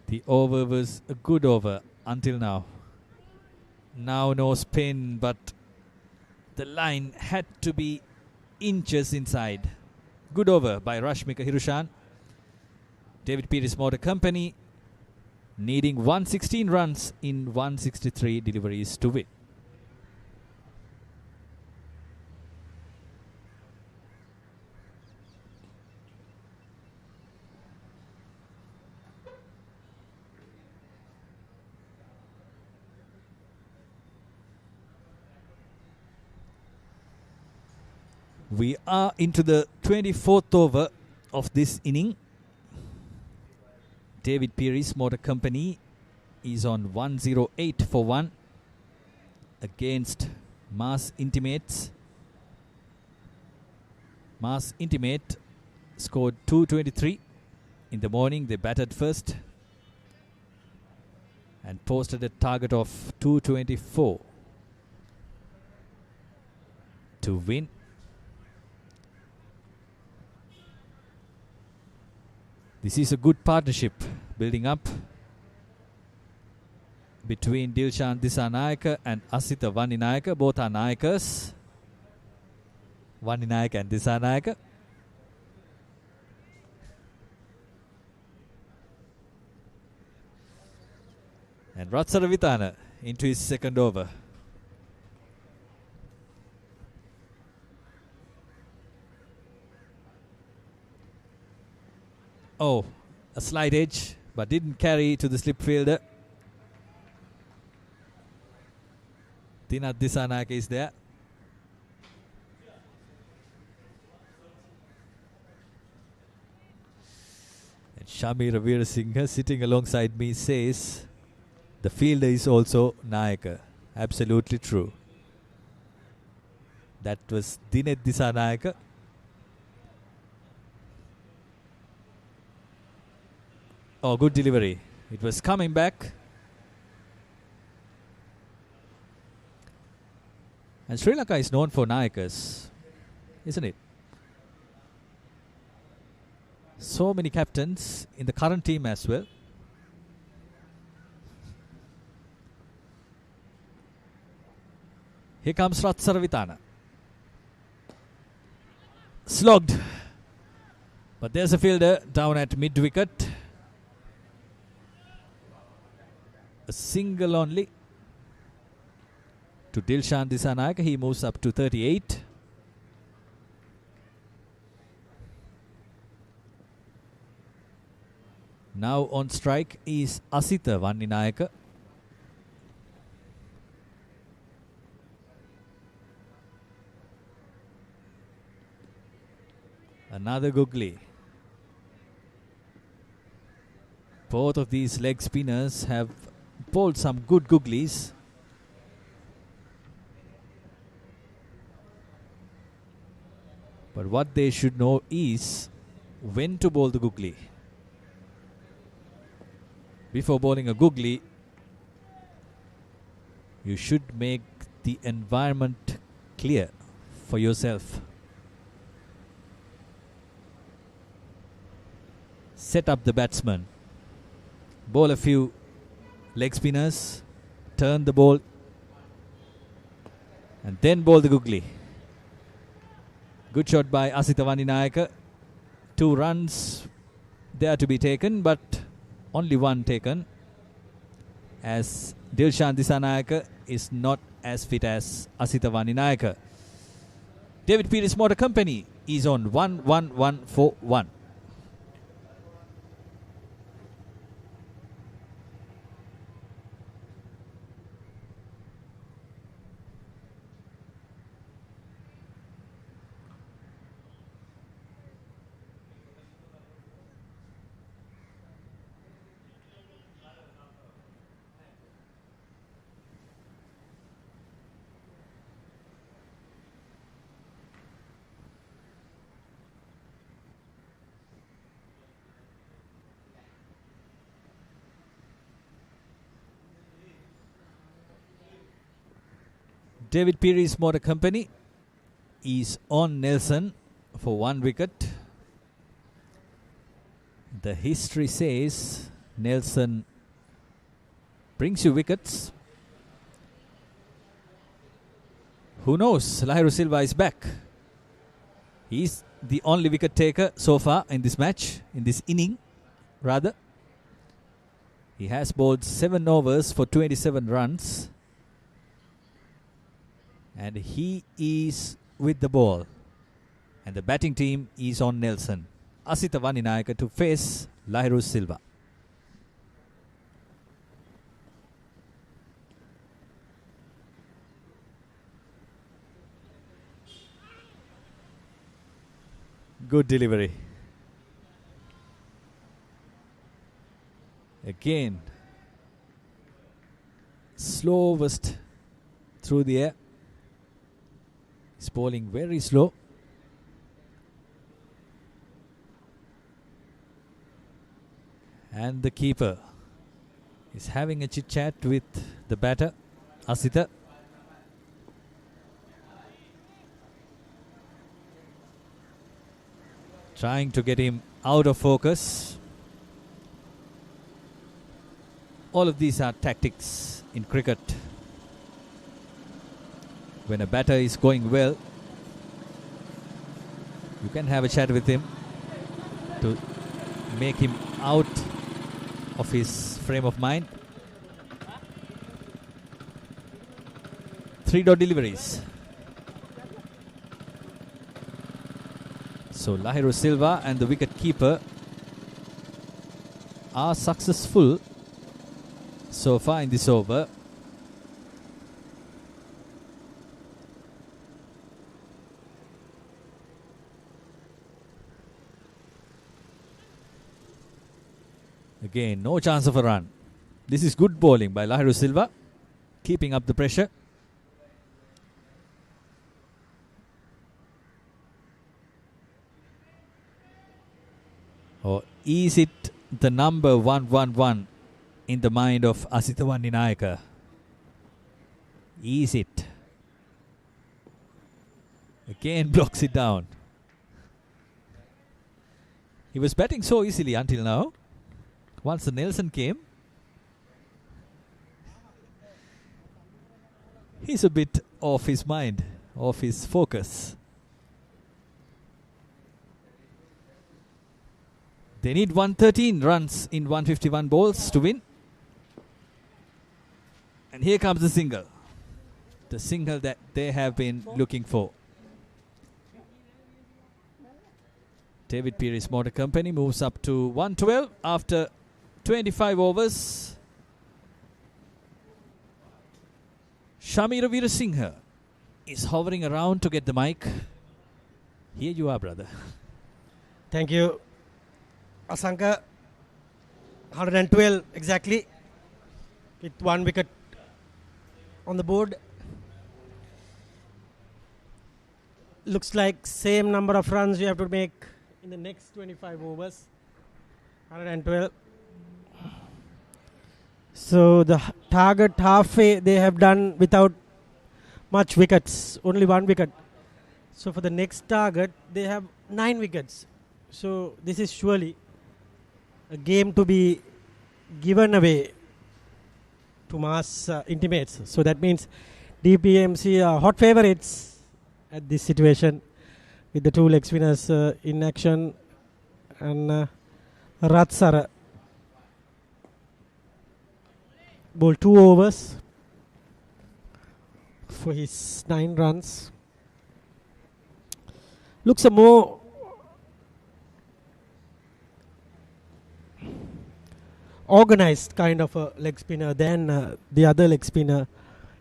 [SPEAKER 4] The over was a good over until now. Now no spin, but the line had to be inches inside. Good over by Rashmika Hirushan. David Peary's Motor Company needing 116 runs in 163 deliveries to win. We are into the 24th over of this inning. David Peary's Motor Company is on 108 for 1 against Mass Intimates. Mass Intimate scored 223 in the morning. They batted first and posted a target of 224 to win. This is a good partnership building up. between Dilshan Disanayaka and Asita Vaninayaka. Both are Nayakas. Vaninayaka and Disanayaka. And Ratsara Vitana into his second over. Oh, a slight edge, but didn't carry to the slip fielder. Tinath Disanayaka is there. And Shamira Veerasinghe sitting alongside me says the fielder is also Nayaka. Absolutely true. That was Dinesh Disanayaka. Oh, good delivery. It was coming back. And Sri Lanka is known for Nayakas, isn't it? So many captains in the current team as well. Here comes Ratsara Vitana. Slogged. But there's a fielder down at mid-wicket. A single only to Dilshan Disanayaka. He moves up to 38. Now on strike is Asita Vaninayaka. Another googly. Both of these leg spinners have bowled some good googlies. But what they should know is when to bowl the googly. Before bowling a googly, you should make the environment clear for yourself. Set up the batsman. Bowl a few leg spinners, turn the ball, and then bowl the googly. Good shot by Asita Vaninayaka. 2 runs there to be taken, but only 1 taken, as Dilshan Disanayaka is not as fit as Asita Vaninayaka. David Pires Motor Company is on 1-1-1-4-1. David Pires Motor Company is on Nelson for 1 wicket. The history says Nelson brings you wickets. Who knows? Lahiru Silva is back. He's the only wicket taker so far in this match, in this inning rather. He has bowled 7 overs for 27 runs. And he is with the ball. And the batting team is on Nelson. Asita Vaninayaka to face Lahiru Silva. Good delivery. Again, slowest through the air. He's bowling very slow. And the keeper is having a chit chat with the batter, Asita. Trying to get him out of focus. All of these are tactics in cricket. When a batter is going well, you can have a chat with him to make him out of his frame of mind. 3-dot deliveries. So Lahiru Silva and the wicket keeper are successful so far in this over. Again, no chance of a run. This is good bowling by Lahiru Silva, keeping up the pressure. Or is it the number 111 in the mind of Asitha Wandinayaka? Is it? Again blocks it down. He was batting so easily until now. Once the Nelson came, he's a bit off his mind, off his focus. They need 113 runs in 151 balls to win. And here comes the single. The single that they have been looking for. David Peary's Motor Company moves up to 112 after 25 overs. Shamira Veerasinghe is hovering around to get the mic. Here you are, brother.
[SPEAKER 1] Thank you. Asanka, 112 exactly, with 1 wicket on the board. Looks like same number of runs you have to make in the next 25 overs. 112. So the target halfway they have done without much wickets, only 1 wicket. So for the next target they have 9 wickets. So this is surely a game to be given away to mass intimates. So that means DPMC are hot favourites at this situation with the 2 leg spinners in action, and Ratsara bowled 2 overs for his 9 runs. Looks a more organized kind of a leg spinner than the other leg spinner.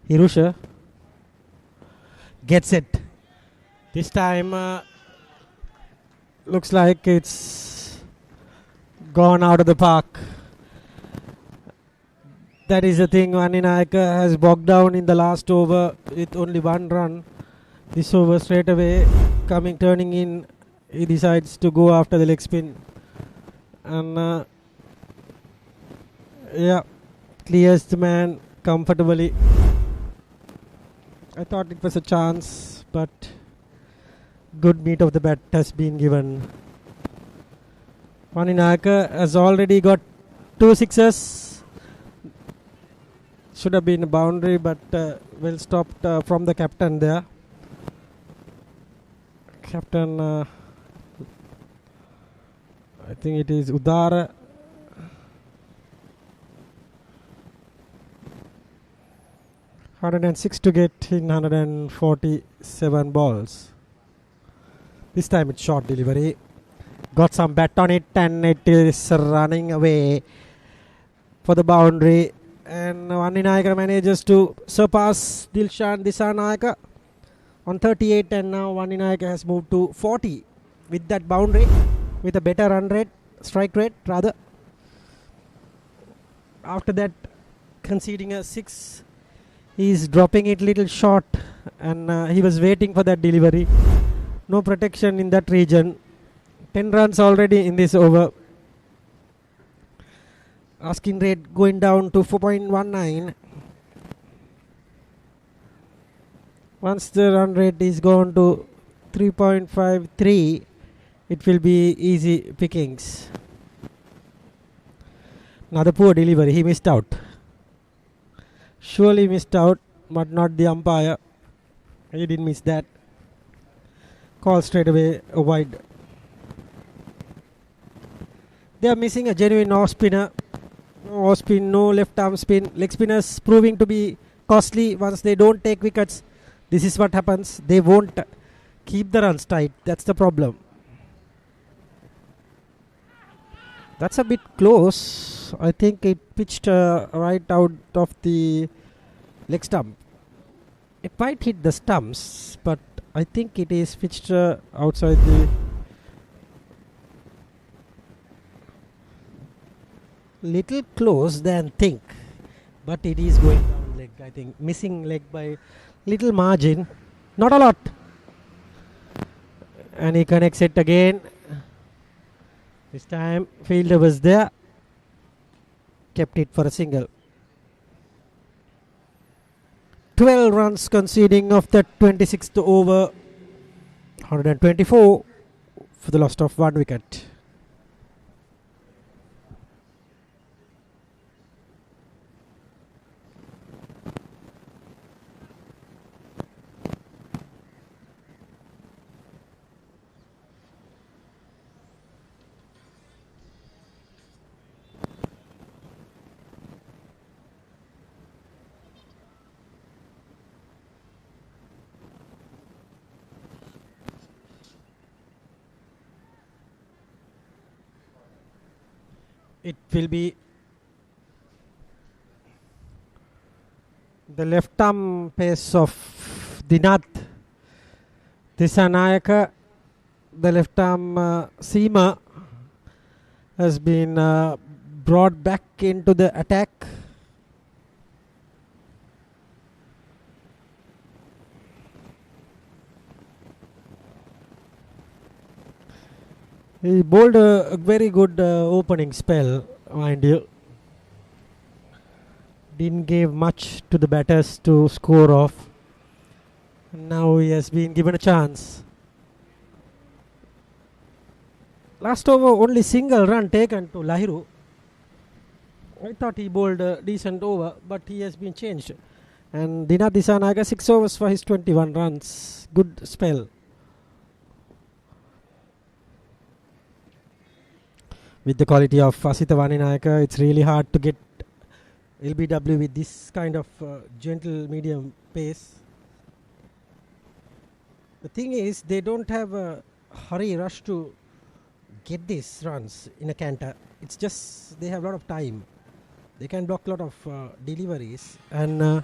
[SPEAKER 1] Hirusha gets it. This time looks like it's gone out of the park. That is the thing. Wandinayaka has bogged down in the last over with only 1 run. This over straight away turning in, he decides to go after the leg spin, and clears the man comfortably. I thought it was a chance, but good meat of the bat has been given. Wandinayaka has already got 2 sixes. Should have been a boundary, but well stopped from the captain there. Captain, I think it is Udara. (106 to get in 147 balls. This time it's short delivery. Got some bat on it, and it is running away for the boundary. And Wandinayaka manages to surpass Dilshan Disanayaka on 38, and now Wandinayaka has moved to 40 with that boundary, with a better run rate, strike rate rather. After that, conceding a 6, he is dropping it little short, and he was waiting for that delivery. No protection in that region. 10 runs already in this over. Asking rate going down to 4.19. Once the run rate is gone to 3.53, it will be easy pickings. Another poor delivery, he missed out. Surely missed out, but not the umpire. He didn't miss that. Call straight away a wide. They are missing a genuine off spinner. No off spin, no left arm spin. Leg spinners proving to be costly once they don't take wickets. This is what happens. They won't keep the runs tight. That's the problem. That's a bit close. I think it pitched right out of the leg stump. It might hit the stumps, but I think it is pitched outside the... Little close than think, but it is going down leg. I think missing leg by little margin, not a lot. And he connects it again. This time fielder was there, kept it for a single. 12 runs conceding of the 26th over, 124 for the loss of 1 wicket. It will be the left arm pace of Dinath Disanayaka. The left arm seamer has been brought back into the attack. He bowled a very good opening spell, mind you. Didn't give much to the batters to score off. Now he has been given a chance. Last over, only single run taken to Lahiru. I thought he bowled a decent over, but he has been changed. And Dinath Disanayaka 6 overs for his 21 runs. Good spell. With the quality of Asita Vaninayaka, it's really hard to get LBW with this kind of gentle medium pace. The thing is, they don't have a hurry rush to get these runs in a canter. It's just they have a lot of time. They can block a lot of deliveries and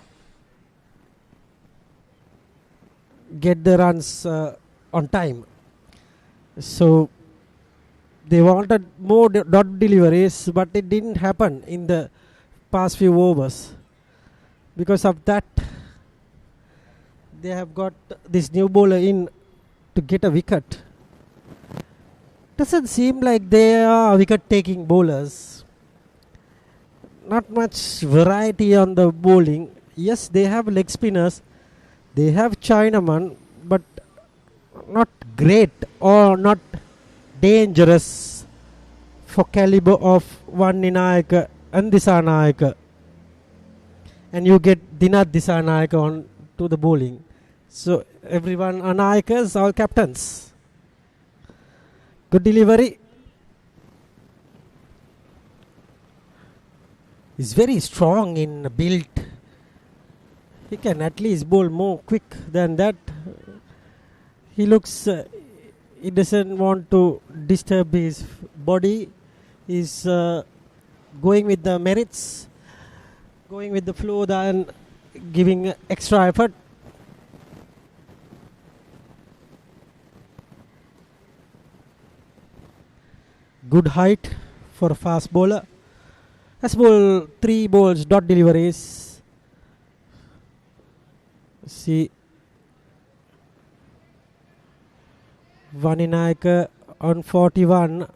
[SPEAKER 1] get the runs on time. So they wanted more dot deliveries, but it didn't happen in the past few overs. Because of that, they have got this new bowler in to get a wicket. Doesn't seem like they are wicket-taking bowlers. Not much variety on the bowling. Yes, they have leg spinners. They have Chinaman, but not great or not dangerous for caliber of Vaninayaka and Disanayaka. And you get Dinath Disanayaka on to the bowling. So everyone are Nayakas, all captains. Good delivery. He's very strong in build. He can at least bowl more quick than that. He looks... he doesn't want to disturb his body. He's going with the merits, going with the flow and giving extra effort. Good height for a fast bowler. Has bowled 3 balls, dot deliveries. See, Vaninayaka on 41,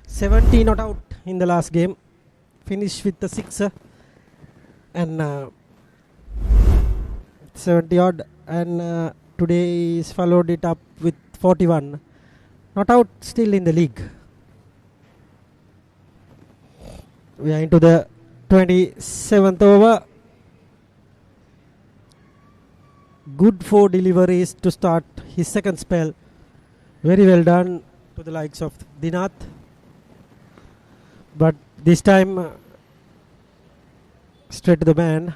[SPEAKER 1] 70 not out in the last game, finished with the 6 and 70 odd, and today he's followed it up with 41, not out, still in the league. We are into the 27th over. Good 4 deliveries to start his second spell. Very well done to the likes of Dinath. But this time, straight to the man.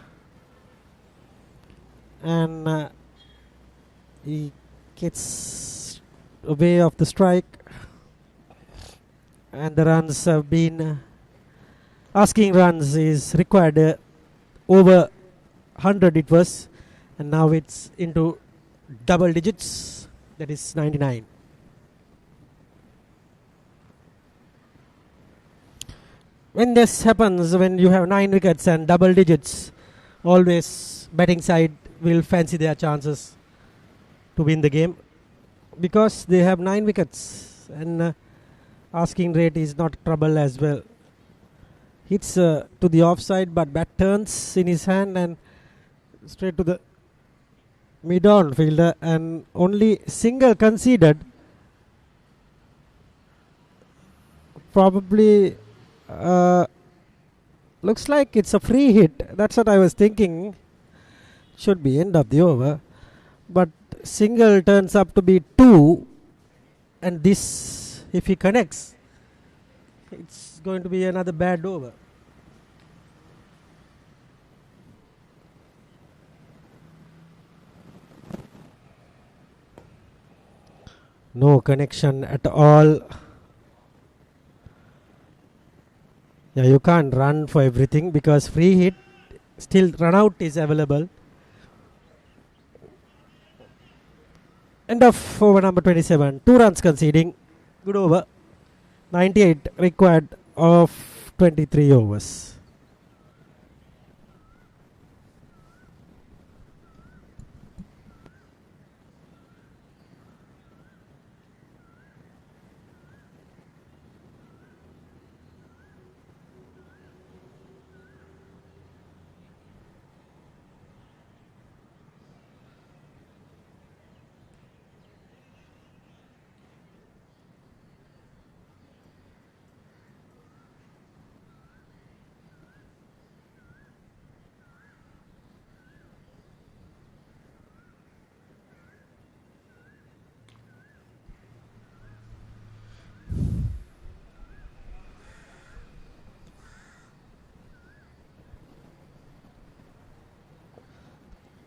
[SPEAKER 1] And he gets away of the strike. And the runs have been... asking runs is required. Over 100 it was. And now it's into double digits. That is 99. When this happens, when you have 9 wickets and double digits, always batting side will fancy their chances to win the game. Because they have 9 wickets and asking rate is not trouble as well. Hits to the offside, but bat turns in his hand and straight to the mid-on fielder, and only single conceded. Probably looks like it's a free hit. That's what I was thinking. Should be end of the over. But single turns up to be 2. And this, if he connects, it's going to be another bad over. No connection at all. Yeah, you can't run for everything because free hit, still run out is available. End of over number 27. 2 runs conceding. Good over. 98 required of 23 overs.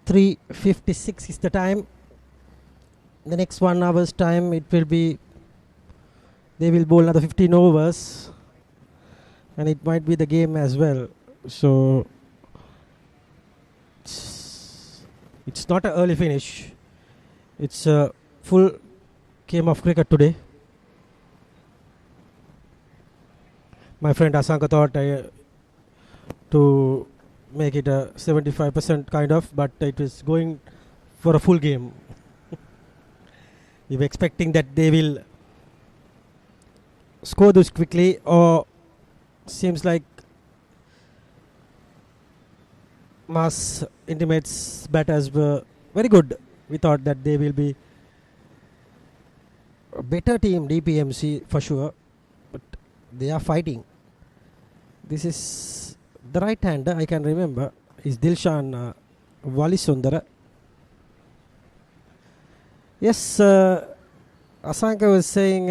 [SPEAKER 1] .356 is the time. The next 1 hour's time it will be, they will bowl another 15 overs and it might be the game as well. So it's not an early finish. It's a full game of cricket today. My friend Asanka thought to make it a 75% kind of, but it is going for a full game. We were expecting that they will score this quickly, or seems like Mass Intimates batters were very good. We thought that they will be a better team, DPMC for sure, but they are fighting. This is the right hander, I can remember, is Dilshan Walisundara. Yes, Asanka was saying,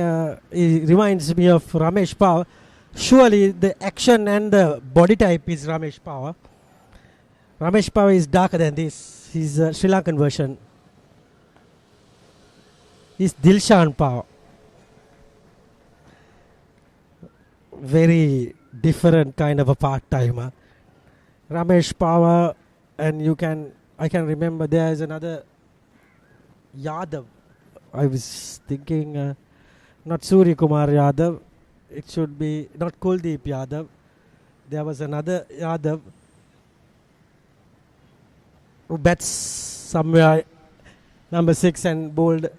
[SPEAKER 1] he reminds me of Ramesh Power. Surely the action and the body type is Ramesh Power. Ramesh Power is darker than this. He's a Sri Lankan version. He's Dilshan Power. Very different kind of a part-timer. Ramesh Power, and I can remember there is another Yadav. I was thinking not Surya Kumar Yadav. It should be not Kuldeep Yadav. There was another Yadav who bats somewhere number 6 and bowled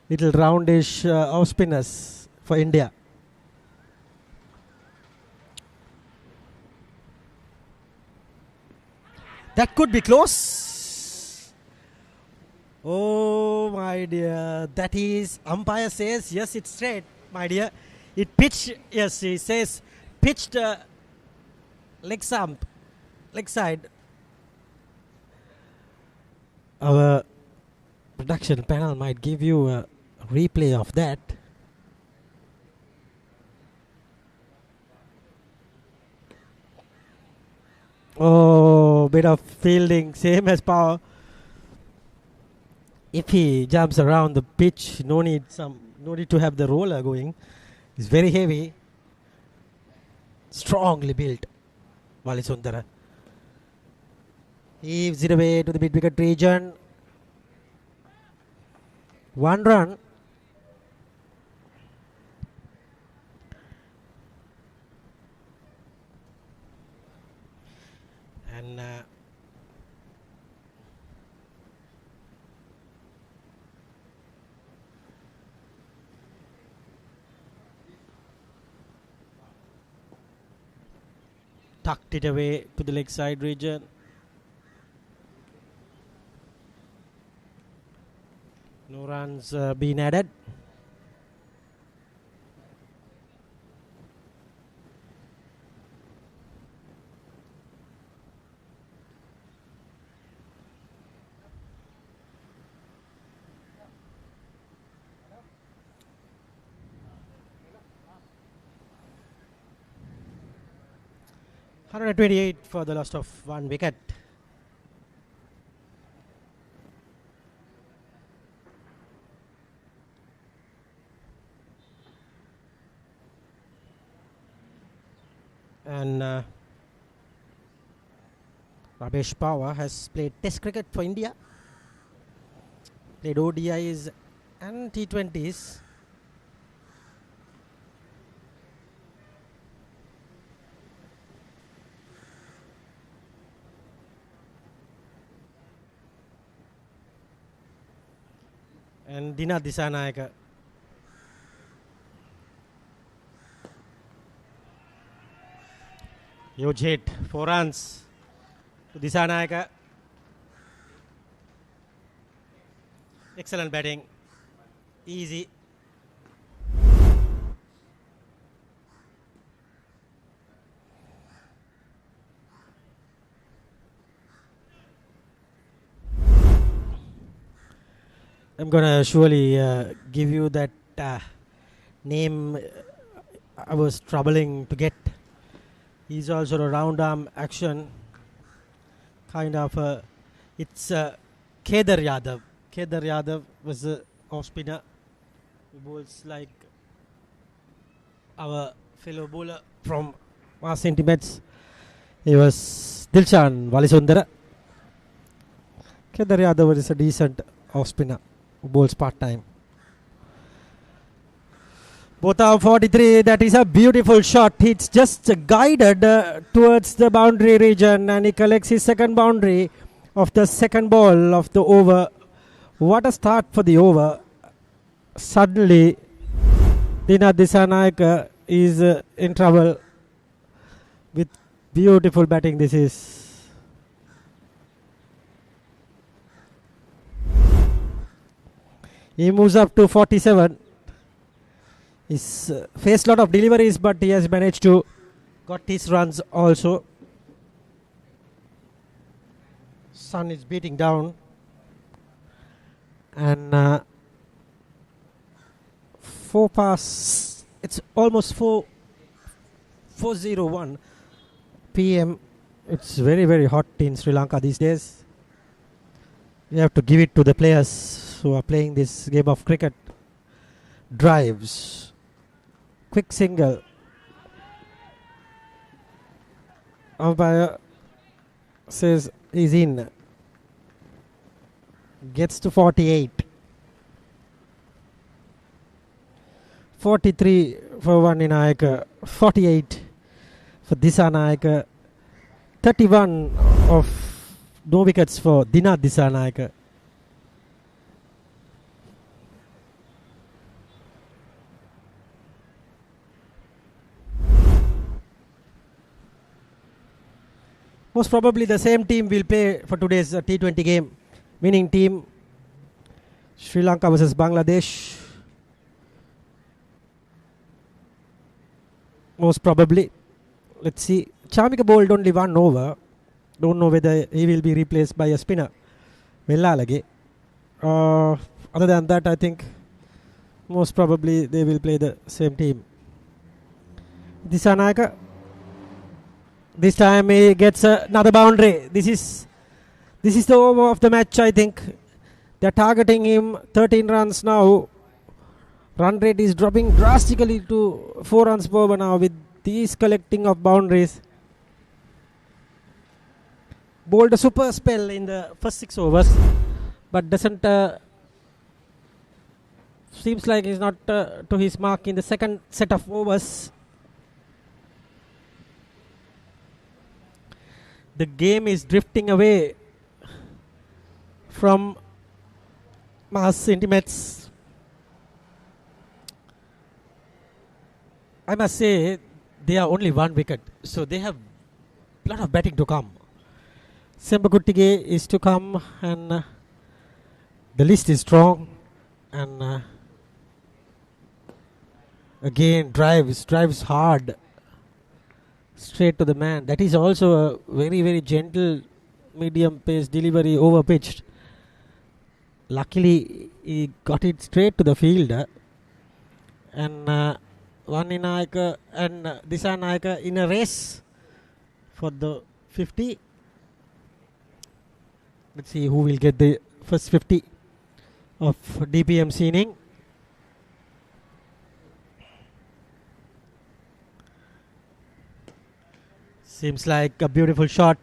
[SPEAKER 1] little roundish off spinners for India. That could be close. Oh my dear, that is, umpire says yes, it's straight, my dear. It pitch, yes, he says pitched leg side. Our production panel might give you a replay of that. Oh, bit of fielding, same as Power. If he jumps around the pitch, no need to have the roller going. It's very heavy, strongly built. Walisundara heaves it away to the mid-wicket region. 1 run. And tucked it away to the leg side region. No runs been added. .128 for the loss of 1 wicket. And Ramesh Power has played Test cricket for India, played ODIs and T20s. And Dina Disanayaka. Huge hit, 4 runs to Disanayaka. Excellent batting, easy. I'm gonna surely give you that name I was troubling to get. He's also a round arm action, kind of it's Kedar Yadav. Kedar Yadav was a off spinner who bowls like our fellow bowler from Mass Intimates. He was Dilshan Walisundara. Kedar Yadav is a decent off spinner who bowls part time. Both are 43. That is a beautiful shot. It's just guided towards the boundary region, and he collects his second boundary of the second ball of the over. What a start for the over. Suddenly, Dina Disanayaka is in trouble with beautiful batting. This is. He moves up to 47. He's faced a lot of deliveries, but he has managed to got his runs also. Sun is beating down, and 4 past. It's almost 4:01 p.m. It's very, very hot in Sri Lanka these days. We have to give it to the players who are playing this game of cricket. Drives. Quick single. Umpire says he's in. Gets to 48. 43 for Vanninayaka. 48 for Disanayaka. 31 of no wickets for Dina Disanayaka. Most probably the same team will play for today's T20 game. Winning team, Sri Lanka versus Bangladesh. Most probably. Let's see. Chamika bowled only 1 over. Don't know whether he will be replaced by a spinner. Vellalage. Other than that, I think most probably they will play the same team. Disanayaka. This time he gets another boundary. This is the over of the match, I think. They're targeting him. 13 runs now. Run rate is dropping drastically to 4 runs per over now with these collecting of boundaries. Bowled a super spell in the first 6 overs, but doesn't seems like he's not to his mark in the second set of overs. The game is drifting away from Mass Intimates. I must say they are only 1 wicket, so they have a lot of batting to come. Sembakuttige is to come, and the list is strong, and again drives hard straight to the man. That is also a very, very gentle medium pace delivery over pitched. Luckily he got it straight to the fielder, and Vaninayaka and Disanayaka in a race for the 50. Let's see who will get the first 50 of DPMC inning. Seems like a beautiful shot.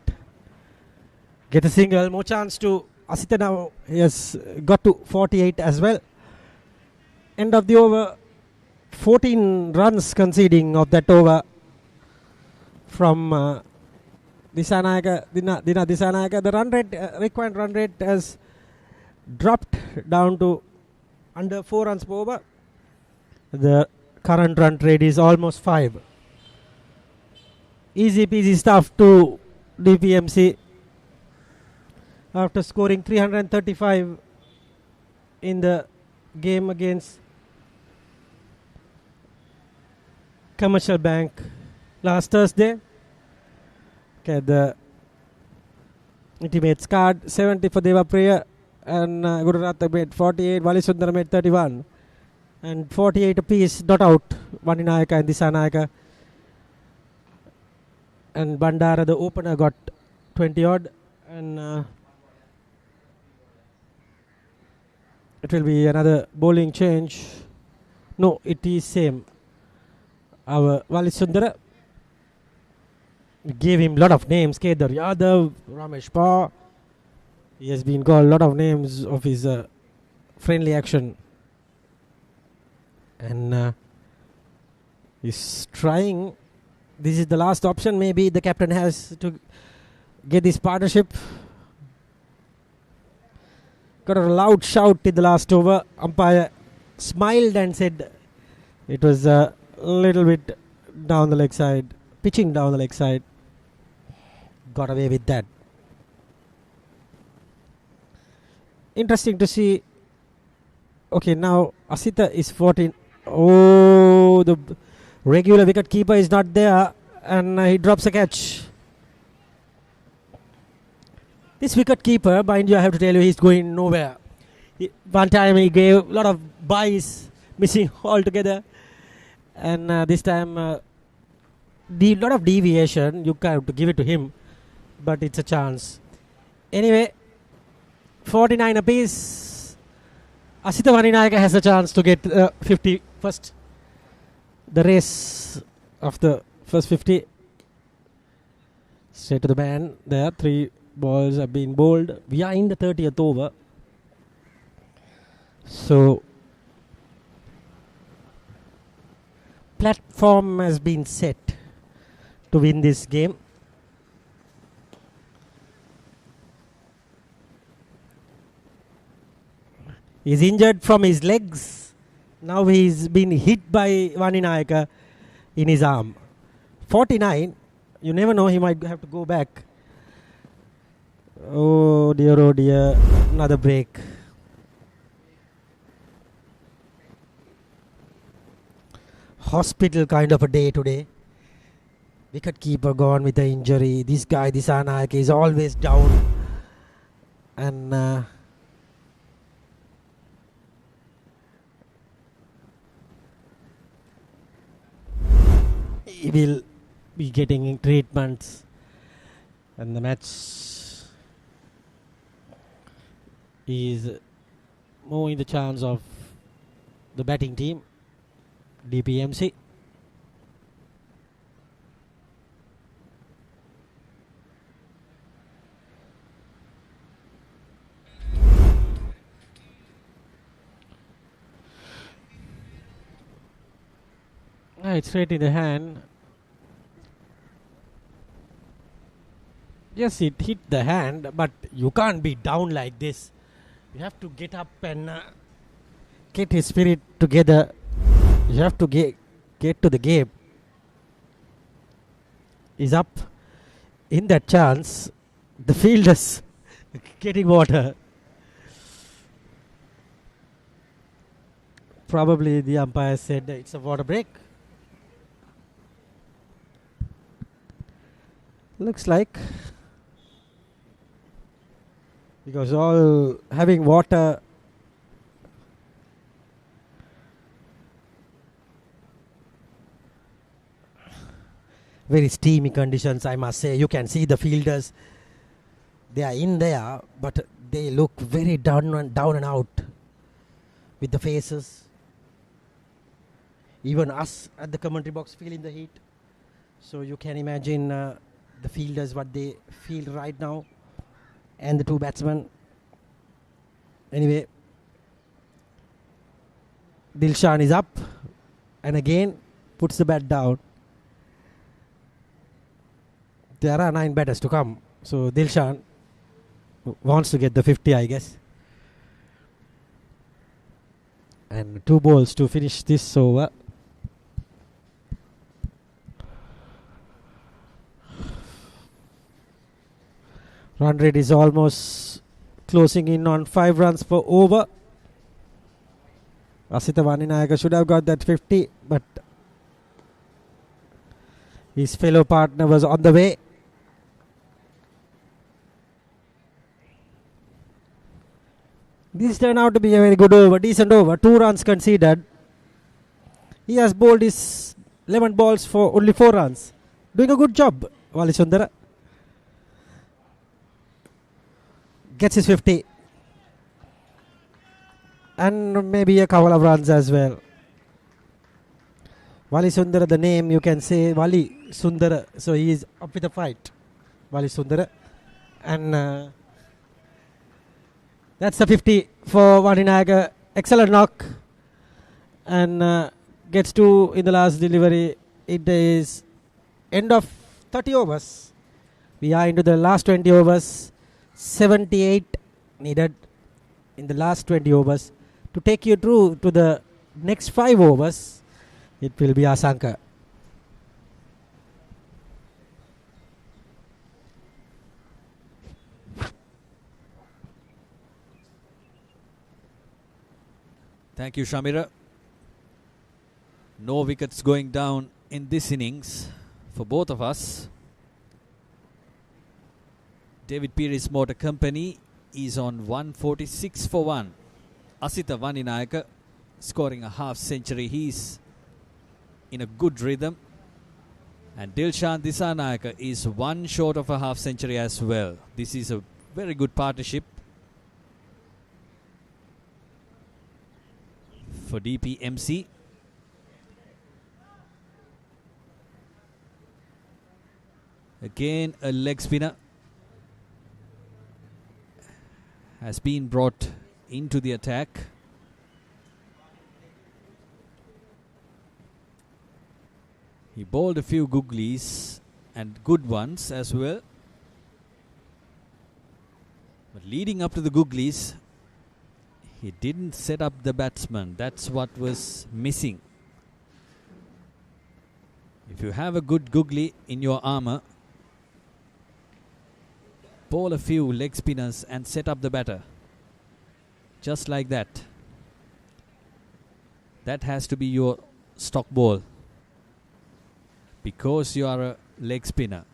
[SPEAKER 1] Get a single. More chance to Asita now. He has got to 48 as well. End of the over. 14 runs conceding of that over from Disanayaka. Dina Disanayaka. The run rate, required run rate has dropped down to under 4 runs per over. The current run rate is almost 5. Easy peasy stuff to DPMC after scoring 335 in the game against Commercial Bank last Thursday. Okay, the Intimates card 70 for Deva Priya, and Gururatha made 48, Valisundara made 31, and 48 apiece not out. Vaninayaka and Disanayaka. And Bandara, the opener, got 20 odd, and it will be another bowling change. No, it is same. Our Valisundara gave him a lot of names. Kedar Yadav, Ramesh Pa. He has been called a lot of names of his friendly action, and he's trying. This is the last option. Maybe the captain has to get this partnership. Got a loud shout in the last over. Umpire smiled and said it was a little bit down the leg side, pitching down the leg side. Got away with that. Interesting to see. Okay, now Asita is 14. Oh, the regular wicket keeper is not there, and he drops a catch. This wicket keeper, mind you, I have to tell you, he's going nowhere. One time he gave a lot of byes, missing altogether, and this time lot of deviation. You have to give it to him, but it's a chance. Anyway, 49 apiece. Asita Vaninayaka has a chance to get 50 first. The race of the first 50. Straight to the man. There, 3 balls have been bowled. We are in the 30th over. So, platform has been set to win this game. He's injured from his legs. Now he's been hit by Vaninayaka in his arm. 49. You never know, he might have to go back. Oh dear, another break. Hospital kind of a day today. Wicket keeper gone with the injury. This guy, Disanayak, is always down. And he will be getting treatments. And the match is more in the chance of the batting team, DPMC. It's straight in the hand. Yes, it hit the hand, but you can't be down like this. You have to get up and get his spirit together. You have to get to the game. He's up. In that chance, the fielders getting water. Probably the umpire said it's a water break. Looks like, because all having water, very steamy conditions, I must say. You can see the fielders, they are in there, but they look very down and out with the faces. Even us at the commentary box feeling the heat. So you can imagine the fielders, what they feel right now, and the two batsmen. Anyway, Dilshan is up and again puts the bat down. There are 9 batters to come, so Dilshan wants to get the 50, I guess. And 2 balls to finish this over. Run rate is almost closing in on 5 runs per over. Asita Vaninayaka should have got that 50, but his fellow partner was on the way. This turned out to be a very good over, decent over. 2 runs conceded. He has bowled his 11 balls for only 4 runs. Doing a good job, Wali Sundara. Gets his 50. And maybe a couple of runs as well. Wali Sundara, the name you can say Wali Sundara. So he is up with the fight. Wali Sundara. And that's the 50 for Vaninayaka. Excellent knock. And gets 2 in the last delivery. It is end of 30 overs. We are into the last 20 overs. 78 needed in the last 20 overs. To take you through to the next 5 overs, it will be Asanka.
[SPEAKER 4] Thank you, Shamira. No wickets going down in this innings for both of us. David Peary's Motor Company is on 146 for 1. Asita Vaninayaka scoring a half century. He's in a good rhythm. And Dilshan Disanayaka is 1 short of a half century as well. This is a very good partnership for DPMC. Again, a leg spinner has been brought into the attack. He bowled a few googlies and good ones as well. But leading up to the googlies, he didn't set up the batsman. That's what was missing. If you have a good googly in your armour, bowl a few leg spinners and set up the batter. Just like that. That has to be your stock ball. Because you are a leg spinner.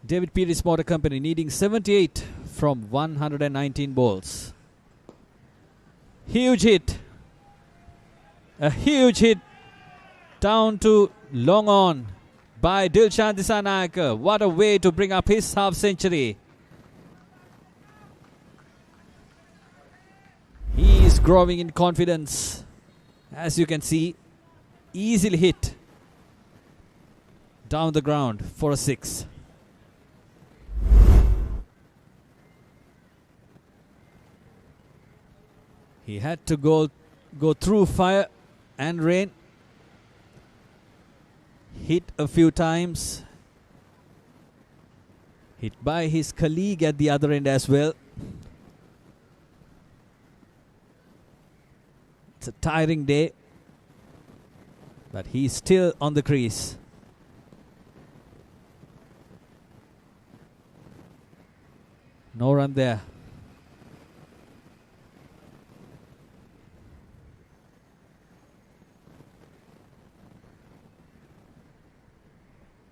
[SPEAKER 4] David Peters Motor Company needing 78 from 119 balls. Huge hit. A huge hit down to long on by Dilshan Disanayake. What a way to bring up his half century. He is growing in confidence. As you can see, easily hit down the ground for a 6. He had to go through fire and rain. Hit a few times. Hit by his colleague at the other end as well. It's a tiring day, but he's still on the crease. No run there.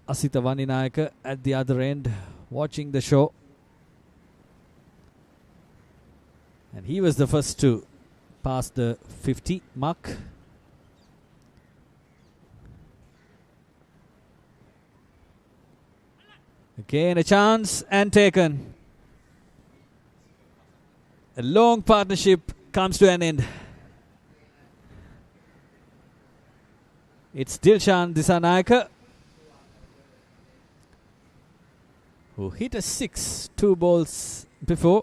[SPEAKER 4] Asita Vaninayake at the other end watching the show. And he was the first to pass the 50 mark. Again a chance and taken. A long partnership comes to an end. It's Dilshan Disanayake who hit a 6 2 balls before.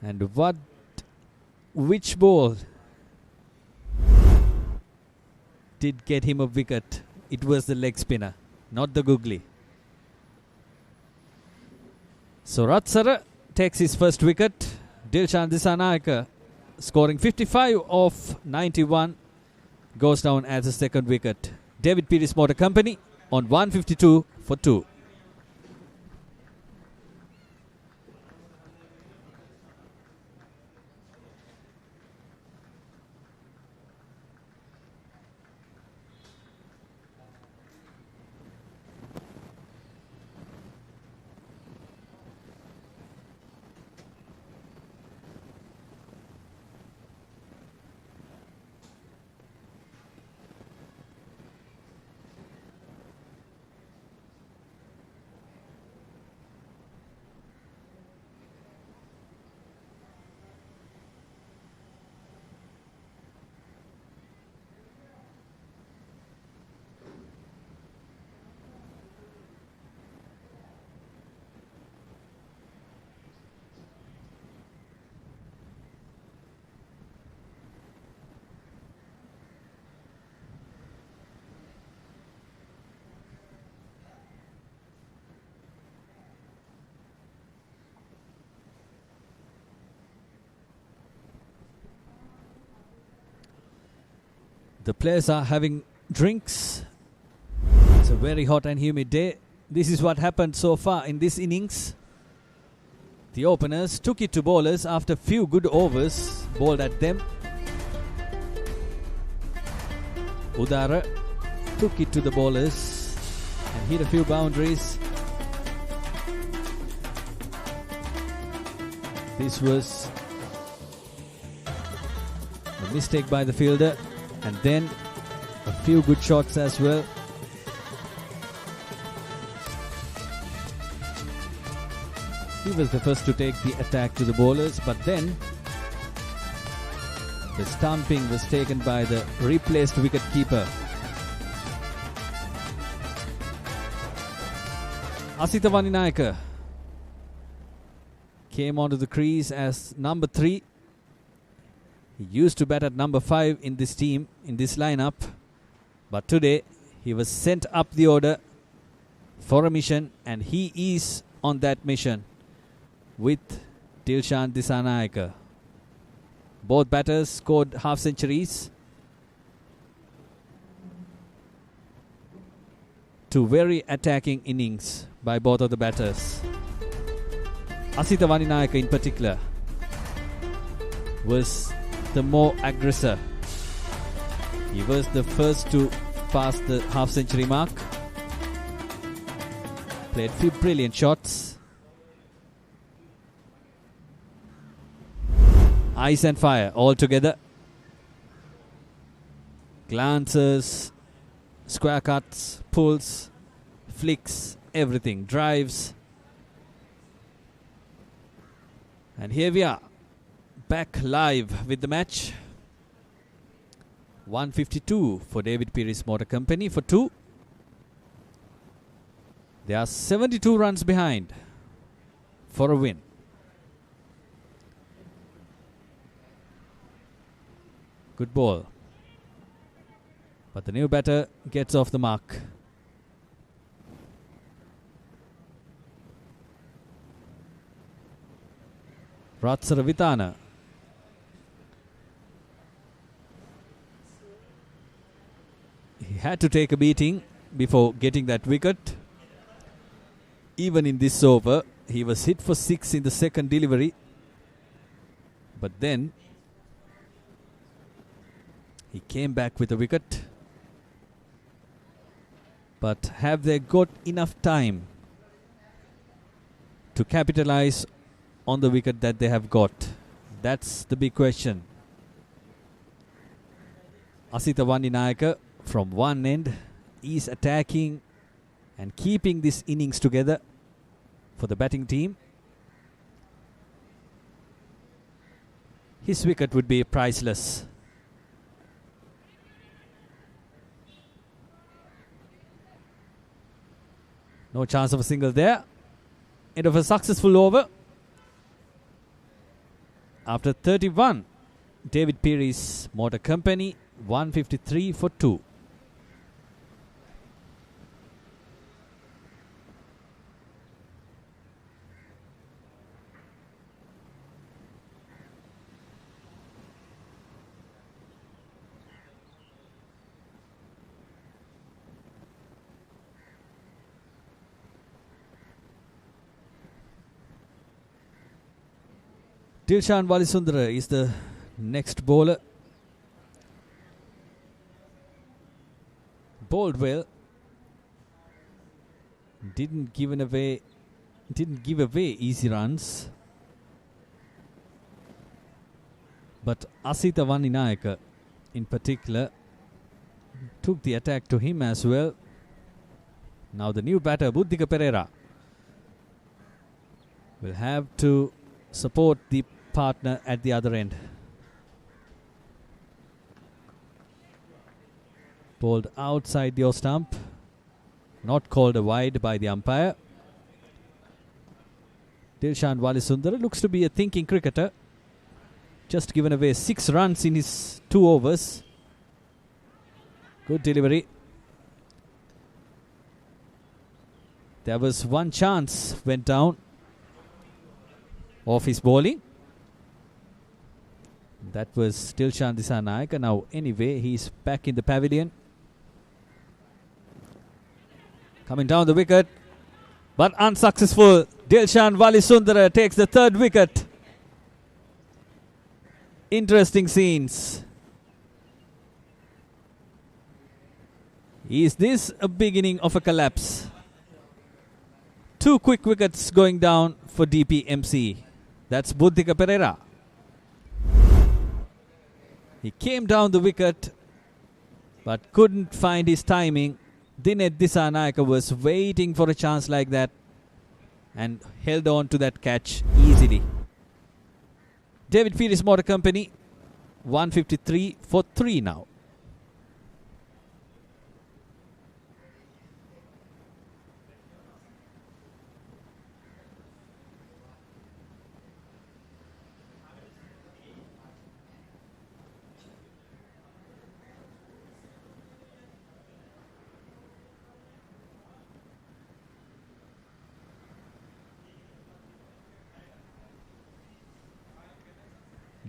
[SPEAKER 4] And which ball did get him a wicket? It was the leg spinner, not the googly. So Ratsara takes his first wicket. Dilshan Disanayake, scoring 55 of 91, goes down as a second wicket. David Peters Motor Company on 152 for 2. The players are having drinks. It's a very hot and humid day. This is what happened so far in this innings. The openers took it to bowlers after few good overs bowled at them. Udara took it to the bowlers and hit a few boundaries. This was a mistake by the fielder. And then a few good shots as well. He was the first to take the attack to the bowlers, but then the stumping was taken by the replaced wicket keeper. Asita Vaninayake came onto the crease as number 3. He used to bat at number 5 in this team, in this lineup. But today, he was sent up the order for a mission, and he is on that mission with Dilshan Disanayake. Both batters scored half centuries. 2 very attacking innings by both of the batters. Asita Vaninayaka in particular was the more aggressor. He was the first to pass the half-century mark. Played few brilliant shots. Ice and fire all together. Glances, square cuts, pulls, flicks, everything. Drives. And here we are, back live with the match. 152 for David Peary's Motor Company for 2. They are 72 runs behind for a win. Good ball. But the new batter gets off the mark. Ratsara Vitana. He had to take a beating before getting that wicket. Even in this over, he was hit for 6 in the second delivery. But then he came back with a wicket. But have they got enough time to capitalize on the wicket that they have got? That's the big question. Asita Vaninayaka from one end is attacking and keeping this innings together for the batting team. His wicket would be priceless. No chance of a single there. End of a successful over. After 31, David Peary's Motor Company 153 for 2. Dilshan Walisundara is the next bowler. Bowled well. Didn't give away easy runs. But Asita Vaninayaka in particular took the attack to him as well. Now the new batter Buddhika Perera will have to support the partner at the other end. Bowled outside the off stump. Not called a wide by the umpire. Dilshan Walisundara looks to be a thinking cricketer. Just given away 6 runs in his 2 overs. Good delivery. There was one chance, went down off his bowling. That was Dilshan Dissanayaka. Now anyway, he's back in the pavilion. Coming down the wicket, but unsuccessful. Dilshan Walisundara takes the 3rd wicket. Interesting scenes. Is this a beginning of a collapse? 2 quick wickets going down for DPMC. That's Buddhika Perera. He came down the wicket but couldn't find his timing. Dinesh Dissanayaka was waiting for a chance like that and held on to that catch easily. David Peary's Motor Company 153 for 3 now.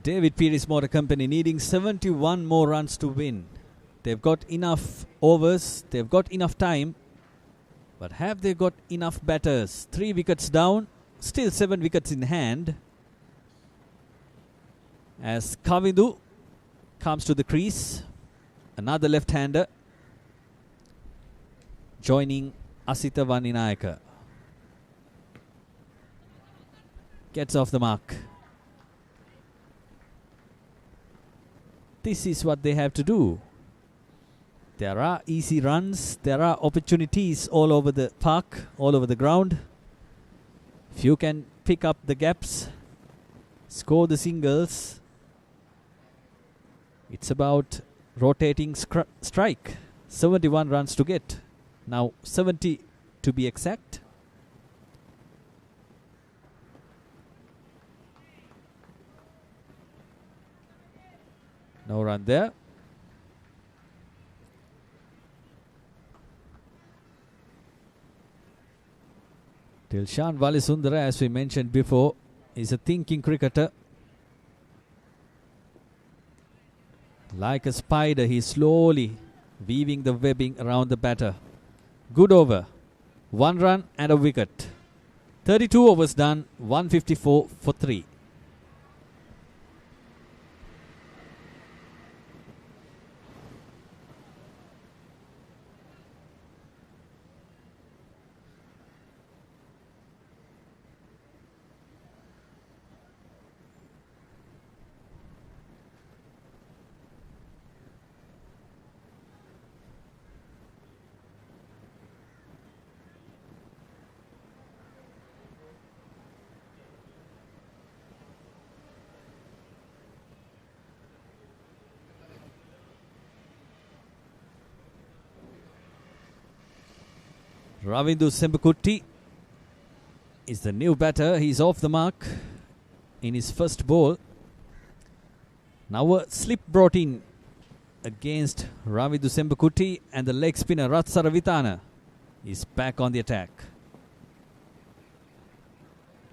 [SPEAKER 4] David Peary's Motor Company needing 71 more runs to win. They've got enough overs, they've got enough time, but have they got enough batters? 3 wickets down still 7 wickets in hand as Kavindu comes to the crease. Another left-hander joining Asitha Vaninayaka. Gets off the mark. This is what they have to do. There are easy runs. There are opportunities all over the park, all over the ground. If you can pick up the gaps, score the singles, it's about rotating strike. 71 runs to get. Now 70 to be exact. No run there. Dilshan Valisundara, as we mentioned before, is a thinking cricketer. Like a spider, he's slowly weaving the webbing around the batter. Good over. 1 run and a wicket. 32 overs done, 154 for 3. Ravindu Sembakutty is the new batter. He's off the mark in his first ball. Now a slip brought in against Ravindu Sembakutty, and the leg spinner Ratsaravitana is back on the attack.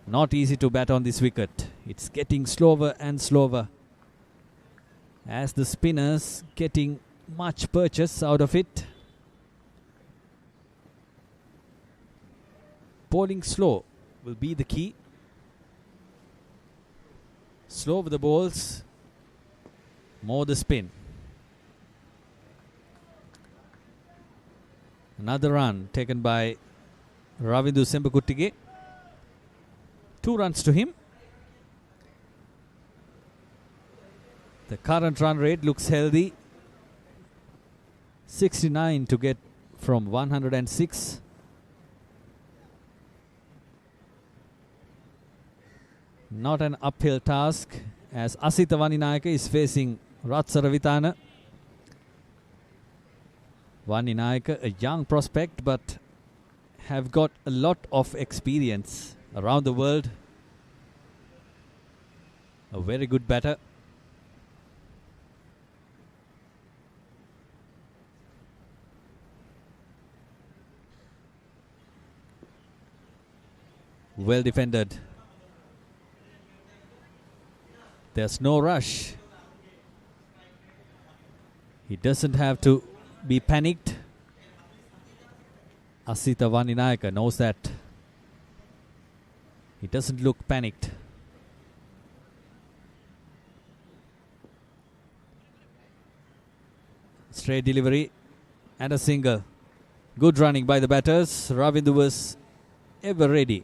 [SPEAKER 4] Not easy to bat on this wicket. It's getting slower and slower as the spinners getting much purchase out of it. Bowling slow will be the key. Slow with the balls, more the spin. Another run taken by Ravindu Sembakutty. 2 runs to him. The current run rate looks healthy. 69 to get from 106. Not an uphill task as Asitha Vaninayaka is facing Ratsaravitana. Vaninayaka, a young prospect, but have got a lot of experience around the world. A very good batter. Well defended. There's no rush. He doesn't have to be panicked. Asitha Vaninayaka knows that. He doesn't look panicked. Straight delivery and a single. Good running by the batters. Ravindu was ever ready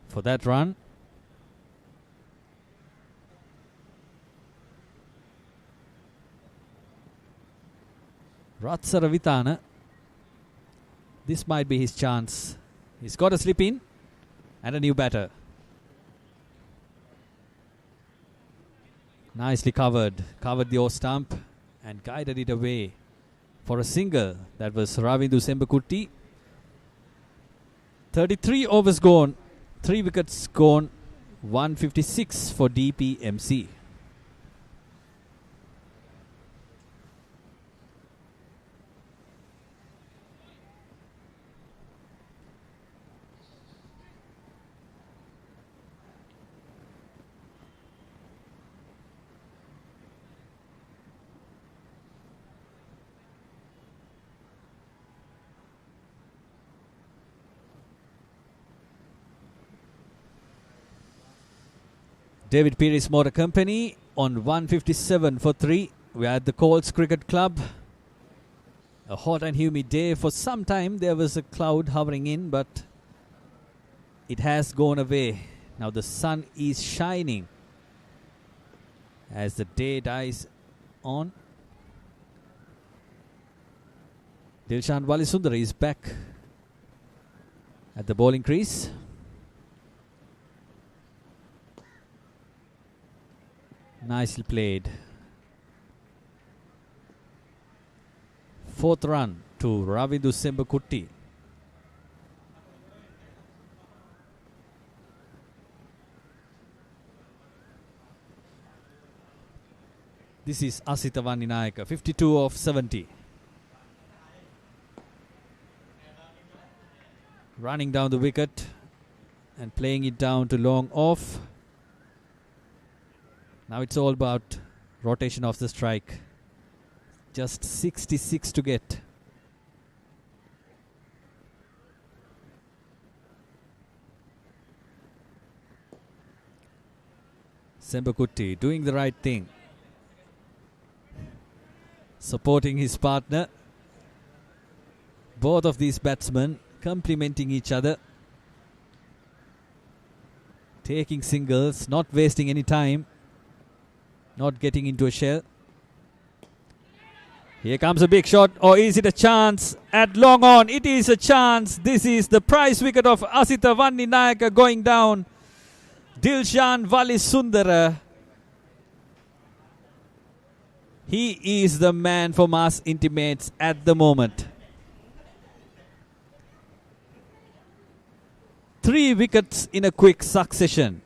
[SPEAKER 4] for that run. Ratsaravitana, this might be his chance. He's got a slip in and a new batter. Nicely covered the off stump and guided it away for a single. That was Ravindu Sembakutty. 33 overs gone, 3 wickets gone, 156 for DPMC. David Peary's Motor Company on 157 for 3. We are at the Coles Cricket Club. A hot and humid day. For some time there was a cloud hovering in, but it has gone away. Now the sun is shining as the day dies on. Dilshan Walisundara is back at the bowling crease. Nicely played. 4th run to Ravindu Sembakutty. This is Asitha Vanninayaka, 52 of 70. Running down the wicket and playing it down to long off. Now it's all about rotation of the strike. Just 66 to get. Sembakutty doing the right thing. Supporting his partner. Both of these batsmen complementing each other. Taking singles, not wasting any time. Not getting into a shell. Here comes a big shot. Or is it a chance at long on? It is a chance. This is the prize wicket of Asitha Vanninayaka going down. Dilshan Walisundara. He is the man for mass intimates at the moment. 3 wickets in a quick succession.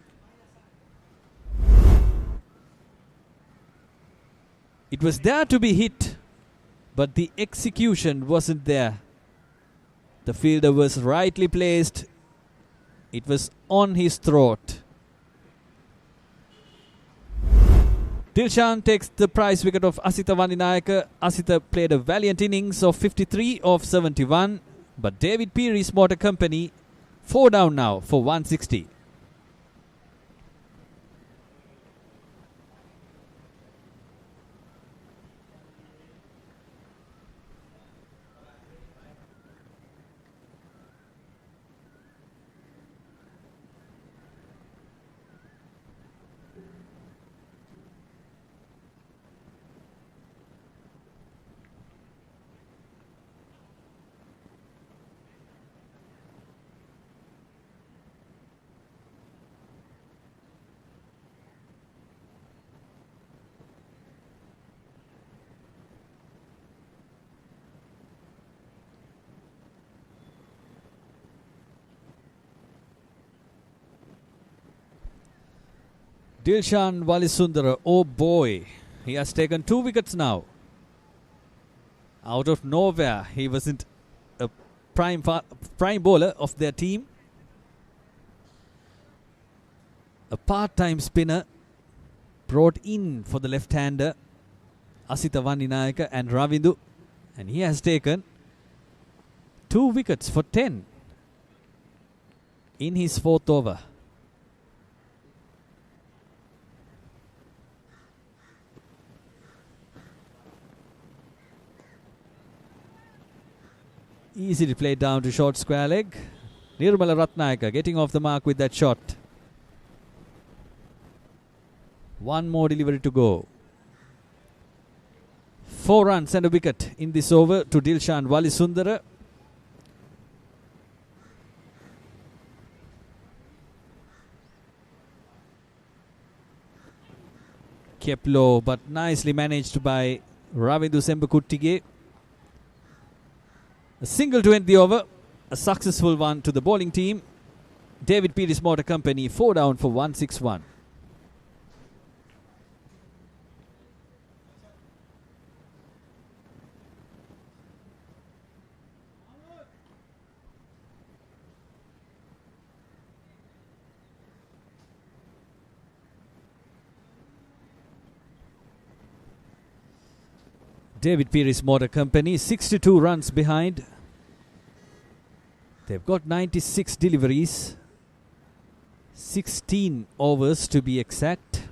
[SPEAKER 4] It was there to be hit, but the execution wasn't there. The fielder was rightly placed. It was on his throat. Dilshan takes the prize wicket of Asitha Vanninayaka. Asitha played a valiant innings of 53 of 71, but David Peary's Motor Company 4 down now for 160. Dilshan Walisundara, oh boy, he has taken 2 wickets now. Out of nowhere, he wasn't a prime bowler of their team. A part-time spinner brought in for the left-hander, Asitha Vanninayaka and Ravindu, and he has taken 2 wickets for 10 in his 4th over. Easily played down to short square leg. Nirmala Ratnayaka getting off the mark with that shot. 1 more delivery to go. 4 runs and a wicket in this over to Dilshan Walisundara. Kept low but nicely managed by Ravindu Sembakutty. A single to end the over. A successful one to the bowling team. David Peary's Motor Company 4 down for 161. David Peary's Motor Company 62 runs behind. They've got 96 deliveries. 16 overs to be exact.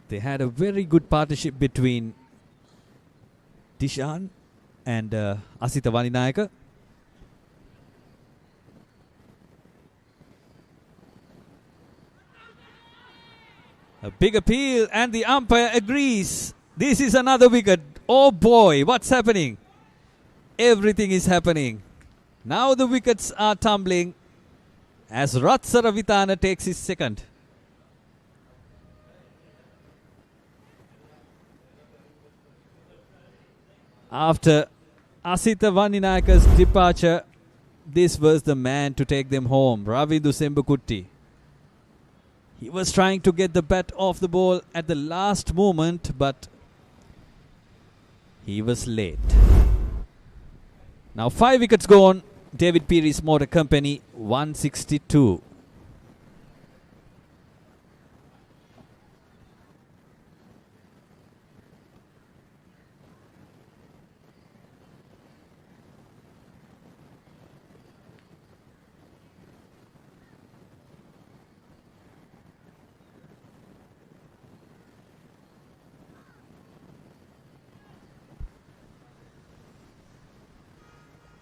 [SPEAKER 4] They had a very good partnership between Dishan and Asitha Vaninayaka. A big appeal and the umpire agrees. This is another wicket. Oh boy, what's happening? Everything is happening. Now the wickets are tumbling as Ratsara Vitana takes his second. After Asitha Vaninayaka's departure, this was the man to take them home, Ravindu Sembakutty. He was trying to get the bat off the ball at the last moment, but he was late. Now 5 wickets gone. David Peary's Motor Company 162.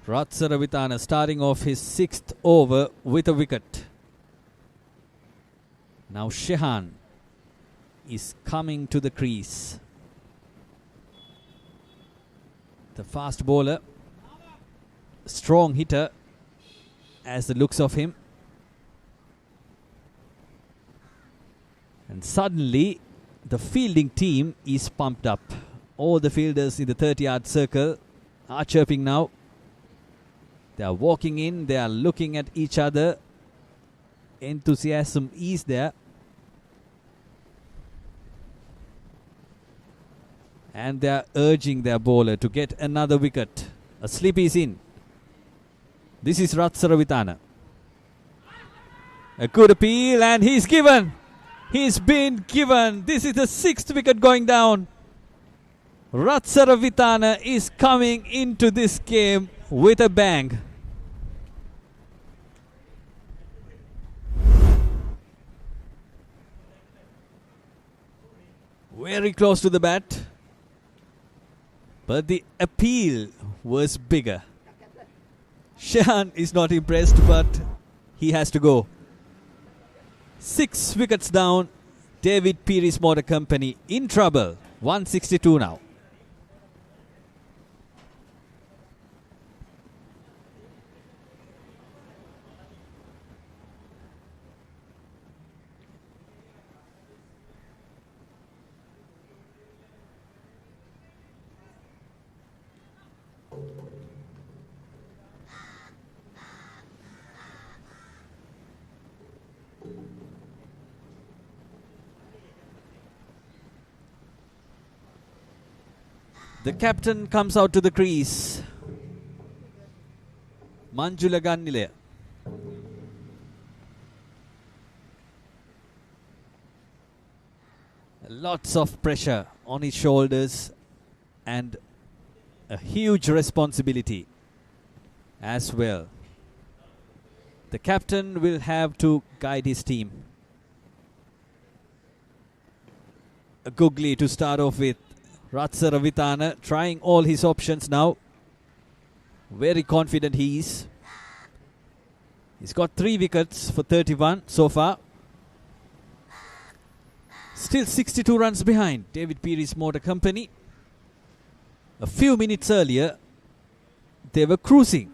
[SPEAKER 4] Ratsara Vitana starting off his 6th over with a wicket. Now Shehan is coming to the crease. The fast bowler, strong hitter as the looks of him. And suddenly the fielding team is pumped up. All the fielders in the 30-yard circle are chirping now. They are walking in, they are looking at each other. Enthusiasm is there. And they are urging their bowler to get another wicket. A slip is in. This is Ratsara Vitana. A good appeal and he's given. He's been given. This is the 6th wicket going down. Ratsara Vitana is coming into this game with a bang. Very close to the bat. But the appeal was bigger. Shehan is not impressed, but he has to go. 6 wickets down. David Peary's Motor Company in trouble. 162 now. The captain comes out to the crease. Manjula Gannile. Lots of pressure on his shoulders and a huge responsibility as well. The captain will have to guide his team. A googly to start off with. Ratsara Vitana trying all his options now. Very confident he is. He's got 3 wickets for 31 so far. Still 62 runs behind David Peary's Motor Company. A few minutes earlier, they were cruising.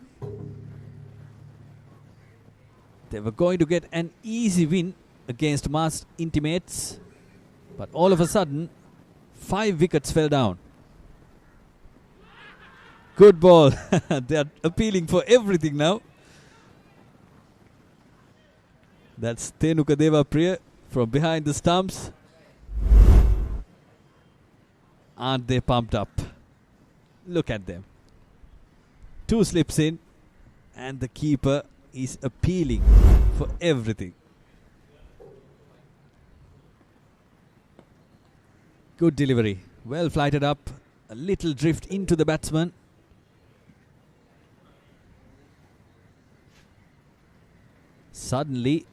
[SPEAKER 4] They were going to get an easy win against Mars Intimates. But all of a sudden, 5 wickets fell down. Good ball. They are appealing for everything now. That's Tenuka Devapriya from behind the stumps. Aren't they pumped up? Look at them. 2 slips in and the keeper is appealing for everything. Good delivery. Well flighted up. A little drift into the batsman. Suddenly,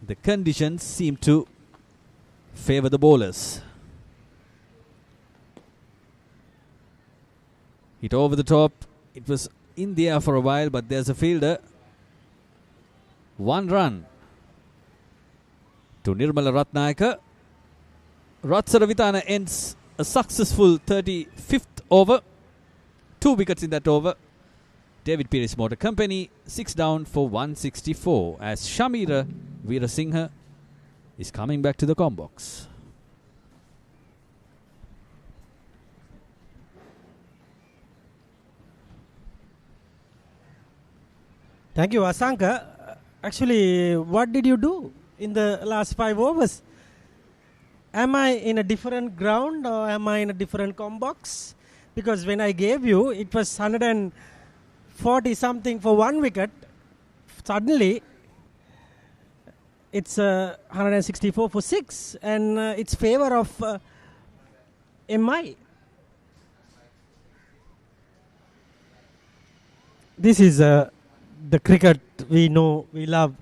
[SPEAKER 4] the conditions seem to favor the bowlers. Hit over the top. It was in the air for a while, but there's a fielder. 1 run to Nirmala Ratnayaka. Ratsara Vitana ends a successful 35th over. 2 wickets in that over. David Pires Motor Company 6 down for 164 as Shamira Veerasinghe is coming back to the combox.
[SPEAKER 1] Thank you, Asanka. Actually, what did you do in the last 5 overs? Am I in a different ground or am I in a different combox? Because when I gave you, it was 140 something for 1 wicket. Suddenly, it's 164 for 6, and it's favor of MI. This is the cricket we know, we love.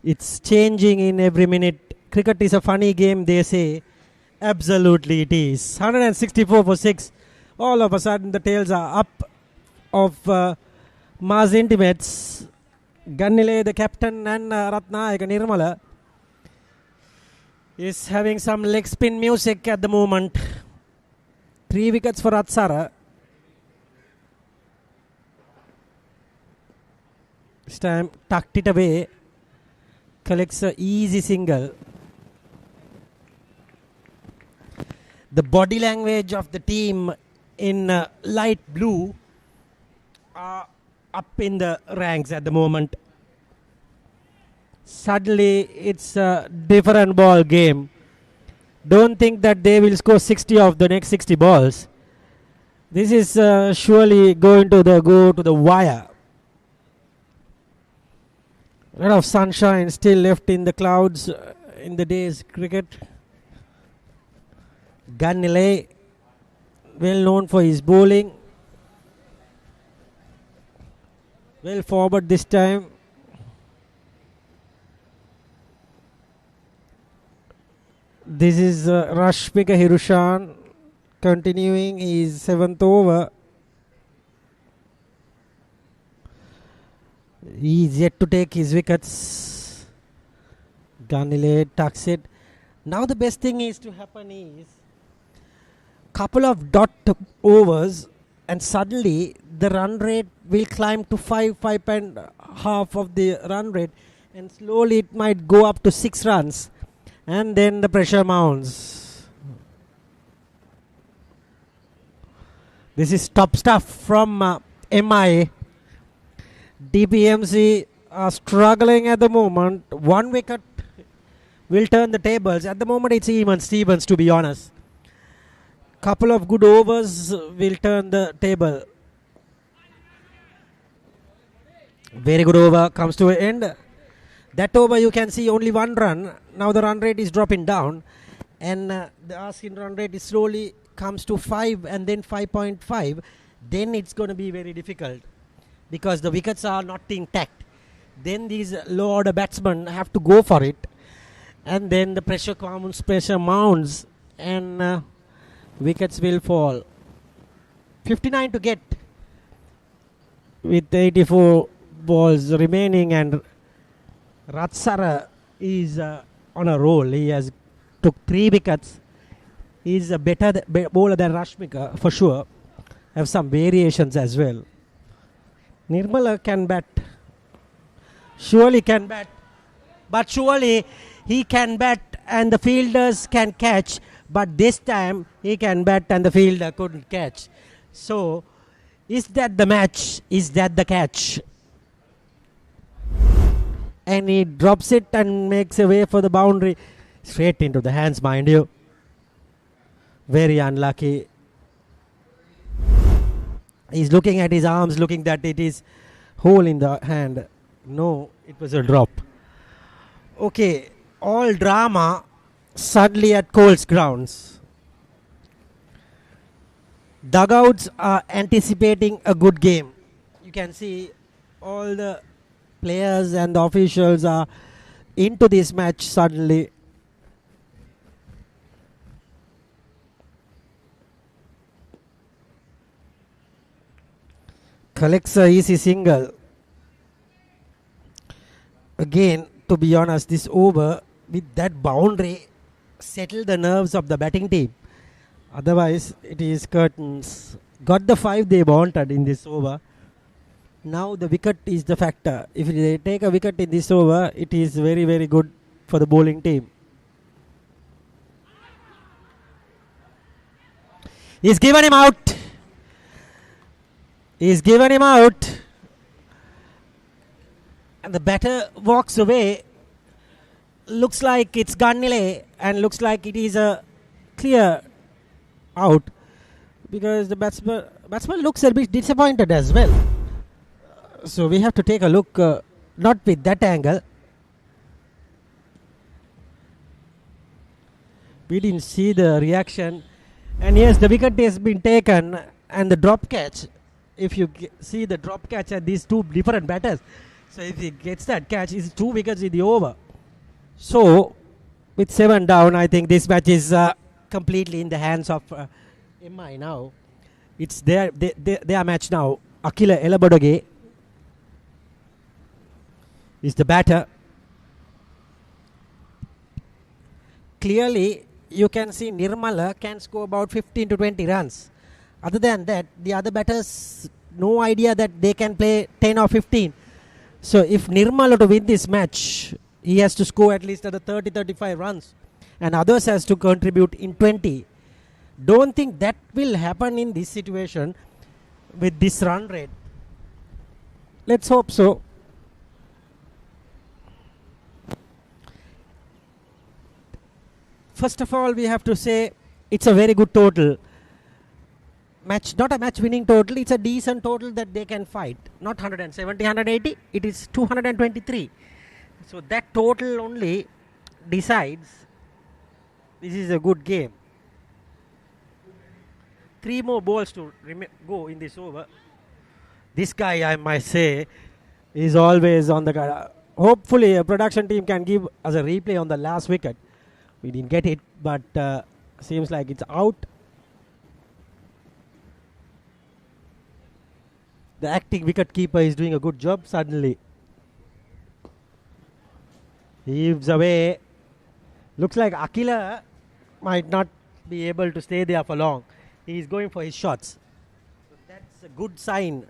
[SPEAKER 1] It's changing in every minute. Cricket is a funny game, they say. Absolutely it is. 164 for 6. All of a sudden the tails are up of Mars Intimates. Gannile, the captain, and Ratnayaka Nirmala is having some leg spin music at the moment. 3 wickets for Ratsara. This time tucked it away. Collects a easy single. The body language of the team in light blue are up in the ranks at the moment. Suddenly it's a different ball game. Don't think that they will score 60 of the next 60 balls. This is surely going to go to the wire. A lot of sunshine still left in the clouds in the day's cricket. Gannile, well known for his bowling. Well forward this time. This is Rashmika Hirushan continuing his 7th over. He is yet to take his wickets. Gannile tucks it. Now the best thing is to happen is couple of dot overs and suddenly the run rate will climb to 5.5 of the run rate, and slowly it might go up to 6 runs, and then the pressure mounts. This is top stuff from MI. DPMC are struggling at the moment. 1 wicket will turn the tables. At the moment it's even Stevens, to be honest. Couple of good overs will turn the table. Very good over comes to an end. That over you can see only 1 run. Now the run rate is dropping down, and the asking run rate is slowly comes to 5 and then 5.5. Then it's going to be very difficult because the wickets are not intact. Then these low order batsmen have to go for it, and then the pressure mounts, and wickets will fall. 59 to get with 84 balls remaining, and Ratsara is on a roll. He has took 3 wickets. He is a better bowler than Rashmika for sure. Have some variations as well. Nirmala can bat. Surely can bat. But surely he can bat and the fielders can catch. But this time he can bat and the fielder couldn't catch. So is that the match? Is that the catch? And he drops it and makes a way for the boundary. Straight into the hands, mind you. Very unlucky. He's looking at his arms, looking that it is hole in the hand. No, it was a drop. Okay, all drama suddenly at Coles grounds. Dugouts are anticipating a good game. You can see all the players and the officials are into this match suddenly. Collects a easy single. Again, to be honest, this over with that boundary settled the nerves of the batting team. Otherwise, it is curtains. Got the 5 they wanted in this over. Now the wicket is the factor. If they take a wicket in this over, it is very, very good for the bowling team. He's given him out. He's given him out. And the batter walks away. Looks like it's Garnile and looks like it is a clear out, because the batsman looks a bit disappointed as well. So we have to take a look, not with that angle. We didn't see the reaction. And yes, the wicket has been taken and the drop catch. If you see the drop catch at these two different batters. So if he gets that catch, it's 2 wickets in the over. So with 7 down, I think this match is completely in the hands of MI now. It's their match now. Akila Elabodage is the batter. Clearly, you can see Nirmala can score about 15 to 20 runs. Other than that, the other batters, no idea that they can play 10 or 15. So if Nirmala to win this match, he has to score at least 30-35 runs. And others has to contribute in 20. Don't think that will happen in this situation with this run rate. Let's hope so. First of all, we have to say it's a very good total. Not a match winning total, it's a decent total that they can fight. Not 170, 180, it is 223. So that total only decides this is a good game. 3 more balls to go in this over. This guy, I might say, is always on the guy. Hopefully a production team can give us a replay on the last wicket. We didn't get it, but seems like it's out. The acting wicket keeper is doing a good job suddenly. Heaves away. Looks like Akila might not be able to stay there for long. He is going for his shots. So that's a good sign.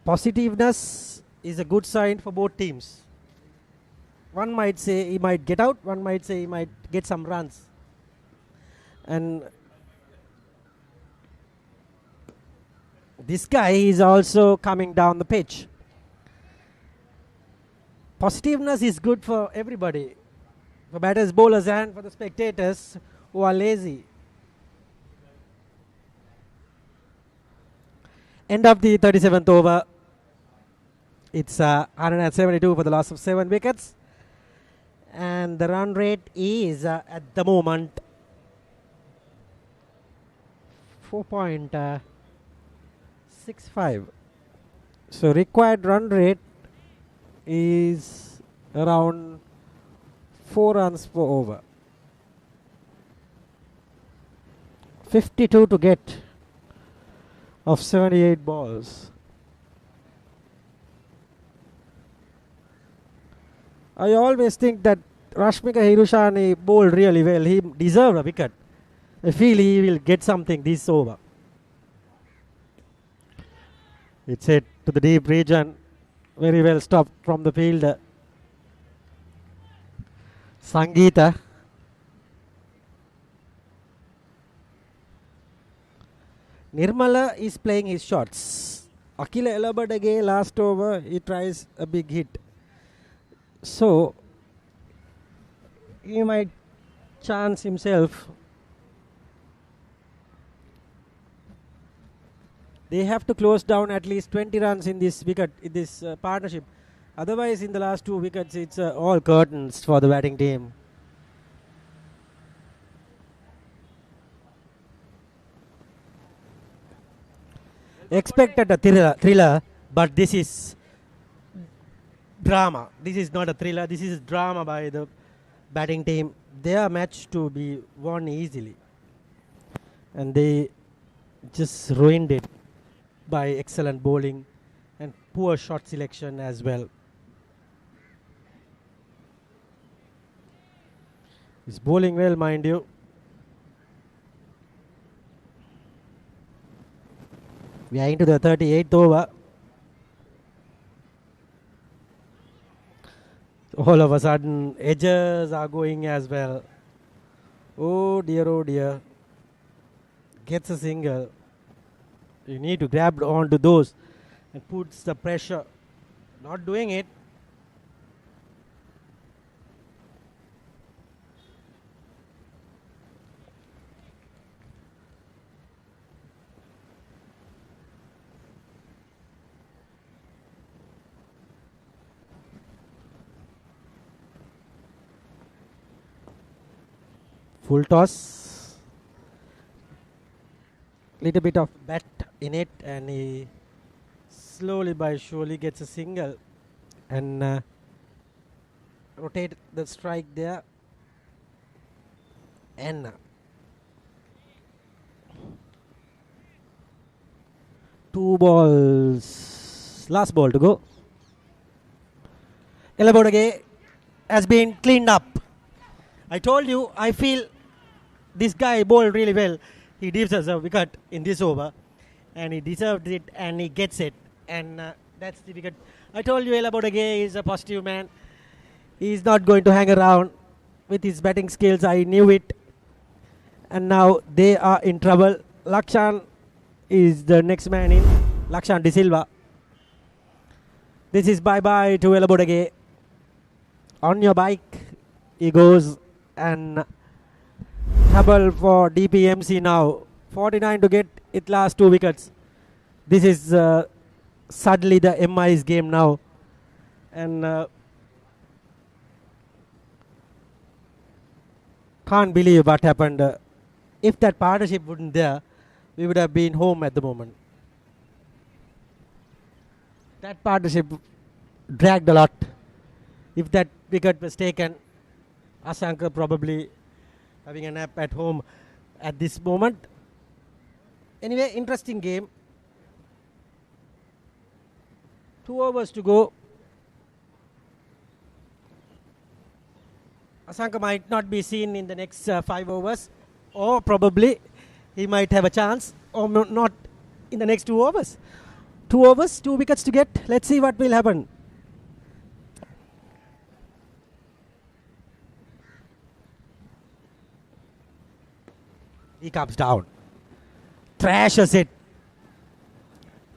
[SPEAKER 1] Positiveness is a good sign for both teams. One might say he might get out, one might say he might get some runs. And this guy is also coming down the pitch. Positiveness is good for everybody, for batters, bowlers, and for the spectators who are lazy. End of the 37th over. It's 172 for the loss of 7 wickets. And the run rate is at the moment 4.65. So required run rate is around 4 runs per over. 52 to get of 78 balls. I always think that Rashmika Hirushani bowled really well. He deserved a wicket. I feel he will get something this over. It's hit to the deep region. Very well stopped from the fielder. Sangeeta. Nirmala is playing his shots. Akila Elabadage last over, he tries a big hit. So, he might chance himself. They have to close down at least 20 runs in this wicket, in this partnership. Otherwise, in the last 2 wickets, it's all curtains for the batting team. Expected a thriller, but this is drama. This is not a thriller. This is drama by the batting team. Their match to be won easily, and they just ruined it by excellent bowling and poor shot selection as well. He's bowling well, mind you. We are into the 38th over. All of a sudden, edges are going as well. Oh dear, oh dear. Gets a single. You need to grab onto those and puts the pressure. Not doing it. Full toss. Little bit of bat in it, and he slowly but surely gets a single and rotate the strike there. And 2 balls. Last ball to go. Elabodage has been cleaned up. I told you, I feel this guy bowled really well. He deserves a wicket in this over, and he deserved it, and he gets it, and that's the wicket. I told you, Elabodage is a positive man. He's not going to hang around with his batting skills. I knew it, and now they are in trouble. Lakshan is the next man in. Lakshan De Silva. This is bye-bye to Elabodage. On your bike, he goes. And trouble for DPMC now. 49 to get it last 2 wickets. This is suddenly the MI's game now. And can't believe what happened. If that partnership wasn't there, we would have been home at the moment. That partnership dragged a lot. If that wicket was taken, Asanka probably having a nap at home at this moment. Anyway, interesting game. 2 overs to go. Asanka might not be seen in the next 5 overs, or probably he might have a chance, or not in the next 2 overs. 2 overs, 2 wickets to get. Let's see what will happen. He comes down, trashes it.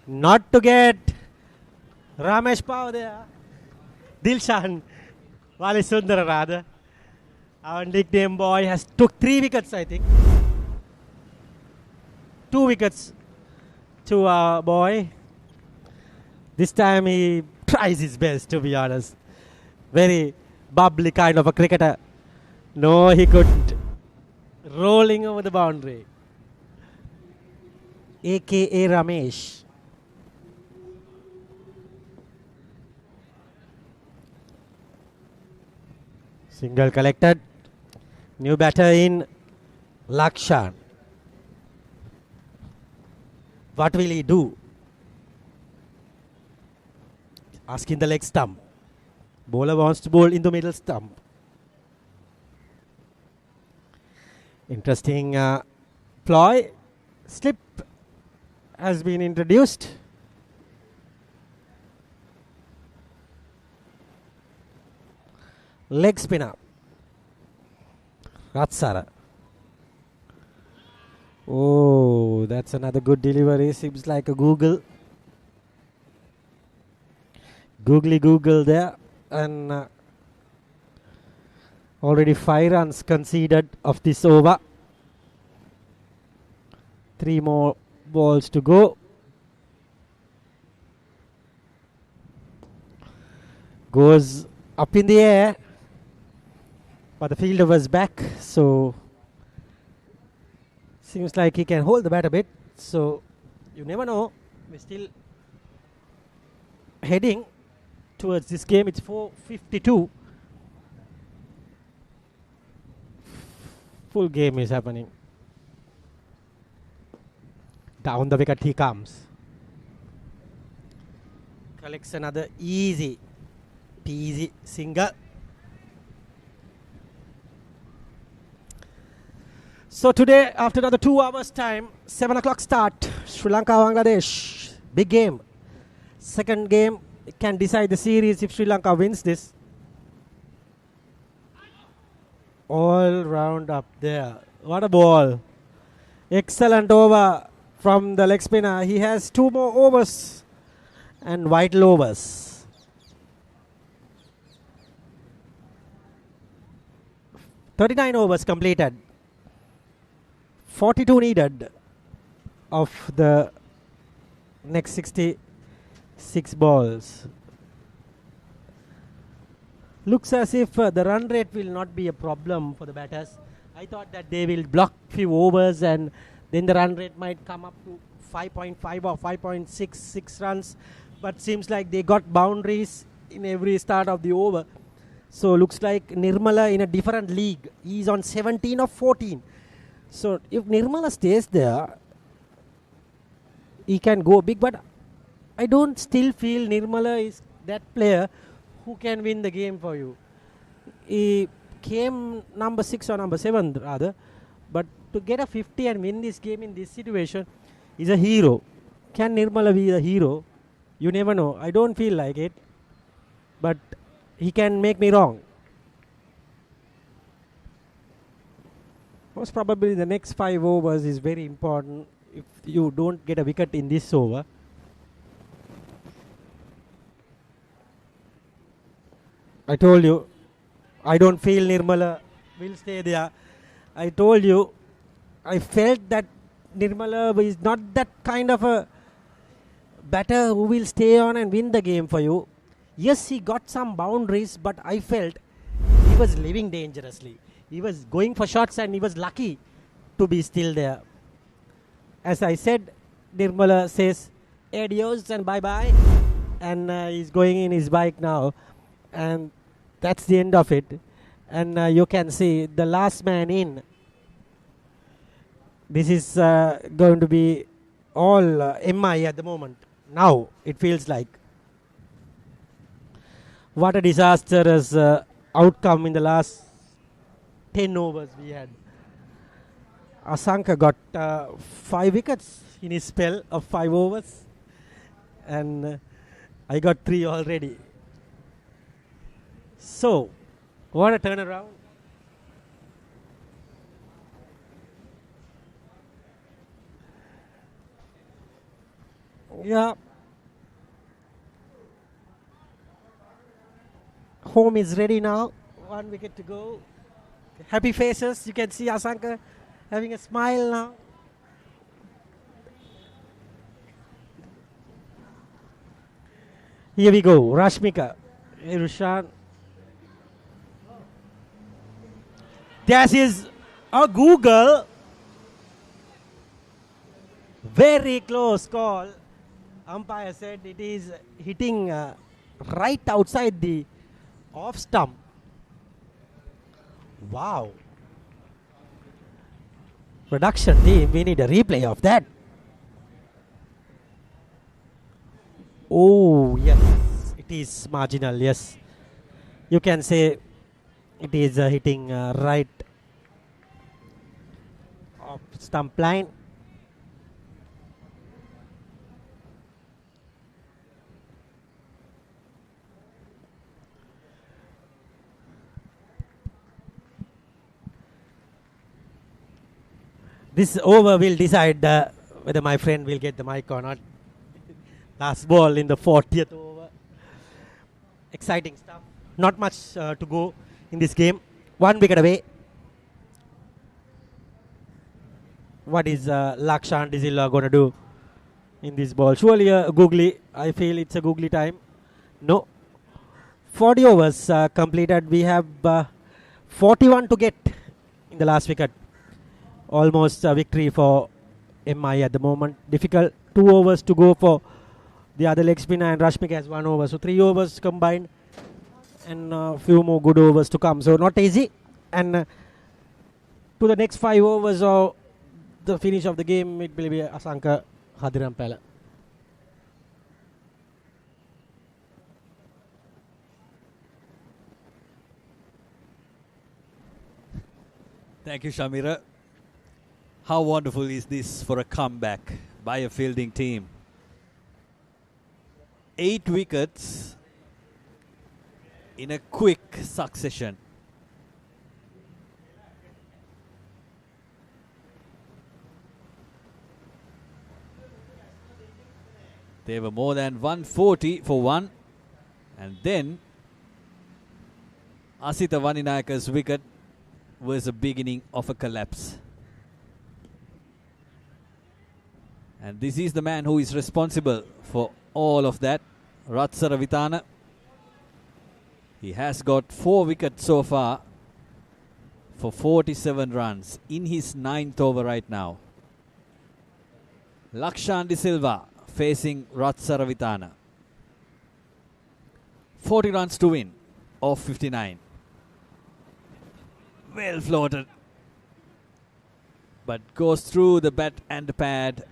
[SPEAKER 1] Not to get Ramesh Pau there. Dilshan Wali Sundara rather. Our nickname boy has took 3 wickets, I think. 2 wickets to our boy. This time he tries his best, to be honest. Very bubbly kind of a cricketer. No, he couldn't. Rolling over the boundary. AKA Ramesh. Single collected. New batter in Lakshan. What will he do? Asking the leg stump. Bowler wants to bowl in the middle stump. Interesting ploy. Slip has been introduced. Leg spinner. Ratsara. Oh, that's another good delivery. Seems like a Google. Googly Google there. And already 5 runs conceded of this over. 3 more balls to go. Goes up in the air, but the fielder was back, so seems like he can hold the bat a bit. So you never know. We're still heading towards this game. It's 4:52. Full game is happening. Down the wicket he comes. Collects another easy peasy single. So today, after another 2 hours time, 7 o'clock start, Sri Lanka, Bangladesh. Big game. Second game can decide the series if Sri Lanka wins this. All round up there. What a ball. Excellent over from the leg spinner. He has 2 more overs and vital overs. 39 overs completed. 42 needed of the next 66 balls. Looks as if the run rate will not be a problem for the batters. I thought that they will block few overs and then the run rate might come up to 5.5 or 5.66 runs. But seems like they got boundaries in every start of the over. So looks like Nirmala in a different league. He's on 17 or 14. So if Nirmala stays there, he can go big. But I don't still feel Nirmala is that player who can win the game for you. He came number 6 or number 7 rather. But to get a 50 and win this game in this situation is a hero. Can Nirmala be a hero? You never know. I don't feel like it. But he can make me wrong. Most probably the next 5 overs is very important if you don't get a wicket in this over. I told you, I don't feel Nirmala will stay there. I told you, I felt that Nirmala is not that kind of a batter who will stay on and win the game for you. Yes, he got some boundaries, but I felt he was living dangerously. He was going for shots and he was lucky to be still there. As I said, Nirmala says adios and bye-bye. And he's going in his bike now. And that's the end of it. And you can see the last man in. This is going to be all MI at the moment. Now it feels like. What a disastrous outcome in the last 10 overs we had. Asanka got 5 wickets in his spell of 5 overs. And I got 3 already. So, what a turnaround. Yeah. Home is ready now. 1 wicket to go. Happy faces. You can see Asanka having a smile now. Here we go. Rashmika. Irushan. This is a Google. Very close call. Umpire said it is hitting right outside the off stump. Wow. Production team, we need a replay of that. Oh, yes. It is marginal, yes. You can say it is hitting right off stump line. This over will decide whether my friend will get the mic or not. Last ball in the 40th over. Exciting stuff. Not much to go in this game. 1 wicket away. What is Lakshan De Silva going to do in this ball? Surely a googly. I feel it's a googly time. No. 40 overs completed. We have 41 to get in the last wicket. Almost a victory for MI at the moment. Difficult. 2 overs to go for the other leg spinner, and Rashmika has 1 over. So 3 overs combined, and a few more good overs to come. So not easy. And to the next 5 overs or the finish of the game, it will be Asanka Hadirampala.
[SPEAKER 4] Thank you, Shamira. How wonderful is this for a comeback by a fielding team? 8 wickets in a quick succession. They were more than 140 for one. And then Asita Vaninayaka's wicket was the beginning of a collapse. And this is the man who is responsible for all of that, Ratsaravitana. He has got 4 wickets so far for 47 runs in his 9th over right now. Lakshan De Silva facing Ratsaravitana. 40 runs to win of 59. Well floated, but goes through the bat and the pad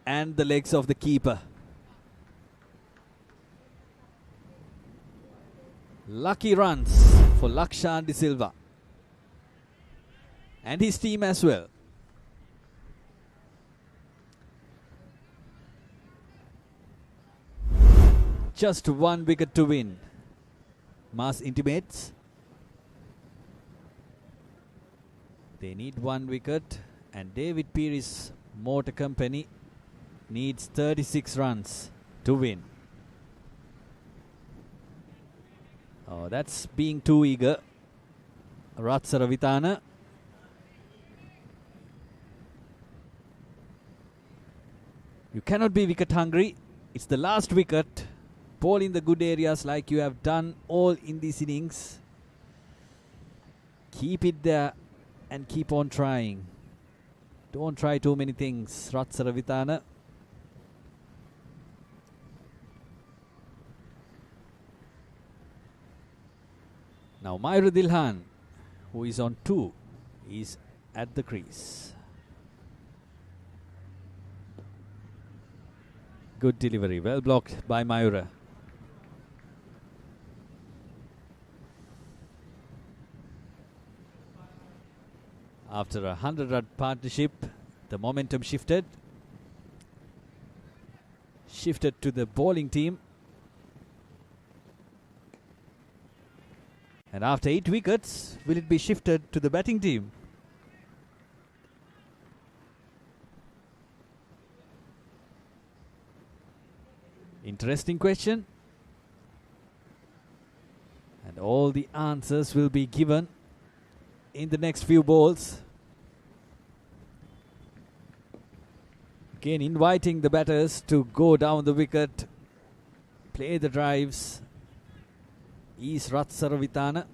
[SPEAKER 4] and the legs of the keeper. Lucky runs for Lakshan De Silva and his team as well. Just 1 wicket to win. Mass intimates they need 1 wicket, and David Peary's Motor Company needs 36 runs to win. Oh, that's being too eager. Ratsaravitana. You cannot be wicket hungry. It's the last wicket. Ball in the good areas like you have done all in these innings. Keep it there and keep on trying. Don't try too many things, Ratsaravitana. Now Mayur Dilhan, who is on 2, is at the crease. Good delivery, well blocked by Mayura. After a 100-run partnership, the momentum shifted to the bowling team. And after 8 wickets, will it be shifted to the batting team? Interesting question. And all the answers will be given in the next few balls. Again, inviting the batters to go down the wicket, play the drives. Is Ratsaravitana.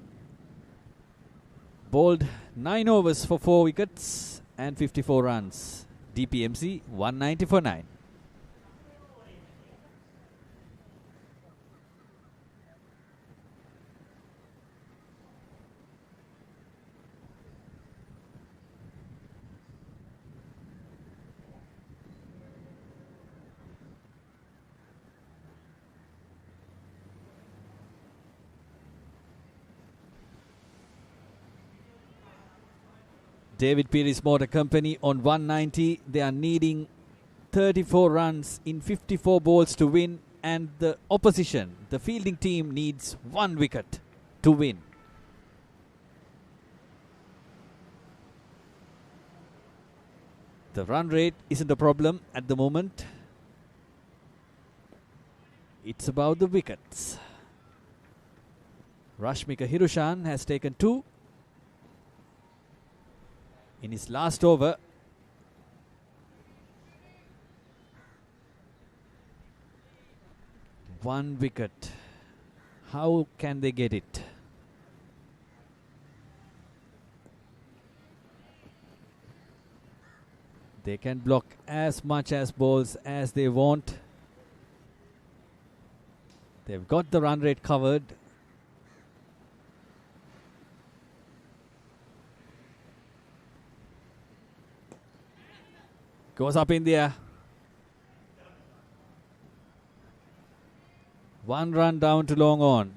[SPEAKER 4] Bowled 9 overs for 4 wickets and 54 runs. DPMC 190 for 9. David Peary's Motor Company on 190. They are needing 34 runs in 54 balls to win, and the opposition, the fielding team, needs 1 wicket to win. The run rate isn't a problem at the moment. It's about the wickets. Rashmika Hirushan has taken 2 in his last over. One wicket. How can they get it? They can block as much as balls as they want. They've got the run rate covered. Goes up in the air. 1 run down to long on.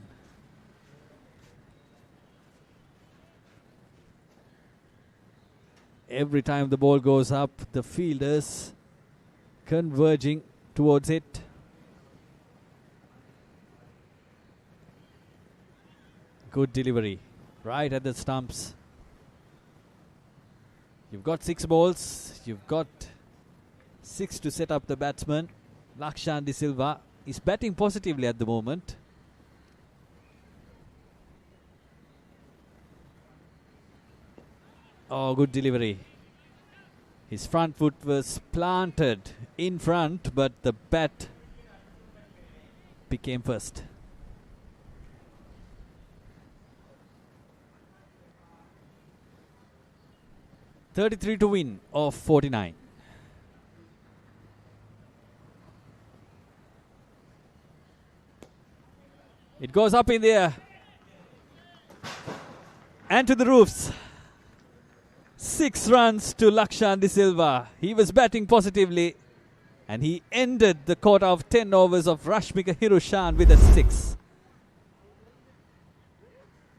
[SPEAKER 4] Every time the ball goes up, the fielders converging towards it. Good delivery. Right at the stumps. You've got 6 balls. You've got 6 to set up the batsman. Lakshan De Silva is batting positively at the moment. Oh, good delivery. His front foot was planted in front, but the bat became first. .33 to win of 49. It goes up in the air and to the roofs. 6 runs to Lakshan De Silva. He was batting positively and he ended the quota of 10 overs of Rashmika Hirushan with a 6.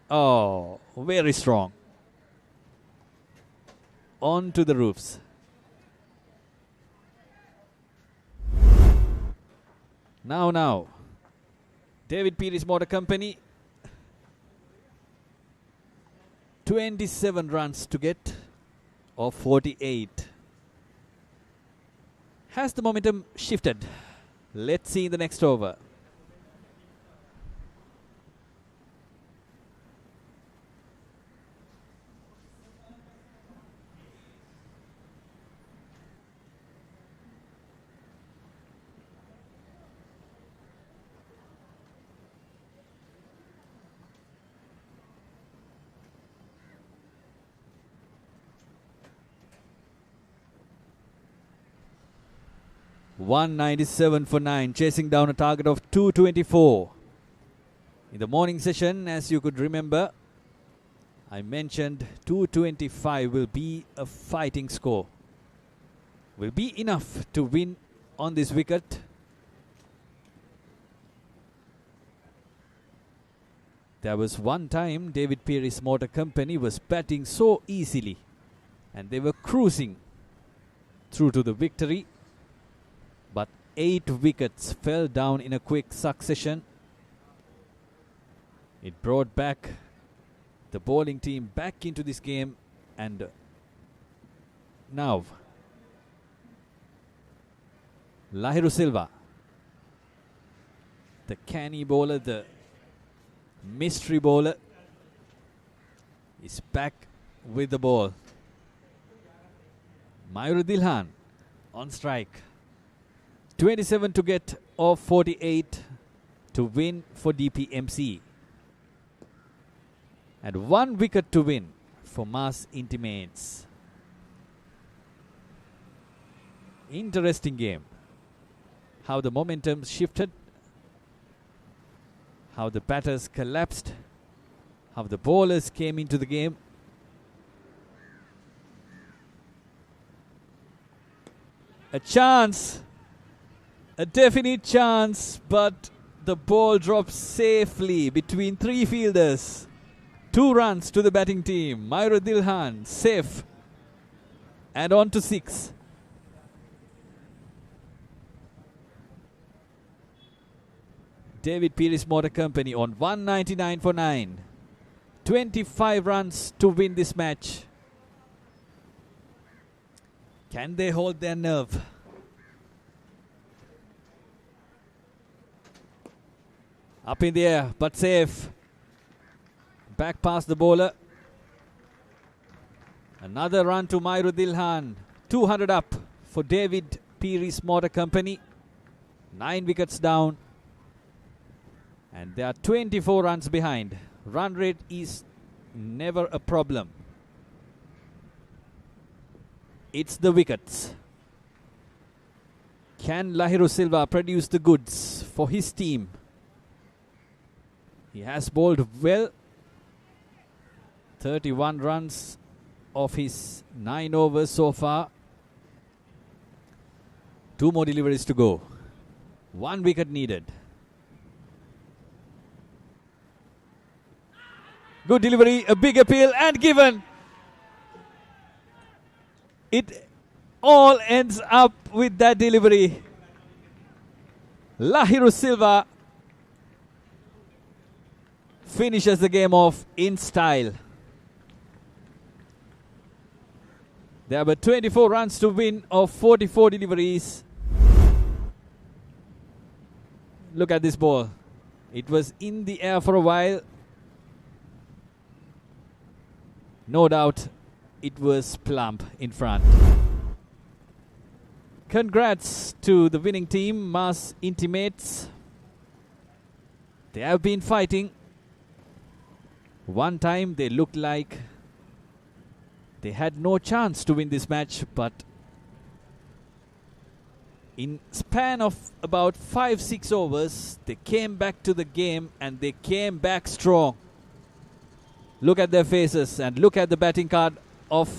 [SPEAKER 4] Oh, very strong. On to the roofs. Now. David Peary's Motor Company. 27 runs to get of 48. Has the momentum shifted? Let's see in the next over. .197 for 9, chasing down a target of 224. In the morning session, as you could remember, I mentioned 225 will be a fighting score. Will be enough to win on this wicket. There was one time David Peary's Motor Company was batting so easily and they were cruising through to the victory. But 8 wickets fell down in a quick succession. It brought back the bowling team back into this game, and now Lahiru Silva, the canny bowler, the mystery bowler, is back with the ball. Mayur Dilhan on strike. 27 to get of 48 to win for DPMC. And 1 wicket to win for Mass Intimates. Interesting game. How the momentum shifted. How the batters collapsed. How the bowlers came into the game. A chance. A definite chance, but the ball drops safely between 3 fielders. 2 runs to the batting team. Mayur Dilhan safe. And on to 6. David Peary's Motor Company on 199 for 9. 25 runs to win this match. Can they hold their nerve? Up in the air, but safe. Back past the bowler. Another run to Mayur Dilhan. 200 up for David Peary's Motor Company. 9 wickets down. And they are 24 runs behind. Run rate is never a problem. It's the wickets. Can Lahiru Silva produce the goods for his team? He has bowled well. 31 runs of his 9 overs so far. 2 more deliveries to go. 1 wicket needed. Good delivery, a big appeal and given. It all ends up with that delivery. Lahiru Silva finishes the game off in style. There were 24 runs to win of 44 deliveries. Look at this ball. It was in the air for a while. No doubt it was plump in front. Congrats to the winning team, Mars Intimates. They have been fighting. One time they looked like they had no chance to win this match, but in span of about 5-6 overs, they came back to the game and they came back strong. Look at their faces and look at the batting card of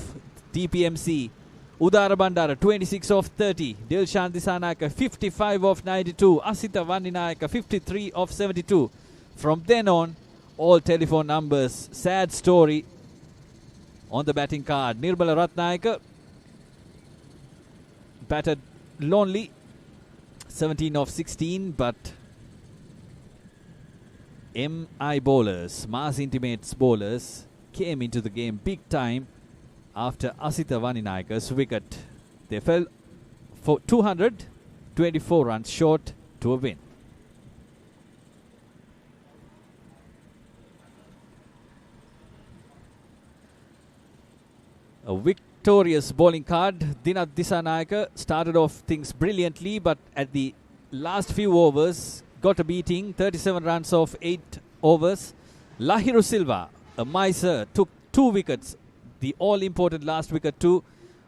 [SPEAKER 4] DPMC. Udara Bandara 26 of 30. Dilshan Disanayaka 55 of 92. Asita Vandinayaka 53 of 72. From then on, all telephone numbers. Sad story on the batting card. Nirbala Ratnayaka batted lonely, 17 of 16, but MI bowlers, Mars Intimates bowlers, came into the game big time after Asita Vandinayaka's wicket. They fell for 224 runs short to a win. A victorious bowling card. Dinath Disanayaka started off things brilliantly, but at the last few overs got a beating. 37 runs of 8 overs. Lahiru Silva, a miser, took 2 wickets. The all-important last wicket too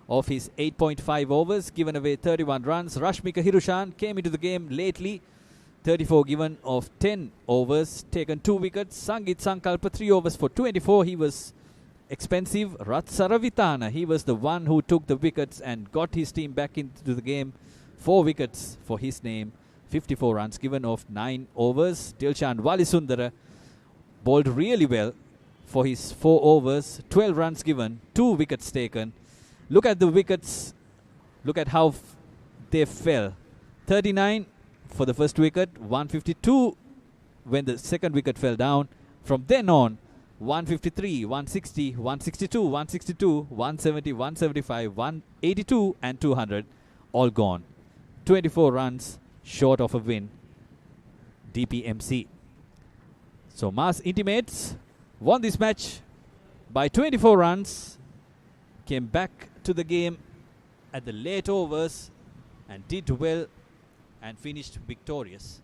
[SPEAKER 4] of his 8.5 overs, given away 31 runs. Rashmika Hirushan came into the game lately. 34 given of 10 overs, taken 2 wickets. Sangit Sankalpa 3 overs for 24. He was expensive. Rat Saravitana, he was the one who took the wickets and got his team back into the game. 4 wickets for his name. 54 runs given of 9 overs. Dilshan Walisundara bowled really well for his 4 overs. 12 runs given, 2 wickets taken. Look at the wickets. Look at how they fell. 39 for the first wicket. 152 when the second wicket fell down. From then on, 153, 160, 162, 162, 170, 175, 182 and 200 all gone. 24 runs short of a win. DPMC. So Mars Intimates won this match by 24 runs. Came back to the game at the late overs and did well and finished victorious.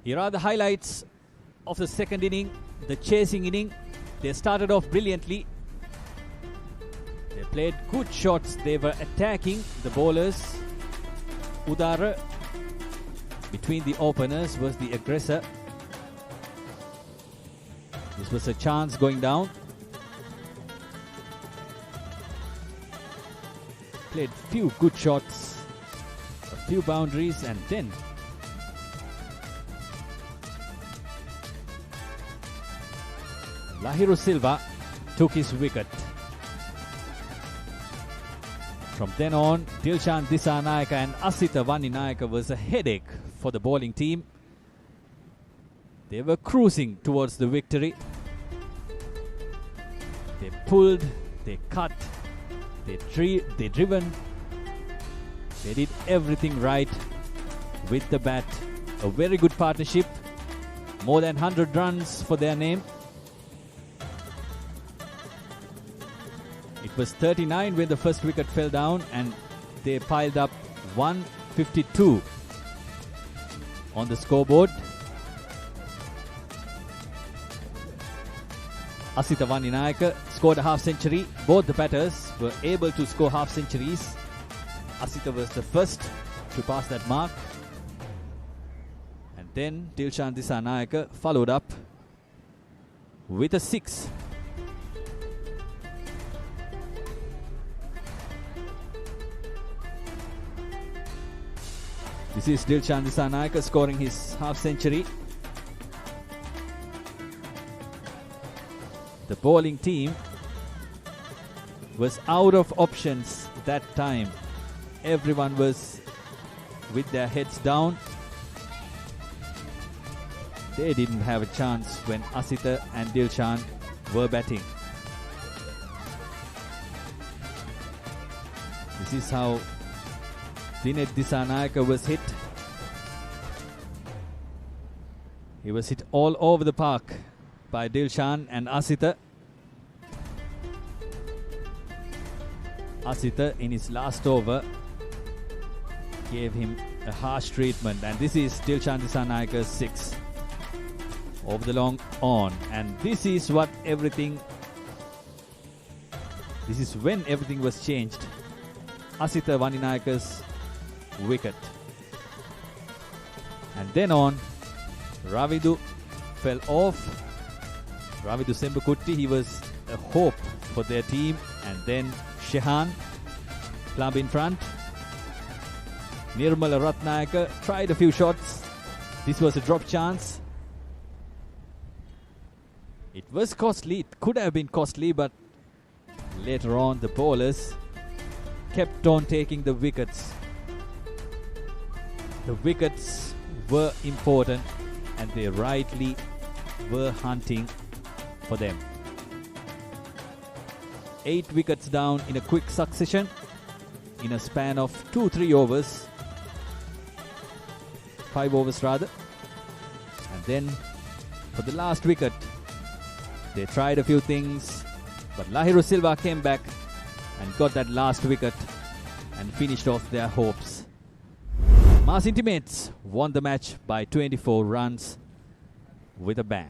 [SPEAKER 4] Here are the highlights of the second inning, the chasing inning. They started off brilliantly. They played good shots. They were attacking the bowlers. Udara, between the openers, was the aggressor. This was a chance going down. Played few good shots, a few boundaries, and then Lahiru Silva took his wicket. From then on, Dilshan Disanayaka and Asita Vandinayaka was a headache for the bowling team. They were cruising towards the victory. They pulled, they cut, they driven. They did everything right with the bat. A very good partnership. More than 100 runs for their name. It was 39 when the first wicket fell down and they piled up 152 on the scoreboard. Asita Vandinayaka scored a half century. Both the batters were able to score half centuries. Asita was the first to pass that mark. then Dilshan Disanayake followed up with a 6. This is Dilshan Disanayake scoring his half century. The bowling team was out of options that time. Everyone was with their heads down. They didn't have a chance when Asita and Dilshan were batting. This is how Dinesh Disanayake was hit. He was hit all over the park by Dilshan and Asita. Asita in his last over gave him a harsh treatment, and this is Dilshan Disanayake's 6 over the long on, and this is when everything was changed. Asita Vandinayaka's wicket, and then on Ravidu fell off. Ravidu Sembukutti, he was a hope for their team, and then Shehan club in front. Nirmala Ratnayaka tried a few shots. This was a drop chance. It was costly, it could have been costly, but later on the bowlers kept on taking the wickets. The wickets were important, and they rightly were hunting for them. 8 wickets down in a quick succession in a span of 2-3 overs. 5 overs rather. And then for the last wicket, they tried a few things, but Lahiru Silva came back and got that last wicket and finished off their hopes. Mars Intimates won the match by 24 runs with a bang.